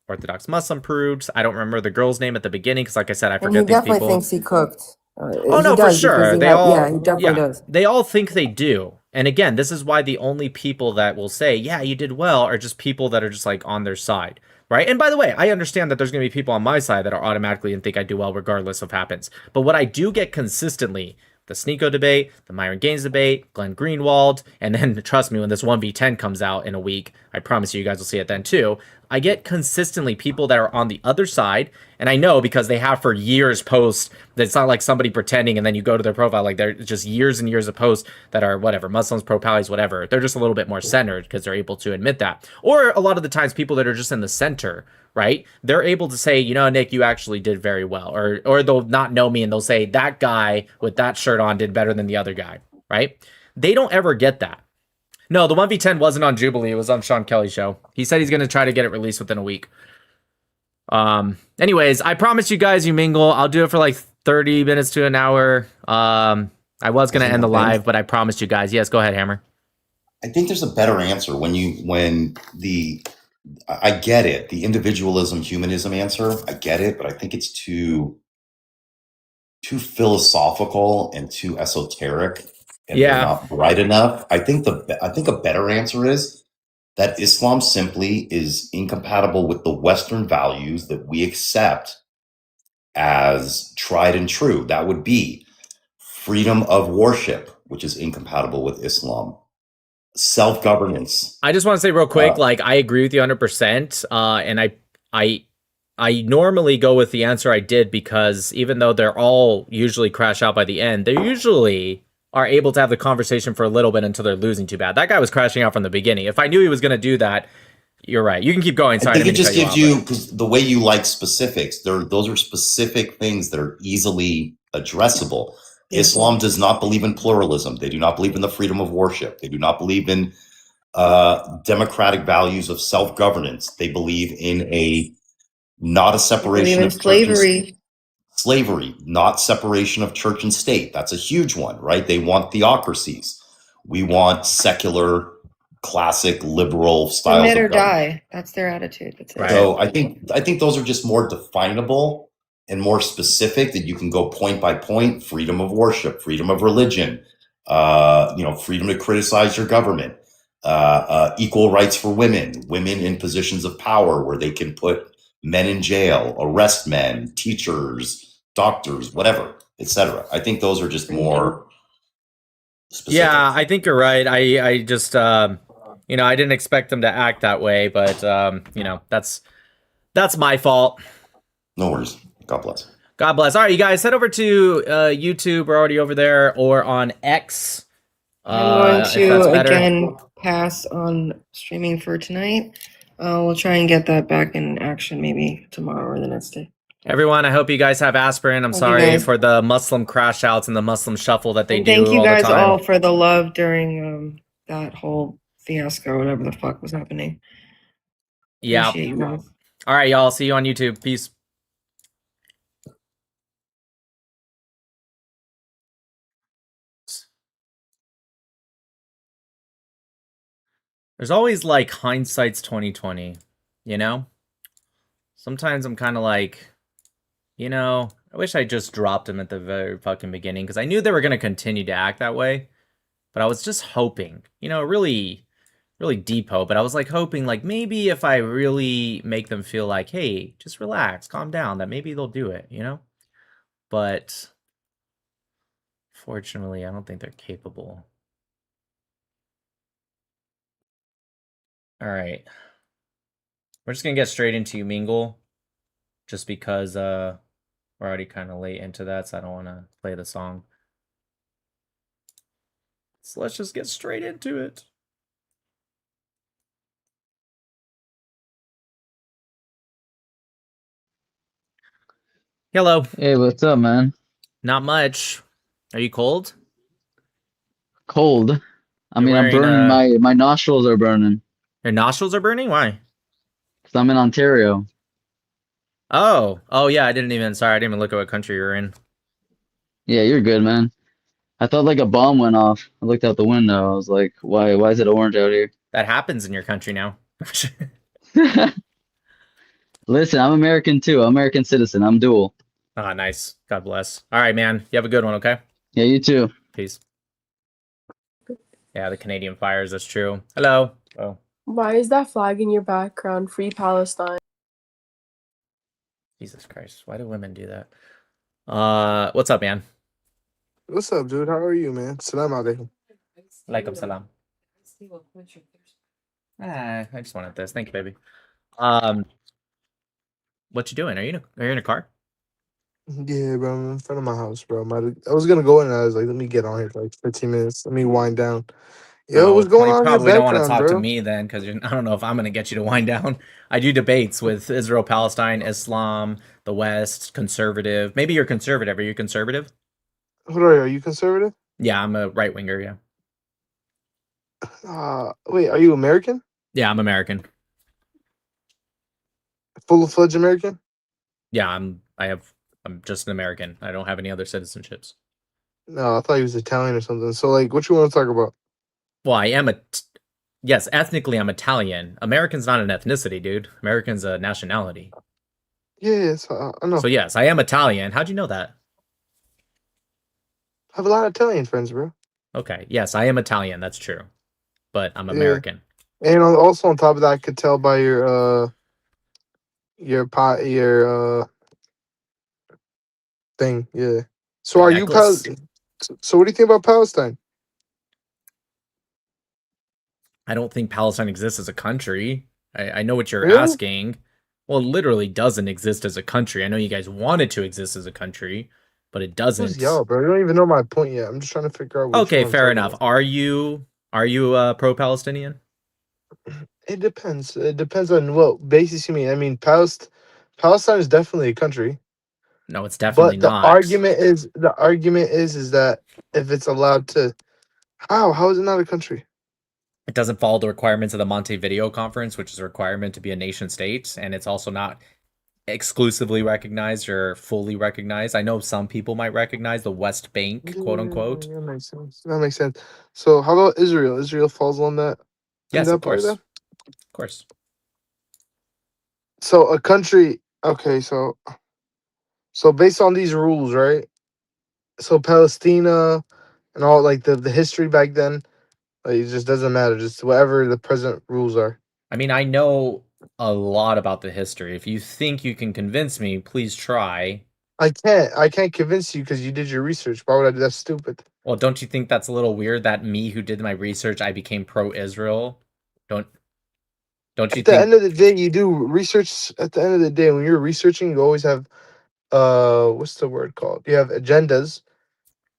Orthodox Muslim proved, I don't remember the girl's name at the beginning because, like I said, I And forget he these definitely people. thinks he cooked. Oh He no, for does because sure. he They had- all, yeah, he definitely does. They all think they do. And again, this is why the only people that will say, "Yeah, you did well," are just people that are just like on their side, right? And by the way, I understand that there's going to be people on my side that are automatically and think I do well regardless of happens. But what I do get consistently, the Sneeko debate, the Myron Gaines debate, Glenn Greenwald, and then trust me, when this 1v10 comes out in a week, I promise you guys will see it then too. I get consistently people that are on the other side, and I know because they have for years posts that it's not like somebody pretending and then you go to their profile, like they're just years and years of posts that are whatever, Muslims, pro-Pallies, whatever. They're just a little bit more centered because they're able to admit that. Or a lot of the times people that are just in the center, right? They're able to say, Nick, you actually did very well. Or they'll not know me and they'll say, that guy with that shirt on did better than the other guy, right? They don't ever get that. No, the 1v10 wasn't on Jubilee. It was on Sean Kelly's show. He said he's going to try to get it released within a week. Anyways, I promise you guys, you mingle. I'll do it for like 30 minutes to an hour. I was going to end the live, but I promised you guys. Yes, go ahead, Hammer. I think there's a better answer I get it, the individualism, humanism answer. I get it, but I think it's too philosophical and too esoteric, and they're not bright enough. I think a better answer is that Islam simply is incompatible with the Western values that we accept as tried and true. That would be freedom of worship, which is incompatible with Islam, self-governance. I just want to say real quick, like I agree with you 100%. And I normally go with the answer I did because even though they're all usually crash out by the end, they usually are able to have the conversation for a little bit until they're losing too bad. That guy was crashing out from the beginning. If I knew he was going to do that, you're right. You can keep going. Sorry, I think it just cut gives off, you, because the way you like specifics, those are specific things that are easily addressable. Islam does not believe in pluralism. They do not believe in the freedom of worship. They do not believe in democratic values of self-governance. They believe in not a separation of slavery. Slavery, not separation of church and state. That's a huge one, right? They want theocracies. We want secular, classic, liberal styles Submit or of government. die. That's their attitude. That's it. So I think those are just more definable and more specific, that you can go point by point: freedom of worship, freedom of religion, freedom to criticize your government, equal rights for women in positions of power where they can put men in jail, arrest men, teachers, doctors, whatever, etc. I think those are just more specific. Yeah, I think you're right. I just I didn't expect them to act that way, but that's my fault. No worries. God bless. God bless. All right, you guys, head over to YouTube. We're already over there, or on X. I'm if going that's to better. again pass on streaming for tonight. We'll try and get that back in action maybe tomorrow or the next day. Everyone, I hope you guys have aspirin. I'm Thank you, sorry guys. for the Muslim crash outs and the Muslim shuffle that they And do thank you all guys the time. all for the love during that whole fiasco, whatever the fuck was happening. Yeah. Appreciate you guys. All right, y'all. See you on YouTube. Peace. There's always like hindsight's 2020, you know? Sometimes I'm kind of like, I wish I just dropped him at the very fucking beginning because I knew they were going to continue to act that way. But I was just hoping, really, really deep hope. But I was like hoping like maybe if I really make them feel like, hey, just relax, calm down, that maybe they'll do it, But fortunately, I don't think they're capable. All right. We're just going to get straight into Mingle just because we're already kind of late into that, so I don't want to play the song. So let's just get straight into it. Hello. Hey, what's up, man? Not much. Are you cold? Cold. I You're mean, I'm wearing, burning. My nostrils are burning Your nostrils are burning? Why? because I'm in Ontario. Oh yeah, I didn't even look at what country you're in. Yeah, you're good, man. I thought like a bomb went off. I looked out the window. I was like, why is it orange out here? That happens in your country now. Listen, I'm American too. I'm American citizen. I'm dual. Ah, nice. God bless. All right, man. You have a good one, okay? Yeah, you too. Peace. Yeah, the Canadian fires, that's true. Hello. Oh, Why is that flag in your background? Free Palestine. Jesus Christ. Why do women do that? What's up, man? What's up, dude? How are you, man? Salam alaikum. Alaikum salam. I just wanted this. Thank you, baby. What you doing? Are you in a car? Yeah, bro. I'm in front of my house, bro. I was gonna go in and I was like, let me get on here for like 15 minutes. Let me wind down. Yo, what's going Well, you on in your probably don't want to background, talk to bro? me then, because I don't know if I'm going to get you to wind down. I do debates with Israel, Palestine, Islam, the West, conservative. Maybe you're conservative. Are you conservative? What are you conservative? Yeah, I'm a right winger. Yeah. Wait, are you American? Yeah, I'm American. Full-fledged American? Yeah, I'm just an American. I don't have any other citizenships. No, I thought he was Italian or something. So, like, what you want to talk about? Well, I am yes, ethnically I'm Italian. American's not an ethnicity, dude. American's a nationality. Yes, I know. So yes, I am Italian. How'd you know that? I have a lot of Italian friends, bro. Okay, yes, I am Italian. That's true, but I'm Yeah. American. And also on top of that, I could tell by your thing. Yeah. So My are you necklace. So what do you think about Palestine? I don't think Palestine exists as a country. I know what you're Really? asking. Well, it literally doesn't exist as a country. I know you guys want it to exist as a country, but it Who's doesn't. y'all, bro? You don't even know my point yet. I'm just trying to figure out which Okay, one I'm fair talking enough. about. Are you pro-Palestinian? It depends. It depends on what basis you mean. I mean, Palestine is definitely a country, No, it's definitely but not. the argument is that if it's allowed to, how is it not a country? It doesn't follow the requirements of the Montevideo Conference, which is a requirement to be a nation state, and it's also not exclusively recognized or fully recognized. I know some people might recognize the West Bank, Yeah, quote unquote. that makes sense. That makes sense. So how about Israel? Israel falls on that in Yes, that of part course. then. Of course. So a country. Okay, so based on these rules, right? So Palestina and all like the history back then, like, it just doesn't matter. Just whatever the present rules are. I mean, I know a lot about the history. If you think you can convince me, please try. I can't convince you because you did your research. Why would I do that? Stupid. Well, don't you think that's a little weird that me who did my research, I became pro-Israel? Don't don't you At the think end of the day, you do research. At the end of the day, when you're researching, you always have what's the word called? You have agendas,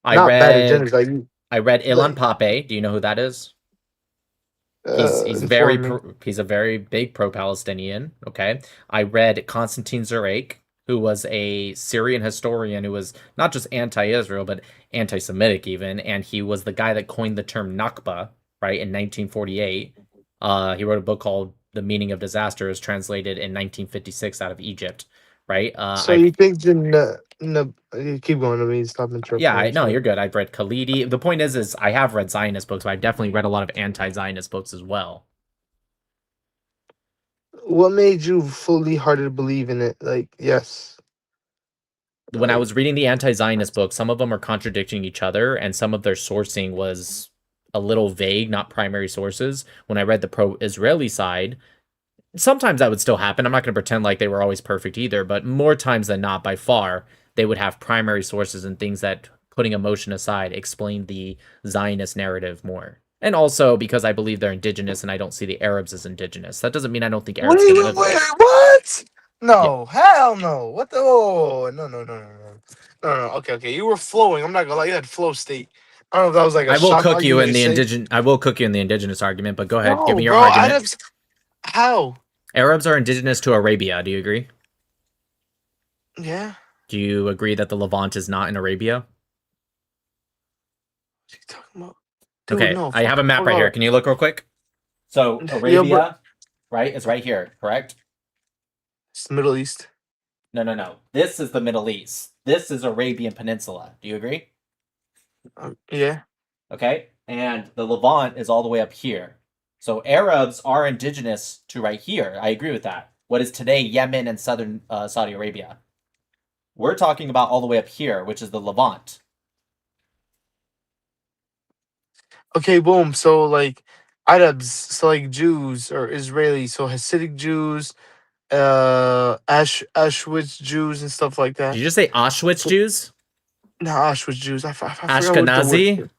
I not bad read agendas. I read Ilan Like Pape. Do you know who that is? He's very inform me. he's a very big pro-Palestinian. Okay, I read Constantine Zurek, who was a Syrian historian who was not just anti-Israel but anti-Semitic even, and he was the guy that coined the term Nakba, right, in 1948. He wrote a book called The Meaning of Disaster, is translated in 1956 out of Egypt, right? So you think you keep going to me? Stop Yeah, interrupting me. I I'm no, sorry. you're good. I've read Khalidi. The point is I have read Zionist books, but I've definitely read a lot of anti-Zionist books as well. What made you fully hearted believe in it? Like yes, When I like was reading the anti-Zionist books, some of them are contradicting each other, and some of their sourcing was a little vague, not primary sources. When I read the pro-Israeli side, sometimes that would still happen. I'm not going to pretend like they were always perfect either, but more times than not, by far, they would have primary sources and things that, putting emotion aside, explain the Zionist narrative more. And also because I believe they're indigenous and I don't see the Arabs as indigenous. That doesn't mean I don't think Arabs can live there. what? Yeah. No, hell no. What the? Oh, no. Okay. You were flowing. I'm not gonna lie. You had flow state. I don't know if that was like a I will shock cook you argument in to the say. indigenous argument, but go ahead, give No, me your bro. argument. How? Arabs are indigenous to Arabia. Do you agree? Yeah. Do you agree that the Levant is not in Arabia? Dude, Okay, no. I have a map Hold right here. on. Can you look real quick? So Yeah, but Arabia, right, is right here, correct? it's the Middle East. No. This is the Middle East. This is Arabian Peninsula. Do you agree? Yeah. Okay, and the Levant is all the way up here. So Arabs are indigenous to right here. I agree with that. What is today Yemen and southern Saudi Arabia? We're talking about all the way up here, which is the Levant. Okay, boom. So like Arabs, so like Jews or Israelis, so Hasidic Jews, Auschwitz Jews and stuff like Did that. you just say Auschwitz So, Jews? no, Auschwitz Jews. I forgot what the word. Ashkenazi?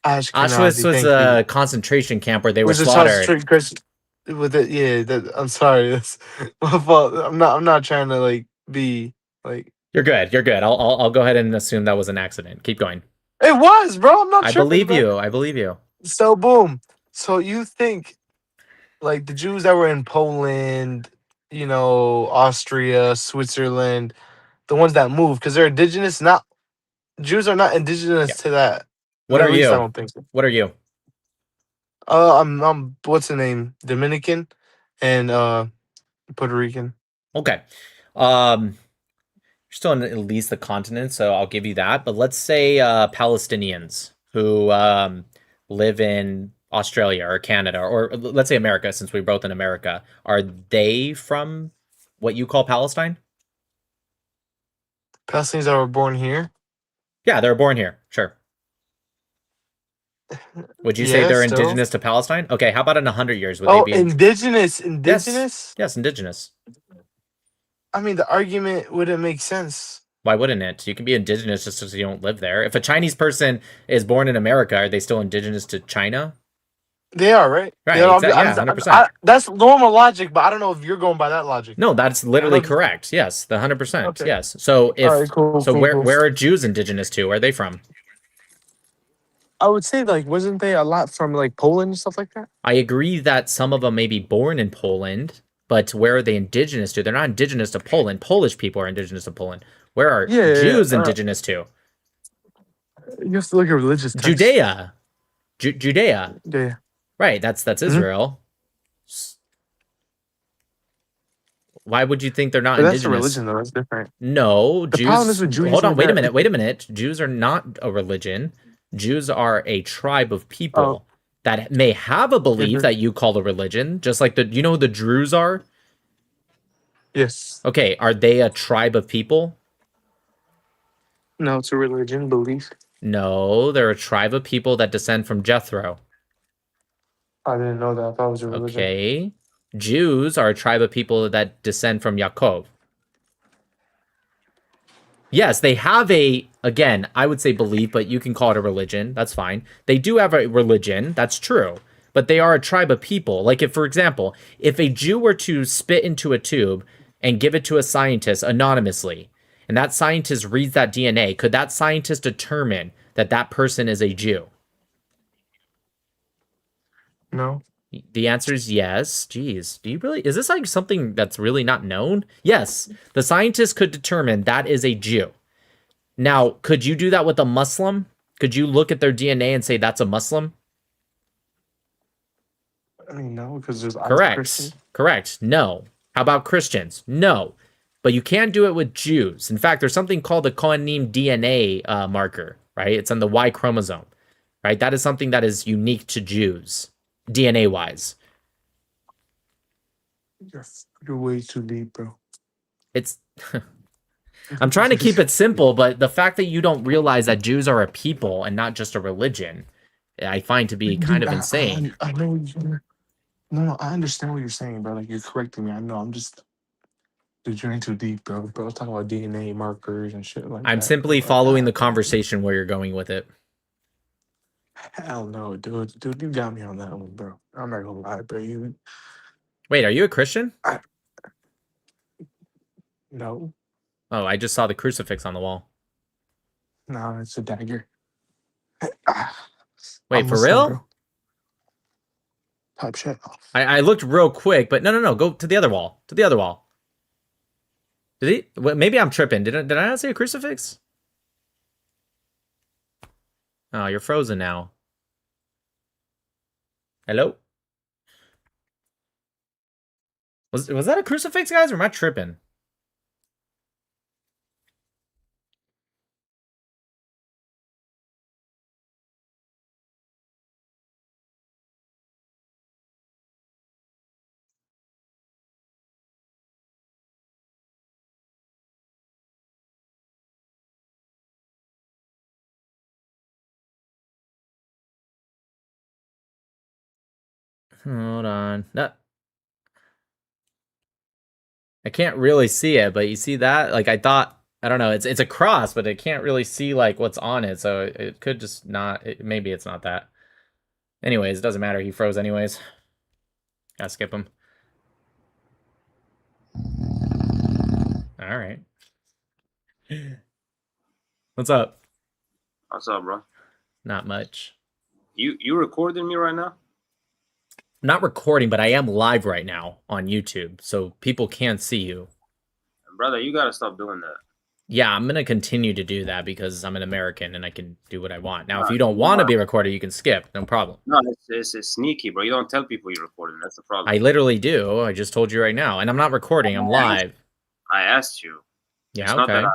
Auschwitz Ashkenazi. was Thank you. a concentration camp where they were Was a slaughtered. concentrated Chris with it? Yeah. I'm sorry. That's my fault. I'm not trying to like be like. You're good. You're good. I'll go ahead and assume that was an accident. Keep going. It was, bro. I'm not I tripping, believe bro. you. I believe you. So boom. So you think like the Jews that were in Poland, Austria, Switzerland, the ones that moved because they're indigenous. Not Jews are not indigenous Yeah. to that What are Middle East. I you? don't think so. What are you? I'm what's the name? Dominican and Puerto Rican. Okay. You're still in at least the continent, so I'll give you that. But let's say Palestinians who live in Australia or Canada, or let's say America, since we're both in America. Are they from what you call Palestine? Palestinians that were born here. Yeah, they were born here. Sure. Would you say Yeah, they're still. indigenous to Palestine? Okay, how about in 100 years? Would they be indigenous. Yes, indigenous. I mean, the argument wouldn't make sense. Why wouldn't it? You can be indigenous just because you don't live there. If a Chinese person is born in America, are they still indigenous to China? They are, right? Right, You know, exactly. Yeah, 100%. that's normal logic, but I don't know if you're going by that logic. No, that's literally correct. Yes, the 100%. Okay. Yes. So if All right, cool, so, cool, where cool. where are Jews indigenous to? Where are they from? I would say, like, wasn't they a lot from, like, Poland and stuff like that? I agree that some of them may be born in Poland, but where are they indigenous to? They're not indigenous to Poland. Polish people are indigenous to Poland. Where are Jews indigenous to? You have to look at religious texts. Judea. Judea. Yeah. Right, that's Israel. Why would you think they're not But indigenous? that's a religion, though. That's different. No, The problem is Jews. with Judaism Hold on, is wait a that- minute, wait a minute. Jews are not a religion. Jews are a tribe of people that may have a belief that you call a religion, just like you know who the Druze are? Yes. Okay, are they a tribe of people? No, it's a religion, belief. No, they're a tribe of people that descend from Jethro. I didn't know that. I thought it was a religion. Okay. Jews are a tribe of people that descend from Yaakov. Yes, they have again, I would say belief, but you can call it a religion. That's fine. They do have a religion. That's true. But they are a tribe of people. Like if, for example, if a Jew were to spit into a tube and give it to a scientist anonymously, and that scientist reads that DNA, could that scientist determine that that person is a Jew? No. The answer is yes. Jeez, do you really? Is this like something that's really not known? Yes, the scientist could determine that is a Jew. Now, could you do that with a Muslim? Could you look at their DNA and say that's a Muslim? I mean, no, because there's Correct. Correct. No. How about Christians? No. But you can do it with Jews. In fact, there's something called the Kohanim DNA marker, right? It's on the Y chromosome, right? That is something that is unique to Jews, DNA-wise. You're way too deep, bro. It's... I'm trying to keep it simple, but the fact that you don't realize that Jews are a people and not just a religion, I find to be kind of insane. I know No, I understand what you're saying, bro. Like, you're correcting me. I know. I'm just... Dude, you're in too deep, bro. Bro, talking about DNA markers and shit like that. I'm simply following the conversation where you're going with it. Hell no, dude. Dude, you got me on that one, bro. I'm not gonna lie, bro. Wait, are you a Christian? No. Oh, I just saw the crucifix on the wall. No, it's a dagger. Wait, I'm for Muslim, real? bro. Type shit. I looked real quick, but no. Go to the other wall. To the other wall. Did he? Well, maybe I'm tripping. Did I not see a crucifix? Oh, you're frozen now. Hello? Was that a crucifix, guys, or am I tripping? Hold on. No. I can't really see it, but you see that? Like I thought, I don't know, it's a cross, but I can't really see like what's on it, so it could just not, maybe it's not that. Anyways, it doesn't matter, he froze anyways. Gotta skip him. Alright. What's up? What's up, bro? Not much. You recording me right now? I'm not recording, but I am live right now on YouTube, so people can see you. Brother, you gotta stop doing that. Yeah, I'm gonna continue to do that because I'm an American and I can do what I want. Now, if Nah, you don't want to nah. be recorded, you can skip. No problem. No, it's sneaky, bro. You don't tell people you're recording. That's the problem. I literally do. I just told you right now. And I'm not recording. I'm live. I asked you. Yeah, It's not okay. that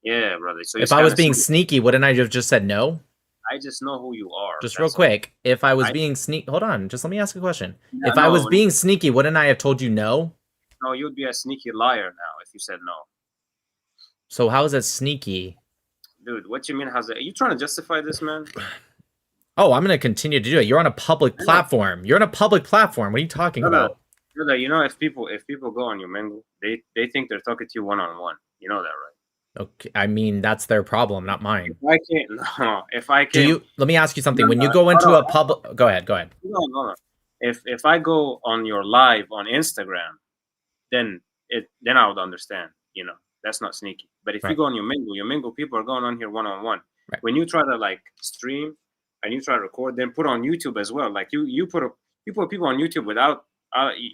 yeah, brother. So If I was being sneaky, wouldn't I have just said no? I just know who you are. Just real quick. If I was being sneaky... Hold on. Just let me ask a question. Yeah, If I was no. being sneaky, wouldn't I have told you no? No, you'd be a sneaky liar now if you said no. So how is that sneaky? Dude, what you mean? Are you trying to justify this, man? Oh, I'm gonna continue to do it. You're on a public platform. You're on a public platform. What are you talking about? Brother, you know, if people go on your mingle, they think they're talking to you one on one. You know that, right? Okay, I mean that's their problem, not mine. If I can't, no. If I Do can, you? Let me ask you something. No, When no, you go hold into on, a public, go ahead. Go ahead. no. If I go on your live on Instagram, then I would understand. You know, that's not sneaky. But if you Right. go on your mingle, people are going on here one on one. Right. When you try to like stream and you try to record, then put on YouTube as well. Like you put people on YouTube without.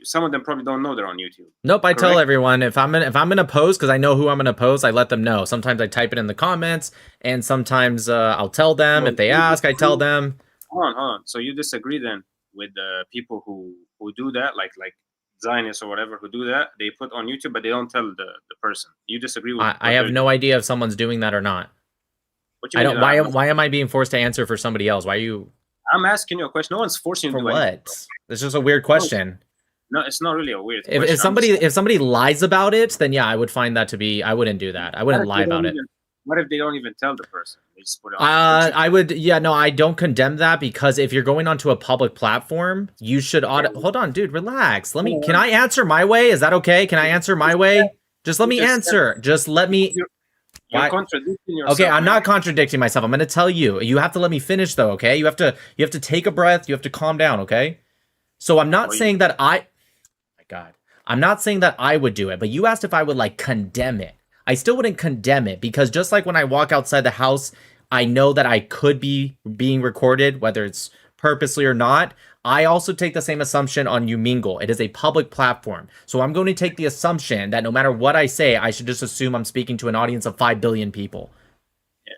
Some of them probably don't know they're on YouTube. Nope, I tell Correct? everyone if I'm gonna post because I know who I'm gonna post, I let them know. Sometimes I type it in the comments, and sometimes I'll tell them if they ask. I tell them. Hold on. So you disagree then with the people who do that, like Zionists or whatever who do that? They put on YouTube, but they don't tell the person. You disagree with? I have no idea if someone's doing that or not. What you I mean don't. Why am I being forced to answer for somebody else? Why are you? I'm asking you a question. No one's forcing you to For do anything. what? It's just a weird question. No, it's not really a weird If question. if somebody lies about it, then yeah, I would find that to be. I wouldn't do that. I wouldn't lie about it. What if they don't even tell the person? They just put it on. I would. Yeah, no, I don't condemn that because if you're going onto a public platform, you should. Hold on, dude, relax. Let me. Can I answer my way? Is that okay? Can I answer my way? Just let me answer. Just let me. You're contradicting yourself. Okay, I'm not contradicting myself. I'm going to tell you. You have to let me finish though, okay? You have to take a breath. You have to calm down, okay? So I'm not saying that my God. I'm not saying that I would do it, but you asked if I would like condemn it. I still wouldn't condemn it because just like when I walk outside the house, I know that I could be being recorded, whether it's purposely or not. I also take the same assumption on You Mingle. It is a public platform. So I'm going to take the assumption that no matter what I say, I should just assume I'm speaking to an audience of 5 billion people.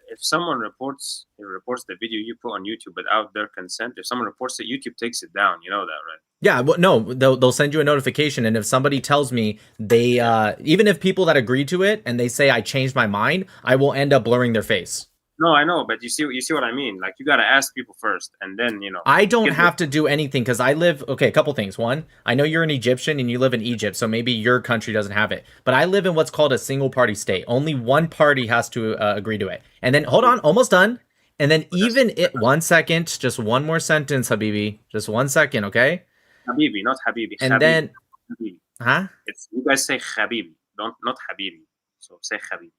If someone reports the video you put on YouTube without their consent, if someone reports it, YouTube takes it down. You know that, right? Yeah, well, no, they'll send you a notification, and if somebody tells me they, even if people that agree to it and they say I changed my mind, I will end up blurring their face. No, I know, but you see what I mean. Like you gotta ask people first, and then you know. I don't have to do anything because I live. Okay, a couple things. One, I know you're an Egyptian and you live in Egypt, so maybe your country doesn't have it. But I live in what's called a single party state. Only one party has to agree to it. And then hold on, almost done. And then even it. 1 second, just one more sentence, Habibi. Just 1 second, okay? Habibi, not Habibi. And Habibi. then, Habibi. huh? It's you guys say Habibi, not Habibi. So say Habibi.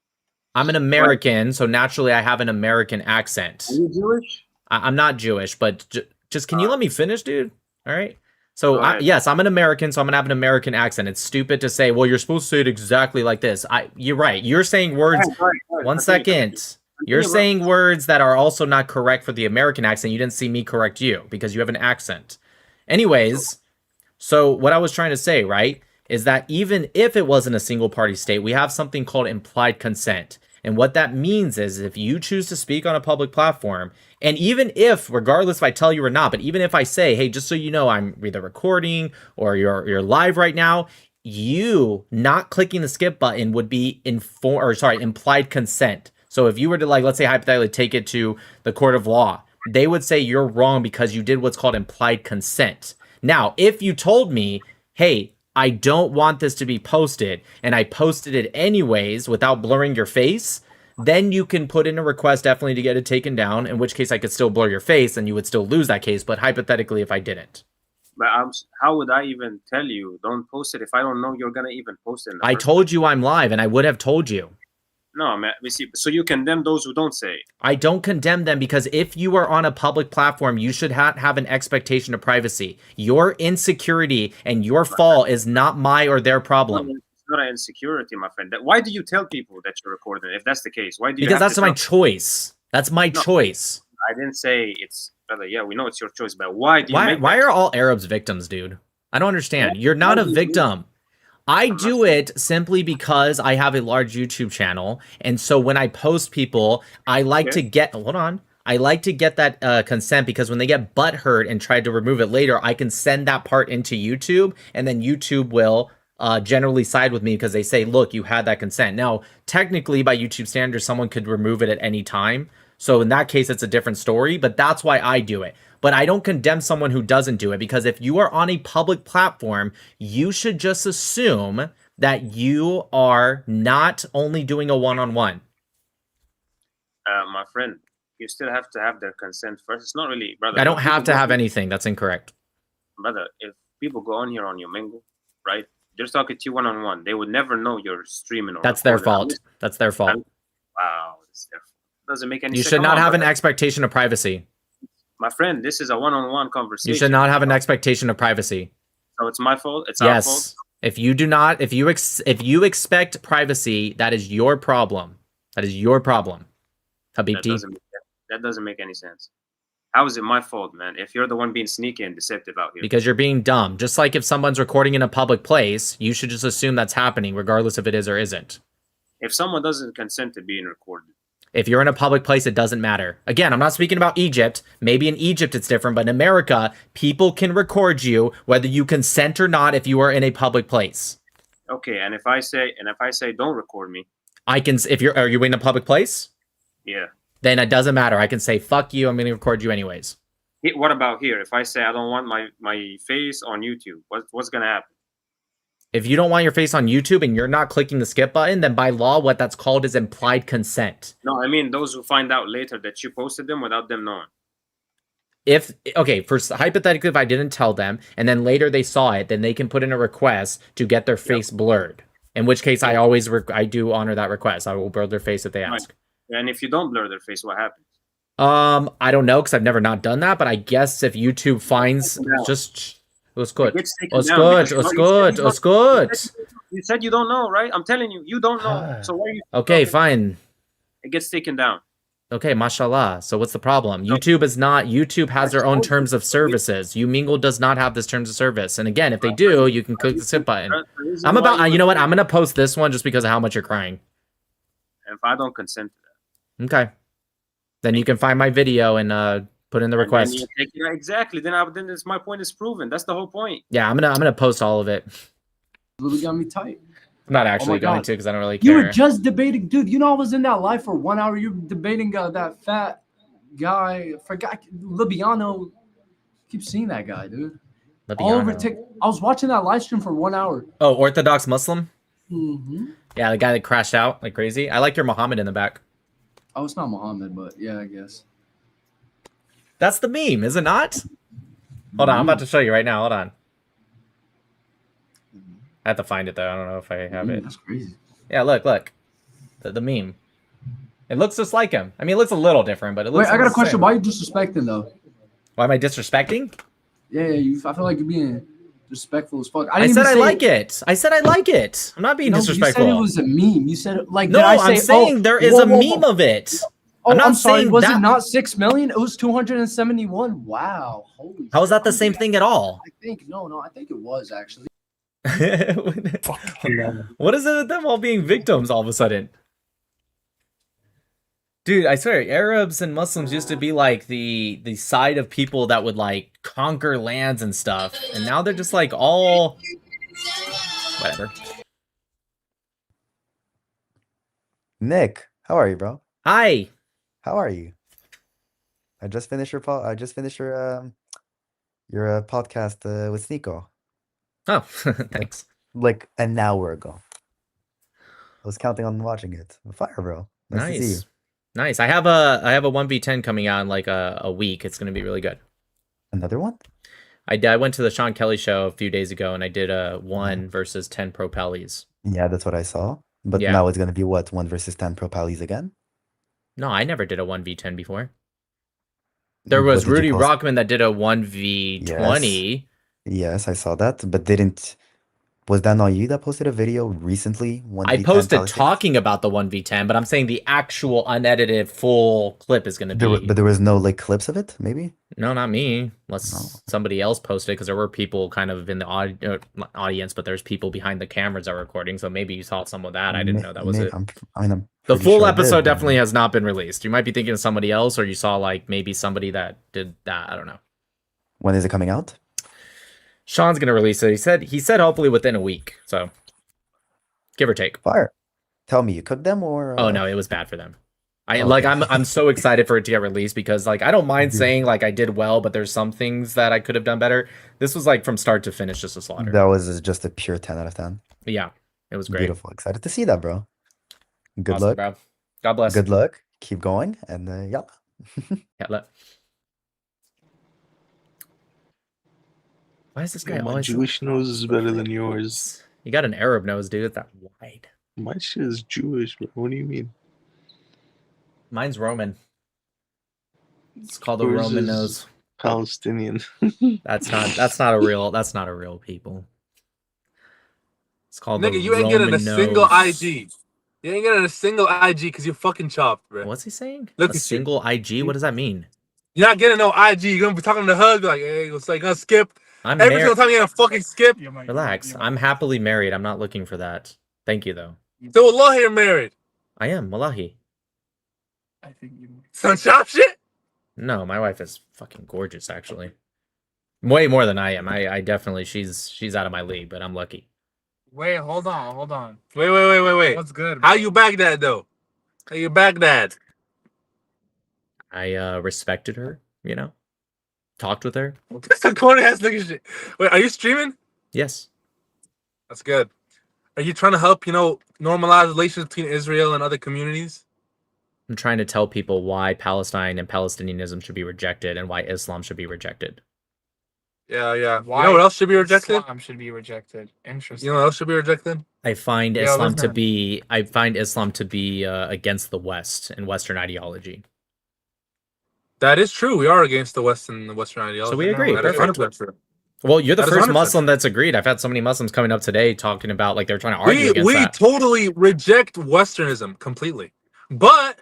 I'm an American, so naturally I have an American accent. Are you Jewish? I'm not Jewish, but just can you let me finish, dude? All right. So yes, I'm an American, so I'm gonna have an American accent. It's stupid to say, well, you're supposed to say it exactly like this. You're right. You're saying words. Right. 1 second. You're saying words that are also not correct for the American accent. You didn't see me correct you because you have an accent. Anyways, so what I was trying to say, right, is that even if it wasn't a single party state, we have something called implied consent. And what that means is if you choose to speak on a public platform, and even if, regardless if I tell you or not, but even if I say, hey, just so you know, I'm either recording or you're live right now, you not clicking the skip button would be implied consent. So if you were to, like, let's say hypothetically take it to the court of law, they would say you're wrong because you did what's called implied consent. Now, if you told me, hey, I don't want this to be posted, and I posted it anyways without blurring your face, then you can put in a request definitely to get it taken down, in which case I could still blur your face and you would still lose that case, but hypothetically if I didn't. But how would I even tell you don't post it if I don't know you're gonna even post it? I told you I'm live, and I would have told you. No, man. We see. So you condemn those who don't say. I don't condemn them because if you are on a public platform, you should have an expectation of privacy. Your insecurity and your fall is not my or their problem. It's not an insecurity, my friend. Why do you tell people that you're recording? If that's the case, why do you? Because that's my choice. That's my choice. I didn't say it's. Yeah, we know it's your choice, but why do you? Why are all Arabs victims, dude? I don't understand. You're not a victim. I do it simply because I have a large YouTube channel, and so when I post people, I like to get I like to get that consent because when they get butthurt and try to remove it later, I can send that part into YouTube, and then YouTube will generally side with me because they say, look, you had that consent. Now, technically, by YouTube standards, someone could remove it at any time. So in that case, it's a different story, but that's why I do it. But I don't condemn someone who doesn't do it because if you are on a public platform, you should just assume that you are not only doing a one-on-one. My friend, You still have to have their consent first. It's not really, brother. I don't if have people to have go- anything. That's incorrect. Brother, if people go on here on your mingle, right? They're talking to you one on one. They would never know you're streaming or That's their recording. fault. That's their fault. Wow, it's their fault. Doesn't make any You sense. should Come not on, have an brother. expectation of privacy. My friend, this is a one-on-one conversation. You should not have an expectation of privacy. So it's my fault. It's our fault. Yes. If you do not, if you expect privacy, that is your problem. That is your problem. Habibti. That doesn't make any sense. How is it my fault, man? If you're the one being sneaky and deceptive out here. Because you're being dumb. Just like if someone's recording in a public place, you should just assume that's happening, regardless if it is or isn't. If someone doesn't consent to being recorded. If you're in a public place, it doesn't matter. Again, I'm not speaking about Egypt. Maybe in Egypt it's different, but in America, people can record you whether you consent or not if you are in a public place. Okay, and if I say don't record me. I can, are you in a public place? Yeah. Then it doesn't matter. I can say, fuck you, I'm going to record you anyways. What about here? If I say I don't want my face on YouTube, what's going to happen? If you don't want your face on YouTube and you're not clicking the skip button, then by law, what that's called is implied consent. No, I mean those who find out later that you posted them without them knowing. Hypothetically, if I didn't tell them and then later they saw it, then they can put in a request to get their face blurred. In which case, I do honor that request. I will blur their face if they ask. Right. And if you don't blur their face, what happens? I don't know because I've never not done that. But I guess if YouTube finds just it's good. It's good. You said you don't know, right? I'm telling you, you don't know. So why are you? Okay, fine. It gets taken down. Okay, mashallah. So what's the problem? YouTube has their own terms of services. Umingle does not have this terms of service. And again, if they do, you can click the skip button. You know what? I'm going to post this one just because of how much you're crying. And if I don't consent to that. Okay. Then you can find my video and put in the request. Exactly. Then my point is proven. That's the whole point. Yeah, I'm gonna post all of it. Really got me tight. I'm not actually going to because I don't really care. You were just debating, dude. You know I was in that live for 1 hour. You were debating that fat guy. Forgot Libiano. Keep seeing that guy, dude. Libiano. All over TikTok. I was watching that live stream for 1 hour. Oh, Orthodox Muslim. Mm-hmm. Yeah, the guy that crashed out like crazy. I like your Muhammad in the back. Oh, it's not Muhammad, but yeah, I guess. That's the meme, is it not? Hold on, I'm about to show you right now. Hold on. I have to find it though. I don't know if I have it. That's crazy. Yeah, look. The meme. It looks just like him. I mean, it looks a little different, but it looks. Wait, I got a question. Why are you disrespecting though? Why am I disrespecting? Yeah, I feel like you're being disrespectful as fuck. I said I like it. I said I like it. I'm not being disrespectful. You said it was a meme. You said like. No, I'm saying there is a meme of it. Oh, I'm sorry. Was it not 6 million? It was 271. Wow. Holy. How is that the same thing at all? I think no. I think it was actually. What is it with them all being victims all of a sudden? Dude, I swear, Arabs and Muslims used to be like the side of people that would like conquer lands and stuff, and now they're just like all whatever. Nick, how are you, bro? Hi. How are you? I just finished your podcast with Nico. Oh, thanks. Like an hour ago. I was counting on watching it. Fire, bro. Nice to see you. Nice. I have a 1v10 coming out in like a week. It's gonna be really good. Another one? I went to the Sean Kelly show a few days ago and I did a 1 versus 10 pro Pellies. Yeah, that's what I saw. But Yeah. now it's gonna be what, 1 versus 10 pro Pellies again? No, I never did a 1v10 before. There was Rudy Rockman that did a 1v20. Yes, I saw that, but was that not you that posted a video recently? I 1v10 posted Pellies? talking about the 1v10, but I'm saying the actual unedited full clip is going to be... But there was no like clips of it, maybe? No, not me. Unless somebody else posted, because there were people kind of in the not audience, but there's people behind the cameras that are recording, so maybe you saw some of that. I didn't know that was it. I'm The pretty full sure I episode did. definitely has not been released. You might be thinking of somebody else, or you saw like maybe somebody that did that. I don't know. When is it coming out? Sean's gonna release it. He said hopefully within a week. So give or take. Fire. Tell me, you cooked them or? Oh no, it was bad for them. I'm so excited for it to get released because like I don't mind saying like I did well, but there's some things that I could have done better. This was like from start to finish just a slaughter. That was just a pure 10 out of 10. Yeah, it was great. Beautiful. Excited to see that, bro. Good Awesome, luck. bro. God bless. Good luck. Keep going. And yeah. Yeah, why is this guy My always Jewish nose is better than yours. You got an Arab nose, dude. It's that wide. My shit is Jewish, bro. What do you mean? Mine's Roman. It's called a Yours Roman is nose. Palestinian. That's not a real people. It's called Nigga, the you ain't getting a Roman single nose. IG. You ain't getting a single IG because you're fucking chopped, bro. What's he saying? Look A at single IG? What does that mean? You're not getting no IG. You're gonna be talking to HUD, be like, hey, it's like gonna skip. I'm Every married. single time you're gonna fucking skip. Relax. I'm happily married. I'm not looking for that. Thank you, though. So Allah, you're married. I am. Wallahi. Some chop shit. No, my wife is fucking gorgeous, actually. Way more than I am. I definitely, she's out of my league, but I'm lucky. Wait, hold on. Wait. What's good? How you Baghdad though? How you Baghdad? I respected her, talked with her. That's some corny ass nigga shit. Wait, are you streaming? Yes. That's good. Are you trying to help, normalize relations between Israel and other communities? I'm trying to tell people why Palestine and Palestinianism should be rejected and why Islam should be rejected. Yeah. Why you know what else should be rejected? Islam should be rejected. Interesting. You know what else should be rejected? I find Islam to be against the West and Western ideology. That is true. We are against the Western ideology. So we agree. That is 100% true. Well, you're the That is first 100% Muslim that's agreed. I've had so many Muslims coming up today talking about like they're trying to argue against that. We totally reject Westernism completely. But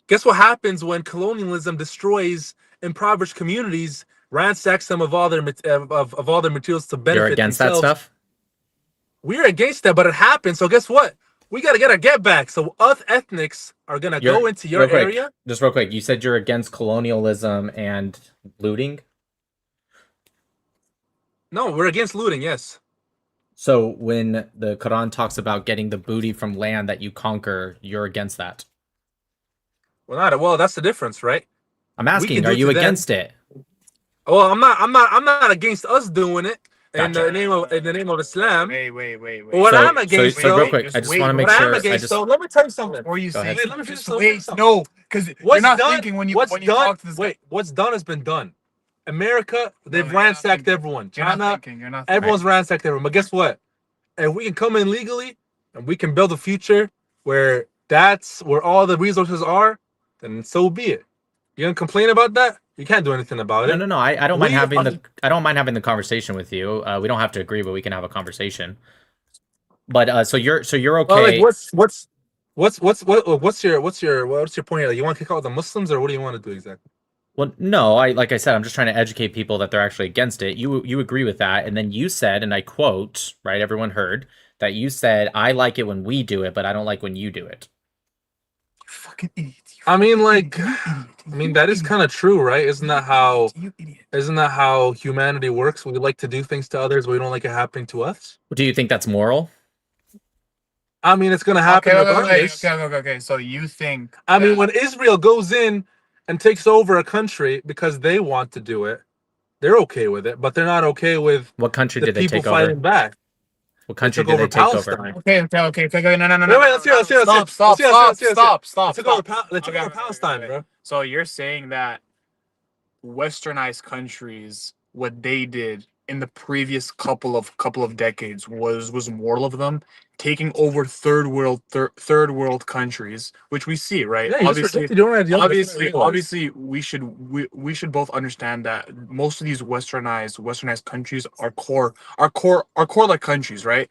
guess what happens when colonialism destroys impoverished communities, ransacks them of all their materials to benefit You're against themselves? that stuff? We're against that, but it happens. So guess what? We gotta get our get back. So us ethnics are gonna go into your area. Just real quick, you said you're against colonialism and looting? No, we're against looting, yes. So when the Quran talks about getting the booty from land that you conquer, you're against that? Well, that's the difference, right? I'm asking, are you against it? Well, I'm not against us doing it in the name of Islam. Wait. What I'm against, so real quick, I just want to make sure. Let me tell you something. Before you say, let me finish no, because you're not thinking when you talk to this. Wait, what's done has been done. America, they've ransacked everyone. China, everyone's ransacked everyone. But guess what? If we can come in legally and we can build a future where that's where all the resources are, then so be it. You gonna complain about that? You can't do anything about it. No. I don't mind having the conversation with you. We don't have to agree, but we can have a conversation. But so you're okay. Well, like what's your point here? You want to kick out the Muslims, or what do you want to do exactly? Well, no, like I said, I'm just trying to educate people that they're actually against it. You agree with that, and then you said, and I quote, right? Everyone heard that you said, "I like it when we do it, but I don't like when you do it." Fucking idiot. I mean, that is kind of true, right? Isn't that how humanity works? We like to do things to others, but we don't like it happening to us. Do you think that's moral? I mean, it's gonna happen regardless. Okay. So you think? I mean, when Israel goes in and takes over a country because they want to do it, they're okay with it, but they're not okay with what country did they take over? Fighting back. What country did they take over? Okay. No. Wait, let's hear. Stop. Let's go to Palestine, bro. So you're saying that westernized countries, what they did in the previous couple of decades was moral of them, taking over third world countries, which we see, right? Yeah, obviously we should both understand that most of these westernized countries are core like countries, right?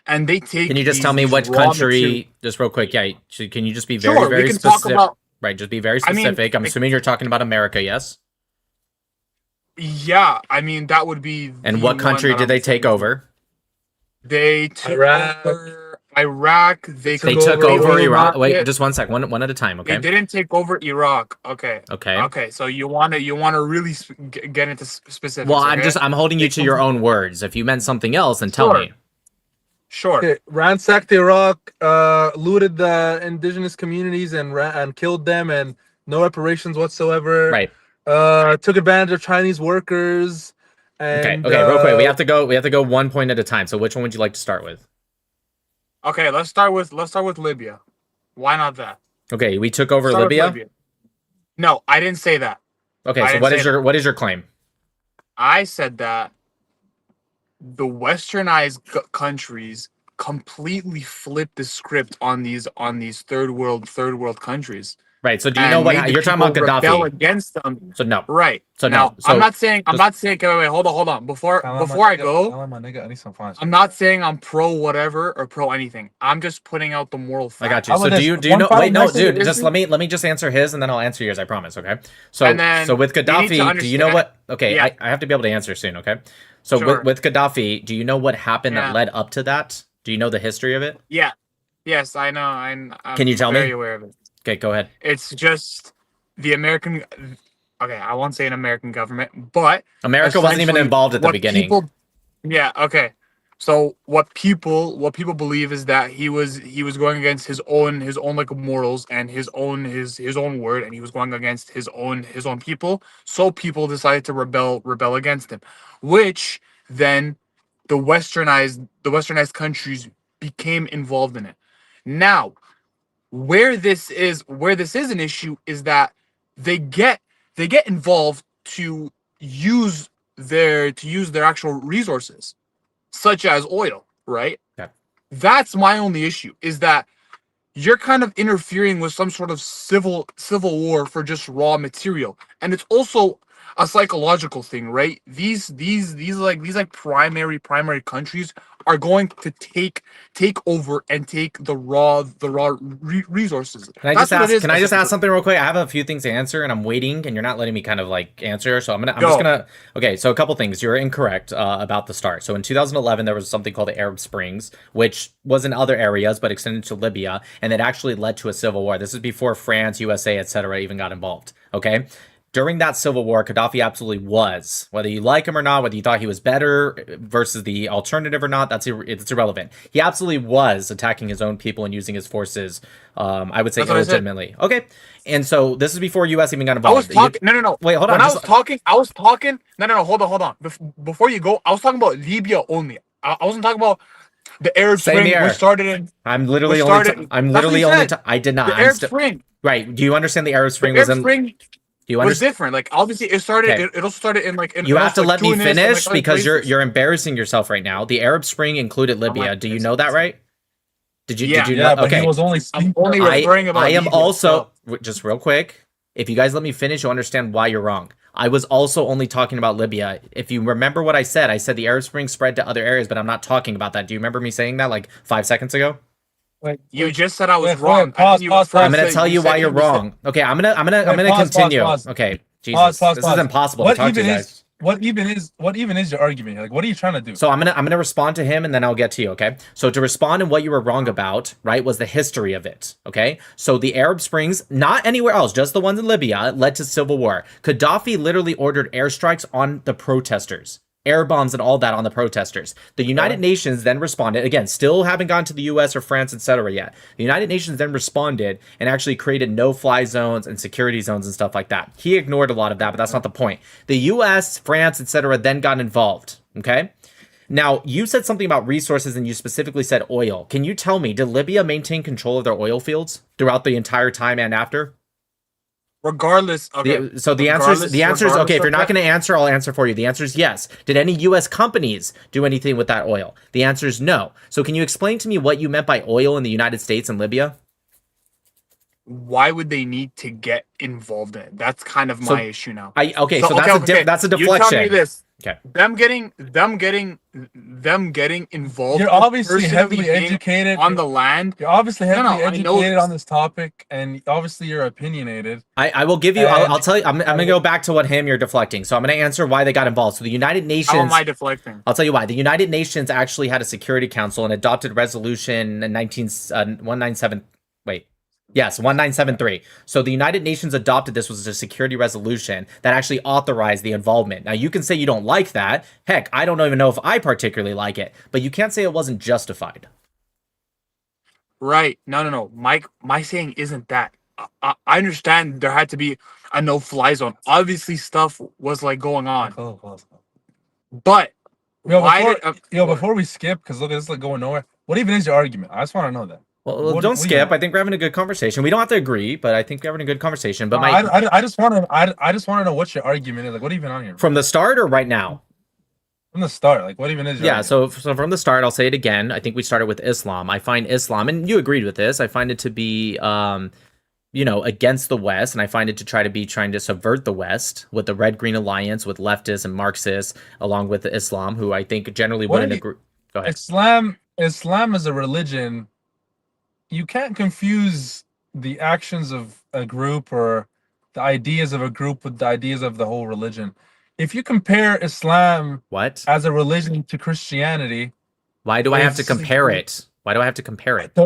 And they take. Can you just tell me which country? Just real quick, yeah. Can you just be very we can specific? Talk about, right, just be very specific. I'm assuming you're talking about America, yes? Yeah, I mean that would be. And what country did they take over? They took over Iraq. They took over Iraq. Wait, just one sec. One at a time, okay? They didn't take over Iraq. Okay. Okay. So you want to really get into specifics. Well, okay? I'm holding you to your own words. If you meant something else, then tell me. Sure. Okay. Ransacked Iraq, looted the indigenous communities and killed them, and no reparations whatsoever. Right. Took advantage of Chinese workers. And, okay. Real quick, we have to go 1 point at a time. So which one would you like to start with? Okay, let's start with Libya. Why not that? Okay, we took over Libya. No, I didn't say that. Okay, I so didn't what say is that. your claim? I said that the westernized countries completely flipped the script on these third world countries Right. So do you know and what made the you're talking people about rebel Gaddafi? against them. So no. Right. So Now, no. So I'm not saying wait, hold on. Before I go, I'm not saying I'm pro whatever or pro anything. I'm just putting out the moral I got fact. you. So do you know? Wait, no, dude. Just let me just answer his, and then I'll answer yours. I promise. Okay. And So then with you need to Gaddafi, do you know understand. what? Okay, Yeah, I have to be able to answer soon. Okay. So sure. with Gaddafi, do you know what happened that Yeah. led up to that? Do you know the history of it? Yeah. Yes, I know. I'm Can you tell very me? aware of it. Okay, go ahead. It's just the American. Okay, I won't say an American government, but America wasn't even essentially involved at the what beginning. people. Yeah. Okay. So what people believe is that he was going against his own like morals and his own word, and he was going against his own people. So people decided to rebel against him, which then the westernized countries became involved in it. Now, where this is an issue is that they get involved to use their actual resources, such as oil, right? Yeah. That's my only issue, is that you're kind of interfering with some sort of civil war for just raw material, and it's also a psychological thing, right? These primary countries are going to take over and take the raw resources. Can I That's just what it ask? is. Can I just ask Essentially. something real quick? I have a few things to answer, and I'm waiting, and you're not letting me kind of like answer. So I'm just Go. gonna. Okay, so a couple things. You're incorrect about the start. So in 2011, there was something called the Arab Springs, which was in other areas but extended to Libya, and it actually led to a civil war. This is before France, USA, etc. even got involved. Okay. During that civil war, Gaddafi absolutely was. Whether you like him or not, whether you thought he was better versus the alternative or not, it's irrelevant. He absolutely was attacking his own people and using his forces, I would say, illegitimately. Okay. And so this is before US even got involved. I was talking. No. Wait, hold on. When I was talking. No. Hold on. Before you go, I was talking about Libya only. I wasn't talking about the Arab Same Spring, here. which started in. I'm literally which only. started, I'm that's what literally you only. said. I did not. The I'm Arab Spring. Right. Do you understand the Arab Spring The was Arab in? Spring Do you was understand? different. Like obviously, it started. Okay. It also started in like. You have to let me Tunis and, finish other because places. you're embarrassing yourself right now. The Arab Spring included Libya. Do you know that, right? Did you? Yeah. Did you know? but Okay. he was only. I'm only referring about. I am Libya, also just real quick. If you guys let me finish, you'll understand why you're wrong. I was also only talking about Libya. If you remember what I said the Arab Spring spread to other areas, but I'm not talking about that. Do you remember me saying that like 5 seconds ago? You just said I was wrong. Pause. I'm gonna tell you why you're wrong. Okay, I'm gonna continue. Okay, Jesus, this is impossible to talk to you guys. What even is your argument here? Like, what are you trying to do? So I'm gonna respond to him and then I'll get to you. Okay. So to respond and what you were wrong about, right, was the history of it. Okay. So the Arab Springs, not anywhere else, just the ones in Libya, led to civil war. Gaddafi literally ordered airstrikes on the protesters. Air bombs and all that on the protesters. The United Nations then responded, again, still haven't gone to the US or France, etc. yet. The United Nations then responded and actually created no-fly zones and security zones and stuff like that. He ignored a lot of that, but that's not the point. The US, France, etc. then got involved, okay? Now, you said something about resources and you specifically said oil. Can you tell me, did Libya maintain control of their oil fields throughout the entire time and after? Regardless. Okay. The answer is okay. If you're not going to answer, I'll answer for you. The answer is yes. Did any U.S. companies do anything with that oil? The answer is no. So can you explain to me what you meant by oil in the United States and Libya? Why would they need to get involved in it? That's kind of my issue now. That's a deflection. You tell me this. Okay. Them getting involved. You're obviously heavily educated on the land. You're obviously heavily I know educated on this topic, and obviously you're opinionated. I will give you. I'll tell you. I'm going to go back to what you're deflecting. So I'm going to answer why they got involved. So the United Nations. How am I deflecting? I'll tell you why. The United Nations actually had a Security Council and adopted resolution 197. Yes, 1973. So the United Nations adopted this was a security resolution that actually authorized the involvement. Now, you can say you don't like that. Heck, I don't even know if I particularly like it. But you can't say it wasn't justified. Right. No. My saying isn't that. I understand there had to be a no-fly zone. Obviously, stuff was like going on. But before we skip, because look, this is like going nowhere. What even is your argument? I just want to know that. Well, don't skip. I think we're having a good conversation. We don't have to agree, but I think we're having a good conversation. But I just want to know what your argument is. Like, what are you even on here? From the start or right now? From the start, like, what even is your argument? So from the start, I'll say it again. I think we started with Islam. I find Islam, and you agreed with this, I find it to be against the West, and I find it to trying to subvert the West with the Red Green Alliance, with leftists and Marxists, along with Islam, who I think generally wouldn't agree. Go ahead. Islam is a religion. You can't confuse the actions of a group or the ideas of a group with the ideas of the whole religion. If you compare Islam as a religion to Christianity, why do I have to compare it? Why do I have to compare it?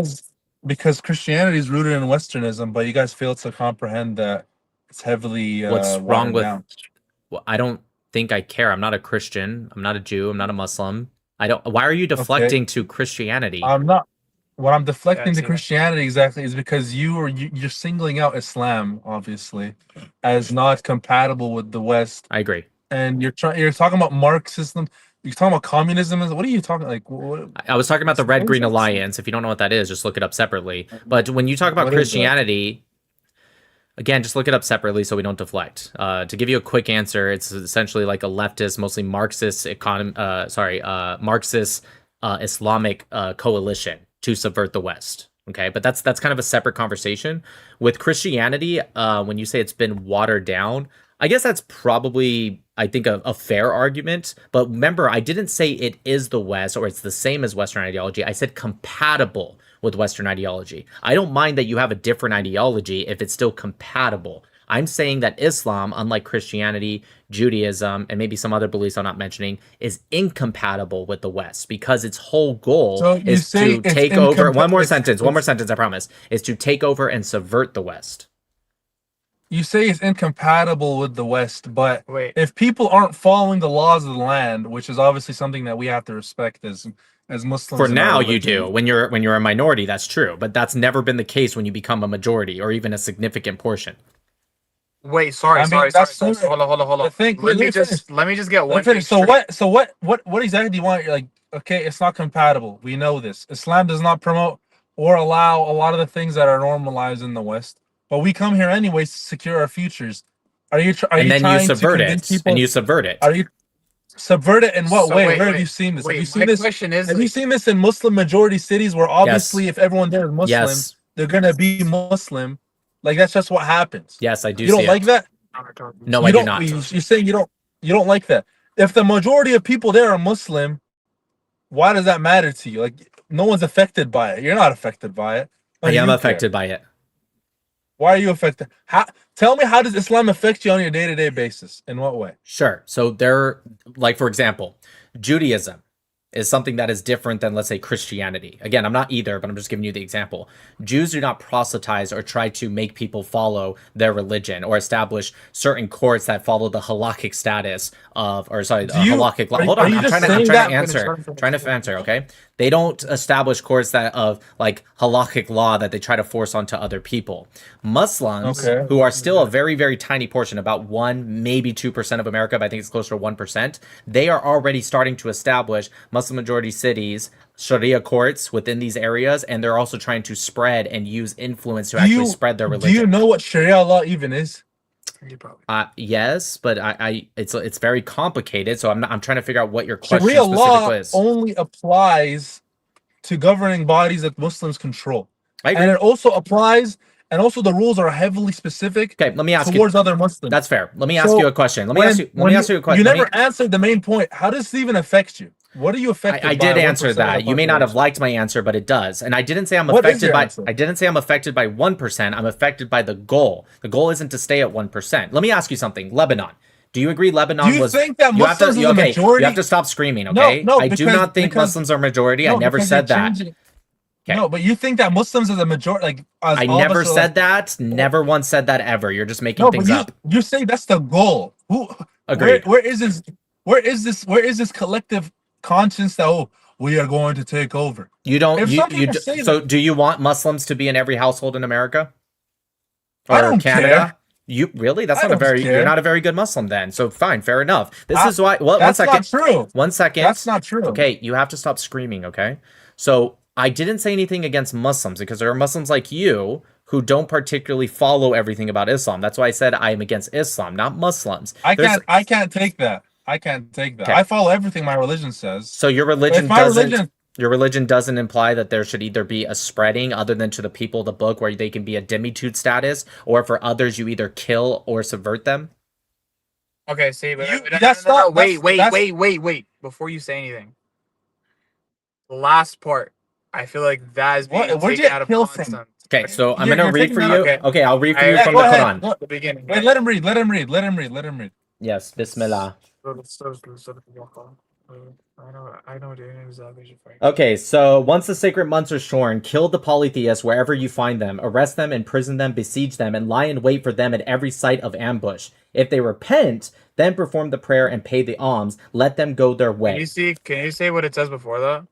Because Christianity is rooted in Westernism, but you guys fail to comprehend that it's heavily what's wrong with down. Well, I don't think I care. I'm not a Christian. I'm not a Jew. I'm not a Muslim. I don't. Why are you deflecting to Christianity? I'm not. What I'm deflecting to Christianity exactly is because you're singling out Islam, obviously, as not compatible with the West. I agree. And you're talking about Marxism. You're talking about communism. What are you talking like? I was talking about the Red Green Alliance. If you don't know what that is, just look it up separately. But when you talk about Christianity, again, just look it up separately so we don't deflect. To give you a quick answer, it's essentially like a leftist, mostly Marxist Marxist Islamic coalition to subvert the West. Okay, but that's kind of a separate conversation. With Christianity, when you say it's been watered down, I guess that's probably, I think, a fair argument. But remember, I didn't say it is the West or it's the same as Western ideology. I said compatible with Western ideology. I don't mind that you have a different ideology if it's still compatible. I'm saying that Islam, unlike Christianity, Judaism, and maybe some other beliefs I'm not mentioning, is incompatible with the West because its whole goal is to take over. One more sentence, I promise, is to take over and subvert the West. You say it's incompatible with the West, but if people aren't following the laws of the land, which is obviously something that we have to respect as Muslims. For now, you do. When you're a minority, that's true, but that's never been the case when you become a majority or even a significant portion. Wait, sorry. Hold on. Let me just get one thing straight. So what exactly do you want? You're like, okay, it's not compatible. We know this. Islam does not promote or allow a lot of the things that are normalized in the West. But we come here anyways to secure our futures. And you subvert it. Are you subvert it in what way? Where have you seen this? Have you seen this? Have you seen this in Muslim majority cities where obviously if everyone there is Muslim, they're gonna be Muslim? Like that's just what happens. Yes, I do. You don't like that? No, I do not. You're saying you don't like that. If the majority of people there are Muslim, why does that matter to you? Like no one's affected by it. You're not affected by it. I am affected by it. Why are you affected? Tell me, how does Islam affect you on your day-to-day basis? In what way? Sure. So like, for example, Judaism is something that is different than, let's say, Christianity. Again, I'm not either, but I'm just giving you the example. Jews do not proselytize or try to make people follow their religion or establish certain courts that follow the halakhic status of, halakhic law. Hold on, I'm trying to answer, okay? They don't establish courts that of like halakhic law that they try to force onto other people. Muslims, who are still a very, very tiny portion, about 1, maybe 2% of America, but I think it's closer to 1%, they are already starting to establish Muslim majority cities, Sharia courts within these areas, and they're also trying to spread and use influence to actually spread their religion. Do you know what Sharia law even is? Yes, but it's very complicated, so I'm trying to figure out what your question Sharia law is. Only applies to governing bodies that Muslims control. I agree. And it also applies, and also the rules are heavily specific. Okay, let me ask towards other Muslims. That's fair. Let me ask you a question. Let me ask you a question. You never answered the main point. How does this even affect you? What are you affected by? I did answer that. You may not have liked my answer, but it does. And I didn't say I'm affected by. I didn't say I'm affected by 1%. I'm affected by the goal. The goal isn't to stay at 1%. Let me ask you something. Lebanon. Do you agree Lebanon was? Do you think that Muslims is a majority? You have to stop screaming, okay? No, I do not think Muslims are majority. I never said that. Okay. No, but you think that Muslims is a majority? Like I never said that. Never once said that ever. You're just making things up. You say that's the goal. Agreed. Where is this? Where is this collective conscience that we are going to take over? You don't. So do you want Muslims to be in every household in America? Or I don't Canada? Care. You really? That's not a very. You're not a very good Muslim then. So fine, fair enough. This is why. Well, that's 1 second. Not true. 1 second. That's not true. Okay, you have to stop screaming. Okay, so I didn't say anything against Muslims because there are Muslims like you who don't particularly follow everything about Islam. That's why I said I am against Islam, not Muslims. I can't take that. I can't take that. Okay. I follow everything my religion says. So your But religion if my doesn't religion, your religion doesn't imply that there should either be a spreading other than to the people of the book where they can be a demitude status, or for others you either kill or subvert them? Okay, see, but that's no, not- wait, that's- wait. Before you say anything, the last part, I feel like that is being Where'd taken you out of kill from? context. Okay, so I'm You're gonna read taking for that you. out- Okay, I'll read for you I- from go the ahead. Quran. The beginning. Wait, let him read. Let him read. Let him read. Let him read. Yes, Bismillah. I know, dude. Exactly. Okay, so once the sacred months are shorn, kill the polytheists wherever you find them, arrest them, imprison them, besiege them, and lie in wait for them at every site of ambush. If they repent, then perform the prayer and pay the alms. Let them go their way. Can you say what it says before that?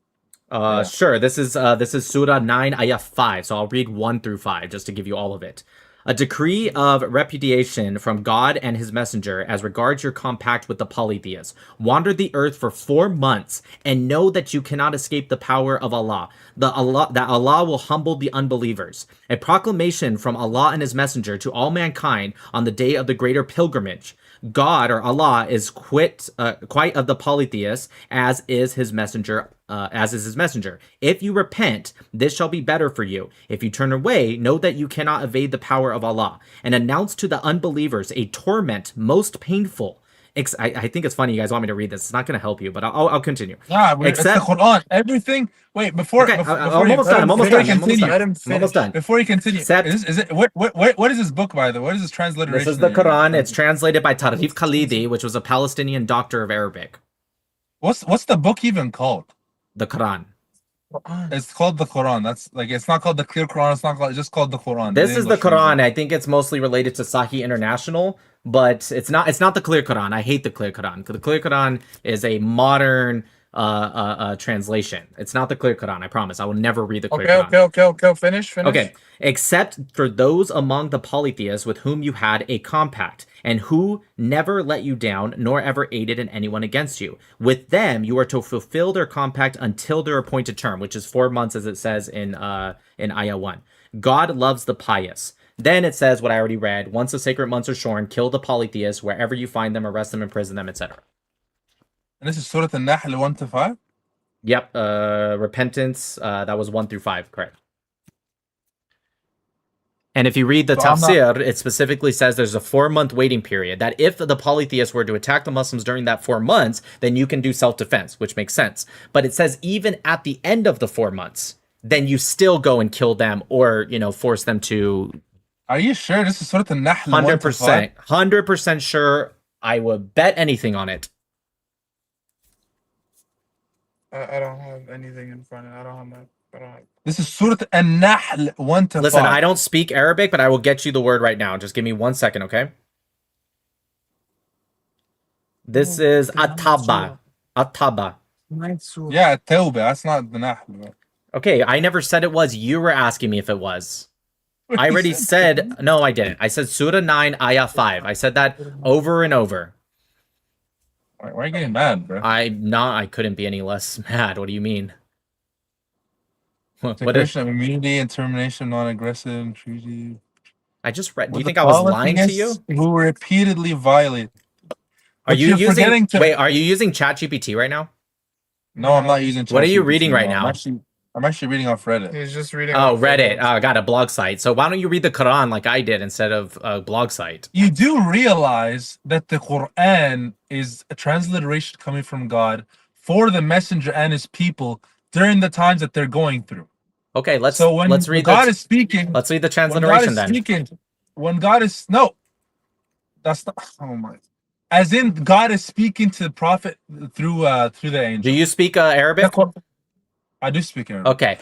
Sure. This is Surah 9, Ayah 5. So I'll read 1 through 5 just to give you all of it. A decree of repudiation from God and his messenger as regards your compact with the polytheists. Wander the earth for 4 months and know that you cannot escape the power of Allah. That Allah will humble the unbelievers. A proclamation from Allah and his messenger to all mankind on the day of the greater pilgrimage. God or Allah is quite of the polytheists, as is his messenger. If you repent, this shall be better for you. If you turn away, know that you cannot evade the power of Allah, and announce to the unbelievers a torment most painful. I think it's funny you guys want me to read this. It's not going to help you, but I'll continue. Nah, it's the Quran. Everything. Wait, before Okay, before I'm you- almost done. I'm almost before done. you I'm almost continue- done. Let him I'm almost done. Before you continue, is it what is this book, by the way? What is this transliteration? This is the that you're Quran. reading? It's translated by Tarif Khalidi, which was a Palestinian doctor of Arabic. What's the book even called? The Quran. It's called the Quran. That's like it's not called the clear Quran. It's not called. It's just called the Quran. This is the Quran. I think it's mostly related to Sahih International, but it's not the clear Quran. I hate the clear Quran. The clear Quran is a modern translation. It's not the clear Quran. I promise. I will never read the clear Quran. Okay. Finish. Okay, except for those among the polytheists with whom you had a compact, and who never let you down, nor ever aided in anyone against you. With them, you are to fulfill their compact until their appointed term, which is 4 months, as it says in Ayah 1. God loves the pious. Then it says what I already read. Once the sacred months are shorn, kill the polytheists wherever you find them, arrest them, imprison them, etc. And this is Surah An-Nahl 1 to 5. Yep. Repentance. That was 1 through 5. Correct. And if you read the tafsir, it specifically says there's a 4-month waiting period. That if the polytheists were to attack the Muslims during that 4 months, then you can do self-defense, which makes sense. But it says even at the end of the 4 months, then you still go and kill them, or force them to. Are you sure this is Surah An-Nahl 100%. 100% sure. I would bet anything on it. I don't have anything in front of. I don't have my. This is Surah An-Nahl 1 to 5. Listen, I don't speak Arabic, but I will get you the word right now. Just give me 1 second, okay? This is At-Taba. At-Taba. Yeah, Tawbah. That's not the Nahl. Bro. Okay, I never said it was. You were asking me if it was. I already said. No, I didn't. I said Surah 9, Ayah 5. I said that over and over. Why are you getting mad, bro? I couldn't be any less mad. What do you mean? What is immunity and termination, non-aggressive treaty? I just read. Do you think I was lying to you? Who repeatedly violate. Are you using? Wait, are you using ChatGPT right now? No, I'm not using. What are you reading right now? I'm actually reading off Reddit. He's just reading. Oh, Reddit. Oh, I got a blog site. So why don't you read the Quran like I did instead of a blog site? You do realize that the Quran is a transliteration coming from God for the messenger and his people during the times that they're going through. Okay, let's read God is speaking. Let's read the transliteration then. When God is that's not. Oh my. As in, God is speaking to the prophet through the angel. Do you speak Arabic? I do speak Arabic. Okay.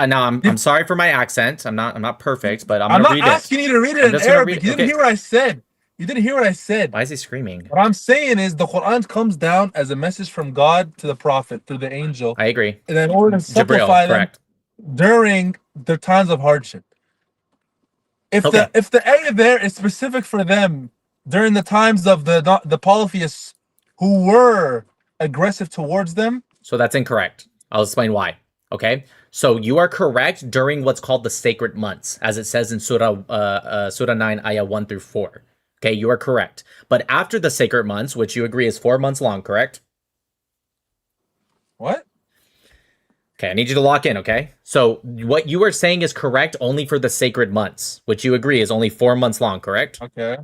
Now I'm sorry for my accent. I'm not perfect, but I'm not gonna read it. asking you to read it in Arabic. You didn't hear what I said. You didn't hear what I said. Why is he screaming? What I'm saying is the Quran comes down as a message from God to the prophet through the angel. I agree. And in order to simplify them during their times of hardship. If the ayah there is specific for them during the times of the polytheists who were aggressive towards them. So that's incorrect. I'll explain why. Okay, so you are correct during what's called the sacred months, as it says in Surah 9, ayah 1 through 4. Okay, you are correct. But after the sacred months, which you agree is 4 months long, correct? What? Okay, I need you to lock in, okay? So what you are saying is correct only for the sacred months, which you agree is only 4 months long, correct? Okay.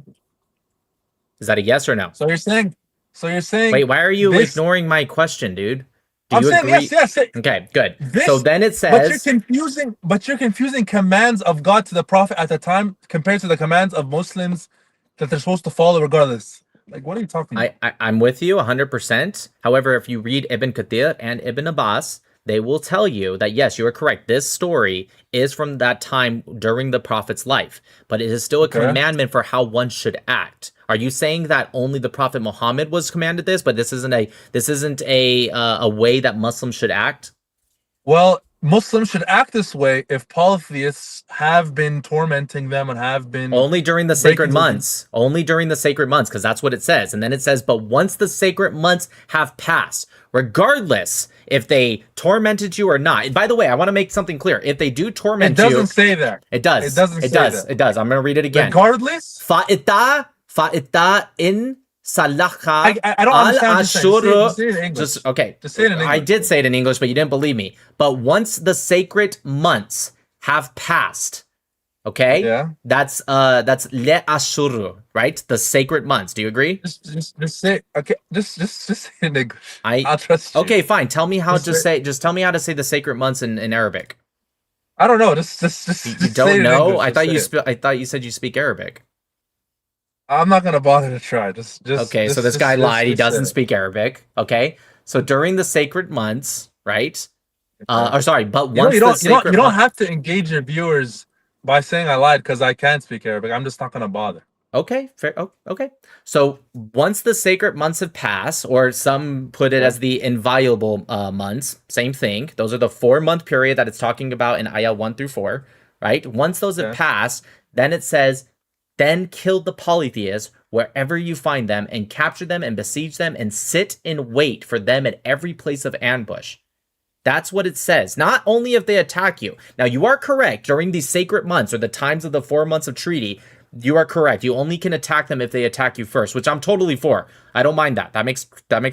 Is that a yes or no? So you're saying Wait, why are you this? ignoring my question, dude? Do I'm you saying agree? yes. Okay, good. This, so then it but you're says, confusing commands of God to the Prophet at the time compared to the commands of Muslims that they're supposed to follow regardless. Like, what are you talking about? I'm with you 100%. However, if you read Ibn Kathir and Ibn Abbas, they will tell you that, yes, you are correct. This story is from that time during the Prophet's life, but it is still a Okay. commandment for how one should act. Are you saying that only the Prophet Muhammad was commanded this, but this isn't a way that Muslims should act? Well, Muslims should act this way if polytheists have been tormenting them and have been Only during the sacred breaking their- months. Only during the sacred months, because that's what it says. And then it says, but once the sacred months have passed, regardless if they tormented you or not. By the way, I want to make something clear. If they do torment It you, doesn't say that. it does. It doesn't It say does. that. It does. I'm going to read it again. Regardless, Fa'ita in salakha I don't understand what you're saying. Just say it in English. Just okay. Just say it in I English. did say it in English, but you didn't believe me. But once the sacred months have passed, okay? Yeah. That's le ashuru, right? The sacred months. Do you agree? Just say okay. Just say it in English. I'll trust you. Okay, fine. Tell me how Just just tell me how to say the sacred months in Arabic. I don't know. Just You say it don't in know? English. I Just thought say it. I thought you said you speak Arabic. I'm not gonna bother to try. Okay, so this guy lied. He doesn't speak Arabic. Okay, so during the sacred months, right? Or sorry, but once you the sacred don't have to engage your viewers by saying I lied because I can't speak Arabic. I'm just not gonna bother. Okay, fair. Oh, okay. So once the sacred months have passed, or some put it as the inviolable months, same thing. Those are the 4-month period that it's talking about in ayah 1 through 4, right? Once those have passed, then it says, then kill the polytheists wherever you find them and capture them and besiege them and sit in wait for them at every place of ambush. That's what it says. Not only if they attack you. Now, you are correct. During these sacred months or the times of the 4 months of treaty, you are correct. You only can attack them if they attack you first, which I'm totally for. I don't mind that. That makes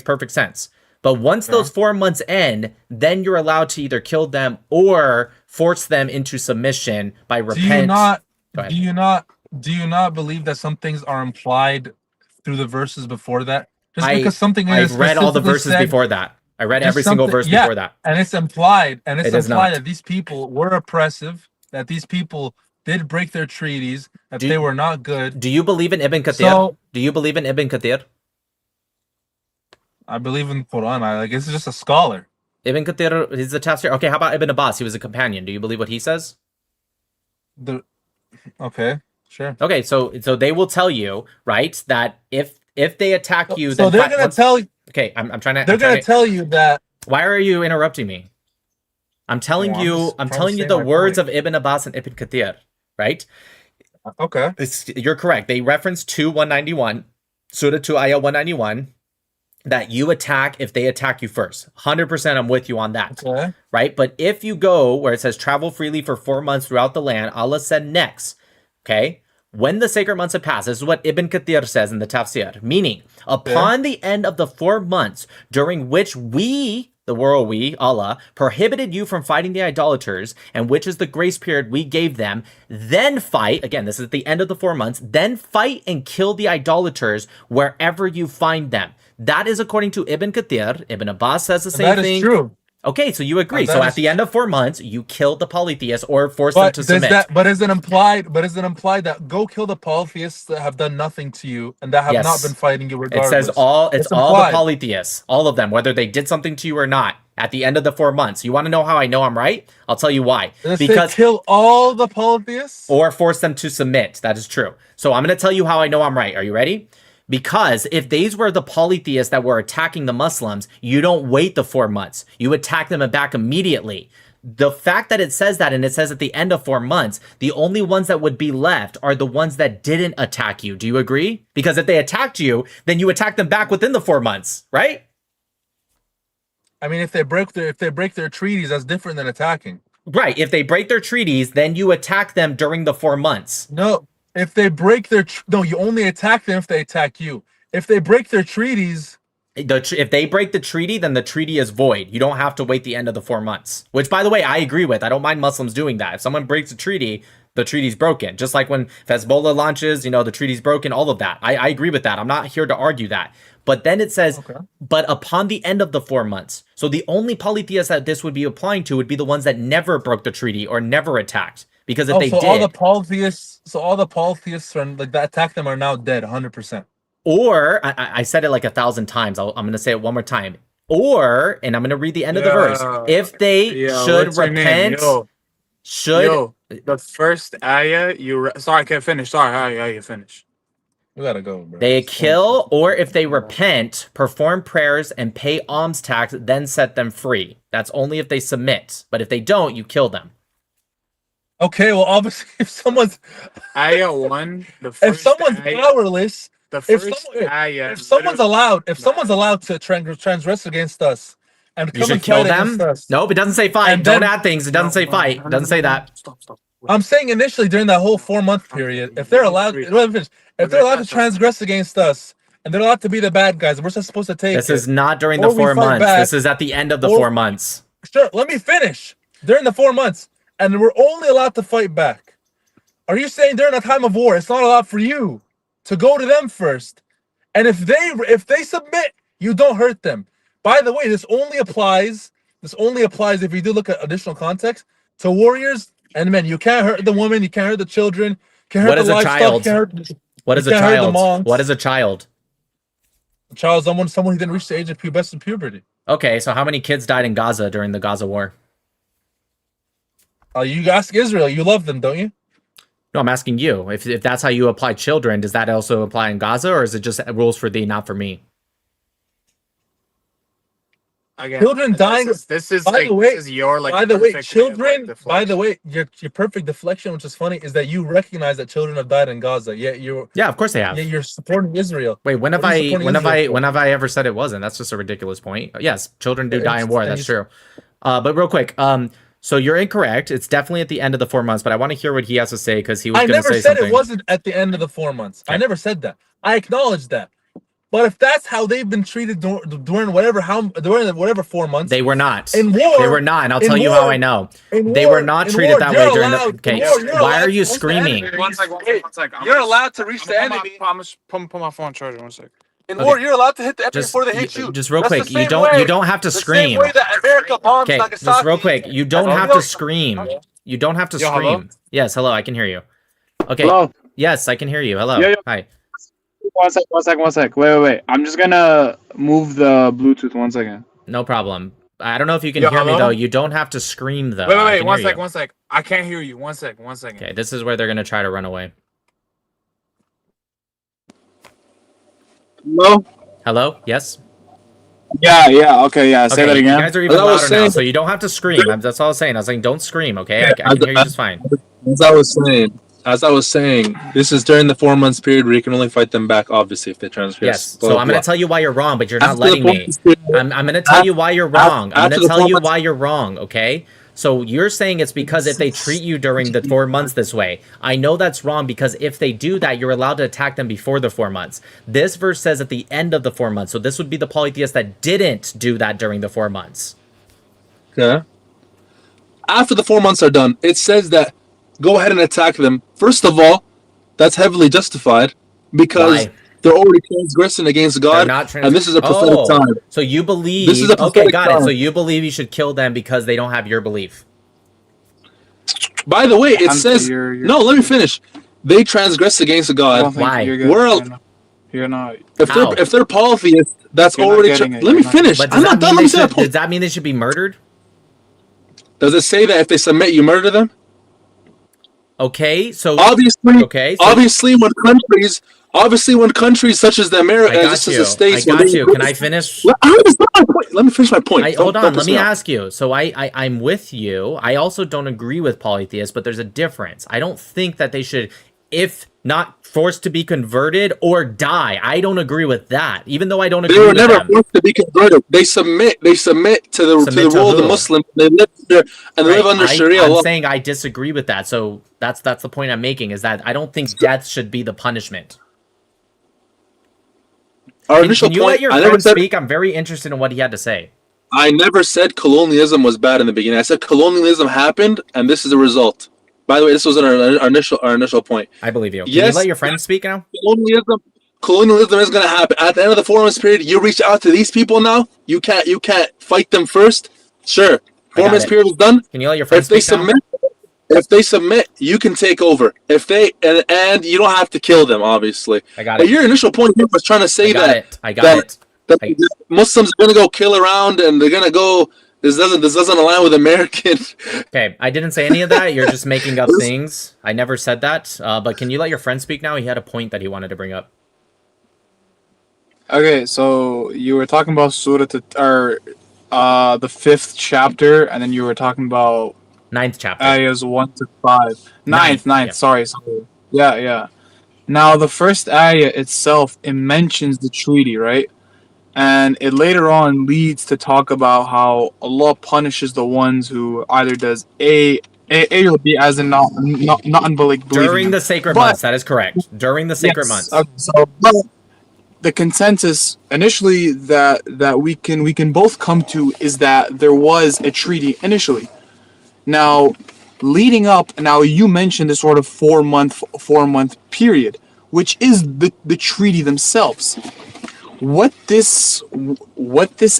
perfect sense. But once those 4 months end, then you're allowed to either kill them or force them into submission by repent. Do you not believe that some things are implied through the verses before that? Just because something I've is read all the specifically verses said- before that. I read Just every single verse something- before that. And it's implied, It is not. that these people were oppressive, that these people did break their treaties, that they were not good. Do you believe in Ibn Kathir? So- Do you believe in Ibn Kathir? I believe in the Quran. It's just a scholar. Ibn Kathir, he's the tafsir. Okay, how about Ibn Abbas? He was a companion. Do you believe what he says? Okay, sure. Okay, so they will tell you, right, that if they attack you, So then they're gonna tell you. Okay, I'm trying to. They're gonna tell you that. Why are you interrupting me? I'm telling Well, I'm you. just I'm trying telling to you say the my words point. of Ibn Abbas and Ibn Kathir, right? Okay. You're correct. They reference 191, Surah 2, Ayah 191, that you attack if they attack you first. 100% I'm with you on that. Okay. Right? But if you go where it says travel freely for 4 months throughout the land, Allah said next, okay? When the sacred months have passed, this is what Ibn Kathir says in the tafsir, meaning upon the end of the 4 months during which we, the world we, Allah, prohibited you from fighting the idolaters, and which is the grace period we gave them, then fight, again, this is at the end of the 4 months, then fight and kill the idolaters wherever you find them. That is according to Ibn Kathir. Ibn Abbas says the same thing. That is true. Okay, so you agree. That So is at the end of 4 months, you killed the polytheists or forced them to submit. But is it implied that go kill the polytheists that have done nothing to you and that have Yes. not been fighting you It regardless? says all the implied. polytheists, all of them, whether they did something to you or not, at the end of the 4 months. You want to know how I know I'm right? I'll tell you why. Does it say kill all the polytheists? Or force them to submit. That is true. So I'm going to tell you how I know I'm right. Are you ready? Because if these were the polytheists that were attacking the Muslims, you don't wait the 4 months. You attack them and back immediately. The fact that it says that, and it says at the end of 4 months, the only ones that would be left are the ones that didn't attack you. Do you agree? Because if they attacked you, then you attack them back within the 4 months, right? I mean, if they break their treaties, that's different than attacking. Right. If they break their treaties, then you attack them during the 4 months. No, if they break their no, you only attack them if they attack you. If they break their treaties, If they break the treaty, then the treaty is void. You don't have to wait the end of the 4 months. Which, by the way, I agree with. I don't mind Muslims doing that. If someone breaks a treaty, the treaty's broken. Just like when Hezbollah launches, the treaty's broken, all of that. I agree with that. I'm not here to argue that. But then it says, but upon the end of the 4 months. So the only polytheists that this would be applying to would be the ones that never broke the treaty or never attacked. Because if they did, all the polytheists from that attack them are now dead, 100%. Or I said it like 1,000 times. I'm going to say it one more time. Or, and I'm going to read the end of the verse. If they should repent, the first ayah sorry, I can't finish. Sorry, you finish. We gotta go, bro. They kill, or if they repent, perform prayers and pay alms tax, then set them free. That's only if they submit. But if they don't, you kill them. Okay, well, obviously, if someone's ayah 1, if someone's powerless, ayah, if someone's allowed to transgress against us and you should kill them. Nope, it doesn't say fight. Don't add things. It doesn't say fight. It doesn't say that. Stop. I'm saying initially during that whole 4-month period, if they're allowed, to transgress against us, and they're allowed to be the bad guys, we're just supposed to take. This is not during the 4 months. This is at the end of the 4 months. Sure, let me finish. During the 4 months, and we're only allowed to fight back. Are you saying during a time of war, it's not allowed for you to go to them first? And if they submit, you don't hurt them. By the way, this only applies if you do look at additional context to warriors and men. You can't hurt the woman, you can't hurt the children, can't hurt the livestock. What is a child? What is a child? A child is someone who didn't reach the age of puberty. Okay, so how many kids died in Gaza during the Gaza war? You ask Israel. You love them, don't you? No, I'm asking you. If that's how you apply children, does that also apply in Gaza, or is it just rules for thee, not for me? Again, children dying. This is your like. By the way, children. By the way, your perfect deflection, which is funny, is that you recognize that children have died in Gaza. Yeah, of course they have. Yeah, you're supporting Israel. Wait, when have I ever said it wasn't? That's just a ridiculous point. Yes, children do die in war. That's true. But real quick, so you're incorrect. It's definitely at the end of the 4 months. But I want to hear what he has to say because he was going to say something. I never said it wasn't at the end of the 4 months. Okay. I never said that. I acknowledge that. But if that's how they've been treated during whatever 4 months, they were not. In war, they were not, and I'll tell you how I know. They were not treated that way during the. Okay, why are you screaming? One second. You're allowed to reach the enemy. Put my phone on charger. 1 second. In war, you're allowed to hit the enemy before they hit you. Just real quick, you don't have to scream. The same way that America bombs Nagasaki. Just real quick, you don't have to scream. You don't have to scream. Hello? Yes, hello, I can hear you. Okay. Hello. Yes, I can hear you. Hello. Hi. 1 sec. Wait. I'm just gonna move the Bluetooth 1 second. No problem. I don't know if you can hear me though. You don't have to scream though. Wait. 1 sec. I can't hear you. 1 second. Okay, this is where they're gonna try to run away. Hello? Yes? Yeah. Okay, say that again. You guys are even louder now, so you don't have to scream. That's all I was saying. I was saying, don't scream, okay? I can hear you just fine. As I was saying, this is during the 4 months period where you can only fight them back, obviously, if they transgress. Yes, so I'm going to tell you why you're wrong, but you're not letting me. I'm going to tell you why you're wrong. I'm going to tell you why you're wrong, okay? So you're saying it's because if they treat you during the 4 months this way. I know that's wrong because if they do that, you're allowed to attack them before the 4 months. This verse says at the end of the 4 months. So this would be the polytheists that didn't do that during the 4 months. Okay. After the 4 months are done, it says that go ahead and attack them. First of all, that's heavily justified because they're already transgressing against God, and this is a prophetic time. So you believe this is a prophetic time. So you believe you should kill them because they don't have your belief. By the way, it says no. Let me finish. They transgress against God. Why? You're not. If they're polytheists, that's already. Let me finish. I'm not done. Does that mean they should be murdered? Does it say that if they submit, you murder them? Okay, so obviously when countries such as the Americas, such as states, I got you. Can I finish? Let me finish my point. Hold on. Let me ask you. So I'm with you. I also don't agree with polytheists, but there's a difference. I don't think that they should if not forced to be converted or die. I don't agree with that, even though I don't agree They were with never them. forced to be converted. They submit to the Submit to to the rule of the who? Muslim. They live there and they live under Sharia I'm law. saying I disagree with that. So that's the point I'm making, is that I don't think death should be the punishment. Our Can you let your I never friend said speak? I'm very interested in what he had to say. I never said colonialism was bad in the beginning. I said colonialism happened, and this is the result. By the way, this was our initial point. I believe you. Can Yes, you let your friend speak now? Colonialism is going to happen at the end of the 4 months period. You reach out to these people now. You can't fight them first. Sure, 4 months period is done. Can you let your friend speak now? If they submit, you can take over. If they and you don't have to kill them, obviously. I got But it. your initial point here was trying to say that I got it. that Muslims are going to go kill around and they're going to go. This doesn't align with American. Okay, I didn't say any of that. You're just making up things. I never said that. But can you let your friend speak now? He had a point that he wanted to bring up. Okay, so you were talking about Surah or the 5th chapter, and then you were talking about 9th chapter. Ayahs 1 to 5. Ninth. Yeah. Sorry. Yeah. Now the first ayah itself, it mentions the treaty, right? And it later on leads to talk about how Allah punishes the ones who either does A or B, as in not unbelieving. During the sacred months, that is correct. During the sacred months. Okay, so but the consensus initially that we can both come to is that there was a treaty initially. Now, leading up, now you mentioned the sort of 4 month period, which is the treaty themselves. What this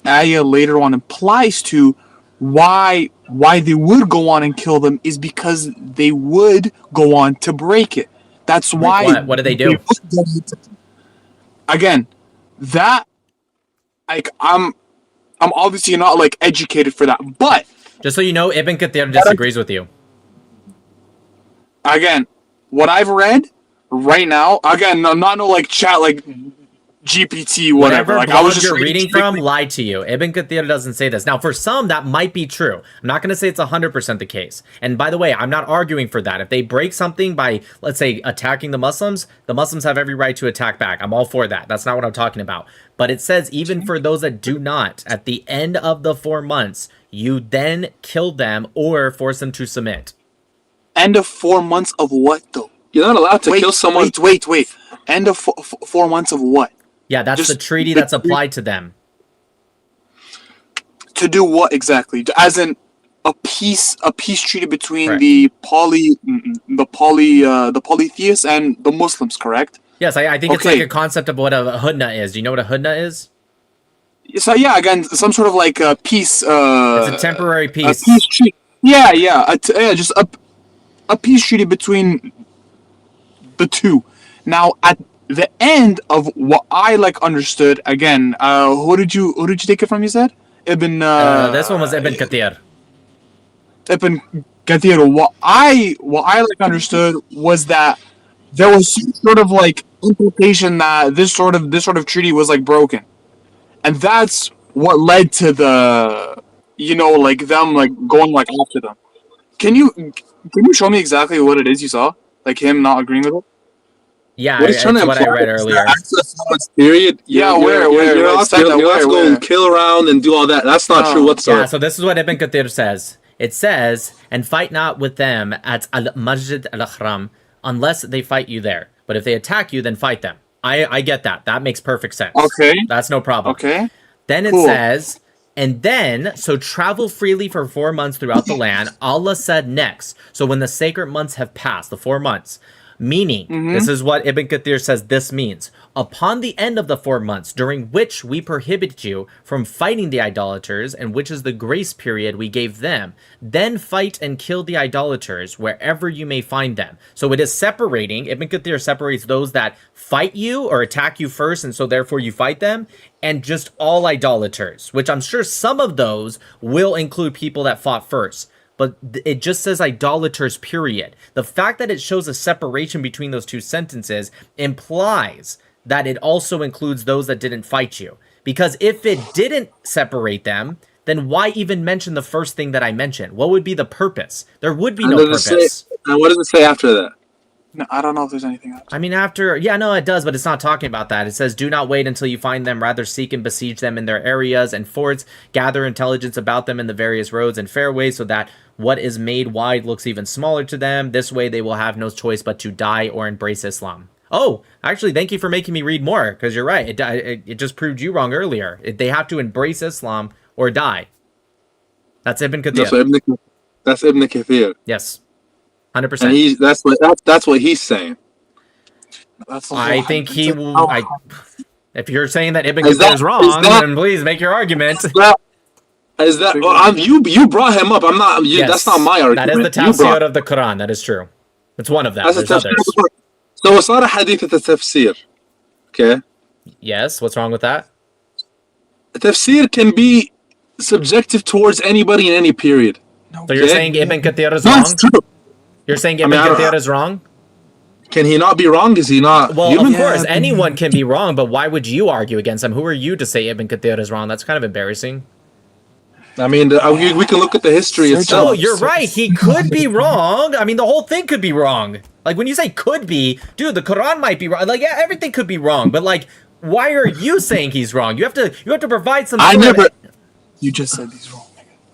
ayah later on implies to why they would go on and kill them is because they would go on to break it. That's why. What do they do? Again, that, like, I'm obviously not like educated for that, but just so you know, Ibn Kathir disagrees with you. Again, what I've read right now, again, not no like chat like GPT, whatever. Like, I was just you're reading from lied to you. Ibn Kathir doesn't say this. Now, for some, that might be true. I'm not going to say it's 100% the case. And by the way, I'm not arguing for that. If they break something by, let's say, attacking the Muslims have every right to attack back. I'm all for that. That's not what I'm talking about. But it says, even for those that do not, at the end of the 4 months, you then kill them or force them to submit. End of 4 months of what, though? You're not allowed to kill someone. Wait. End of 4 months of what? Yeah, that's the treaty that's applied to them. To do what exactly? As in a peace treaty between the polytheists and the Muslims, correct? Yes, I think it's like a concept of what a hudna is. Do you know what a hudna is? So yeah, again, some sort of like a peace. It's a temporary peace. A peace treaty. Yeah, just a peace treaty between the two. Now, at the end of what I understood, again, who did you take it from? You said Ibn. This one was Ibn Kathir. Ibn Kathir. What I understood was that there was some sort of implication that this sort of treaty was broken, and that's what led to the them going after them. Can you show me exactly what it is you saw? Him not agreeing with it? Yeah, it's what I read earlier. Period. Yeah, where? You're allowed to go and kill around and do all that. That's not true whatsoever. Yeah, so this is what Ibn Kathir says. It says, and fight not with them at al-Masjid al-Haram unless they fight you there. But if they attack you, then fight them. I get that. That makes perfect sense. Okay. That's no problem. Okay. Then it says, and then, so travel freely for 4 months throughout the land. Allah said next. So when the sacred months have passed, the 4 months, meaning, this is what Ibn Kathir says this means. Upon the end of the 4 months, during which we prohibited you from fighting the idolaters, and which is the grace period we gave them, then fight and kill the idolaters wherever you may find them. So it is separating. Ibn Kathir separates those that fight you or attack you first, and so therefore you fight them, and just all idolaters, which I'm sure some of those will include people that fought first. But it just says idolaters, period. The fact that it shows a separation between those two sentences implies that it also includes those that didn't fight you. Because if it didn't separate them, then why even mention the first thing that I mentioned? What would be the purpose? There would be no purpose. And what does it say after that? No, I don't know if there's anything else. I mean, after, yeah, no, it does, but it's not talking about that. It says, do not wait until you find them. Rather, seek and besiege them in their areas and forts. Gather intelligence about them in the various roads and fairways so that what is made wide looks even smaller to them. This way, they will have no choice but to die or embrace Islam. Oh, actually, thank you for making me read more, because you're right. It just proved you wrong earlier. They have to embrace Islam or die. That's Ibn Kathir. That's Ibn Kathir. Yes. 100%. And that's what he's saying. I think he will. If you're saying that Ibn Kathir is wrong, then please make your argument. You brought him up? I'm not. Yes, that's not my argument. That is the tafsir of the Quran. That is true. It's one of them. There's others. So it's not a hadith. It's a tafsir. Okay. Yes. What's wrong with that? Tafsir can be subjective towards anybody in any period. So you're saying Ibn Kathir is wrong? True. You're saying Ibn Kathir is wrong? Can he not be wrong? Is he not? Well, human? of course, anyone can be wrong, but why would you argue against him? Who are you to say Ibn Kathir is wrong? That's kind of embarrassing. I mean, we can look at the history itself. Oh, you're right. He could be wrong. I mean, the whole thing could be wrong. Like, when you say could be, dude, the Quran might be wrong. Like, yeah, everything could be wrong. But, like, why are you saying he's wrong? You have to provide some... You just said he's wrong.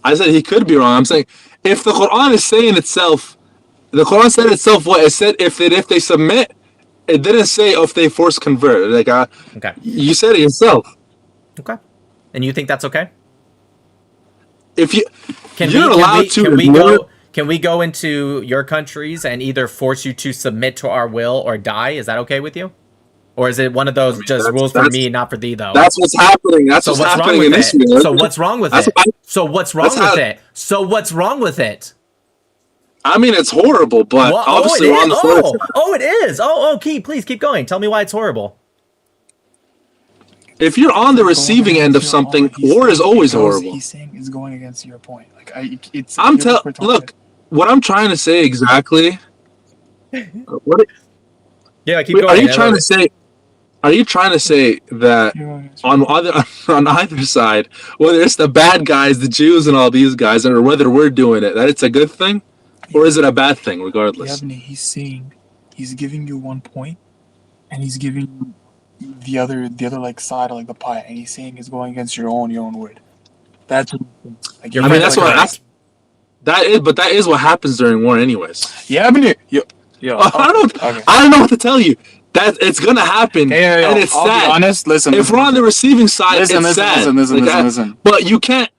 I said he could be wrong. I'm saying, if the Quran is saying itself, the Quran said itself what? It said if they submit, it didn't say if they force convert. Like, okay. You said it yourself. Okay. And you think that's okay? If you can we go into your countries and either force you to submit to our will or die? Is that okay with you? Or is it one of those rules for me, not for thee, though? That's what's happening. That's what's happening in Israel. So what's wrong with it? So what's wrong with it? So what's wrong with it? I mean, it's horrible, but obviously we're on the floor. Oh, it is. Please keep going. Tell me why it's horrible. If you're on the receiving end of something, war is always horrible. He's saying is going against your point. Like look, what I'm trying to say exactly. Yeah, keep going. Are you trying to say? Are you trying to say that on either side, whether it's the bad guys, the Jews, and all these guys, or whether we're doing it, that it's a good thing, or is it a bad thing, regardless? Yevne, he's saying, he's giving you one point, and he's giving you the other like side of like the pie, and he's saying it's going against your own word. That's like, I mean, that is what happens during war, anyways. Yeah, I mean, I don't know what to tell you. That it's gonna happen, and it's sad. Be honest, listen. If we're on the receiving side, it's sad. Listen. But you can't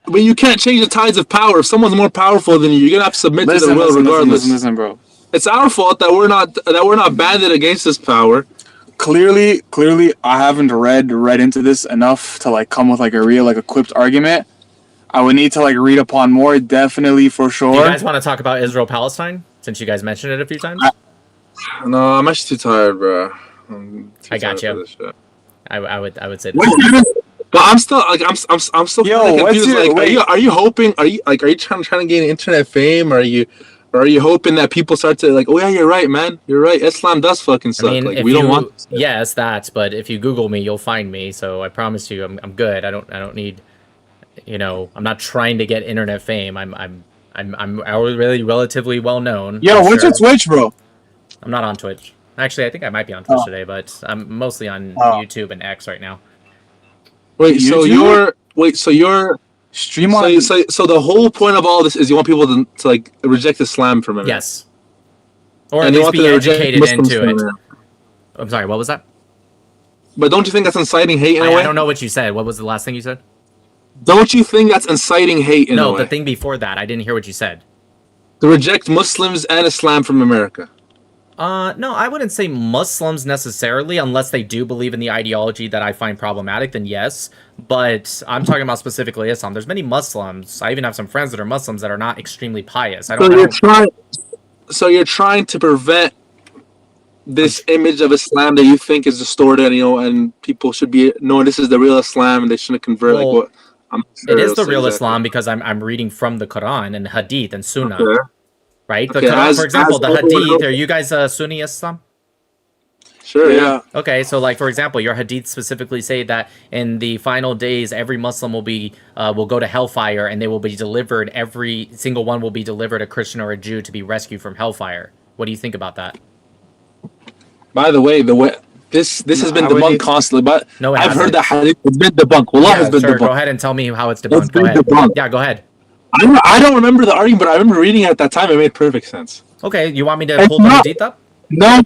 change the tides of power. If someone's more powerful than you, you're gonna have to submit to their will, regardless. Listen, bro. It's our fault that we're not banded against this power. Clearly, I haven't read into this enough to like come with like a real like equipped argument. I would need to like read upon more, definitely for sure. Do you guys want to talk about Israel-Palestine since you guys mentioned it a few times? No, I'm actually too tired, bro. I got you. I would say that. But I'm still like I'm still kind of confused. Like, are you hoping? Are you trying to gain internet fame? Or are you hoping that people start to like? Oh yeah, you're right, man. You're right. Islam does fucking suck. I mean, like we don't want. Yes, that. But if you Google me, you'll find me. So I promise you, I'm good. I don't need. I'm not trying to get internet fame. I'm really relatively well known. Yo, what's your Twitch, bro? I'm not on Twitch. Actually, I think I might be on Twitch today, but I'm mostly on YouTube and X right now. Wait, so you're stream on? So the whole point of all this is you want people to like reject Islam from it. Yes. Or at least be educated into it. I'm sorry, what was that? But don't you think that's inciting hate in a way? I don't know what you said. What was the last thing you said? Don't you think that's inciting hate in a way? No, the thing before that. I didn't hear what you said. To reject Muslims and Islam from America. No, I wouldn't say Muslims necessarily, unless they do believe in the ideology that I find problematic, then yes. But I'm talking about specifically Islam. There's many Muslims. I even have some friends that are Muslims that are not extremely pious. So you're trying to prevent this image of Islam that you think is distorted, and people should be knowing this is the real Islam and they shouldn't convert. Well, like what? It is the real Islam because I'm reading from the Quran and Hadith and Sunnah. Okay. Right? The Quran, for example, the Hadith, are you guys Sunni Islam? Sure, yeah. Okay, so like for example, your Hadith specifically say that in the final days, every Muslim will go to hellfire and they will be delivered. Every single one will be delivered, a Christian or a Jew, to be rescued from hellfire. What do you think about that? By the way, this has been I would debunked need- constantly, but No, it I've heard hasn't. that hadith. It's been debunked. Wallah, Yeah, it's been sure. debunked. Go ahead and tell me how it's It's debunked. Go been ahead. debunked. Yeah, go ahead. I don't remember the argument, but I remember reading it at that time. It made perfect sense. Okay, you want me to It's pull the not- hadith up? No.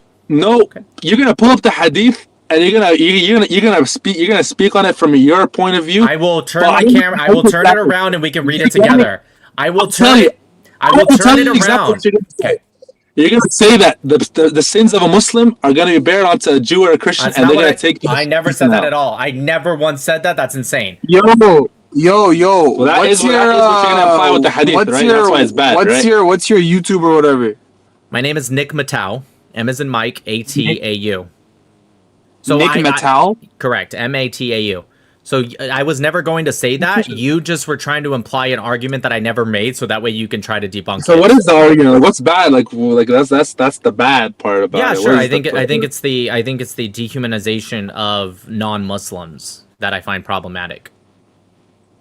You're gonna pull up the hadith and you're gonna speak on it from your point of view. I will turn my camera. I will turn it around and we can read it together. I will tell turn you. it. I will turn it exactly around. what you're gonna say. You're gonna say that the sins of a Muslim are gonna be bared onto a Jew or a Christian, That's and not they're what gonna take. I never said that at all. I never once said that. That's insane. Yo. Well, that is what you're gonna imply with the hadith, what's right? Your, That's why it's bad, what's right? What's your YouTube or whatever? My name is Nick Matau. M as in Mike. ATAU. So Nick Matau? Correct. MATAU. So I was never going to say that. You just were trying to imply an argument that I never made, so that way you can try to debunk So it. what is the argument? Like, what's bad? Like that's the bad part about Yeah, it. sure. What I is think the- it's the dehumanization of non-Muslims that I find problematic.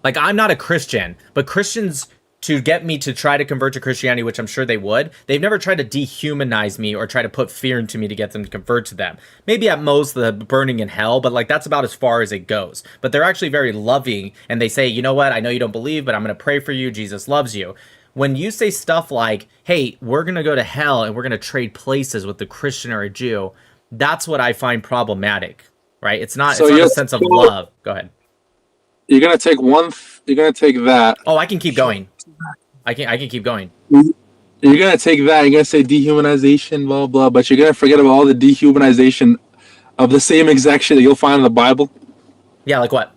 Like, I'm not a Christian, but Christians, to get me to try to convert to Christianity, which I'm sure they would, they've never tried to dehumanize me or try to put fear into me to get them to convert to them. Maybe at most the burning in hell, but like that's about as far as it goes. But they're actually very loving, and they say, you know what, I know you don't believe, but I'm going to pray for you. Jesus loves you. When you say stuff like, hey, we're going to go to hell and we're going to trade places with the Christian or a Jew, that's what I find problematic, right? It's not a sense of love. Go ahead. You're gonna take you're gonna take that. Oh, I can keep going. I can keep going. You're gonna take that. You're gonna say dehumanization, blah blah, but you're gonna forget about all the dehumanization of the same exact shit that you'll find in the Bible. Yeah, like what?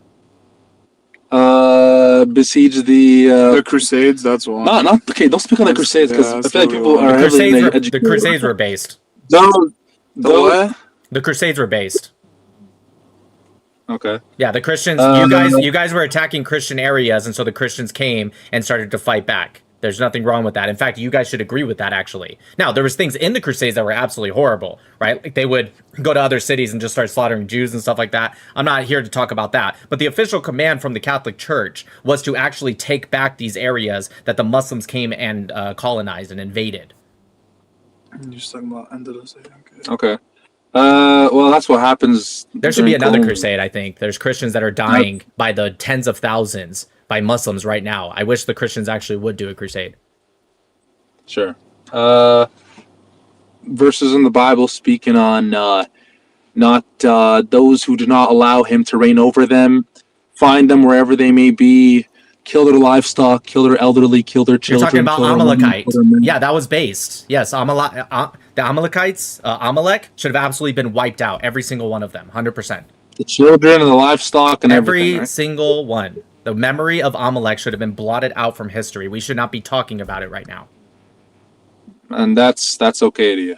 Besiege the Crusades. That's one. Not okay. Don't speak on the Crusades because I feel like people are The Crusades were based. The Crusades were based. Okay. Yeah, the Christians. You guys were attacking Christian areas, and so the Christians came and started to fight back. There's nothing wrong with that. In fact, you guys should agree with that, actually. Now, there was things in the Crusades that were absolutely horrible, right? Like they would go to other cities and just start slaughtering Jews and stuff like that. I'm not here to talk about that. But the official command from the Catholic Church was to actually take back these areas that the Muslims came and colonized and invaded. You're just talking about Andalus. Okay. Well, that's what happens. There should be during another Colombia. crusade, I think. There's Christians that are dying by the tens of thousands by Muslims right now. I wish the Christians actually would do a crusade. Sure. Verses in the Bible speaking on not those who do not allow him to reign over them, find them wherever they may be, kill their livestock, kill their elderly, kill their You're children. talking about kill their women, Amalekite. kill their men. Yeah, that was based. Yes, the Amalekites, Amalek, should have absolutely been wiped out. Every single one of them, 100%. The children and the livestock and Every everything. Right? single one. The memory of Amalek should have been blotted out from history. We should not be talking about it right now. And that's okay to you.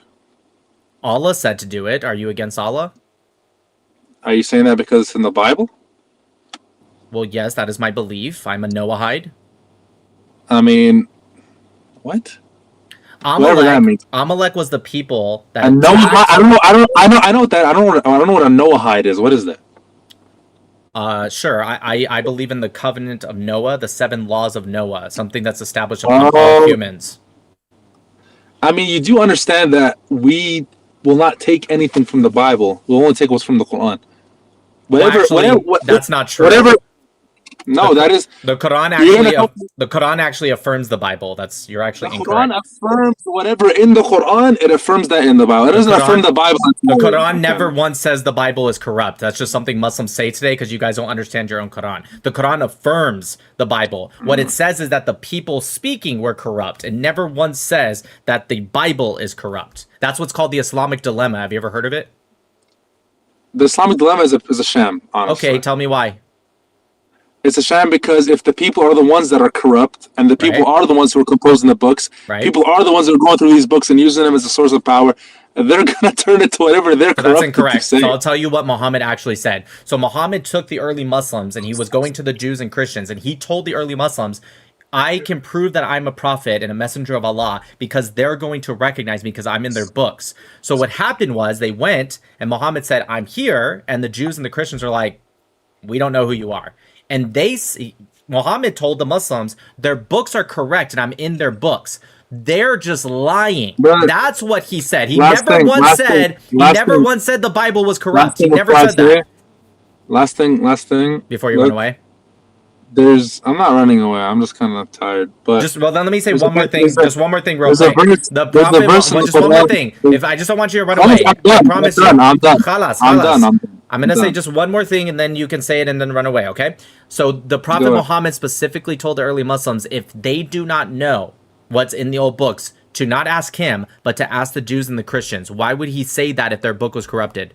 Allah said to do it. Are you against Allah? Are you saying that because it's in the Bible? Well, yes, that is my belief. I'm a Noahide. I mean, what? Whatever that means. Amalek was the people that. And Noah, I know what that. I don't know what a Noahide is. What is that? Sure. I believe in the covenant of Noah, the 7 laws of Noah, something that's established upon all humans. I mean, you do understand that we will not take anything from the Bible. We'll only take what's from the Quran. That's not true. Whatever. No, that is the Quran. The Quran actually affirms the Bible. You're actually incorrect. Quran affirms whatever in the Quran. It affirms that in the Bible. It doesn't affirm the Bible. The Quran never once says the Bible is corrupt. That's just something Muslims say today because you guys don't understand your own Quran. The Quran affirms the Bible. What it says is that the people speaking were corrupt. It never once says that the Bible is corrupt. That's what's called the Islamic dilemma. Have you ever heard of it? The Islamic dilemma is a sham. Honestly. Okay, tell me why. It's a sham because if the people are the ones that are corrupt and the people are the ones who are composing the books, people are the ones that are going through these books and using them as a source of power, they're going to turn it to whatever they're corrupt. That's incorrect. So I'll tell you what Muhammad actually said. So Muhammad took the early Muslims and he was going to the Jews and Christians and he told the early Muslims, I can prove that I'm a prophet and a messenger of Allah because they're going to recognize me because I'm in their books. So what happened was they went and Muhammad said, I'm here. And the Jews and the Christians are like, we don't know who you are. And Muhammad told the Muslims their books are correct and I'm in their books. They're just lying. Brother, That's what he said. He last never thing, once last thing, said he last never thing, once said the Bible was last corrupt. He thing never before I said that. say, last thing. Before you run Look, away. I'm not running away. I'm just kind of tired. But Just well, then let me say there's a one more ver- thing. Just one more thing, real there's a quick. verse. The There's a prophet. verse in the Just one more Quran. thing. If I just don't want you to run I'm away, done. I I'm promise done. you. I'm done. Khalas, I'm khalas. done. I'm gonna say done. just one more thing, and then you can say it and then run away. Okay? So the Prophet Go ahead. Muhammad specifically told the early Muslims if they do not know what's in the old books, to not ask him, but to ask the Jews and the Christians. Why would he say that if their book was corrupted?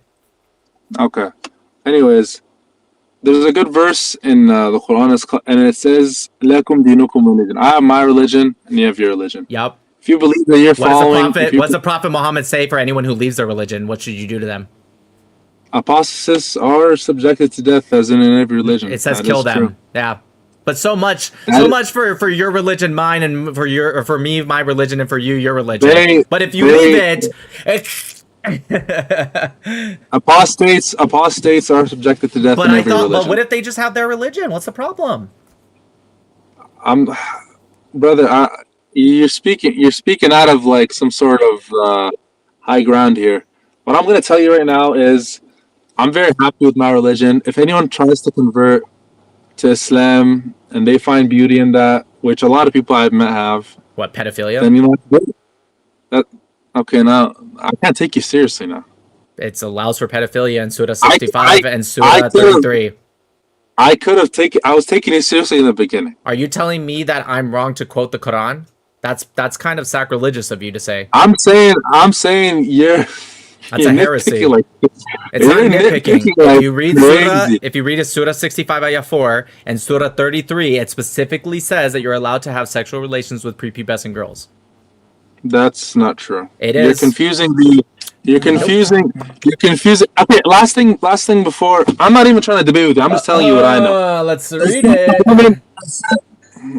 Okay. Anyways, there's a good verse in the Quran, and it says, "Lakum dinukum waliy." I have my religion, and you have your religion. Yep. If you believe that you're What does the following, prophet? What does the Prophet Muhammad say for anyone who leaves their religion? What should you do to them? Apostatists are subjected to death, as in every religion. It says That kill is them. true. Yeah. But so much That- for your religion, mine, and for me, my religion, and for you, your religion. They- But if you they- leave it, it's Apostates are subjected to death but in I every thought, religion. but what if they just have their religion? What's the problem? Brother, you're speaking out of like some sort of high ground here. What I'm gonna tell you right now is, I'm very happy with my religion. If anyone tries to convert to Islam and they find beauty in that, which a lot of people I've met have, What, pedophilia? then that okay. Now I can't take you seriously now. It allows for pedophilia in Surah 65 and I Surah could've- 33. I was taking it seriously in the beginning. Are you telling me that I'm wrong to quote the Quran? That's kind of sacrilegious of you to say. I'm saying you're. That's you're a heresy. nitpicking like It's not you're nitpicking. like If you read a Surah 65 ayah 4 and Surah 33, it specifically says that you're allowed to have sexual relations with prepubescent girls. That's not true. It You're is. confusing the. You're confusing. You're confusing. Okay, last thing before. I'm not even trying to debate with you. I'm just telling you what I know. Let's read it.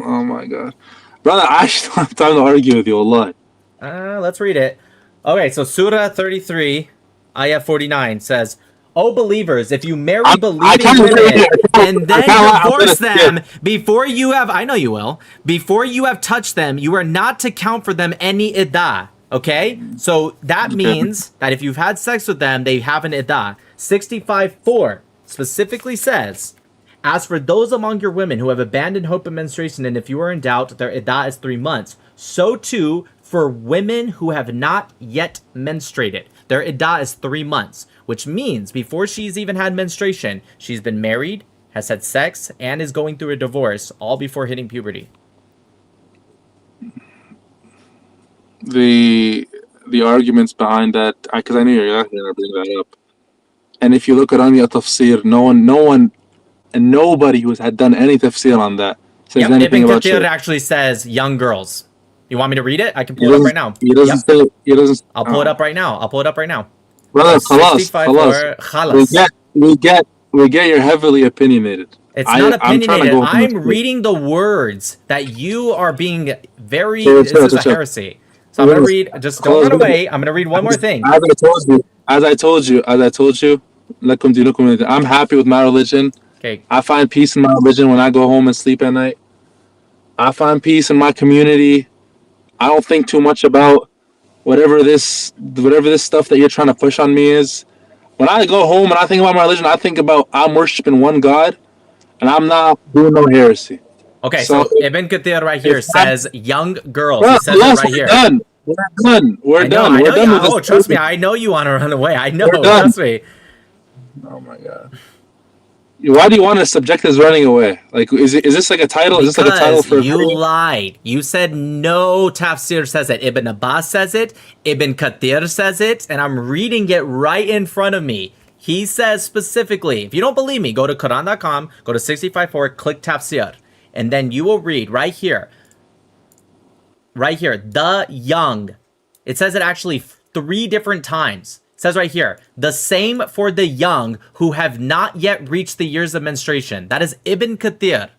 Oh my god, brother! I actually don't have time to argue with you. Allah. Let's read it. Okay, so Surah 33, ayah 49 says, "O believers, if you marry believing women and then divorce them before you have," I know you will, "before you have touched them, you are not to count for them any iddah." Okay? So that means that if you've had sex with them, they have an iddah. 65:4 specifically says, "As for those among your women who have abandoned hope of menstruation, and if you are in doubt, their iddah is 3 months. So too, for women who have not yet menstruated, their iddah is 3 months, which means before she's even had menstruation, she's been married, has had sex, and is going through a divorce, all before hitting puberty." The arguments behind that, because I knew you're not going to bring that up. And if you look at any tafsir, no one, and nobody who had done any tafsir on that says Yep, anything Ibn about Kathir shirk. actually says young girls. You want me to read it? I can He pull it up doesn't- right now. He doesn't say. He doesn't. I'll pull it up right now. Brother, So khalas, 65:4, khalas. khalas. We get you're heavily opinionated. It's not I'm trying to opinionated. go from I'm the- reading the words that you are being very. Chill, This chill, is a chill. heresy. So I'm gonna read. Just don't run away. I'm gonna read one more thing. As I told you, lakum dinukum waliy. I'm happy with my religion. Okay. I find peace in my religion when I go home and sleep at night. I find peace in my community. I don't think too much about whatever this stuff that you're trying to push on me is. When I go home and I think about my religion, I think about I'm worshiping one God, and I'm not doing no heresy. Okay, so Ibn Kathir right here says young girls. He says Yes, it right here. We're done. We're done. We're done with this. Oh, trust me, I know you want to run away. I know. We're done. Trust me. Oh my god. Why do you want to subject as running away? Like, is this like a title? Is this like a title for? You lied. You said no tafsir says it. Ibn Abbas says it. Ibn Kathir says it, and I'm reading it right in front of me. He says specifically, if you don't believe me, go to Quran.com, go to 65:4, click tafsir, and then you will read right here. Right here, the young. It says it actually 3 different times. It says right here, the same for the young who have not yet reached the years of menstruation. That is Ibn Kathir.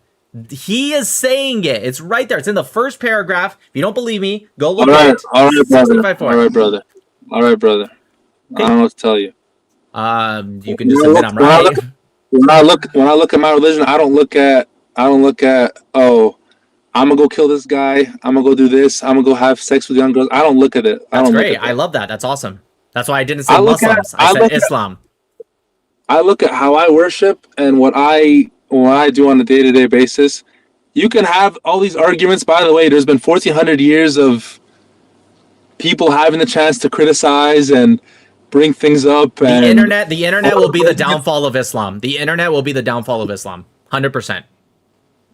He is saying it. It's right there. It's in the first paragraph. If you don't believe me, go look at it. All right, brother. 65:4. All right, brother. I don't know what to tell you. You can just admit I'm right. When I look at my religion, I don't look at I don't look at, oh, I'm gonna go kill this guy. I'm gonna go do this. I'm gonna go have sex with young girls. I don't look at it. I That's don't great. look at that. I love that. That's awesome. That's why I didn't say I look at Muslims. I said Islam. I look at how I worship and what I do on a day-to-day basis. You can have all these arguments. By the way, there's been 1,400 years of people having the chance to criticize and bring things up. The And internet will be the downfall of Islam. The internet will be the downfall of Islam. 100%.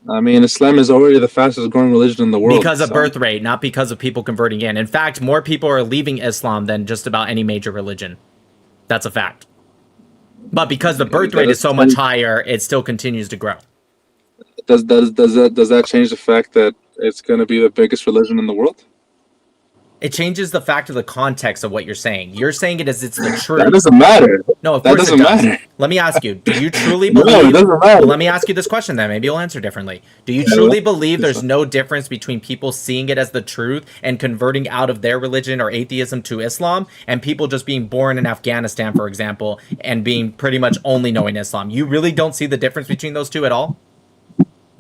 I mean, Islam is already the fastest growing religion in the world. Because of birth rate, not because of people converting in. In fact, more people are leaving Islam than just about any major religion. That's a fact. But because the birth rate is so much higher, it still continues to grow. Does that change the fact that it's going to be the biggest religion in the world? It changes the fact of the context of what you're saying. You're saying it as it's the truth. That doesn't matter. No, of That course doesn't it does. matter. Let me ask you, do you truly No, believe... it doesn't matter. Well, let me ask you this question then. Maybe you'll answer differently. Do you truly believe there's no difference between people seeing it as the truth and converting out of their religion or atheism to Islam and people just being born in Afghanistan, for example, and being pretty much only knowing Islam? You really don't see the difference between those two at all?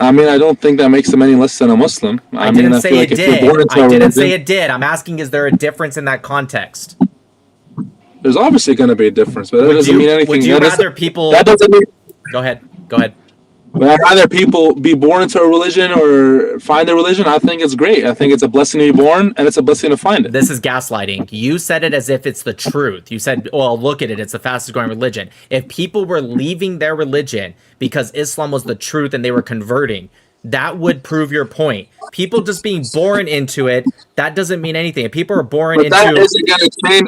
I mean, I don't think that makes them any less than a Muslim. I didn't say it did. I didn't say it did. I'm asking, is there a difference in that context? There's obviously going to be a difference, but that doesn't mean anything. Would you rather people... That doesn't mean... Go ahead. Go ahead. Would I rather people be born into a religion or find a religion? I think it's great. I think it's a blessing to be born, and it's a blessing to find it. This is gaslighting. You said it as if it's the truth. You said, well, look at it. It's the fastest growing religion. If people were leaving their religion because Islam was the truth and they were converting, that would prove your point. People just being born into it, that doesn't mean anything. If people are born But into... that isn't going to change.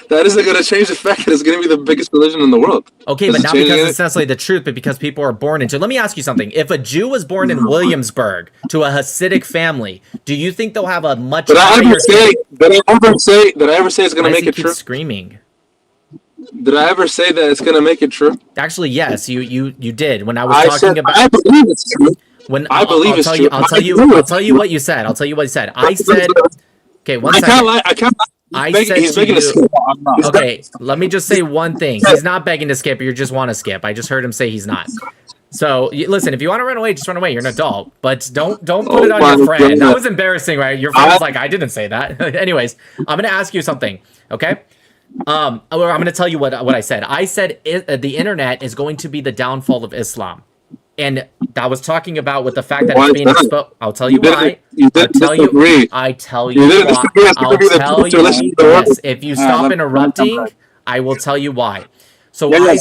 That isn't going to change the fact that it's going to be the biggest religion in the world. Okay, but not because it's necessarily the truth, but because people are born into... Let me ask you something. If a Jew was born in Williamsburg to a Hasidic family, do you think they'll have a much Did I higher... ever say it's going to make it true? Screaming. Did I ever say that it's going to make it true? Actually, yes, you did. When I was talking about... I believe it's true. When I believe it's true. I'll tell you what you said. I'll tell you what you said. I said... Okay, one second. I can't lie. I can't lie. He's begging to skip. I'm not. Okay, let me just say one thing. He's not begging to skip. You just want to skip. I just heard him say he's not. So listen, if you want to run away, just run away. You're an adult, but don't put it on your friend. That was embarrassing, right? Your friend was like, I didn't say that. Anyways, I'm gonna ask you something. Okay. I'm gonna tell you what I said. I said the internet is going to be the downfall of Islam. And I was talking about with the fact that it's being exposed. I'll tell you why. I'll tell you why. I'll tell you. Yes, if you stop interrupting, I will tell you why. So I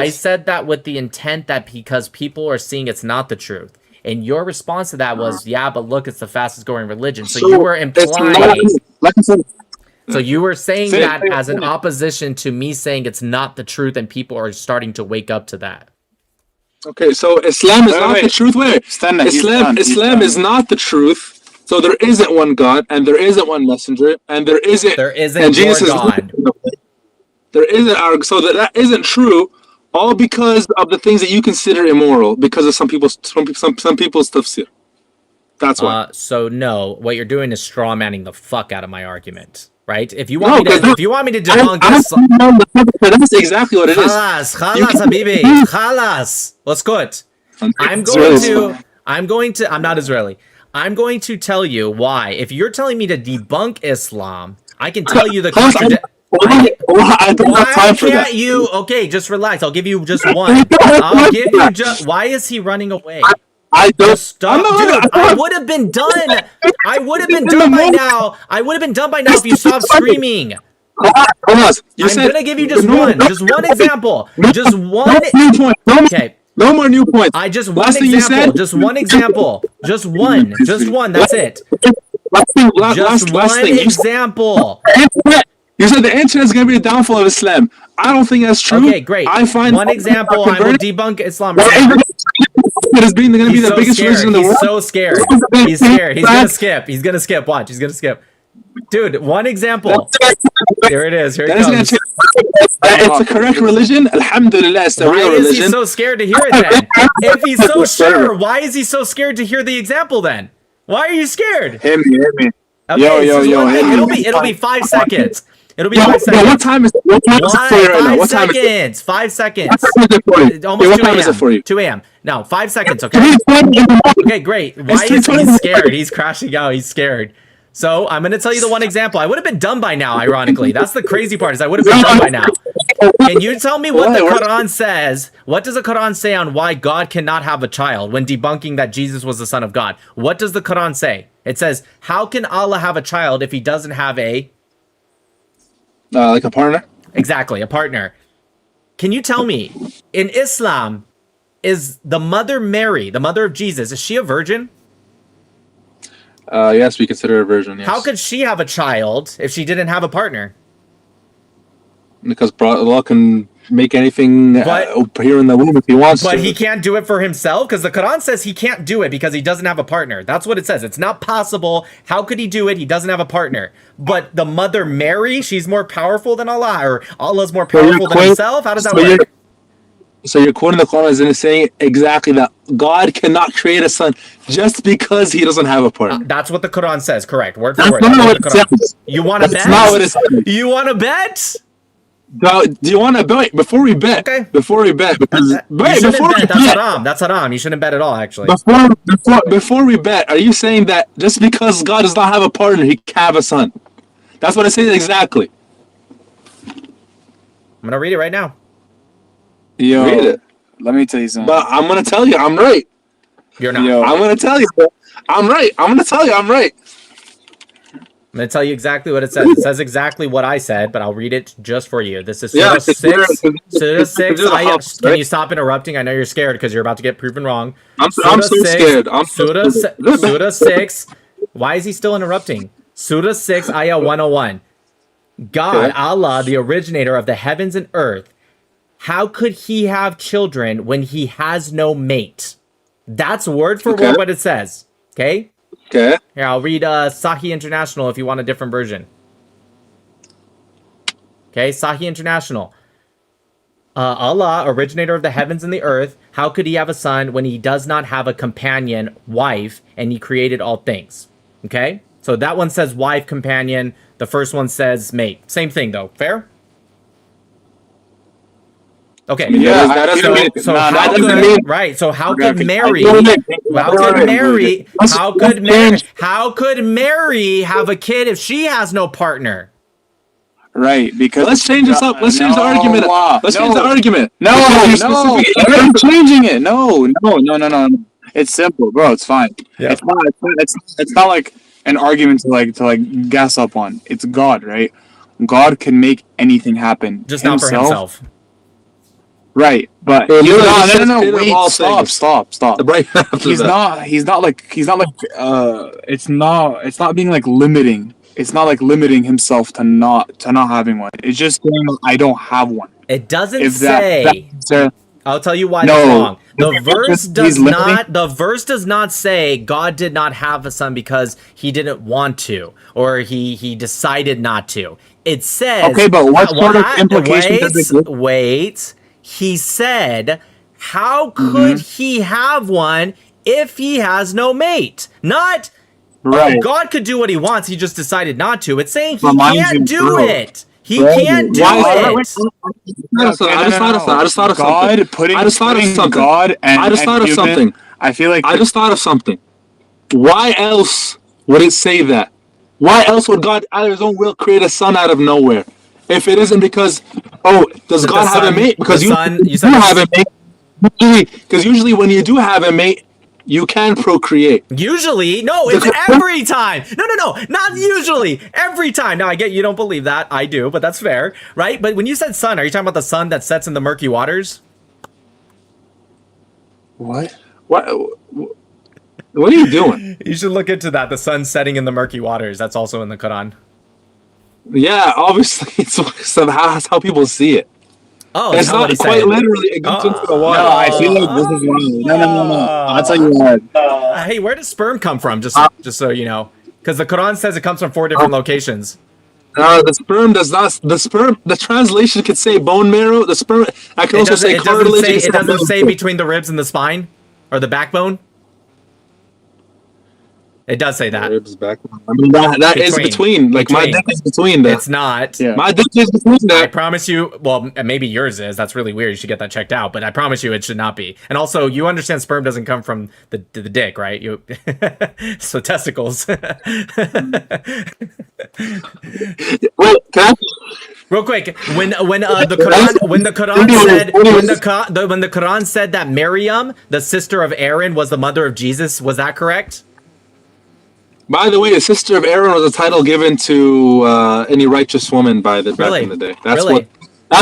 said that with the intent that because people are seeing it's not the truth. And your response to that was, yeah, but look, it's the fastest growing religion. So you were implying... So you were saying that as an opposition to me saying it's not the truth and people are starting to wake up to that. Okay, so Islam is not the truth. Islam is not the truth. So there isn't one God, and there isn't one messenger, and there isn't and Jesus your God. There isn't our. So that isn't true. All because of the things that you consider immoral, because of some people's tafsir. That's why. So no, what you're doing is straw manning the fuck out of my argument. Right? If you want me to debunk that's exactly what it is. Khalas, habibi. Khalas. Let's go. I'm not Israeli. I'm going to tell you why. If you're telling me to debunk Islam, I can tell you the contradiction. Why can't you? Okay, just relax. I'll give you just one. Why is he running away? Stop, dude. I would have been done. I would have been done by now. If you stopped screaming. I'm gonna give you just one example. Just one. Okay. No more new points. Just one example. Just one example. Just one. That's it. Just one example. You said the internet is going to be the downfall of Islam. I don't think that's true. Okay, great. I find one example. I will debunk Islam. It is going to be the biggest religion in the world. He's so scared. He's scared. He's gonna skip. He's gonna skip. Watch. He's gonna skip. Dude, one example. Here it is. Here it comes. It's a correct religion. Alhamdulillah, it's a real religion. Why is he so scared to hear it then? If he's so sure, why is he so scared to hear the example then? Why are you scared? Hit me. Okay, yo. It'll be 5 seconds. It'll be Yeah, 5 what seconds. time is what time is it for you right now? 5 What time is it? seconds. 5 seconds. What time is it for you? Almost What 2 time is it a.m. for you? 2 a.m. No, 5 seconds, okay? Okay, great. Why is he scared? He's crashing out. He's scared. So I'm going to tell you the one example. I would have been done by now, ironically. That's the crazy part, is I would have been done by now. Can you tell me what the Quran says? What does the Quran say on why God cannot have a child when debunking that Jesus was the son of God? What does the Quran say? It says, how can Allah have a child if he doesn't have a... like a partner? Exactly, a partner. Can you tell me, in Islam, is the mother Mary, the mother of Jesus, is she a virgin? Yes, we consider her a virgin, yes. How could she have a child if she didn't have a partner? Because Allah can make anything appear in the womb if he wants to. But he can't do it for himself? Because the Quran says he can't do it because he doesn't have a partner. That's what it says. It's not possible. How could he do it? He doesn't have a partner. But the mother Mary, she's more powerful than Allah, or Allah's more powerful than himself? How does that work? So you're quoting the Quran as in saying exactly that God cannot create a son just because he doesn't have a partner. That's what the Quran says, correct. Word for That's word. not That's what what it the Quran says. You want to bet? That's not what it says. You want to bet? Do you want to bet? Before we bet. Okay. Before we bet. Because, You shouldn't bet. That's haram. That's haram. You shouldn't bet at all, actually. Before we bet, are you saying that just because God does not have a partner, he can't have a son? That's what I say exactly. I'm going to read it right now. Yo, read it. Let me tell you something. But I'm going to tell you, I'm right. You're not. I'm going to tell you, I'm right. I'm going to tell you, I'm right. I'm going to tell you exactly what it says. It says exactly what I said, but I'll read it just for you. This is Surah 6. Surah 6. Can you stop interrupting? I know you're scared because you're about to get proven wrong. I'm so scared. Surah 6. Why is he still interrupting? Surah 6, Ayah 101. God, Allah, the originator of the heavens and earth, how could he have children when he has no mate? That's word for word what it says. Okay? Okay. Here, I'll read Sahih International if you want a different version. Okay, Sahih International. Allah, originator of the heavens and the earth, how could he have a son when he does not have a companion, wife, and he created all things? Okay? So that one says wife, companion. The first one says mate. Same thing, though. Fair? Okay. Yeah, that doesn't mean right. So how could Mary have a kid if she has no partner? Right, because let's change this up. Let's change the argument. Let's change the argument. No, I'm changing it. No. It's simple, bro. It's fine. Yeah. It's not like an argument to like gas up on. It's God, right? God can make anything happen. Just not for himself. Right, but He's no. Wait, stop. He's not like it's not being like limiting. It's not like limiting himself to not having one. It's just saying I don't have one. It doesn't say. I'll tell you why that's wrong. The verse does not say God did not have a son because he didn't want to or he decided not to. It says but what sort of implication does it give? Wait. He said, how could he have one if he has no mate? Not, God could do what he wants. He just decided not to. It's saying he can't do it. He can't do it. I just thought of something. I feel like I just thought of something. Why else would it say that? Why else would God, out of his own will, create a son out of nowhere? If it isn't because, does God have a mate? Because you have a mate. Because usually when you do have a mate, you can procreate. Usually? No, it's every time. No, not usually. Every time. Now, I get you don't believe that. I do, but that's fair, right? But when you said sun, are you talking about the sun that sets in the murky waters? What? What are you doing? You should look into that. The sun setting in the murky waters. That's also in the Quran. Yeah, obviously, it's how people see it. Oh, it's not quite literally. It goes into the water. No, I feel like this is wrong. No. I'll tell you what. Hey, where does sperm come from? Just so you know, because the Quran says it comes from 4 different locations. The sperm does not. The translation could say bone marrow. The sperm. I can also say cartilage. It doesn't say between the ribs and the spine or the backbone. It does say that. Ribs back. I mean, that is between. Like, my dick is between that. It's not. Yeah. My dick is between that. I promise you. Well, maybe yours is. That's really weird. You should get that checked out. But I promise you, it should not be. And also, you understand sperm doesn't come from the dick, right? You. So testicles. Well, can I? Real quick, when the Quran said that Miriam, the sister of Aaron, was the mother of Jesus, was that correct? By the way, the sister of Aaron was a title given to any righteous woman back in the day. That's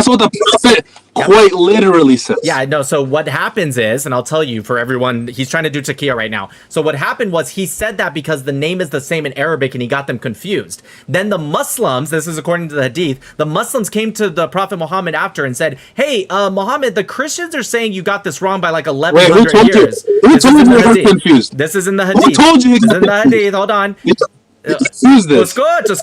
what the prophet quite literally says. Yeah, no. So what happens is, and I'll tell you for everyone, he's trying to do taqiya right now. So what happened was he said that because the name is the same in Arabic and he got them confused. Then the Muslims, this is according to the hadith, the Muslims came to the Prophet Muhammad after and said, hey, Muhammad, the Christians are saying you got this wrong by like 1100 years. Who told you you got confused? This is in the hadith. Who told you? This is in the hadith. Hold on. Just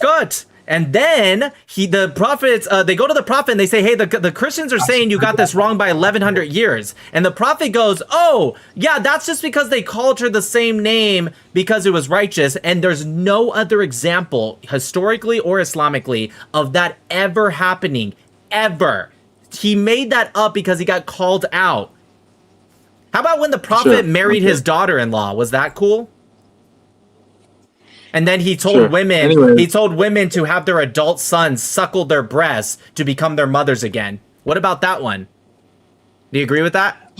good. And then the prophets, they go to the prophet and they say, hey, the Christians are saying you got this wrong by 1100 years. And the prophet goes, oh, yeah, that's just because they called her the same name because it was righteous. And there's no other example, historically or Islamically, of that ever happening, ever. He made that up because he got called out. How about when the prophet married his daughter-in-law? Was that cool? And then he told women to have their adult sons suckle their breasts to become their mothers again. What about that one? Do you agree with that?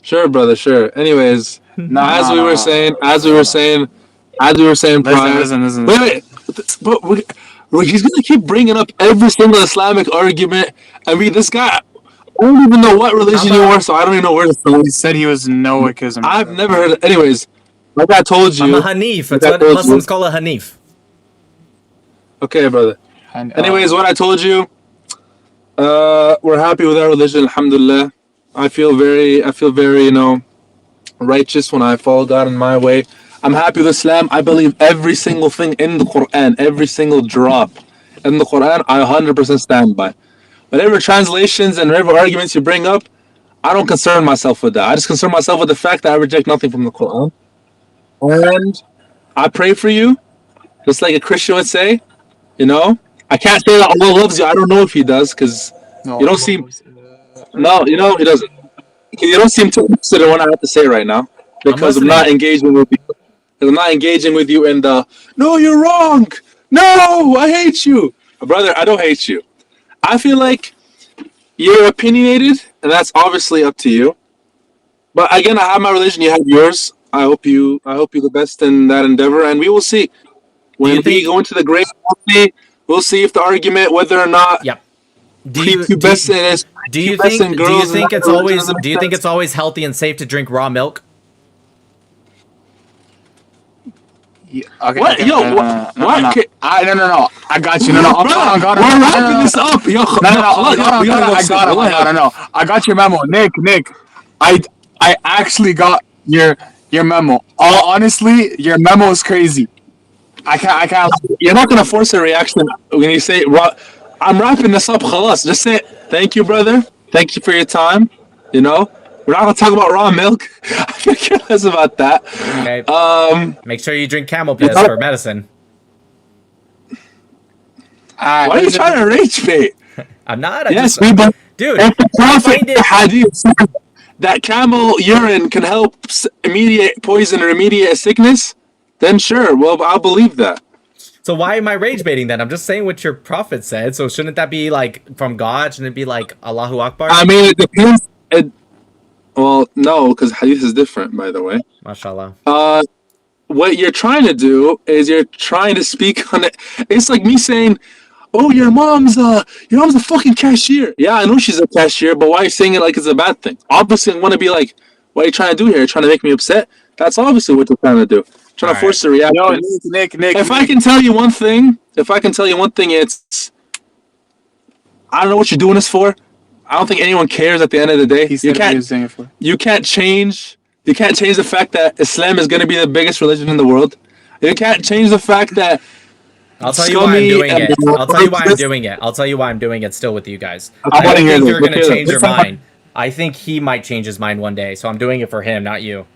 Sure, brother, sure. Anyways, as we were saying prior. Listen. Wait. But he's gonna keep bringing up every single Islamic argument. I mean, this guy. I don't even know what religion you are, so I don't even know where to start. He said he was Noahism. I've never heard of. Anyways. Like I told you, I'm a Hanif. That's what Muslims call a Hanif. Okay, brother. Anyways, what I told you, we're happy with our religion, alhamdulillah. I feel very, righteous when I follow God in my way. I'm happy with Islam. I believe every single thing in the Quran, every single drop in the Quran, I 100% stand by. Whatever translations and whatever arguments you bring up, I don't concern myself with that. I just concern myself with the fact that I reject nothing from the Quran. And I pray for you, just like a Christian would say. I can't say that Allah loves you. I don't know if He does, because you don't seem. No, He doesn't. You don't seem too interested in what I have to say right now, because I'm not engaging with you. Because I'm not engaging with you in the. No, you're wrong. No, I hate you, brother. I don't hate you. I feel like you're opinionated, and that's obviously up to you. But again, I have my religion. You have yours. I hope you the best in that endeavor, and we will see. When we go into the grave, we'll see if the argument whether or not. Yep. Do you think it's always healthy and safe to drink raw milk? Yeah, okay, what? Okay, Yo, no. What? No. I got you. No. We're wrapping this up. Yo, No. I got your memo, Nick. I actually got your memo. Honestly, your memo is crazy. I can't. You're not gonna force a reaction when you say, "I'm wrapping this up." Khalas. Just say, "Thank you, brother. Thank you for your time." We're not gonna talk about raw milk. I could care less about that. Okay. Make sure you drink camel piss for medicine. Why are you trying to rage bait? I'm not. Dude. If the prophet hadith that camel urine can help remediate poison or remediate a sickness, then sure. Well, I'll believe that. So why am I rage baiting then? I'm just saying what your prophet said. So shouldn't that be like from God? Shouldn't it be like Allahu Akbar? I mean, it depends. Well, no, because hadith is different, by the way. MashaAllah. What you're trying to do is you're trying to speak on it. It's like me saying, "Oh, your mom's a fucking cashier." Yeah, I know she's a cashier, but why are you saying it like it's a bad thing? Obviously, I want to be like, "What are you trying to do here? You're trying to make me upset." That's obviously what you're trying to do. Trying to force the reaction. No, Nick. If I can tell you one thing, it's I don't know what you're doing this for. I don't think anyone cares at the end of the day. You can't change the fact that Islam is going to be the biggest religion in the world. You can't change the fact that I'll tell you why I'm doing it. I'll tell you why I'm doing it still with you guys. I don't think you're going to change your mind. I think he might change his mind one day, so I'm doing it for him, not you.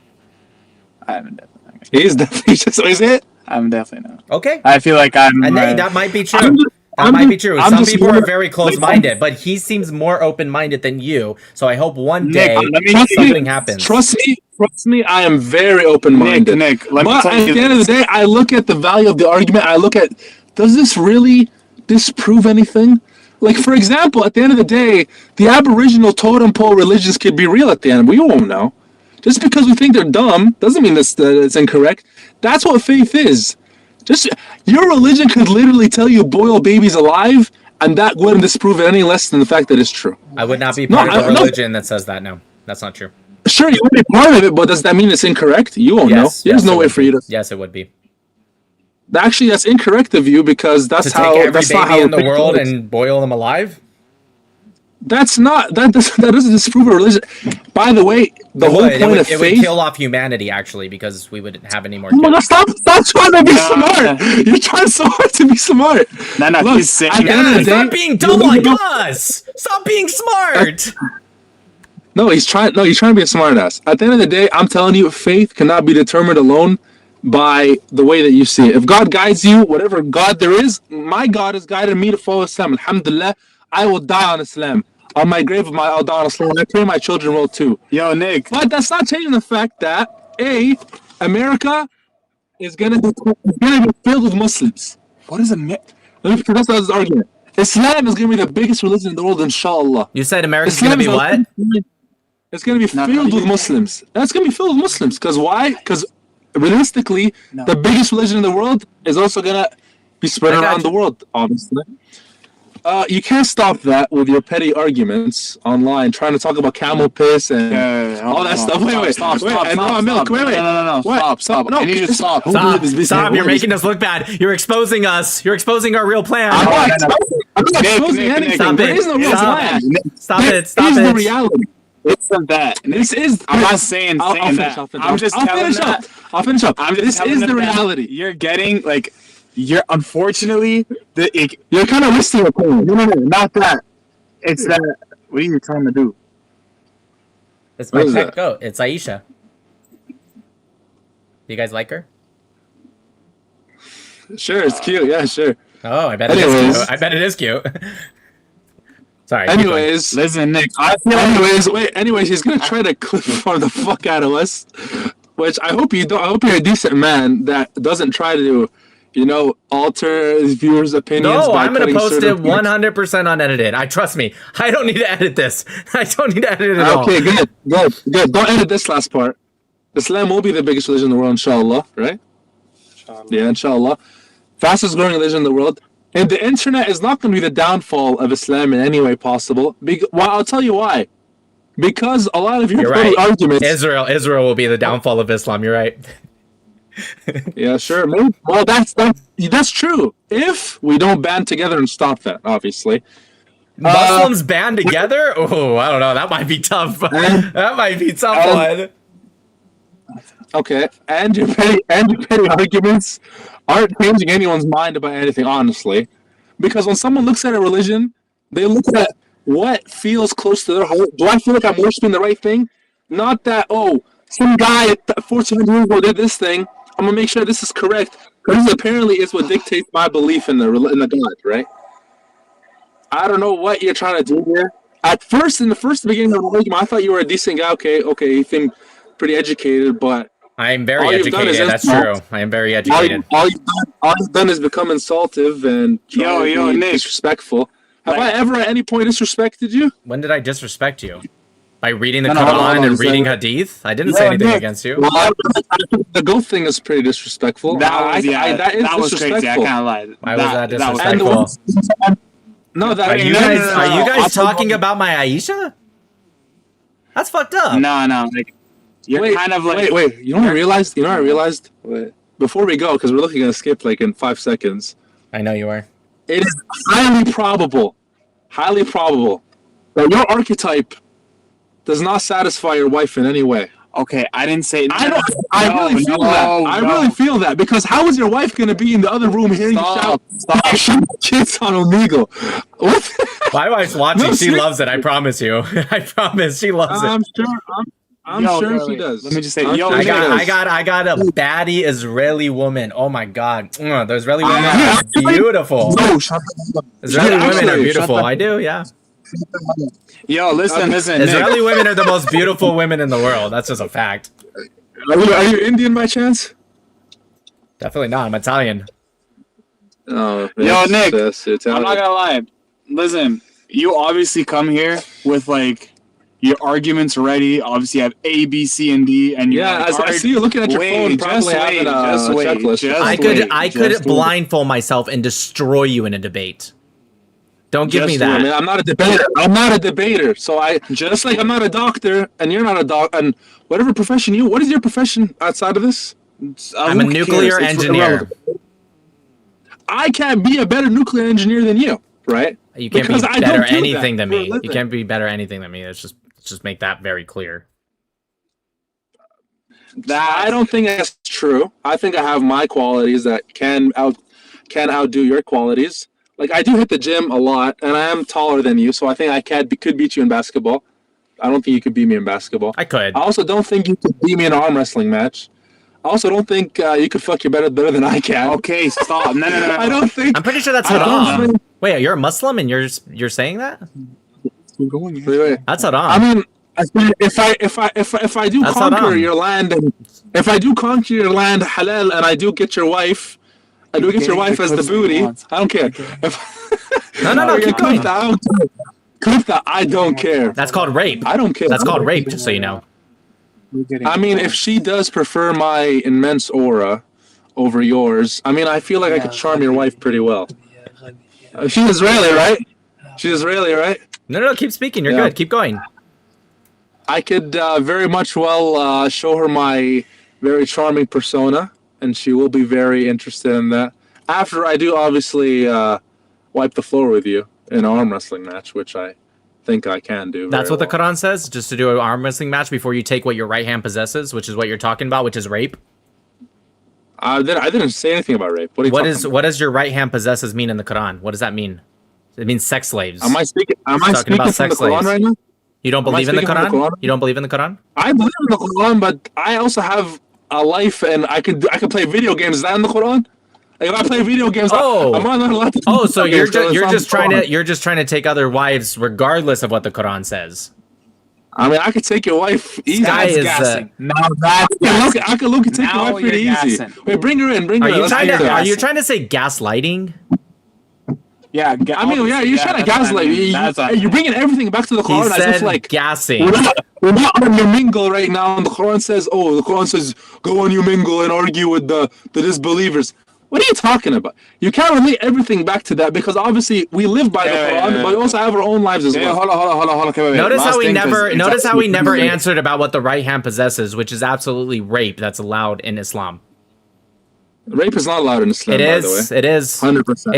I haven't done that. He's definitely just. Is it? I'm definitely not. Okay. I feel like I'm. And hey, that might be true. I'm That might be true. I'm Some just people more- are very close-minded, but he seems more open-minded than you. So I hope one Nick, day let me- something happens. Trust me, I am very open-minded. Nick, let me but tell at you the end of the day, I look at the value of the argument. I look at, does this really disprove anything? Like, for example, at the end of the day, the Aboriginal totem pole religions could be real at the end. We won't know. Just because we think they're dumb doesn't mean that it's incorrect. That's what faith is. Just your religion could literally tell you boil babies alive, and that wouldn't disprove it any less than the fact that it's true. I would not be part of a religion that says that. No, that's not true. Sure, you would be part of it, but does that mean it's incorrect? You won't know. There's no it way would for be. you to. Yes, it would be. Actually, that's incorrect of you because that's To how. take every That's not baby how in the faith world works. and boil them alive. That's not that. That doesn't disprove a religion. By the way, the whole point of it would faith. kill off humanity actually because we wouldn't have any more. Oh my God, kids. stop trying to be smart. You're trying so hard to be smart. No, Look, he's saying at the end of the day, Stop being dumb like us. Stop being smart. No, he's trying. No, he's trying to be a smart ass. At the end of the day, I'm telling you, faith cannot be determined alone by the way that you see it. If God guides you, whatever God there is, my God has guided me to follow Islam. Alhamdulillah, I will die on Islam. On my grave, I'll die on Islam. I pray my children will too. Yo, Nick. But that's not changing the fact that America is gonna be filled with Muslims. What is America? Let me that's this argument. Islam is gonna be the biggest religion in the world, inshallah. You said America's gonna be what? It's gonna be filled with Muslims. That's gonna be filled with Muslims. Because why? Because realistically, the biggest religion in the world is also gonna be spread around the world, obviously. You can't stop that with your petty arguments online, trying to talk about camel piss and all that stuff. Wait, Stop. and raw milk. Wait. No. What? Stop. No, I need you to stop. Stop! You're making us look bad. You're exposing us. You're exposing our real plan. I'm not exposing anything. Stop There it. is no real plan. Stop it. Stop This is the it. reality. It's not that. This is. I'm not saying I'll finish, that. I'll finish. I'm just I'll telling finish that. up. I'll finish up. I'm just This telling is them the that reality. You're getting like, you're unfortunately You're kind of wasting your point. No, not that. It's that. What are you trying to do? It's my What is pet that? goat. It's Aisha. Do you guys like her? Sure, it's cute. Yeah, sure. Oh, I bet it is Anyways. cute. I bet it is cute. Sorry. keep going. Anyways, Listen, Nick. Anyways, he's gonna try to clip for the fuck out of us, which I hope you don't. I hope you're a decent man that doesn't try to, alter his viewers' opinions. No, by I'm gonna cutting post it certain points. 100% unedited. I trust me. I don't need to edit this. I don't need to edit it at all. Okay, good. Don't edit this last part. Islam will be the biggest religion in the world, inshallah, right? Yeah, inshallah. Fastest growing religion in the world. And the internet is not going to be the downfall of Islam in any way possible. Well, I'll tell you why. Because a lot of your You're right. arguments. Israel will be the downfall of Islam. You're right. Yeah, sure. Maybe. Well, that's true. If we don't band together and stop that, obviously. Muslims band together? Oh, I don't know. That might be tough. That might be tough one. Okay, and your petty arguments aren't changing anyone's mind about anything, honestly. Because when someone looks at a religion, they look at what feels close to their heart. Do I feel like I'm worshiping the right thing? Not that, some guy 1400 years ago did this thing. I'm gonna make sure this is correct. Because this apparently is what dictates my belief in the God, right? I don't know what you're trying to do here. At first, in the beginning of the argument, I thought you were a decent guy. Okay, you seem pretty educated, but I'm very all you've done is educated. That's insult. true. I am very educated. All you've done is become insultive and Nick. disrespectful. Have I ever at any point disrespected you? When did I disrespect you? By reading the No, Quran and is reading that- Hadith? I didn't say anything Nick, against you. Well, the goat thing is pretty disrespectful. That was that is was crazy. I disrespectful. can't lie. Why was that was disrespectful? No, that Are you guys talking about my Aisha? That's fucked up. No. Like, you're kind of like. Wait. You know what I realized? Wait. Before we go, because we're looking at a skip like in 5 seconds. I know you are. It is highly probable that your archetype does not satisfy your wife in any way. Okay, I didn't say. I really feel that. I really feel that because how is your wife going to be in the other room hearing you shout kids on Omegle? What? My wife's watching. No, she seriously. loves it. I promise you. I promise she loves it. I'm Yo, sure wait, she wait. does. Let me just say, I'm yo, sure I she got, does. I got a baddie Israeli woman. Oh my god, the Israeli women are beautiful. No, shut the Israeli women are actually, beautiful. shut the- I do, yeah. Yo, listen, listen, Israeli Nick. women are the most beautiful women in the world. That's just a fact. Are you Indian by chance? Definitely not. I'm Italian. Oh, Yo, Nick, yes, I'm not gonna lie. Listen, you obviously come here with like your arguments ready. Obviously, you have A, B, C, and D, and you're Yeah, like, I see you looking at your phone, probably having a checklist. I could blindfold myself and destroy you in a debate. Don't give me Just that. wait. I mean, I'm not a debater. I'm not a debater. So I just like I'm not a doctor, and you're not a doc, and whatever profession you. What is your profession outside of this? I'm a Who nuclear cares? It's engineer. irrelevant. I can't be a better nuclear engineer than you, right? You can't Because be I better don't do anything that than for a me. You living. can't be better anything than me. Let's just make that very clear. That I don't think that's true. I think I have my qualities that can outdo your qualities. Like I do hit the gym a lot, and I am taller than you, so I think I could beat you in basketball. I don't think you could beat me in basketball. I could. I also don't think you could beat me in an arm wrestling match. I also don't think you could fuck you better than I can. Okay, stop. No. I don't think. I'm pretty sure that's I don't haram. think- Wait, you're a Muslim and you're saying that? Wait. That's haram. I mean, if I do That's conquer haram. your land, and if I do conquer your land halal, and I do get your wife, I do get your wife as the booty. I don't care. No, keep going. I don't care. Clip that. I don't care. That's called rape. I don't care. That's called rape, just so you know. I mean, if she does prefer my immense aura over yours, I mean, I feel like I could charm your wife pretty well. She's Israeli, right? She's Israeli, right? No, keep speaking. You're good. Keep going. I could very much well show her my very charming persona, and she will be very interested in that. After I do obviously wipe the floor with you in an arm wrestling match, which I think I can do. That's very what the Quran says, just to do an arm wrestling match before you take what your right hand possesses, which is what you're talking about, which is rape. I didn't say anything about rape. What are you talking about? What does your right hand possesses mean in the Quran? What does that mean? It means sex slaves. Am I speaking It's from talking the about sex Quran slaves. right now? You don't Am I believe in the speaking from Quran? the Quran? You don't believe in the Quran? I believe in the Quran, but I also have a life, and I could play video games. Is that in the Quran? Like, if I play video games, I'm not allowed to. Oh, so you're just trying to. to take other wives regardless of what the Quran says. I mean, I could take your wife easy. Guy is, Now that's I could look and take your wife pretty easy. Wait, bring her in. Bring her in. Let's hear her. Are you trying to say gaslighting? Yeah, I mean, yeah, you're trying to gaslight. You're bringing everything back to the He Quran as if said like gassing. we're not on your mingle right now, and the Quran says, go on your mingle and argue with the disbelievers. What are you talking about? You can't relate everything back to that because obviously we live by the Quran, but we also have our own lives as well. Hold on. Okay, wait. Notice how Last he thing, never 'cause notice how he it's never absolutely- answered about what the right hand possesses, which is absolutely rape. That's allowed in Islam. Rape is not allowed in Islam. It by is. the way. It is. 100%.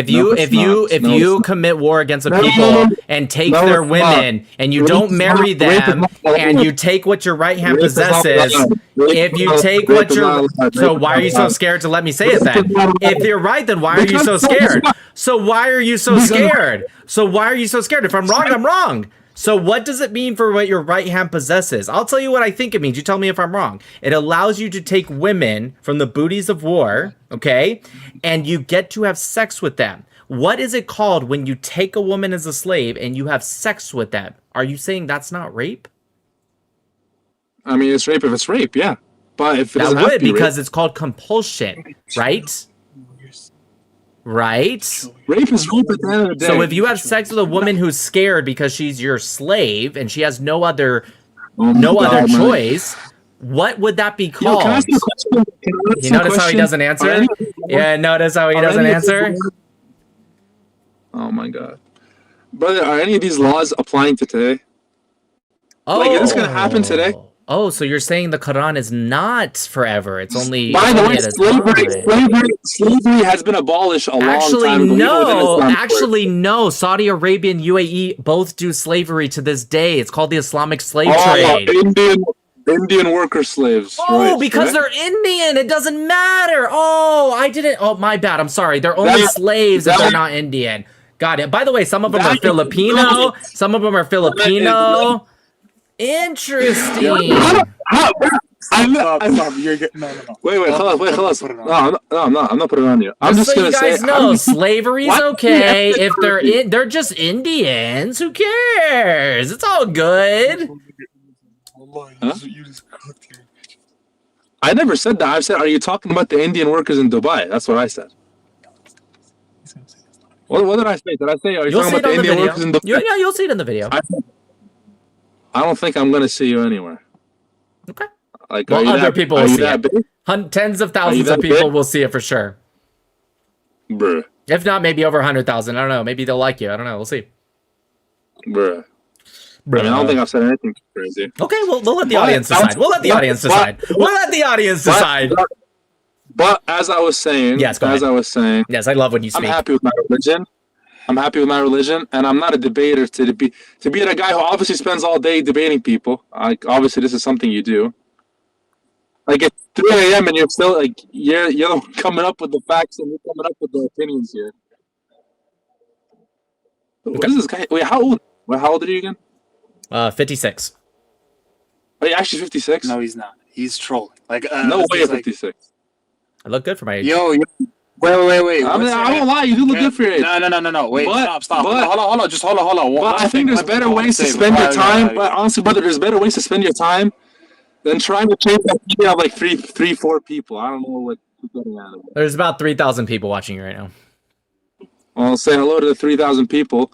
If you commit war against a people and take their women and you don't marry them and you take what your right hand possesses, if you take what your so why are you so scared to let me say it then? If you're right, then why are you so scared? So why are you so scared? So why are you so scared? If I'm wrong, I'm wrong. So what does it mean for what your right hand possesses? I'll tell you what I think it means. You tell me if I'm wrong. It allows you to take women from the booties of war, okay? And you get to have sex with them. What is it called when you take a woman as a slave and you have sex with them? Are you saying that's not rape? I mean, it's rape if it's rape, yeah. But if it That doesn't have would, to be because rape, it's called compulsion, right? Right? rape is rape at the end of the day. So if you have sex with a woman who's scared because she's your slave and she has no other God, man. choice, what would that be Yo, called? can I ask you a question? Can I ask You you a notice how he question? doesn't Are answer? any- Yeah, notice how he are doesn't any of these answer? laws- Oh my god. Brother, are any of these laws applying to today? Like, is this gonna happen today? Oh, so you're saying the Quran is not forever. It's only By the way, at a slavery has been abolished a long Actually, time ago. even within no. Islam. Actually, no. Saudi Arabia and UAE both do slavery to this day. It's called the Islamic slave trade. Indian worker slaves. Oh, right, because right? they're Indian. It doesn't matter. Oh, I didn't. Oh, my bad. I'm sorry. They're only That- slaves if that- they're not Indian. Got it. By the way, some of them That are is Filipino. right. Some of them are Filipino. Interesting. Stop. You're no. Wait, خلاص. No, I'm not putting it on you. I'm Just just so gonna you guys say, know, slavery's why- okay if they're just Indians. Who cares? It's all good. Huh? I never said that. I said, are you talking about the Indian workers in Dubai? That's what I said. What did I say? Did I say, are you You'll talking see about it the on the Indian video. workers in Dubai? You'll see it in the video. I don't think I'm gonna see you anywhere. Okay. Like, Well, other people will see it. big? Tens of Are you thousands that of people big? will see it for sure. Bruh. If not, maybe over 100,000. I don't know. Maybe they'll like you. I don't know. We'll see. Bruh. I mean, I don't think I've said anything crazy. Okay, we'll let the audience decide. We'll let the audience decide. We'll let the audience decide. But as I was saying, Yes, go ahead. I was saying, yes, I love when you speak. I'm happy with my religion. I'm happy with my religion, and I'm not a debater to be a guy who obviously spends all day debating people. Like, obviously, this is something you do. Like, it's 3 a.m. and you're still like you're coming up with the facts and you're coming up with the opinions here. What is this guy? Wait, how old? How old are you again? 56. Are you actually 56? No, he's not. He's trolling. Like, no way, he's 56. I look good for my age. Yo. Wait. I won't lie. You do look good for your age. No. Wait, But- stop. but- Hold on. Just hold on. But I think there's better ways to spend your time. But honestly, brother, there's better ways to spend your time than trying to change the opinion of like three, 4 people. I don't know what you're getting at. There's about 3,000 people watching you right now. I'll say hello to the 3,000 people.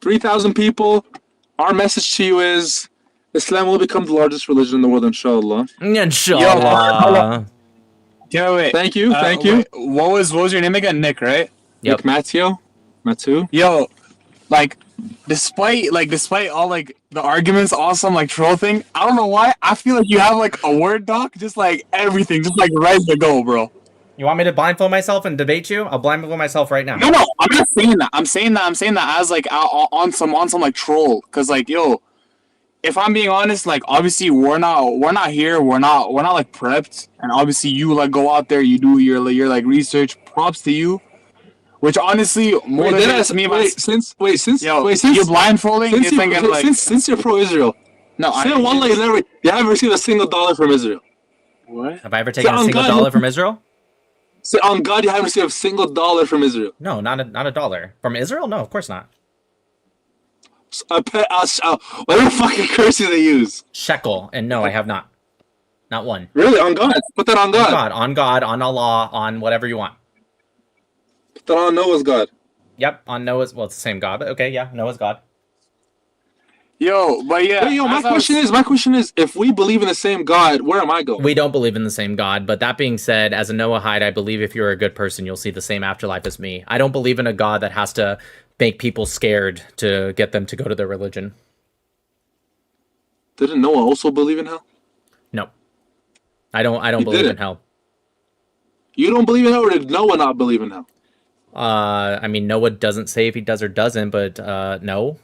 3,000 people. Our message to you is Islam will become the largest religion in the world, inshallah. Inshallah. Wait. Thank you. Wait, what was your name again? Nick, right? Yep. Nick Matthew. Yo, like, despite all like the arguments, awesome like troll thing, I don't know why I feel like you have like a word doc, just like everything, just like ready to go, bro. You want me to blindfold myself and debate you? I'll blindfold myself right now. No, I'm not saying that. I'm saying that as like on some like troll, cause like yo, if I'm being honest, like obviously we're not here, we're not like prepped, and obviously you like go out there, you do your like research. Props to you. Which honestly motivates me. Since you're blindfolding, you're thinking like since you're pro-Israel. No, you haven't received a single dollar from Israel. What? Have I ever taken a single dollar from Israel? Say on God, you haven't received a single dollar from Israel. No, not a dollar from Israel. No, of course not. Whatever fucking currency they use. Shekel, and no, I have not. Not one. Really? On God? Put that on God. On God, on Allah, on whatever you want. Put that on Noah's God. Yep, on Noah's. Well, it's the same God, but okay, yeah, Noah's God. Yo, but yeah. Wait, my question is, if we believe in the same God, where am I going? We don't believe in the same God, but that being said, as a Noahide, I believe if you're a good person, you'll see the same afterlife as me. I don't believe in a God that has to make people scared to get them to go to their religion. Didn't Noah also believe in hell? No. I don't believe in hell. You don't believe in hell, or did Noah not believe in hell? I mean, Noah doesn't say if he does or doesn't, but no.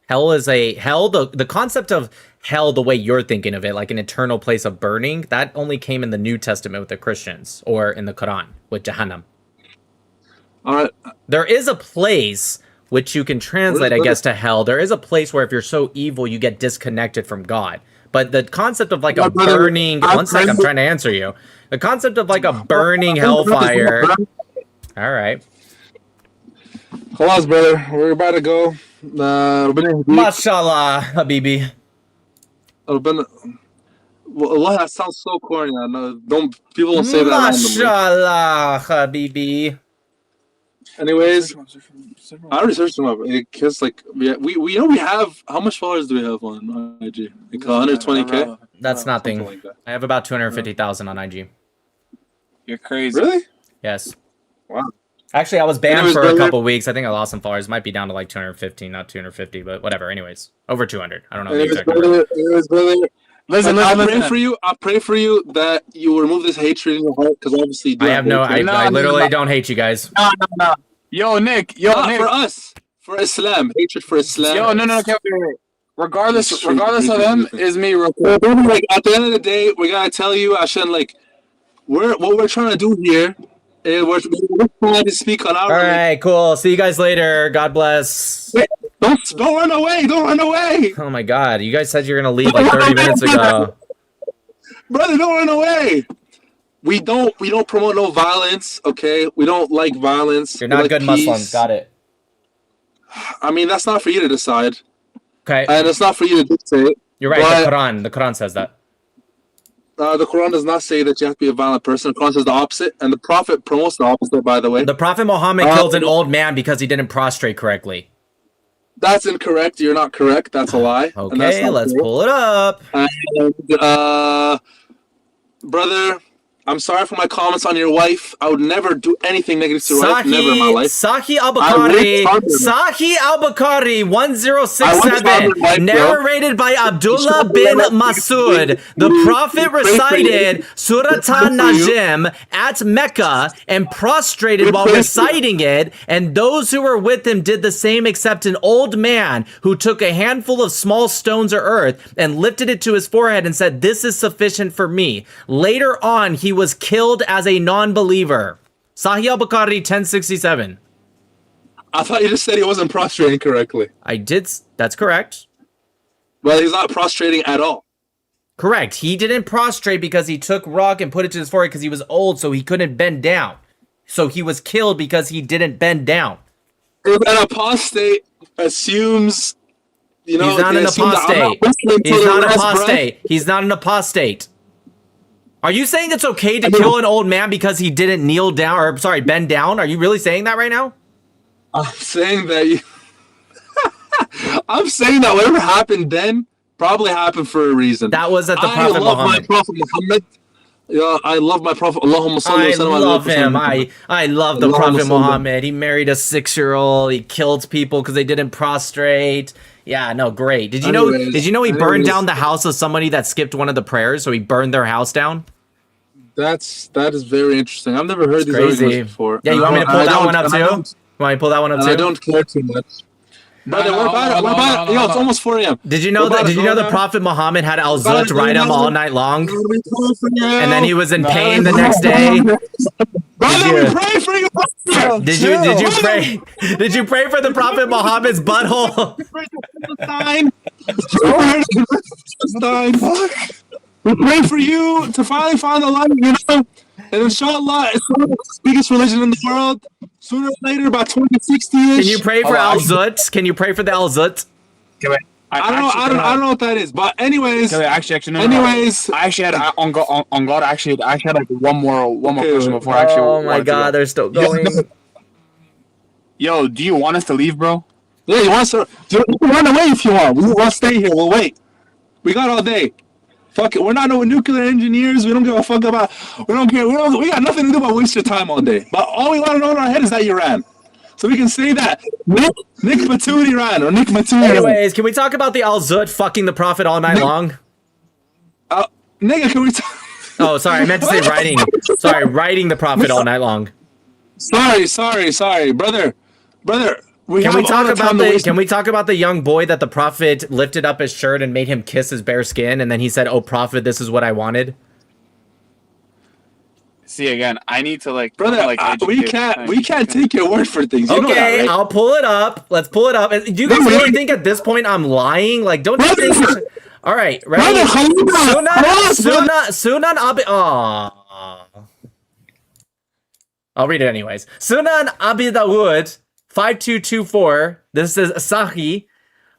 Hell is the concept of hell, the way you're thinking of it, like an eternal place of burning, that only came in the New Testament with the Christians, or in the Quran with Jahannam. All right. There is a place which you can translate, I guess, to hell. There is a place where if you're so evil, you get disconnected from God. But the concept of like a burning... One second, I'm trying to answer you. The concept of like a burning hellfire... All right. Khalas, brother. We're about to go. Mashallah, Habibi. Well, that sounds so corny. People don't say that randomly. Mashallah, Habibi. Anyways, I already searched them up. Because like we have, how much followers do we have on IG? Like 120K. That's nothing. Like that. I have about 250,000 on IG. You're crazy. Really? Yes. Wow. Actually, I was banned Anyways, for brother, a couple weeks. I think I lost some followers. Might be down to like 215, not 250, but whatever. Anyways, over 200. I don't know the exact number. Listen, I pray for you that you will remove this hatred in your heart, because obviously you do I have no. I literally don't hate you guys. No. Yo, Nick. Nick. For us, for Islam, hatred for Islam. Yo, no. Okay, wait. Regardless of them, is me real quick. Like, at the end of the day, we gotta tell you, Ashan, like, what we're trying to do here. We're trying to speak on our. All right, cool. See you guys later. God bless. Wait, don't run away! Don't run away! Oh my God, you guys said you're gonna leave like 30 minutes ago. Brother, don't run away. We don't promote no violence, okay? We don't like violence. You're We not like good peace. Muslims. Got it. I mean, that's not for you to decide. Okay. And it's not for you to dictate. You're right. But, The Quran says that. the Quran does not say that you have to be a violent person. The Quran says the opposite, and the Prophet promotes the opposite, by the way. The Prophet Muhammad killed an old man because he didn't prostrate correctly. That's incorrect. You're not correct. That's a lie. Okay, let's pull it up. And, brother, I'm sorry for my comments on your wife. I would never do anything negative to your wife. Never in my life. Sahi al-Bukhari 1067, narrated by Abdullah bin Masud. The Prophet recited Surat An-Najm at Mecca and prostrated while reciting it, and those who were with him did the same except an old man who took a handful of small stones or earth and lifted it to his forehead and said, "This is sufficient for me." Later on, he was killed as a non-believer. Sahih al-Bukhari 1067. I thought you just said he wasn't prostrating correctly. I did. That's correct. Well, he's not prostrating at all. Correct. He didn't prostrate because he took rock and put it to his forehead because he was old, so he couldn't bend down. So he was killed because he didn't bend down. An apostate assumes, you know, he's not an apostate. He's not an apostate. He's not an apostate. Are you saying it's okay to kill an old man because he didn't kneel down, or sorry, bend down? Are you really saying that right now? I'm saying that you... I'm saying that whatever happened then probably happened for a reason. That was at the Prophet Muhammad. I love my Prophet Muhammad. Yeah, I love my Prophet. Allahumma salli I love him. I love the Prophet Muhammad. He married a 6-year-old. He killed people because they didn't prostrate. Yeah, no, great. Did you know he burned down the house of somebody that skipped one of the prayers? So he burned their house down. That is very interesting. I've never heard these crazy arguments before. Yeah, you want me to pull that one up too? You want me to pull that one up too? I don't care too much. Brother, we're about yo, it's almost 4 a.m. Did you know that? Did you know the Prophet Muhammad had al-Zut ride him all night long, and then he was in pain the next day? Did you pray? Did you pray for the Prophet Muhammad's butthole? We pray for you to finally find the light, you know, and inshallah, it's the biggest religion in the world. Sooner or later, about 2060-ish. Can you pray for al-Zut? Can you pray for the al-Zut? I don't know what that is, but anyways. Actually, no. Anyways, I actually had on God. I actually had like one more question before I actually. Oh my God, they're still going. Yo, do you want us to leave, bro? Yeah, you want us to? You can run away if you want. We'll stay here. We'll wait. We got all day. Fuck it. We're not no nuclear engineers. We don't give a fuck about. We don't care. We got nothing to do but waste your time all day. But all we want to know in our head is that you ran. So we can say that Nick Matuli ran, or Nick Matuli. Anyways, can we talk about the al-Zut fucking the Prophet all night long? Nigga, can we talk? Oh, sorry, I meant to say writing. Sorry, writing the Prophet all night long. Sorry, brother. Can we talk about the young boy that the Prophet lifted up his shirt and made him kiss his bare skin, and then he said, "Oh Prophet, this is what I wanted." See, again, I need to brother. We can't take your word for things. You know that, right? I'll pull it up. Let's pull it up. Do you guys really think at this point I'm lying? Like, don't you think? All right, ready? Sunan Abi. I'll read it anyways. Sunan Abi Dawud 5224. This is Sahih.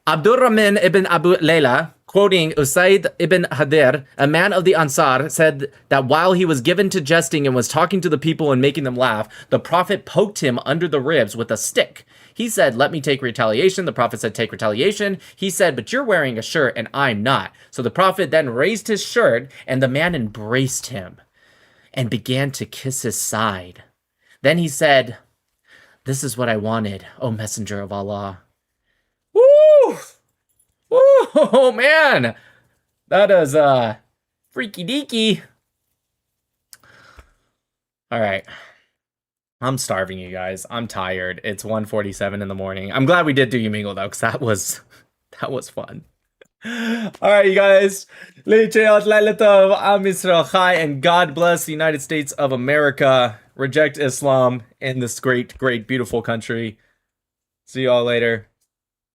Abdurrahman ibn Abu Layla, quoting Usaid ibn Hadir, a man of the Ansar, said that while he was given to jesting and was talking to the people and making them laugh, the Prophet poked him under the ribs with a stick. He said, "Let me take retaliation." The Prophet said, "Take retaliation." He said, "But you're wearing a shirt and I'm not." So the Prophet then raised his shirt and the man embraced him and began to kiss his side. Then he said, "This is what I wanted, O Messenger of Allah." Woo! Oh man, that is freaky deaky. All right, I'm starving, you guys. I'm tired. It's 1:47 in the morning. I'm glad we did do Yumingle though, because that was fun. All right, you guys. And God bless the United States of America. Reject Islam in this great, great, beautiful country. See y'all later.